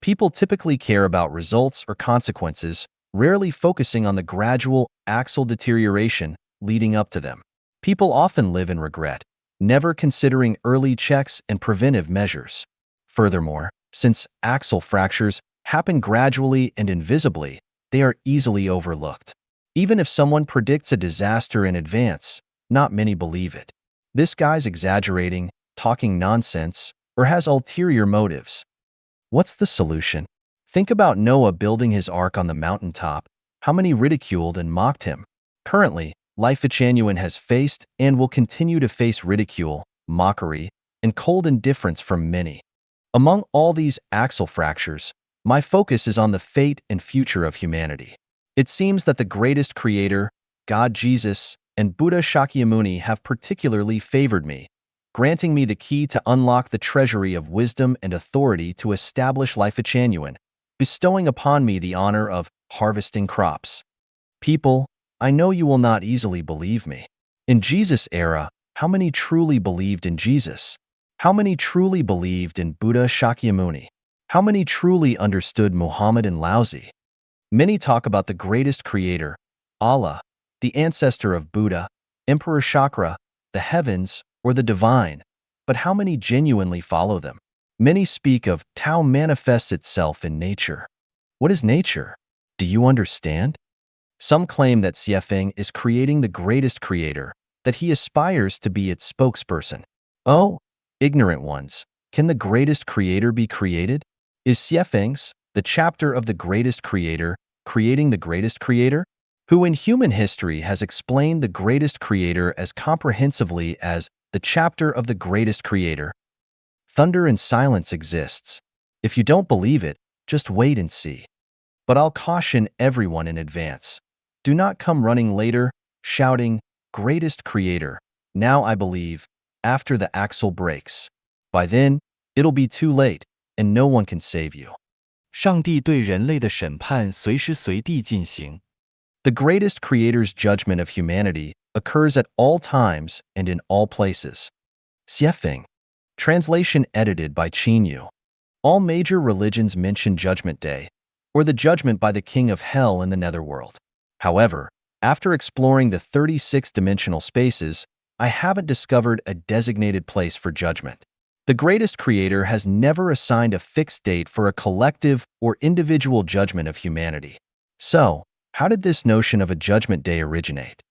People typically care about results or consequences, rarely focusing on the gradual axle deterioration leading up to them. People often live in regret, never considering early checks and preventive measures. Furthermore, since axle fractures happen gradually and invisibly, they are easily overlooked. Even if someone predicts a disaster in advance, not many believe it. This guy's exaggerating, talking nonsense, or has ulterior motives. What's the solution? Think about Noah building his ark on the mountaintop. How many ridiculed and mocked him? Currently, Lifechanyuan has faced and will continue to face ridicule, mockery, and cold indifference from many. Among all these axle fractures, my focus is on the fate and future of humanity. It seems that the greatest creator, God Jesus, and Buddha Shakyamuni have particularly favored me, granting me the key to unlock the treasury of wisdom and authority to establish Lifechanyuan, bestowing upon me the honor of harvesting crops. People, I know you will not easily believe me. In Jesus' era, how many truly believed in Jesus? How many truly believed in Buddha Shakyamuni? How many truly understood Muhammad and Laozi? Many talk about the greatest creator, Allah, the ancestor of Buddha, Emperor Chakra, the heavens, or the divine, but how many genuinely follow them? Many speak of Tao manifests itself in nature. What is nature? Do you understand? Some claim that Xiefeng is creating the greatest creator, that he aspires to be its spokesperson. Oh, ignorant ones, can the greatest creator be created? Is Xiefeng's, the chapter of the greatest creator, creating the greatest creator? Who in human history has explained the greatest creator as comprehensively as the chapter of the greatest creator? Thunder and silence exists. If you don't believe it, just wait and see. But I'll caution everyone in advance. Do not come running later, shouting, "Greatest Creator, now I believe," after the axle breaks. By then, it'll be too late, and no one can save you. 上帝对人类的审判随时随地进行。The greatest Creator's judgment of humanity occurs at all times and in all places. Xiefeng. Translation edited by Qinyu. All major religions mention Judgment Day, or the judgment by the king of hell in the netherworld. However, after exploring the 36-dimensional spaces, I haven't discovered a designated place for judgment. The greatest Creator has never assigned a fixed date for a collective or individual judgment of humanity. So, how did this notion of a judgment day originate?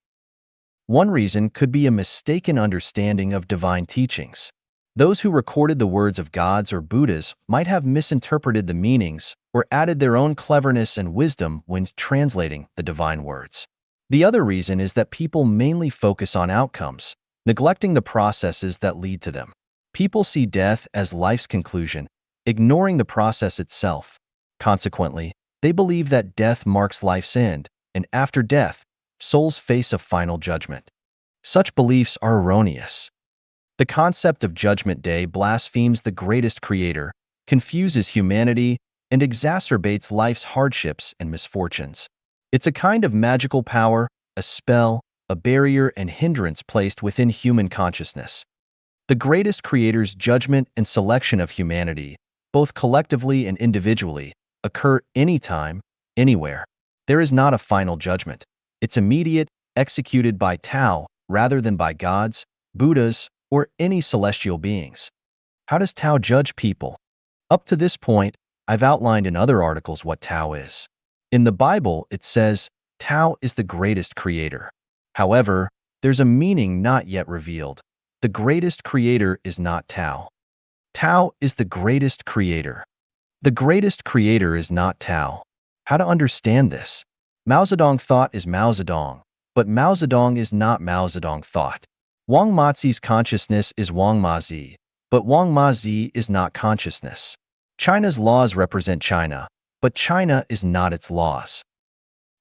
One reason could be a mistaken understanding of divine teachings. Those who recorded the words of gods or Buddhas might have misinterpreted the meanings or added their own cleverness and wisdom when translating the divine words. The other reason is that people mainly focus on outcomes, neglecting the processes that lead to them. People see death as life's conclusion, ignoring the process itself. Consequently, they believe that death marks life's end, and after death, souls face a final judgment. Such beliefs are erroneous. The concept of Judgment Day blasphemes the greatest Creator, confuses humanity, and exacerbates life's hardships and misfortunes. It's a kind of magical power, a spell, a barrier and hindrance placed within human consciousness. The greatest Creator's judgment and selection of humanity, both collectively and individually, occur anytime, anywhere. There is not a final judgment. It's immediate, executed by Tao rather than by gods, Buddhas, or any celestial beings. How does Tao judge people? Up to this point, I've outlined in other articles what Tao is. In the Bible, it says, Tao is the greatest Creator. However, there's a meaning not yet revealed. The greatest Creator is not Tao. Tao is the greatest Creator. The greatest Creator is not Tao. How to understand this? Mao Zedong thought is Mao Zedong, but Mao Zedong is not Mao Zedong thought. Wang Mazi's consciousness is Wang Mazi, but Wang Mazi is not consciousness. China's laws represent China, but China is not its laws.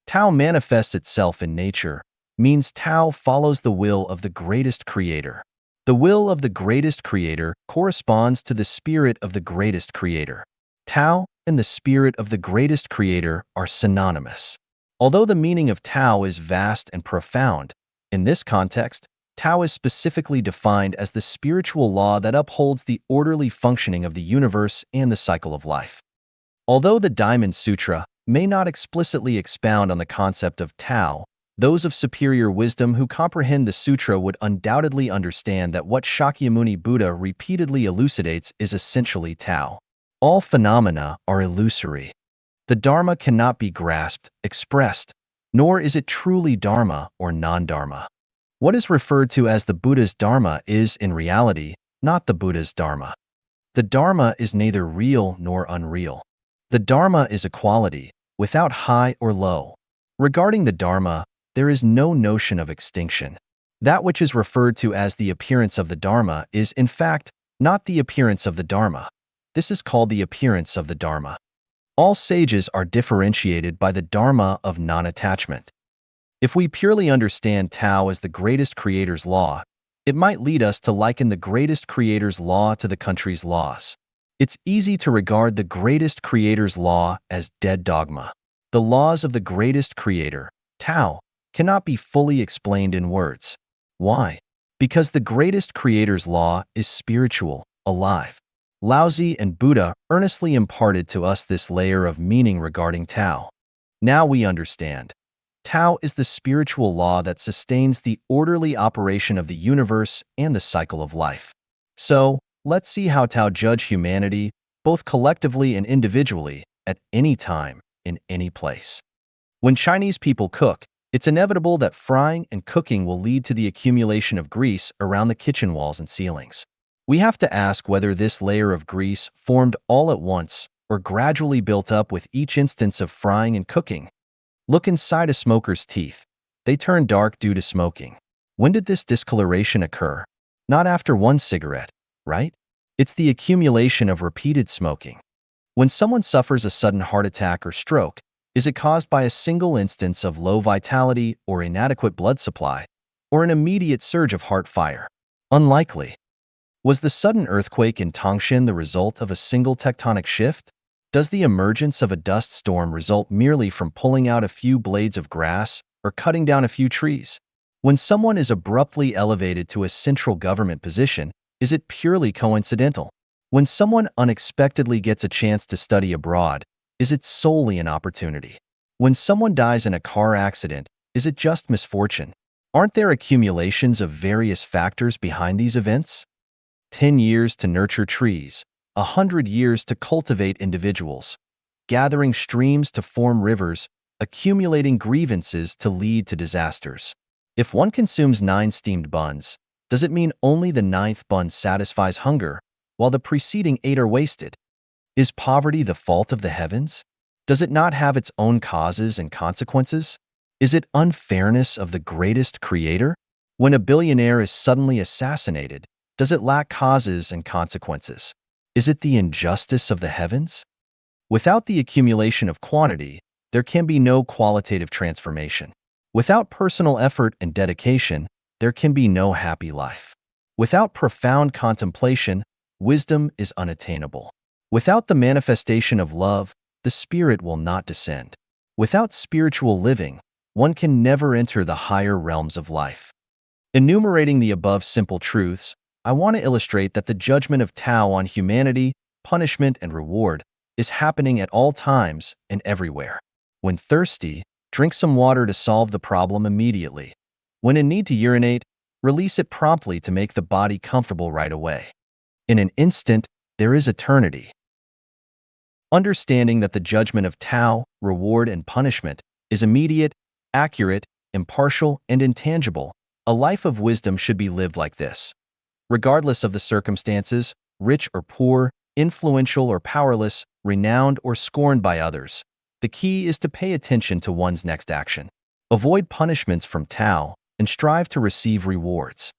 Tao manifests itself in nature, means Tao follows the will of the greatest Creator. The will of the greatest Creator corresponds to the spirit of the greatest Creator. Tao and the spirit of the greatest Creator are synonymous. Although the meaning of Tao is vast and profound, in this context, Tao is specifically defined as the spiritual law that upholds the orderly functioning of the universe and the cycle of life. Although the Diamond Sutra may not explicitly expound on the concept of Tao, those of superior wisdom who comprehend the sutra would undoubtedly understand that what Shakyamuni Buddha repeatedly elucidates is essentially Tao. All phenomena are illusory. The Dharma cannot be grasped, expressed, nor is it truly Dharma or non-Dharma. What is referred to as the Buddha's Dharma is, in reality, not the Buddha's Dharma. The Dharma is neither real nor unreal. The Dharma is a quality, without high or low. Regarding the Dharma, there is no notion of extinction. That which is referred to as the appearance of the Dharma is, in fact, not the appearance of the Dharma. This is called the appearance of the Dharma. All sages are differentiated by the Dharma of non-attachment. If we purely understand Tao as the greatest Creator's law, it might lead us to liken the greatest Creator's law to the country's laws. It's easy to regard the greatest Creator's law as dead dogma. The laws of the greatest Creator, Tao, cannot be fully explained in words. Why? Because the greatest Creator's law is spiritual, alive. Laozi and Buddha earnestly imparted to us this layer of meaning regarding Tao. Now we understand. Tao is the spiritual law that sustains the orderly operation of the universe and the cycle of life. So, let's see how Tao judge humanity, both collectively and individually, at any time, in any place. When Chinese people cook, it's inevitable that frying and cooking will lead to the accumulation of grease around the kitchen walls and ceilings. We have to ask whether this layer of grease formed all at once or gradually built up with each instance of frying and cooking. Look inside a smoker's teeth. They turn dark due to smoking. When did this discoloration occur? Not after one cigarette, right? It's the accumulation of repeated smoking. When someone suffers a sudden heart attack or stroke, Is it caused by a single instance of low vitality or inadequate blood supply, or an immediate surge of heart fire? Unlikely. Was the sudden earthquake in Tangshan the result of a single tectonic shift? Does the emergence of a dust storm result merely from pulling out a few blades of grass or cutting down a few trees? When someone is abruptly elevated to a central government position, is it purely coincidental? When someone unexpectedly gets a chance to study abroad, is it solely an opportunity? When someone dies in a car accident, is it just misfortune? Aren't there accumulations of various factors behind these events? 10 years to nurture trees, 100 years to cultivate individuals, gathering streams to form rivers, accumulating grievances to lead to disasters. If one consumes 9 steamed buns, does it mean only the ninth bun satisfies hunger, while the preceding 8 are wasted? Is poverty the fault of the heavens? Does it not have its own causes and consequences? Is it unfairness of the greatest creator? When a billionaire is suddenly assassinated, does it lack causes and consequences? Is it the injustice of the heavens? Without the accumulation of quantity, there can be no qualitative transformation. Without personal effort and dedication, there can be no happy life. Without profound contemplation, wisdom is unattainable. Without the manifestation of love, the spirit will not descend. Without spiritual living, one can never enter the higher realms of life. Enumerating the above simple truths, I want to illustrate that the judgment of Tao on humanity, punishment, and reward is happening at all times and everywhere. When thirsty, drink some water to solve the problem immediately. When in need to urinate, release it promptly to make the body comfortable right away. In an instant, there is eternity. Understanding that the judgment of Tao, reward, and punishment is immediate, accurate, impartial, and intangible, a life of wisdom should be lived like this. Regardless of the circumstances, rich or poor, influential or powerless, renowned or scorned by others, the key is to pay attention to one's next action. Avoid punishments from Tao and strive to receive rewards.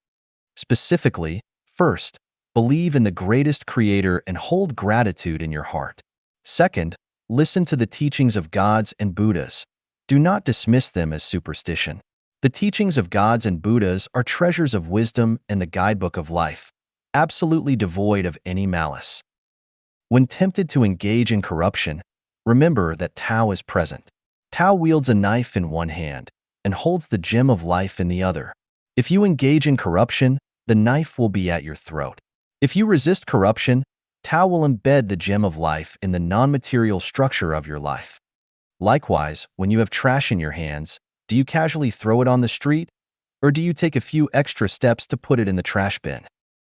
Specifically, first, believe in the greatest creator and hold gratitude in your heart. Second, listen to the teachings of gods and Buddhas. Do not dismiss them as superstition. The teachings of gods and Buddhas are treasures of wisdom and the guidebook of life, absolutely devoid of any malice. When tempted to engage in corruption, remember that Tao is present. Tao wields a knife in one hand and holds the gem of life in the other. If you engage in corruption, the knife will be at your throat. If you resist corruption, Tao will embed the gem of life in the non-material structure of your life. Likewise, when you have trash in your hands, do you casually throw it on the street, or do you take a few extra steps to put it in the trash bin?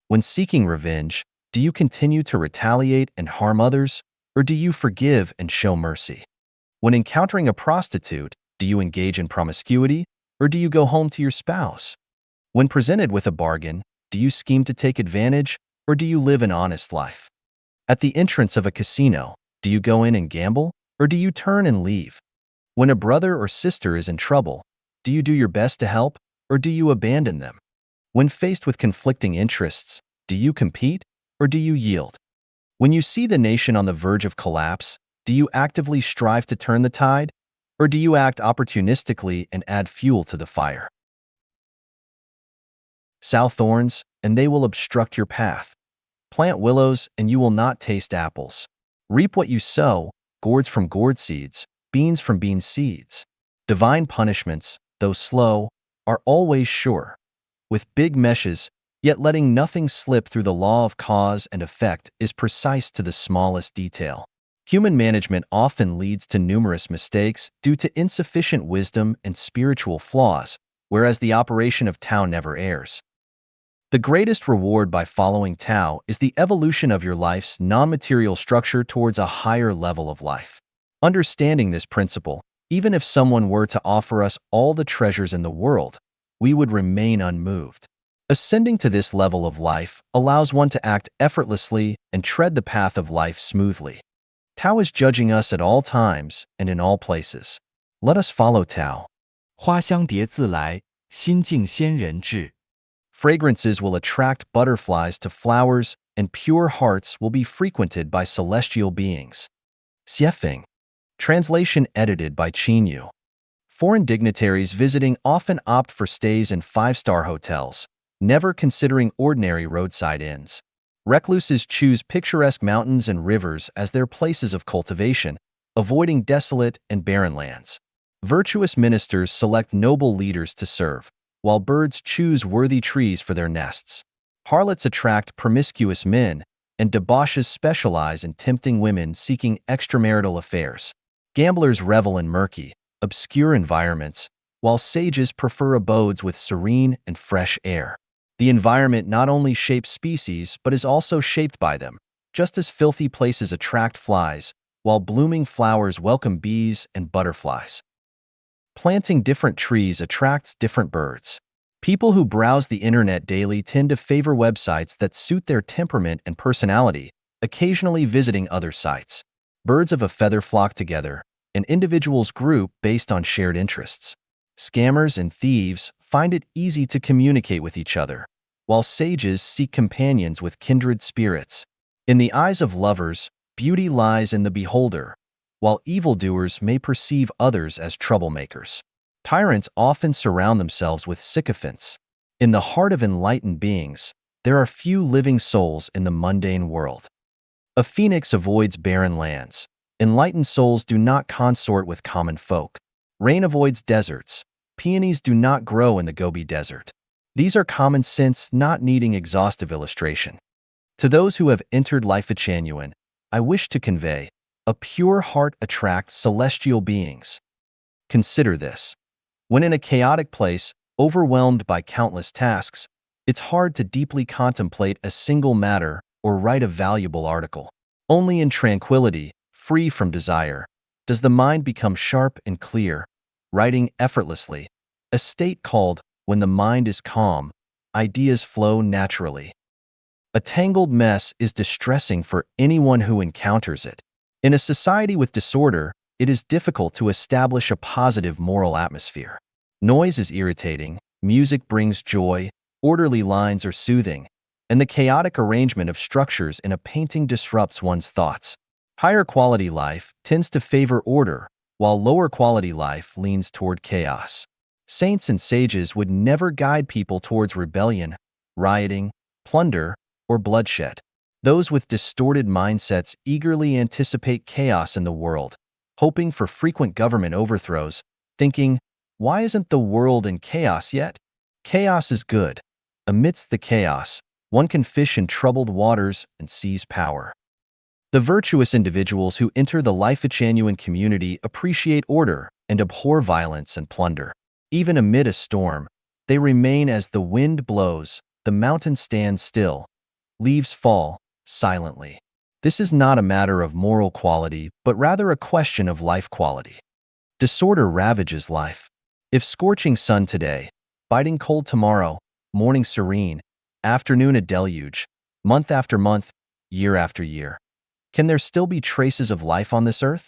When seeking revenge, do you continue to retaliate and harm others, or do you forgive and show mercy? When encountering a prostitute, do you engage in promiscuity, or do you go home to your spouse? When presented with a bargain, do you scheme to take advantage, or do you live an honest life? At the entrance of a casino, do you go in and gamble, or do you turn and leave? When a brother or sister is in trouble, do you do your best to help, or do you abandon them? When faced with conflicting interests, do you compete, or do you yield? When you see the nation on the verge of collapse, do you actively strive to turn the tide, or do you act opportunistically and add fuel to the fire? Sow thorns, and they will obstruct your path. Plant willows, and you will not taste apples. Reap what you sow, gourds from gourd seeds, beans from bean seeds. Divine punishments, though slow, are always sure. With big meshes, yet letting nothing slip through the law of cause and effect is precise to the smallest detail. Human management often leads to numerous mistakes due to insufficient wisdom and spiritual flaws, whereas the operation of Tao never errs. The greatest reward by following Tao is the evolution of your life's non-material structure towards a higher level of life. Understanding this principle, even if someone were to offer us all the treasures in the world, we would remain unmoved. Ascending to this level of life allows one to act effortlessly and tread the path of life smoothly. Tao is judging us at all times and in all places. Let us follow Tao. 花香蝶自来，心境仙人至。 Fragrances will attract butterflies to flowers, and pure hearts will be frequented by celestial beings. Xiefeng. Translation edited by Chinyu. Foreign dignitaries visiting often opt for stays in five-star hotels, never considering ordinary roadside inns. Recluses choose picturesque mountains and rivers as their places of cultivation, avoiding desolate and barren lands. Virtuous ministers select noble leaders to serve, while birds choose worthy trees for their nests. Harlots attract promiscuous men, and debauches specialize in tempting women seeking extramarital affairs. Gamblers revel in murky, obscure environments, while sages prefer abodes with serene and fresh air. The environment not only shapes species but is also shaped by them, just as filthy places attract flies, while blooming flowers welcome bees and butterflies. Planting different trees attracts different birds. People who browse the internet daily tend to favor websites that suit their temperament and personality, occasionally visiting other sites. Birds of a feather flock together, and individuals group based on shared interests. Scammers and thieves find it easy to communicate with each other, while sages seek companions with kindred spirits. In the eyes of lovers, beauty lies in the beholder, while evildoers may perceive others as troublemakers. Tyrants often surround themselves with sycophants. In the heart of enlightened beings, there are few living souls in the mundane world. A phoenix avoids barren lands. Enlightened souls do not consort with common folk. Rain avoids deserts. Peonies do not grow in the Gobi Desert. These are common sense, not needing exhaustive illustration. To those who have entered Lifechanyuan, I wish to convey, a pure heart attracts celestial beings. Consider this. When in a chaotic place, overwhelmed by countless tasks, it's hard to deeply contemplate a single matter or write a valuable article. Only in tranquility, free from desire, does the mind become sharp and clear, writing effortlessly, a state called, when the mind is calm, ideas flow naturally. A tangled mess is distressing for anyone who encounters it. In a society with disorder, it is difficult to establish a positive moral atmosphere. Noise is irritating, music brings joy, orderly lines are soothing, and the chaotic arrangement of structures in a painting disrupts one's thoughts. Higher quality life tends to favor order, while lower quality life leans toward chaos. Saints and sages would never guide people towards rebellion, rioting, plunder, or bloodshed. Those with distorted mindsets eagerly anticipate chaos in the world, hoping for frequent government overthrows, thinking, why isn't the world in chaos yet? Chaos is good. Amidst the chaos, one can fish in troubled waters and seize power. The virtuous individuals who enter the Lifechanyuan community appreciate order and abhor violence and plunder. Even amid a storm, they remain as the wind blows, the mountain stands still, leaves fall silently. This is not a matter of moral quality, but rather a question of life quality. Disorder ravages life. If scorching sun today, biting cold tomorrow, morning serene, afternoon a deluge, month after month, year after year, can there still be traces of life on this earth?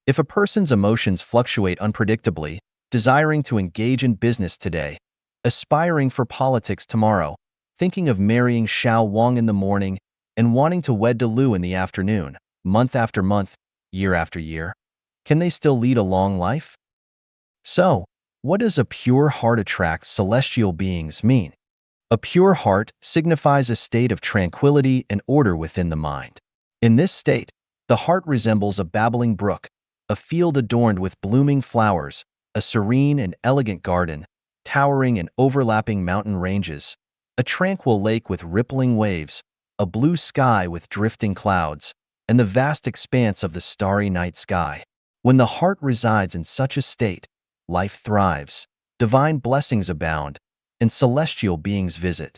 If a person's emotions fluctuate unpredictably, desiring to engage in business today, aspiring for politics tomorrow, thinking of marrying Xiao Wang in the morning, and wanting to wed De Lu in the afternoon, month after month, year after year, can they still lead a long life? So, what does a pure heart attract celestial beings mean? A pure heart signifies a state of tranquility and order within the mind. In this state, the heart resembles a babbling brook, a field adorned with blooming flowers, a serene and elegant garden, towering and overlapping mountain ranges, a tranquil lake with rippling waves, a blue sky with drifting clouds, and the vast expanse of the starry night sky. When the heart resides in such a state, life thrives, divine blessings abound, and celestial beings visit.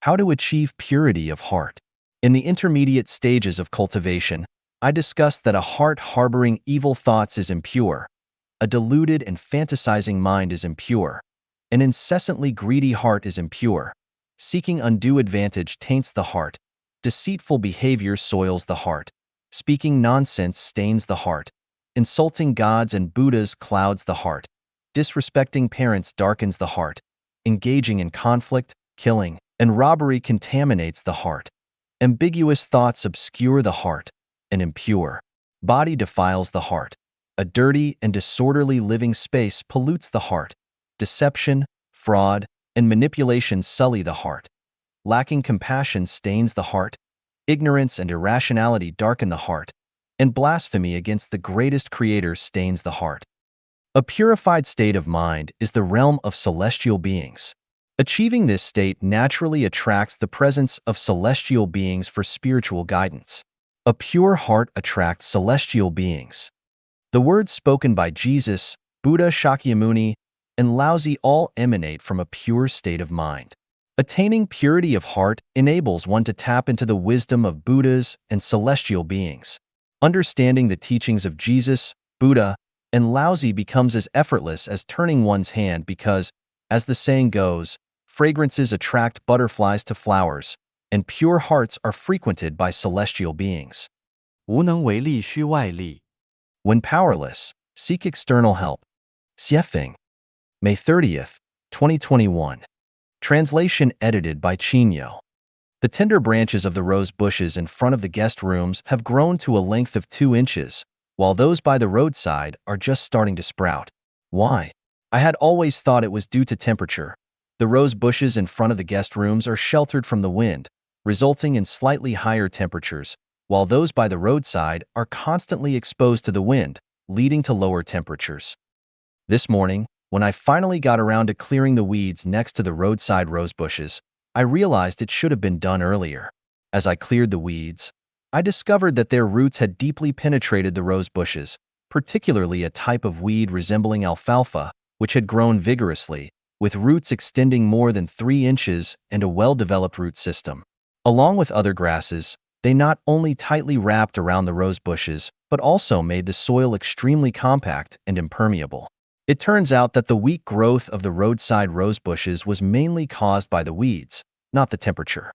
How to achieve purity of heart? In the intermediate stages of cultivation, I discussed that a heart harboring evil thoughts is impure, a deluded and fantasizing mind is impure, an incessantly greedy heart is impure, seeking undue advantage taints the heart, deceitful behavior soils the heart, speaking nonsense stains the heart, insulting gods and Buddhas clouds the heart, disrespecting parents darkens the heart, engaging in conflict, killing, and robbery contaminates the heart, ambiguous thoughts obscure the heart, and impure body defiles the heart. A dirty and disorderly living space pollutes the heart. Deception, fraud, and manipulation sully the heart. Lacking compassion stains the heart. Ignorance and irrationality darken the heart. And blasphemy against the greatest Creator stains the heart. A purified state of mind is the realm of celestial beings. Achieving this state naturally attracts the presence of celestial beings for spiritual guidance. A pure heart attracts celestial beings. The words spoken by Jesus, Buddha, Shakyamuni, and Laozi all emanate from a pure state of mind. Attaining purity of heart enables one to tap into the wisdom of Buddhas and celestial beings. Understanding the teachings of Jesus, Buddha, and Laozi becomes as effortless as turning one's hand because, as the saying goes, fragrances attract butterflies to flowers, and pure hearts are frequented by celestial beings. 无能为力需外力。 When powerless, seek external help. Xiefeng, May 30th, 2021. Translation edited by Chinyo. The tender branches of the rose bushes in front of the guest rooms have grown to a length of 2 inches, while those by the roadside are just starting to sprout. Why? I had always thought it was due to temperature. The rose bushes in front of the guest rooms are sheltered from the wind, resulting in slightly higher temperatures, while those by the roadside are constantly exposed to the wind, leading to lower temperatures. This morning, when I finally got around to clearing the weeds next to the roadside rose bushes, I realized it should have been done earlier. As I cleared the weeds, I discovered that their roots had deeply penetrated the rose bushes, particularly a type of weed resembling alfalfa, which had grown vigorously, with roots extending more than 3 inches and a well-developed root system. Along with other grasses, they not only tightly wrapped around the rose bushes, but also made the soil extremely compact and impermeable. It turns out that the weak growth of the roadside rose bushes was mainly caused by the weeds, not the temperature.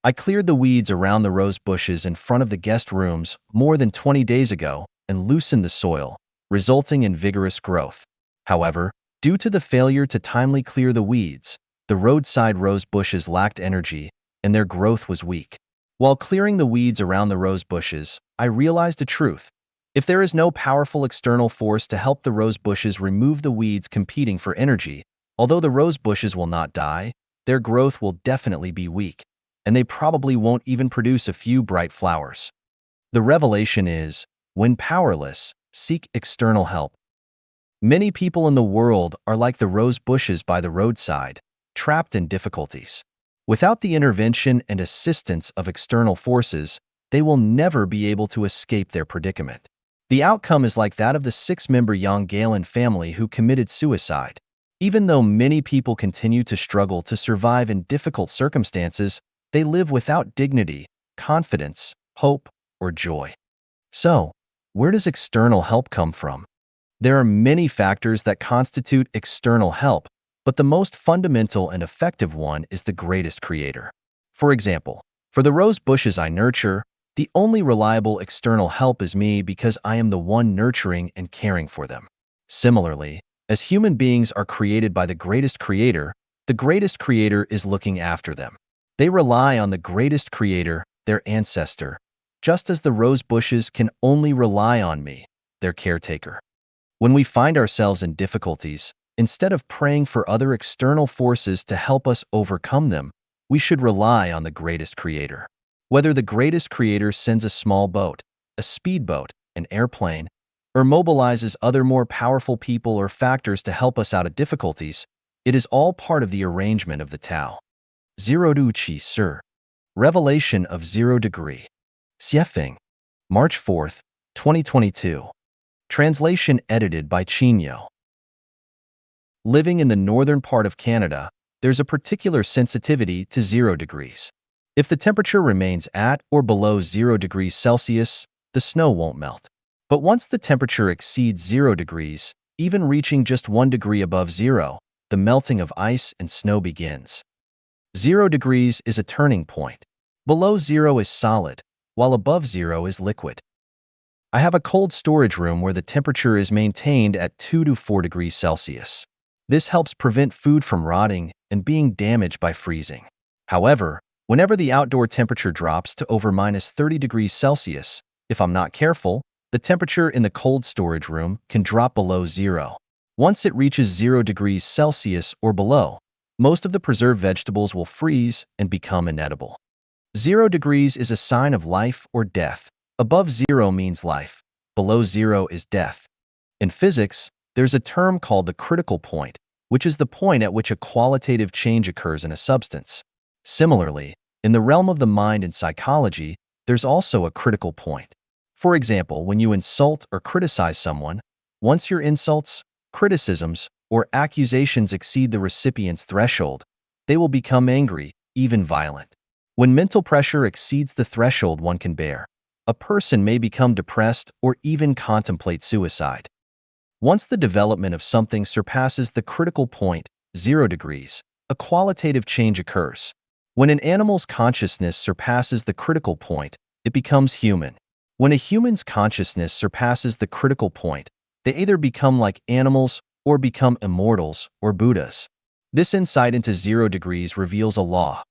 I cleared the weeds around the rose bushes in front of the guest rooms more than 20 days ago and loosened the soil, resulting in vigorous growth. However, due to the failure to timely clear the weeds, the roadside rose bushes lacked energy and their growth was weak. While clearing the weeds around the rose bushes, I realized a truth. If there is no powerful external force to help the rose bushes remove the weeds competing for energy, although the rose bushes will not die, their growth will definitely be weak, and they probably won't even produce a few bright flowers. The revelation is, when powerless, seek external help. Many people in the world are like the rose bushes by the roadside, trapped in difficulties. Without the intervention and assistance of external forces, they will never be able to escape their predicament. The outcome is like that of the 6-member Yang Galen family who committed suicide. Even though many people continue to struggle to survive in difficult circumstances, they live without dignity, confidence, hope, or joy. So, where does external help come from? There are many factors that constitute external help, but the most fundamental and effective one is the greatest Creator. For example, for the rose bushes I nurture, the only reliable external help is me because I am the one nurturing and caring for them. Similarly, as human beings are created by the greatest Creator, the greatest Creator is looking after them. They rely on the greatest Creator, their ancestor, just as the rose bushes can only rely on me, their caretaker. When we find ourselves in difficulties, instead of praying for other external forces to help us overcome them, we should rely on the greatest Creator. Whether the greatest Creator sends a small boat, a speedboat, an airplane, or mobilizes other more powerful people or factors to help us out of difficulties, it is all part of the arrangement of the Tao. Zero Du Qi Sir. Revelation of 0 degree. Xiefeng, March 4th, 2022. Translation edited by Chinyo. Living in the northern part of Canada, there's a particular sensitivity to 0 degrees. If the temperature remains at or below 0 degrees Celsius, the snow won't melt. But once the temperature exceeds 0 degrees, even reaching just 1 degree above zero, the melting of ice and snow begins. 0 degrees is a turning point. Below zero is solid, while above zero is liquid. I have a cold storage room where the temperature is maintained at 2 to 4 degrees Celsius. This helps prevent food from rotting and being damaged by freezing. However, whenever the outdoor temperature drops to over -30 degrees Celsius, if I'm not careful, The temperature in the cold storage room can drop below zero. Once it reaches 0 degrees Celsius or below, most of the preserved vegetables will freeze and become inedible. 0 degrees is a sign of life or death. Above zero means life. Below zero is death. In physics, there's a term called the critical point, which is the point at which a qualitative change occurs in a substance. Similarly, in the realm of the mind and psychology, there's also a critical point. For example, when you insult or criticize someone, once your insults, criticisms, or accusations exceed the recipient's threshold, they will become angry, even violent. When mental pressure exceeds the threshold one can bear, a person may become depressed or even contemplate suicide. Once the development of something surpasses the critical point, 0 degrees, a qualitative change occurs. When an animal's consciousness surpasses the critical point, it becomes human. When a human's consciousness surpasses the critical point, they either become like animals or become immortals or Buddhas. This insight into 0 degrees reveals a law.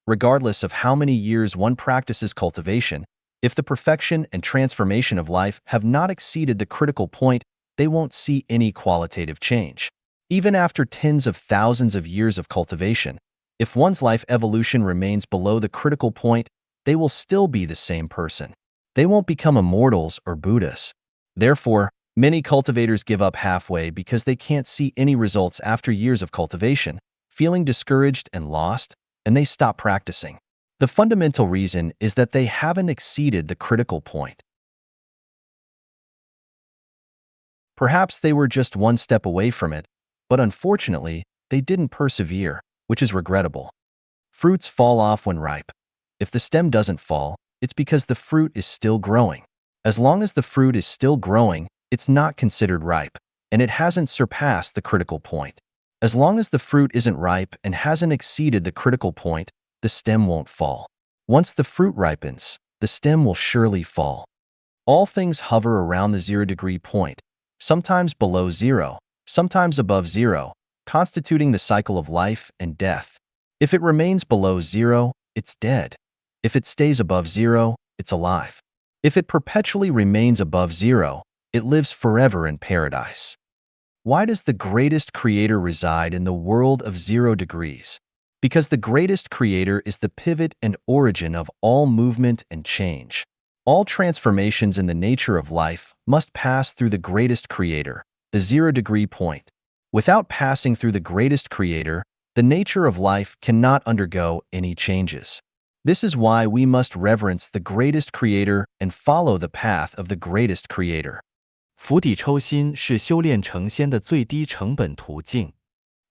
Regardless of how many years one practices cultivation, if the perfection and transformation of life have not exceeded the critical point, they won't see any qualitative change. Even after tens of thousands of years of cultivation, if one's life evolution remains below the critical point, they will still be the same person. They won't become immortals or Buddhas. Therefore, many cultivators give up halfway because they can't see any results after years of cultivation, feeling discouraged and lost, and they stop practicing. The fundamental reason is that they haven't exceeded the critical point. Perhaps they were just one step away from it, but unfortunately, they didn't persevere, which is regrettable. Fruits fall off when ripe. If the stem doesn't fall, it's because the fruit is still growing. As long as the fruit is still growing, it's not considered ripe, and it hasn't surpassed the critical point. As long as the fruit isn't ripe and hasn't exceeded the critical point, the stem won't fall. Once the fruit ripens, the stem will surely fall. All things hover around the 0 degree point, sometimes below zero, sometimes above zero, constituting the cycle of life and death. If it remains below zero, it's dead. If it stays above zero, it's alive. If it perpetually remains above zero, it lives forever in paradise. Why does the greatest creator reside in the world of 0 degrees? Because the greatest creator is the pivot and origin of all movement and change. All transformations in the nature of life must pass through the greatest creator, the 0 degree point. Without passing through the greatest creator, the nature of life cannot undergo any changes. This is why we must reverence the greatest creator and follow the path of the greatest creator. 釜底抽薪是修炼成仙的最低成本途径。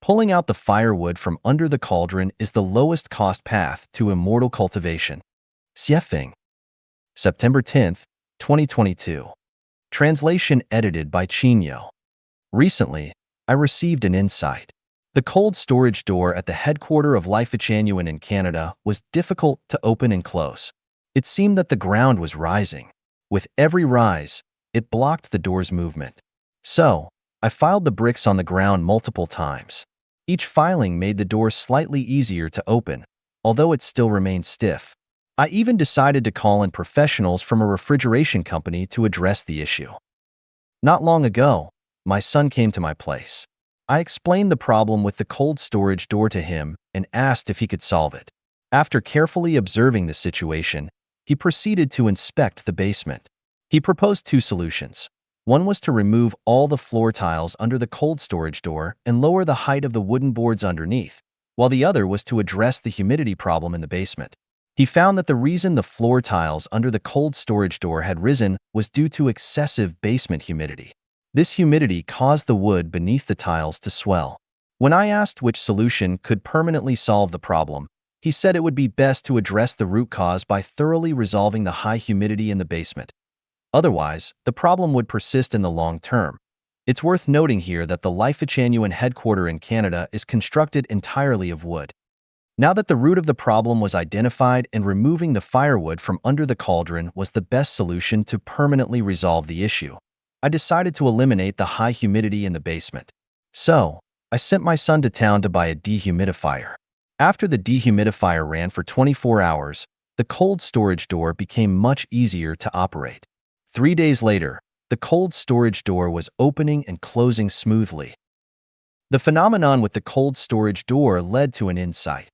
Pulling out the firewood from under the cauldron is the lowest cost path to immortal cultivation. Xiefeng. September 10th, 2022. Translation edited by Chinyo. Recently, I received an insight. The cold storage door at the headquarters of Lifechanyuan in Canada was difficult to open and close. It seemed that the ground was rising. With every rise, it blocked the door's movement. So, I filed the bricks on the ground multiple times. Each filing made the door slightly easier to open, although it still remained stiff. I even decided to call in professionals from a refrigeration company to address the issue. Not long ago, my son came to my place. I explained the problem with the cold storage door to him and asked if he could solve it. After carefully observing the situation, he proceeded to inspect the basement. He proposed two solutions. One was to remove all the floor tiles under the cold storage door and lower the height of the wooden boards underneath, while the other was to address the humidity problem in the basement. He found that the reason the floor tiles under the cold storage door had risen was due to excessive basement humidity. This humidity caused the wood beneath the tiles to swell. When I asked which solution could permanently solve the problem, he said it would be best to address the root cause by thoroughly resolving the high humidity in the basement. Otherwise, the problem would persist in the long term. It's worth noting here that the Lifechanyuan headquarters in Canada is constructed entirely of wood. Now that the root of the problem was identified and removing the firewood from under the cauldron was the best solution to permanently resolve the issue, I decided to eliminate the high humidity in the basement. So, I sent my son to town to buy a dehumidifier. After the dehumidifier ran for 24 hours, the cold storage door became much easier to operate. 3 days later, The cold storage door was opening and closing smoothly. The phenomenon with the cold storage door led to an insight.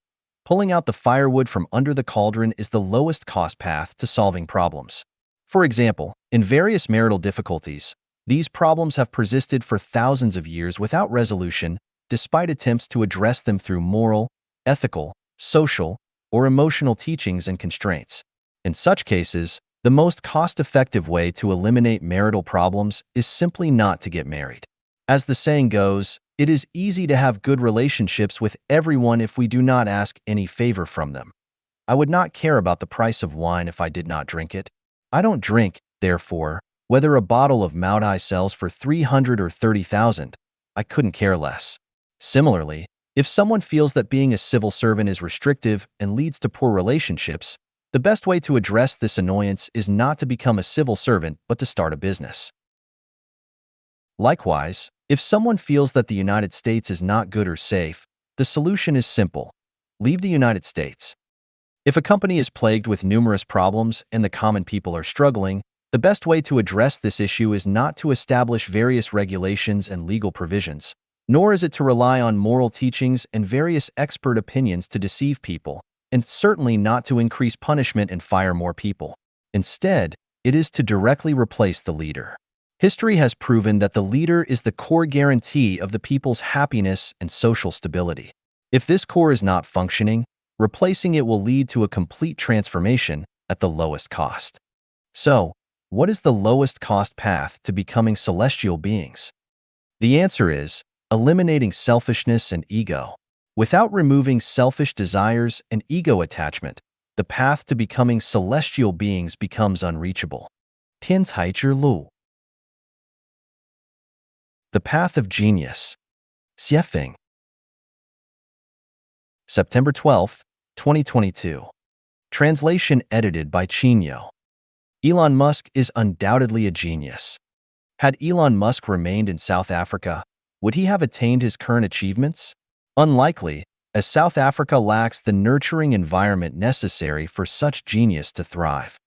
Pulling out the firewood from under the cauldron is the lowest cost path to solving problems. For example, in various marital difficulties, these problems have persisted for thousands of years without resolution, despite attempts to address them through moral, ethical, social, or emotional teachings and constraints. In such cases, the most cost-effective way to eliminate marital problems is simply not to get married. As the saying goes, it is easy to have good relationships with everyone if we do not ask any favor from them. I would not care about the price of wine if I did not drink it. I don't drink, therefore, whether a bottle of Maudai sells for 300 or 30,000, I couldn't care less. Similarly, if someone feels that being a civil servant is restrictive and leads to poor relationships, the best way to address this annoyance is not to become a civil servant but to start a business. Likewise, if someone feels that the United States is not good or safe, the solution is simple. Leave the United States. If a company is plagued with numerous problems and the common people are struggling, the best way to address this issue is not to establish various regulations and legal provisions, nor is it to rely on moral teachings and various expert opinions to deceive people, and certainly not to increase punishment and fire more people. Instead, it is to directly replace the leader. History has proven that the leader is the core guarantee of the people's happiness and social stability. If this core is not functioning, replacing it will lead to a complete transformation at the lowest cost. So, what is the lowest cost path to becoming celestial beings? The answer is eliminating selfishness and ego. Without removing selfish desires and ego attachment, the path to becoming celestial beings becomes unreachable. 天才之路. The Path of Genius. Xiefeng. September 12, 2022. Translation edited by Chinyo. Elon Musk is undoubtedly a genius. Had Elon Musk remained in South Africa, would he have attained his current achievements? Unlikely, as South Africa lacks the nurturing environment necessary for such genius to thrive.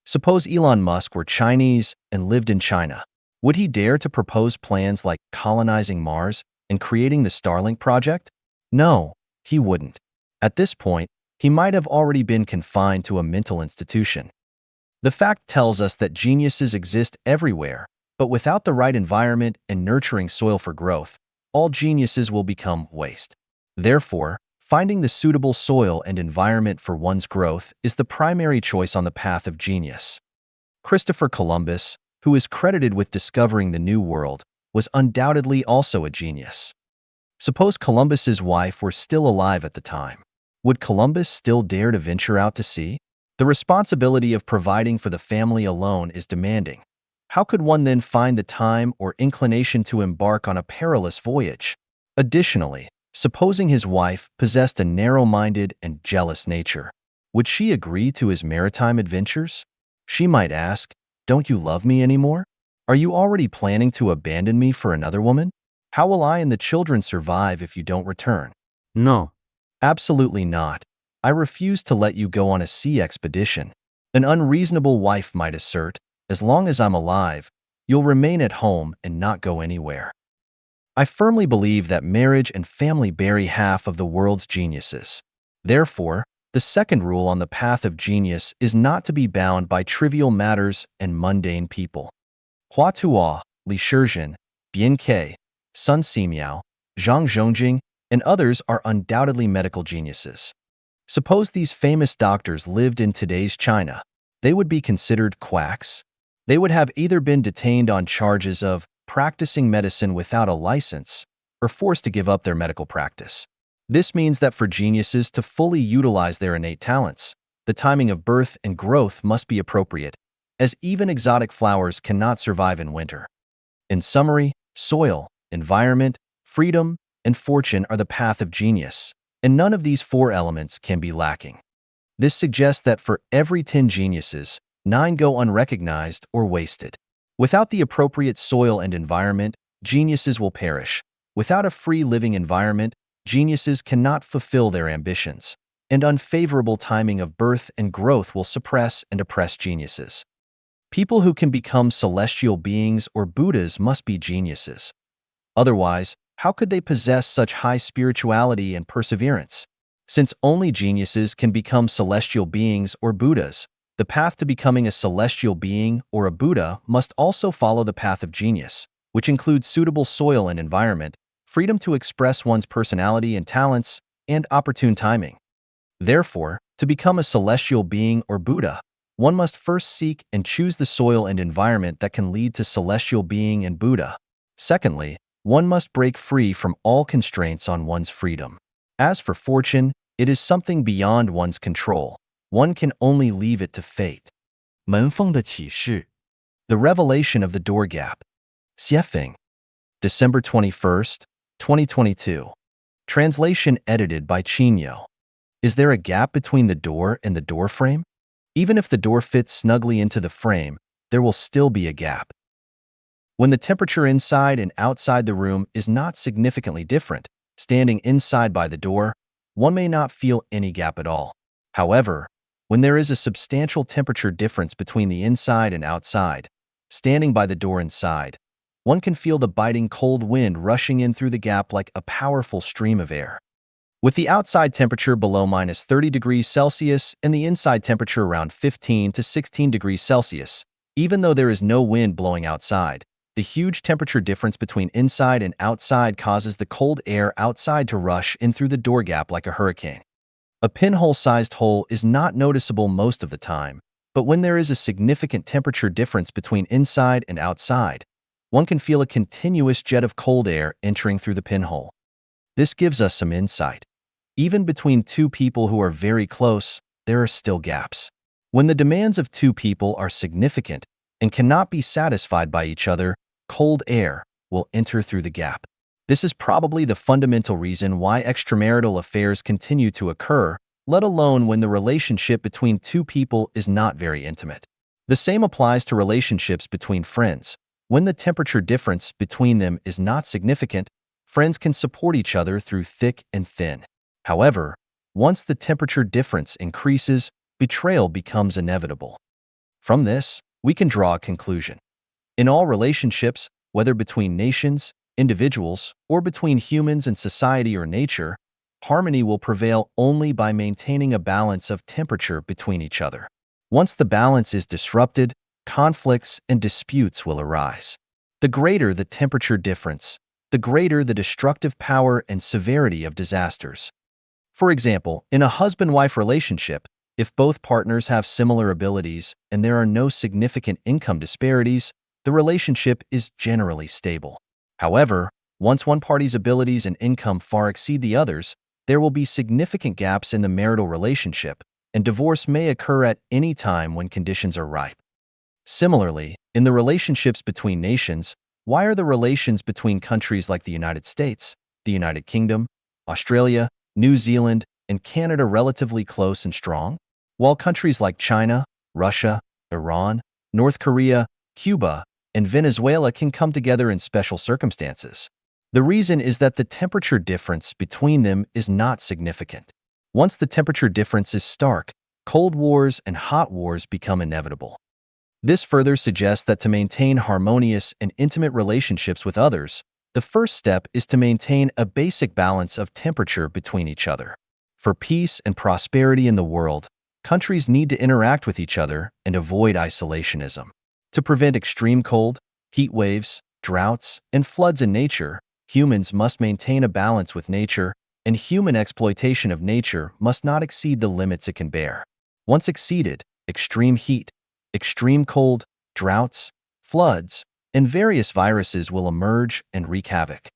Suppose Elon Musk were Chinese and lived in China. Would he dare to propose plans like colonizing Mars and creating the Starlink project? No, he wouldn't. At this point, he might have already been confined to a mental institution. The fact tells us that geniuses exist everywhere, but without the right environment and nurturing soil for growth, all geniuses will become waste. Therefore, finding the suitable soil and environment for one's growth is the primary choice on the path of genius. Christopher Columbus, who is credited with discovering the New World, was undoubtedly also a genius. Suppose Columbus's wife were still alive at the time. Would Columbus still dare to venture out to sea? The responsibility of providing for the family alone is demanding. How could one then find the time or inclination to embark on a perilous voyage? Additionally, supposing his wife possessed a narrow-minded and jealous nature, would she agree to his maritime adventures? She might ask, "Don't you love me anymore? Are you already planning to abandon me for another woman? How will I and the children survive if you don't return?" No. Absolutely not. I refuse to let you go on a sea expedition. An unreasonable wife might assert, as long as I'm alive, you'll remain at home and not go anywhere. I firmly believe that marriage and family bury half of the world's geniuses. Therefore, the second rule on the path of genius is not to be bound by trivial matters and mundane people. Hua Tuo, Li Shizhen, Bian Ke, Sun Simiao, Zhang Zhongjing, and others are undoubtedly medical geniuses. Suppose these famous doctors lived in today's China. They would be considered quacks. They would have either been detained on charges of practicing medicine without a license or forced to give up their medical practice. This means that for geniuses to fully utilize their innate talents, the timing of birth and growth must be appropriate, as even exotic flowers cannot survive in winter. In summary, soil, environment, freedom, and fortune are the path of genius, and none of these four elements can be lacking. This suggests that for every 10 geniuses, 9 go unrecognized or wasted. Without the appropriate soil and environment, geniuses will perish. Without a free living environment, geniuses cannot fulfill their ambitions, and unfavorable timing of birth and growth will suppress and oppress geniuses. People who can become celestial beings or Buddhas must be geniuses. Otherwise, how could they possess such high spirituality and perseverance? Since only geniuses can become celestial beings or Buddhas, the path to becoming a celestial being or a Buddha must also follow the path of genius, which includes suitable soil and environment, freedom to express one's personality and talents, and opportune timing. Therefore, to become a celestial being or Buddha, one must first seek and choose the soil and environment that can lead to celestial being and Buddha. Secondly, one must break free from all constraints on one's freedom. As for fortune, it is something beyond one's control. One can only leave it to fate. 门缝的启示 The Revelation of the Door Gap. Xiefeng. December 21st, 2022. Translation edited by Chinyo. Is there a gap between the door and the door frame? Even if the door fits snugly into the frame, there will still be a gap. When the temperature inside and outside the room is not significantly different, standing inside by the door, one may not feel any gap at all. However, when there is a substantial temperature difference between the inside and outside, standing by the door inside, one can feel the biting cold wind rushing in through the gap like a powerful stream of air. With the outside temperature below -30 degrees Celsius and the inside temperature around 15 to 16 degrees Celsius, even though there is no wind blowing outside, the huge temperature difference between inside and outside causes the cold air outside to rush in through the door gap like a hurricane. A pinhole-sized hole is not noticeable most of the time, but when there is a significant temperature difference between inside and outside, one can feel a continuous jet of cold air entering through the pinhole. This gives us some insight. Even between two people who are very close, there are still gaps. When the demands of two people are significant and cannot be satisfied by each other, cold air will enter through the gap. This is probably the fundamental reason why extramarital affairs continue to occur, let alone when the relationship between two people is not very intimate. The same applies to relationships between friends. When the temperature difference between them is not significant, friends can support each other through thick and thin. However, once the temperature difference increases, betrayal becomes inevitable. From this, we can draw a conclusion. In all relationships, whether between nations, individuals, or between humans and society or nature, harmony will prevail only by maintaining a balance of temperature between each other. Once the balance is disrupted, conflicts and disputes will arise. The greater the temperature difference, the greater the destructive power and severity of disasters. For example, in a husband-wife relationship, if both partners have similar abilities and there are no significant income disparities, the relationship is generally stable. However, once one party's abilities and income far exceed the others, there will be significant gaps in the marital relationship, and divorce may occur at any time when conditions are ripe. Similarly, in the relationships between nations, why are the relations between countries like the United States, the United Kingdom, Australia, New Zealand, and Canada relatively close and strong, while countries like China, Russia, Iran, North Korea, Cuba, and Venezuela can come together in special circumstances? The reason is that the temperature difference between them is not significant. Once the temperature difference is stark, cold wars and hot wars become inevitable. This further suggests that to maintain harmonious and intimate relationships with others, the first step is to maintain a basic balance of temperature between each other. For peace and prosperity in the world, countries need to interact with each other and avoid isolationism. To prevent extreme cold, heat waves, droughts, and floods in nature, humans must maintain a balance with nature, and human exploitation of nature must not exceed the limits it can bear. Once exceeded, extreme heat, extreme cold, droughts, floods, and various viruses will emerge and wreak havoc.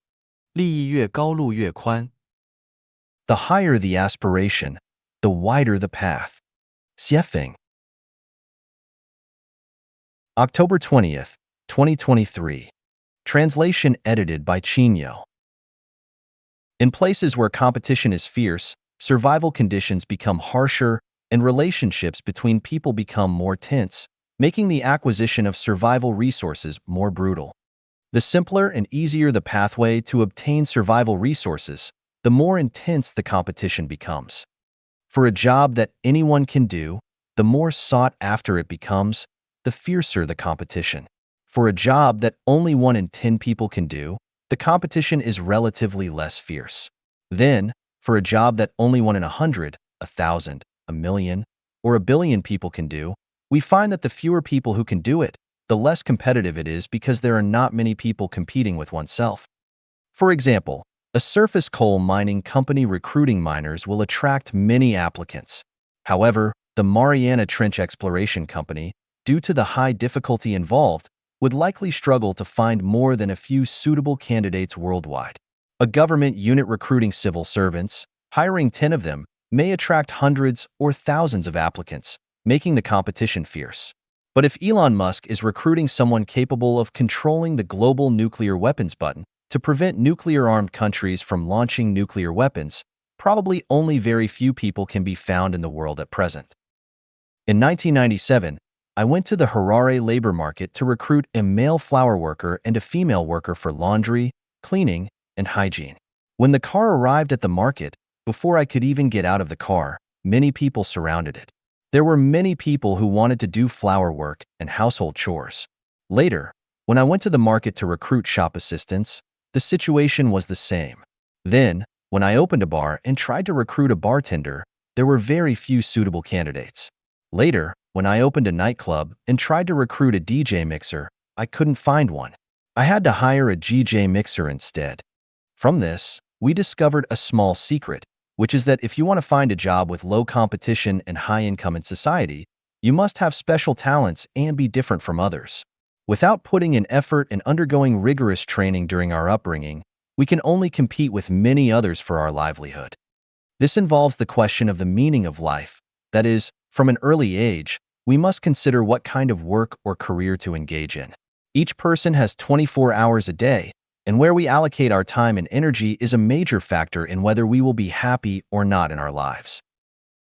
利益越高路越宽 The higher the aspiration, the wider the path. Xiefeng. October 20th, 2023. Translation edited by Chinyo. In places where competition is fierce, survival conditions become harsher and relationships between people become more tense, making the acquisition of survival resources more brutal. The simpler and easier the pathway to obtain survival resources, the more intense the competition becomes. For a job that anyone can do, the more sought after it becomes, the fiercer the competition. For a job that only 1 in 10 people can do, the competition is relatively less fierce. Then, for a job that only 1 in 100, 1,000, a million, or a billion people can do, we find that the fewer people who can do it, the less competitive it is because there are not many people competing with oneself. For example, a surface coal mining company recruiting miners will attract many applicants. However, the Mariana Trench Exploration Company, due to the high difficulty involved, would likely struggle to find more than a few suitable candidates worldwide. A government unit recruiting civil servants, hiring 10 of them, may attract hundreds or thousands of applicants, making the competition fierce. But if Elon Musk is recruiting someone capable of controlling the global nuclear weapons button to prevent nuclear-armed countries from launching nuclear weapons, probably only very few people can be found in the world at present. In 1997, I went to the Harare labor market to recruit a male flower worker and a female worker for laundry, cleaning, and hygiene. When the car arrived at the market, before I could even get out of the car, many people surrounded it. There were many people who wanted to do flower work and household chores. Later, when I went to the market to recruit shop assistants, the situation was the same. Then, when I opened a bar and tried to recruit a bartender, there were very few suitable candidates. Later, when I opened a nightclub and tried to recruit a DJ mixer, I couldn't find one. I had to hire a DJ mixer instead. From this, we discovered a small secret, which is that if you want to find a job with low competition and high income in society, you must have special talents and be different from others. Without putting in effort and undergoing rigorous training during our upbringing, we can only compete with many others for our livelihood. This involves the question of the meaning of life. That is, from an early age, we must consider what kind of work or career to engage in. Each person has 24 hours a day, and where we allocate our time and energy is a major factor in whether we will be happy or not in our lives.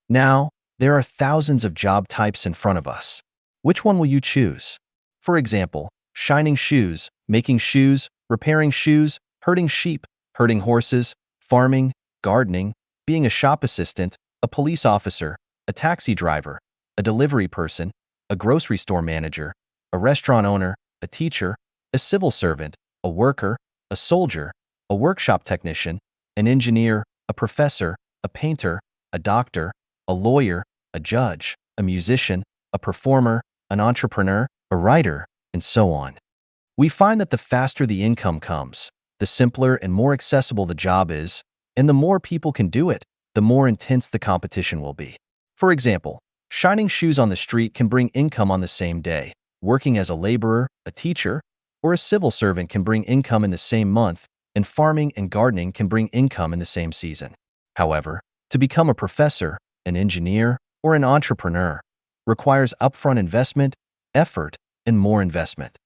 Now, there are thousands of job types in front of us. Which one will you choose? For example, shining shoes, making shoes, repairing shoes, herding sheep, herding horses, farming, gardening, being a shop assistant, a police officer, a taxi driver, a delivery person, a grocery store manager, a restaurant owner, a teacher, a civil servant, a worker, a soldier, a workshop technician, an engineer, a professor, a painter, a doctor, a lawyer, a judge, a musician, a performer, an entrepreneur, a writer, and so on. We find that the faster the income comes, the simpler and more accessible the job is, and the more people can do it, the more intense the competition will be. For example, shining shoes on the street can bring income on the same day. Working as a laborer, a teacher, or a civil servant can bring income in the same month, and farming and gardening can bring income in the same season. However, to become a professor, an engineer, or an entrepreneur requires upfront investment, effort, and more investment.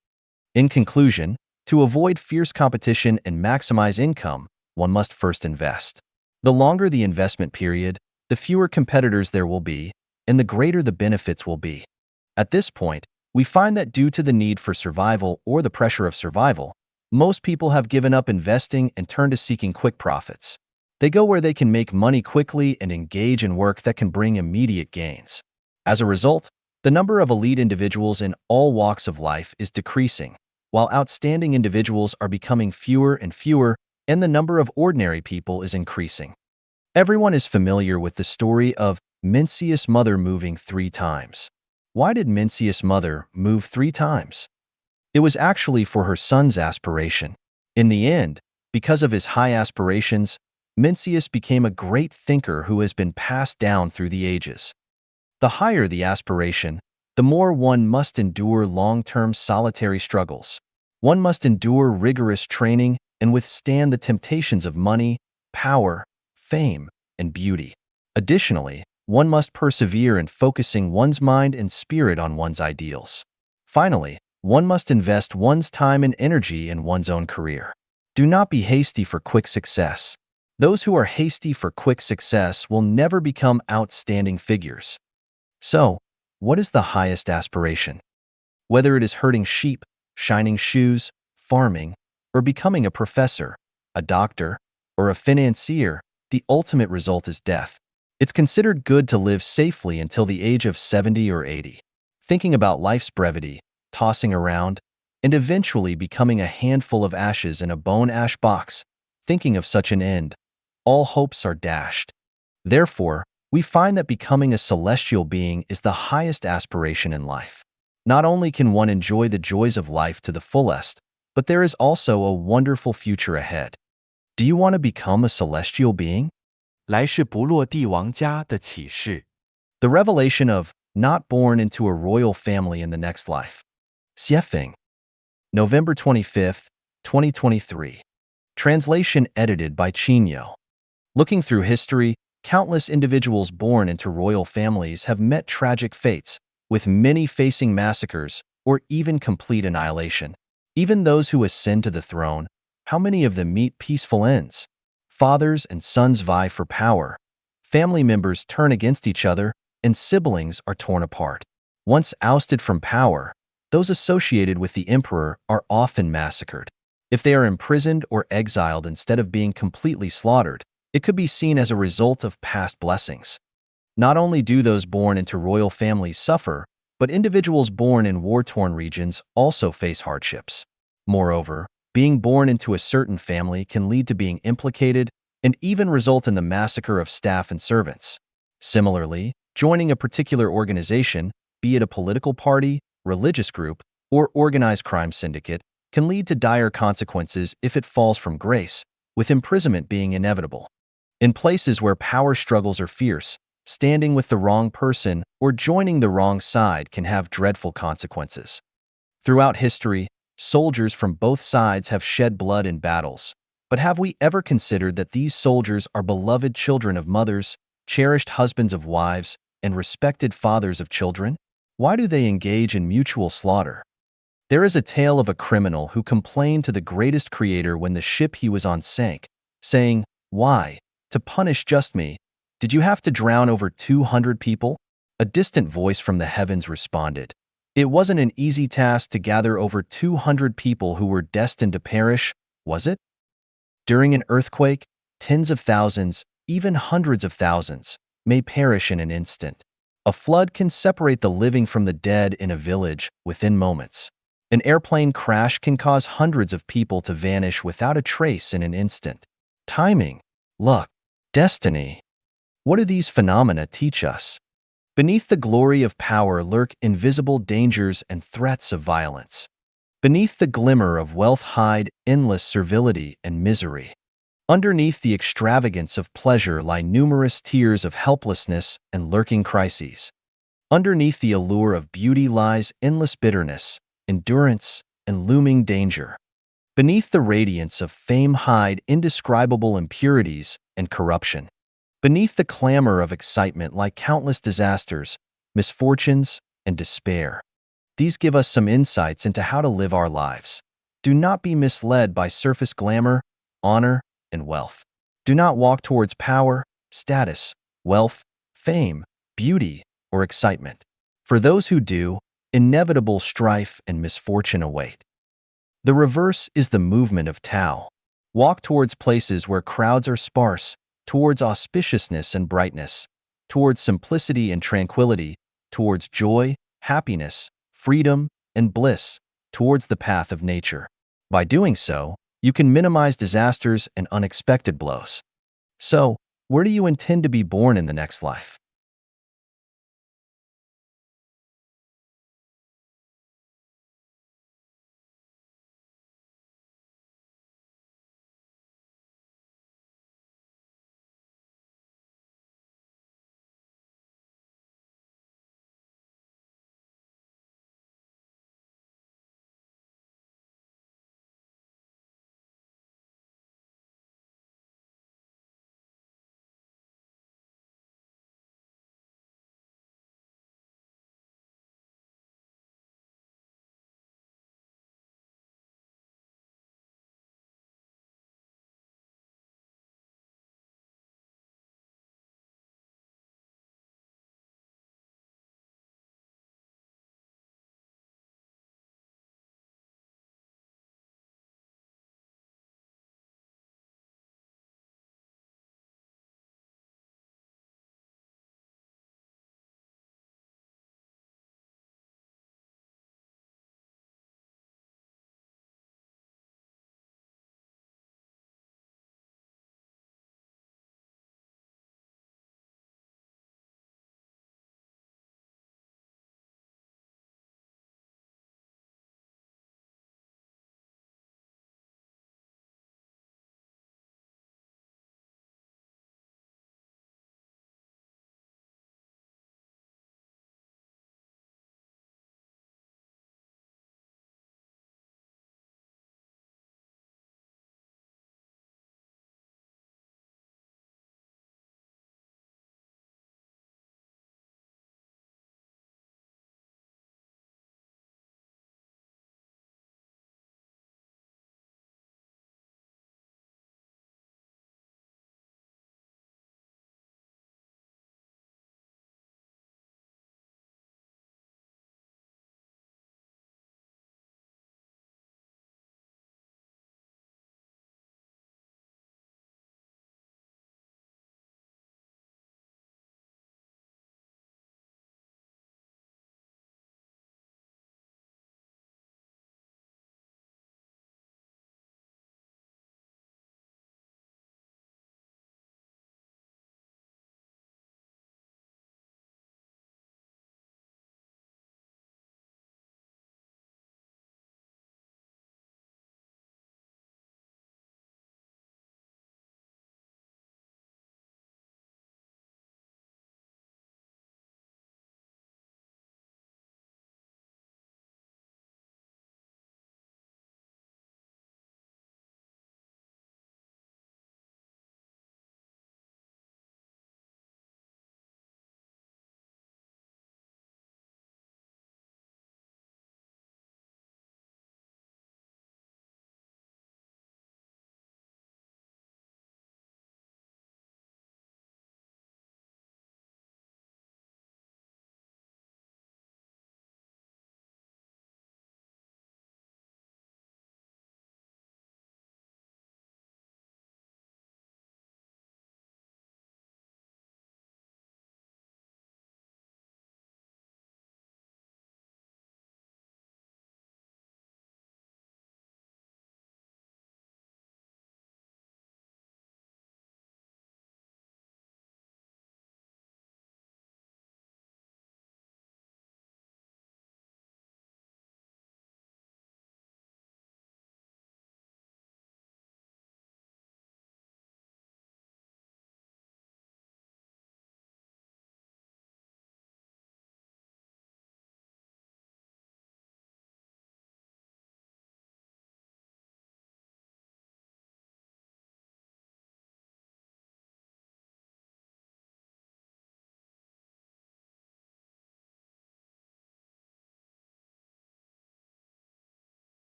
In conclusion, to avoid fierce competition and maximize income, one must first invest. The longer the investment period, the fewer competitors there will be, and the greater the benefits will be. At this point, we find that due to the need for survival or the pressure of survival, most people have given up investing and turned to seeking quick profits. They go where they can make money quickly and engage in work that can bring immediate gains. As a result, the number of elite individuals in all walks of life is decreasing, while outstanding individuals are becoming fewer and fewer, and the number of ordinary people is increasing. Everyone is familiar with the story of Mencius' mother moving 3 times. Why did Mencius' mother move 3 times? It was actually for her son's aspiration. In the end, because of his high aspirations, Mencius became a great thinker who has been passed down through the ages. The higher the aspiration, the more one must endure long-term solitary struggles. One must endure rigorous training and withstand the temptations of money, power, fame, and beauty. Additionally, one must persevere in focusing one's mind and spirit on one's ideals. Finally, one must invest one's time and energy in one's own career. Do not be hasty for quick success. Those who are hasty for quick success will never become outstanding figures. So, what is the highest aspiration? Whether it is herding sheep, shining shoes, farming, or becoming a professor, a doctor, or a financier, the ultimate result is death. It's considered good to live safely until the age of 70 or 80. thinking about life's brevity, tossing around, and eventually becoming a handful of ashes in a bone ash box, thinking of such an end, all hopes are dashed. Therefore, we find that becoming a celestial being is the highest aspiration in life. Not only can one enjoy the joys of life to the fullest, but there is also a wonderful future ahead. Do you want to become a celestial being? 来世不落帝王家的启示。The revelation of not born into a royal family in the next life. Xiefeng. November 25th, 2023. Translation edited by Chinyo. Looking through history, countless individuals born into royal families have met tragic fates, with many facing massacres or even complete annihilation. Even those who ascend to the throne, how many of them meet peaceful ends? Fathers and sons vie for power. Family members turn against each other, and siblings are torn apart. Once ousted from power, those associated with the emperor are often massacred. If they are imprisoned or exiled instead of being completely slaughtered, it could be seen as a result of past blessings. Not only do those born into royal families suffer, but individuals born in war-torn regions also face hardships. Moreover, being born into a certain family can lead to being implicated and even result in the massacre of staff and servants. Similarly, joining a particular organization, be it a political party, religious group, or organized crime syndicate, can lead to dire consequences if it falls from grace, with imprisonment being inevitable. In places where power struggles are fierce, standing with the wrong person or joining the wrong side can have dreadful consequences. Throughout history, soldiers from both sides have shed blood in battles. But have we ever considered that these soldiers are beloved children of mothers, cherished husbands of wives, and respected fathers of children? Why do they engage in mutual slaughter? There is a tale of a criminal who complained to the greatest creator when the ship he was on sank, saying, "Why, to punish just me, did you have to drown over 200 people?" A distant voice from the heavens responded, "It wasn't an easy task to gather over 200 people who were destined to perish, was it?" During an earthquake, tens of thousands, even hundreds of thousands, may perish in an instant. A flood can separate the living from the dead in a village within moments. An airplane crash can cause hundreds of people to vanish without a trace in an instant. Timing, luck, destiny. What do these phenomena teach us? Beneath the glory of power lurk invisible dangers and threats of violence. Beneath the glimmer of wealth hide endless servility and misery. Underneath the extravagance of pleasure lie numerous tears of helplessness and lurking crises. Underneath the allure of beauty lies endless bitterness, endurance, and looming danger. Beneath the radiance of fame hide indescribable impurities and corruption. Beneath the clamor of excitement lie countless disasters, misfortunes, and despair. These give us some insights into how to live our lives. Do not be misled by surface glamour, honor, and wealth. Do not walk towards power, status, wealth, fame, beauty, or excitement. For those who do, inevitable strife and misfortune await. The reverse is the movement of Tao. Walk towards places where crowds are sparse, towards auspiciousness and brightness, towards simplicity and tranquility, towards joy, happiness, freedom, and bliss, towards the path of nature. By doing so, you can minimize disasters and unexpected blows. So, where do you intend to be born in the next life?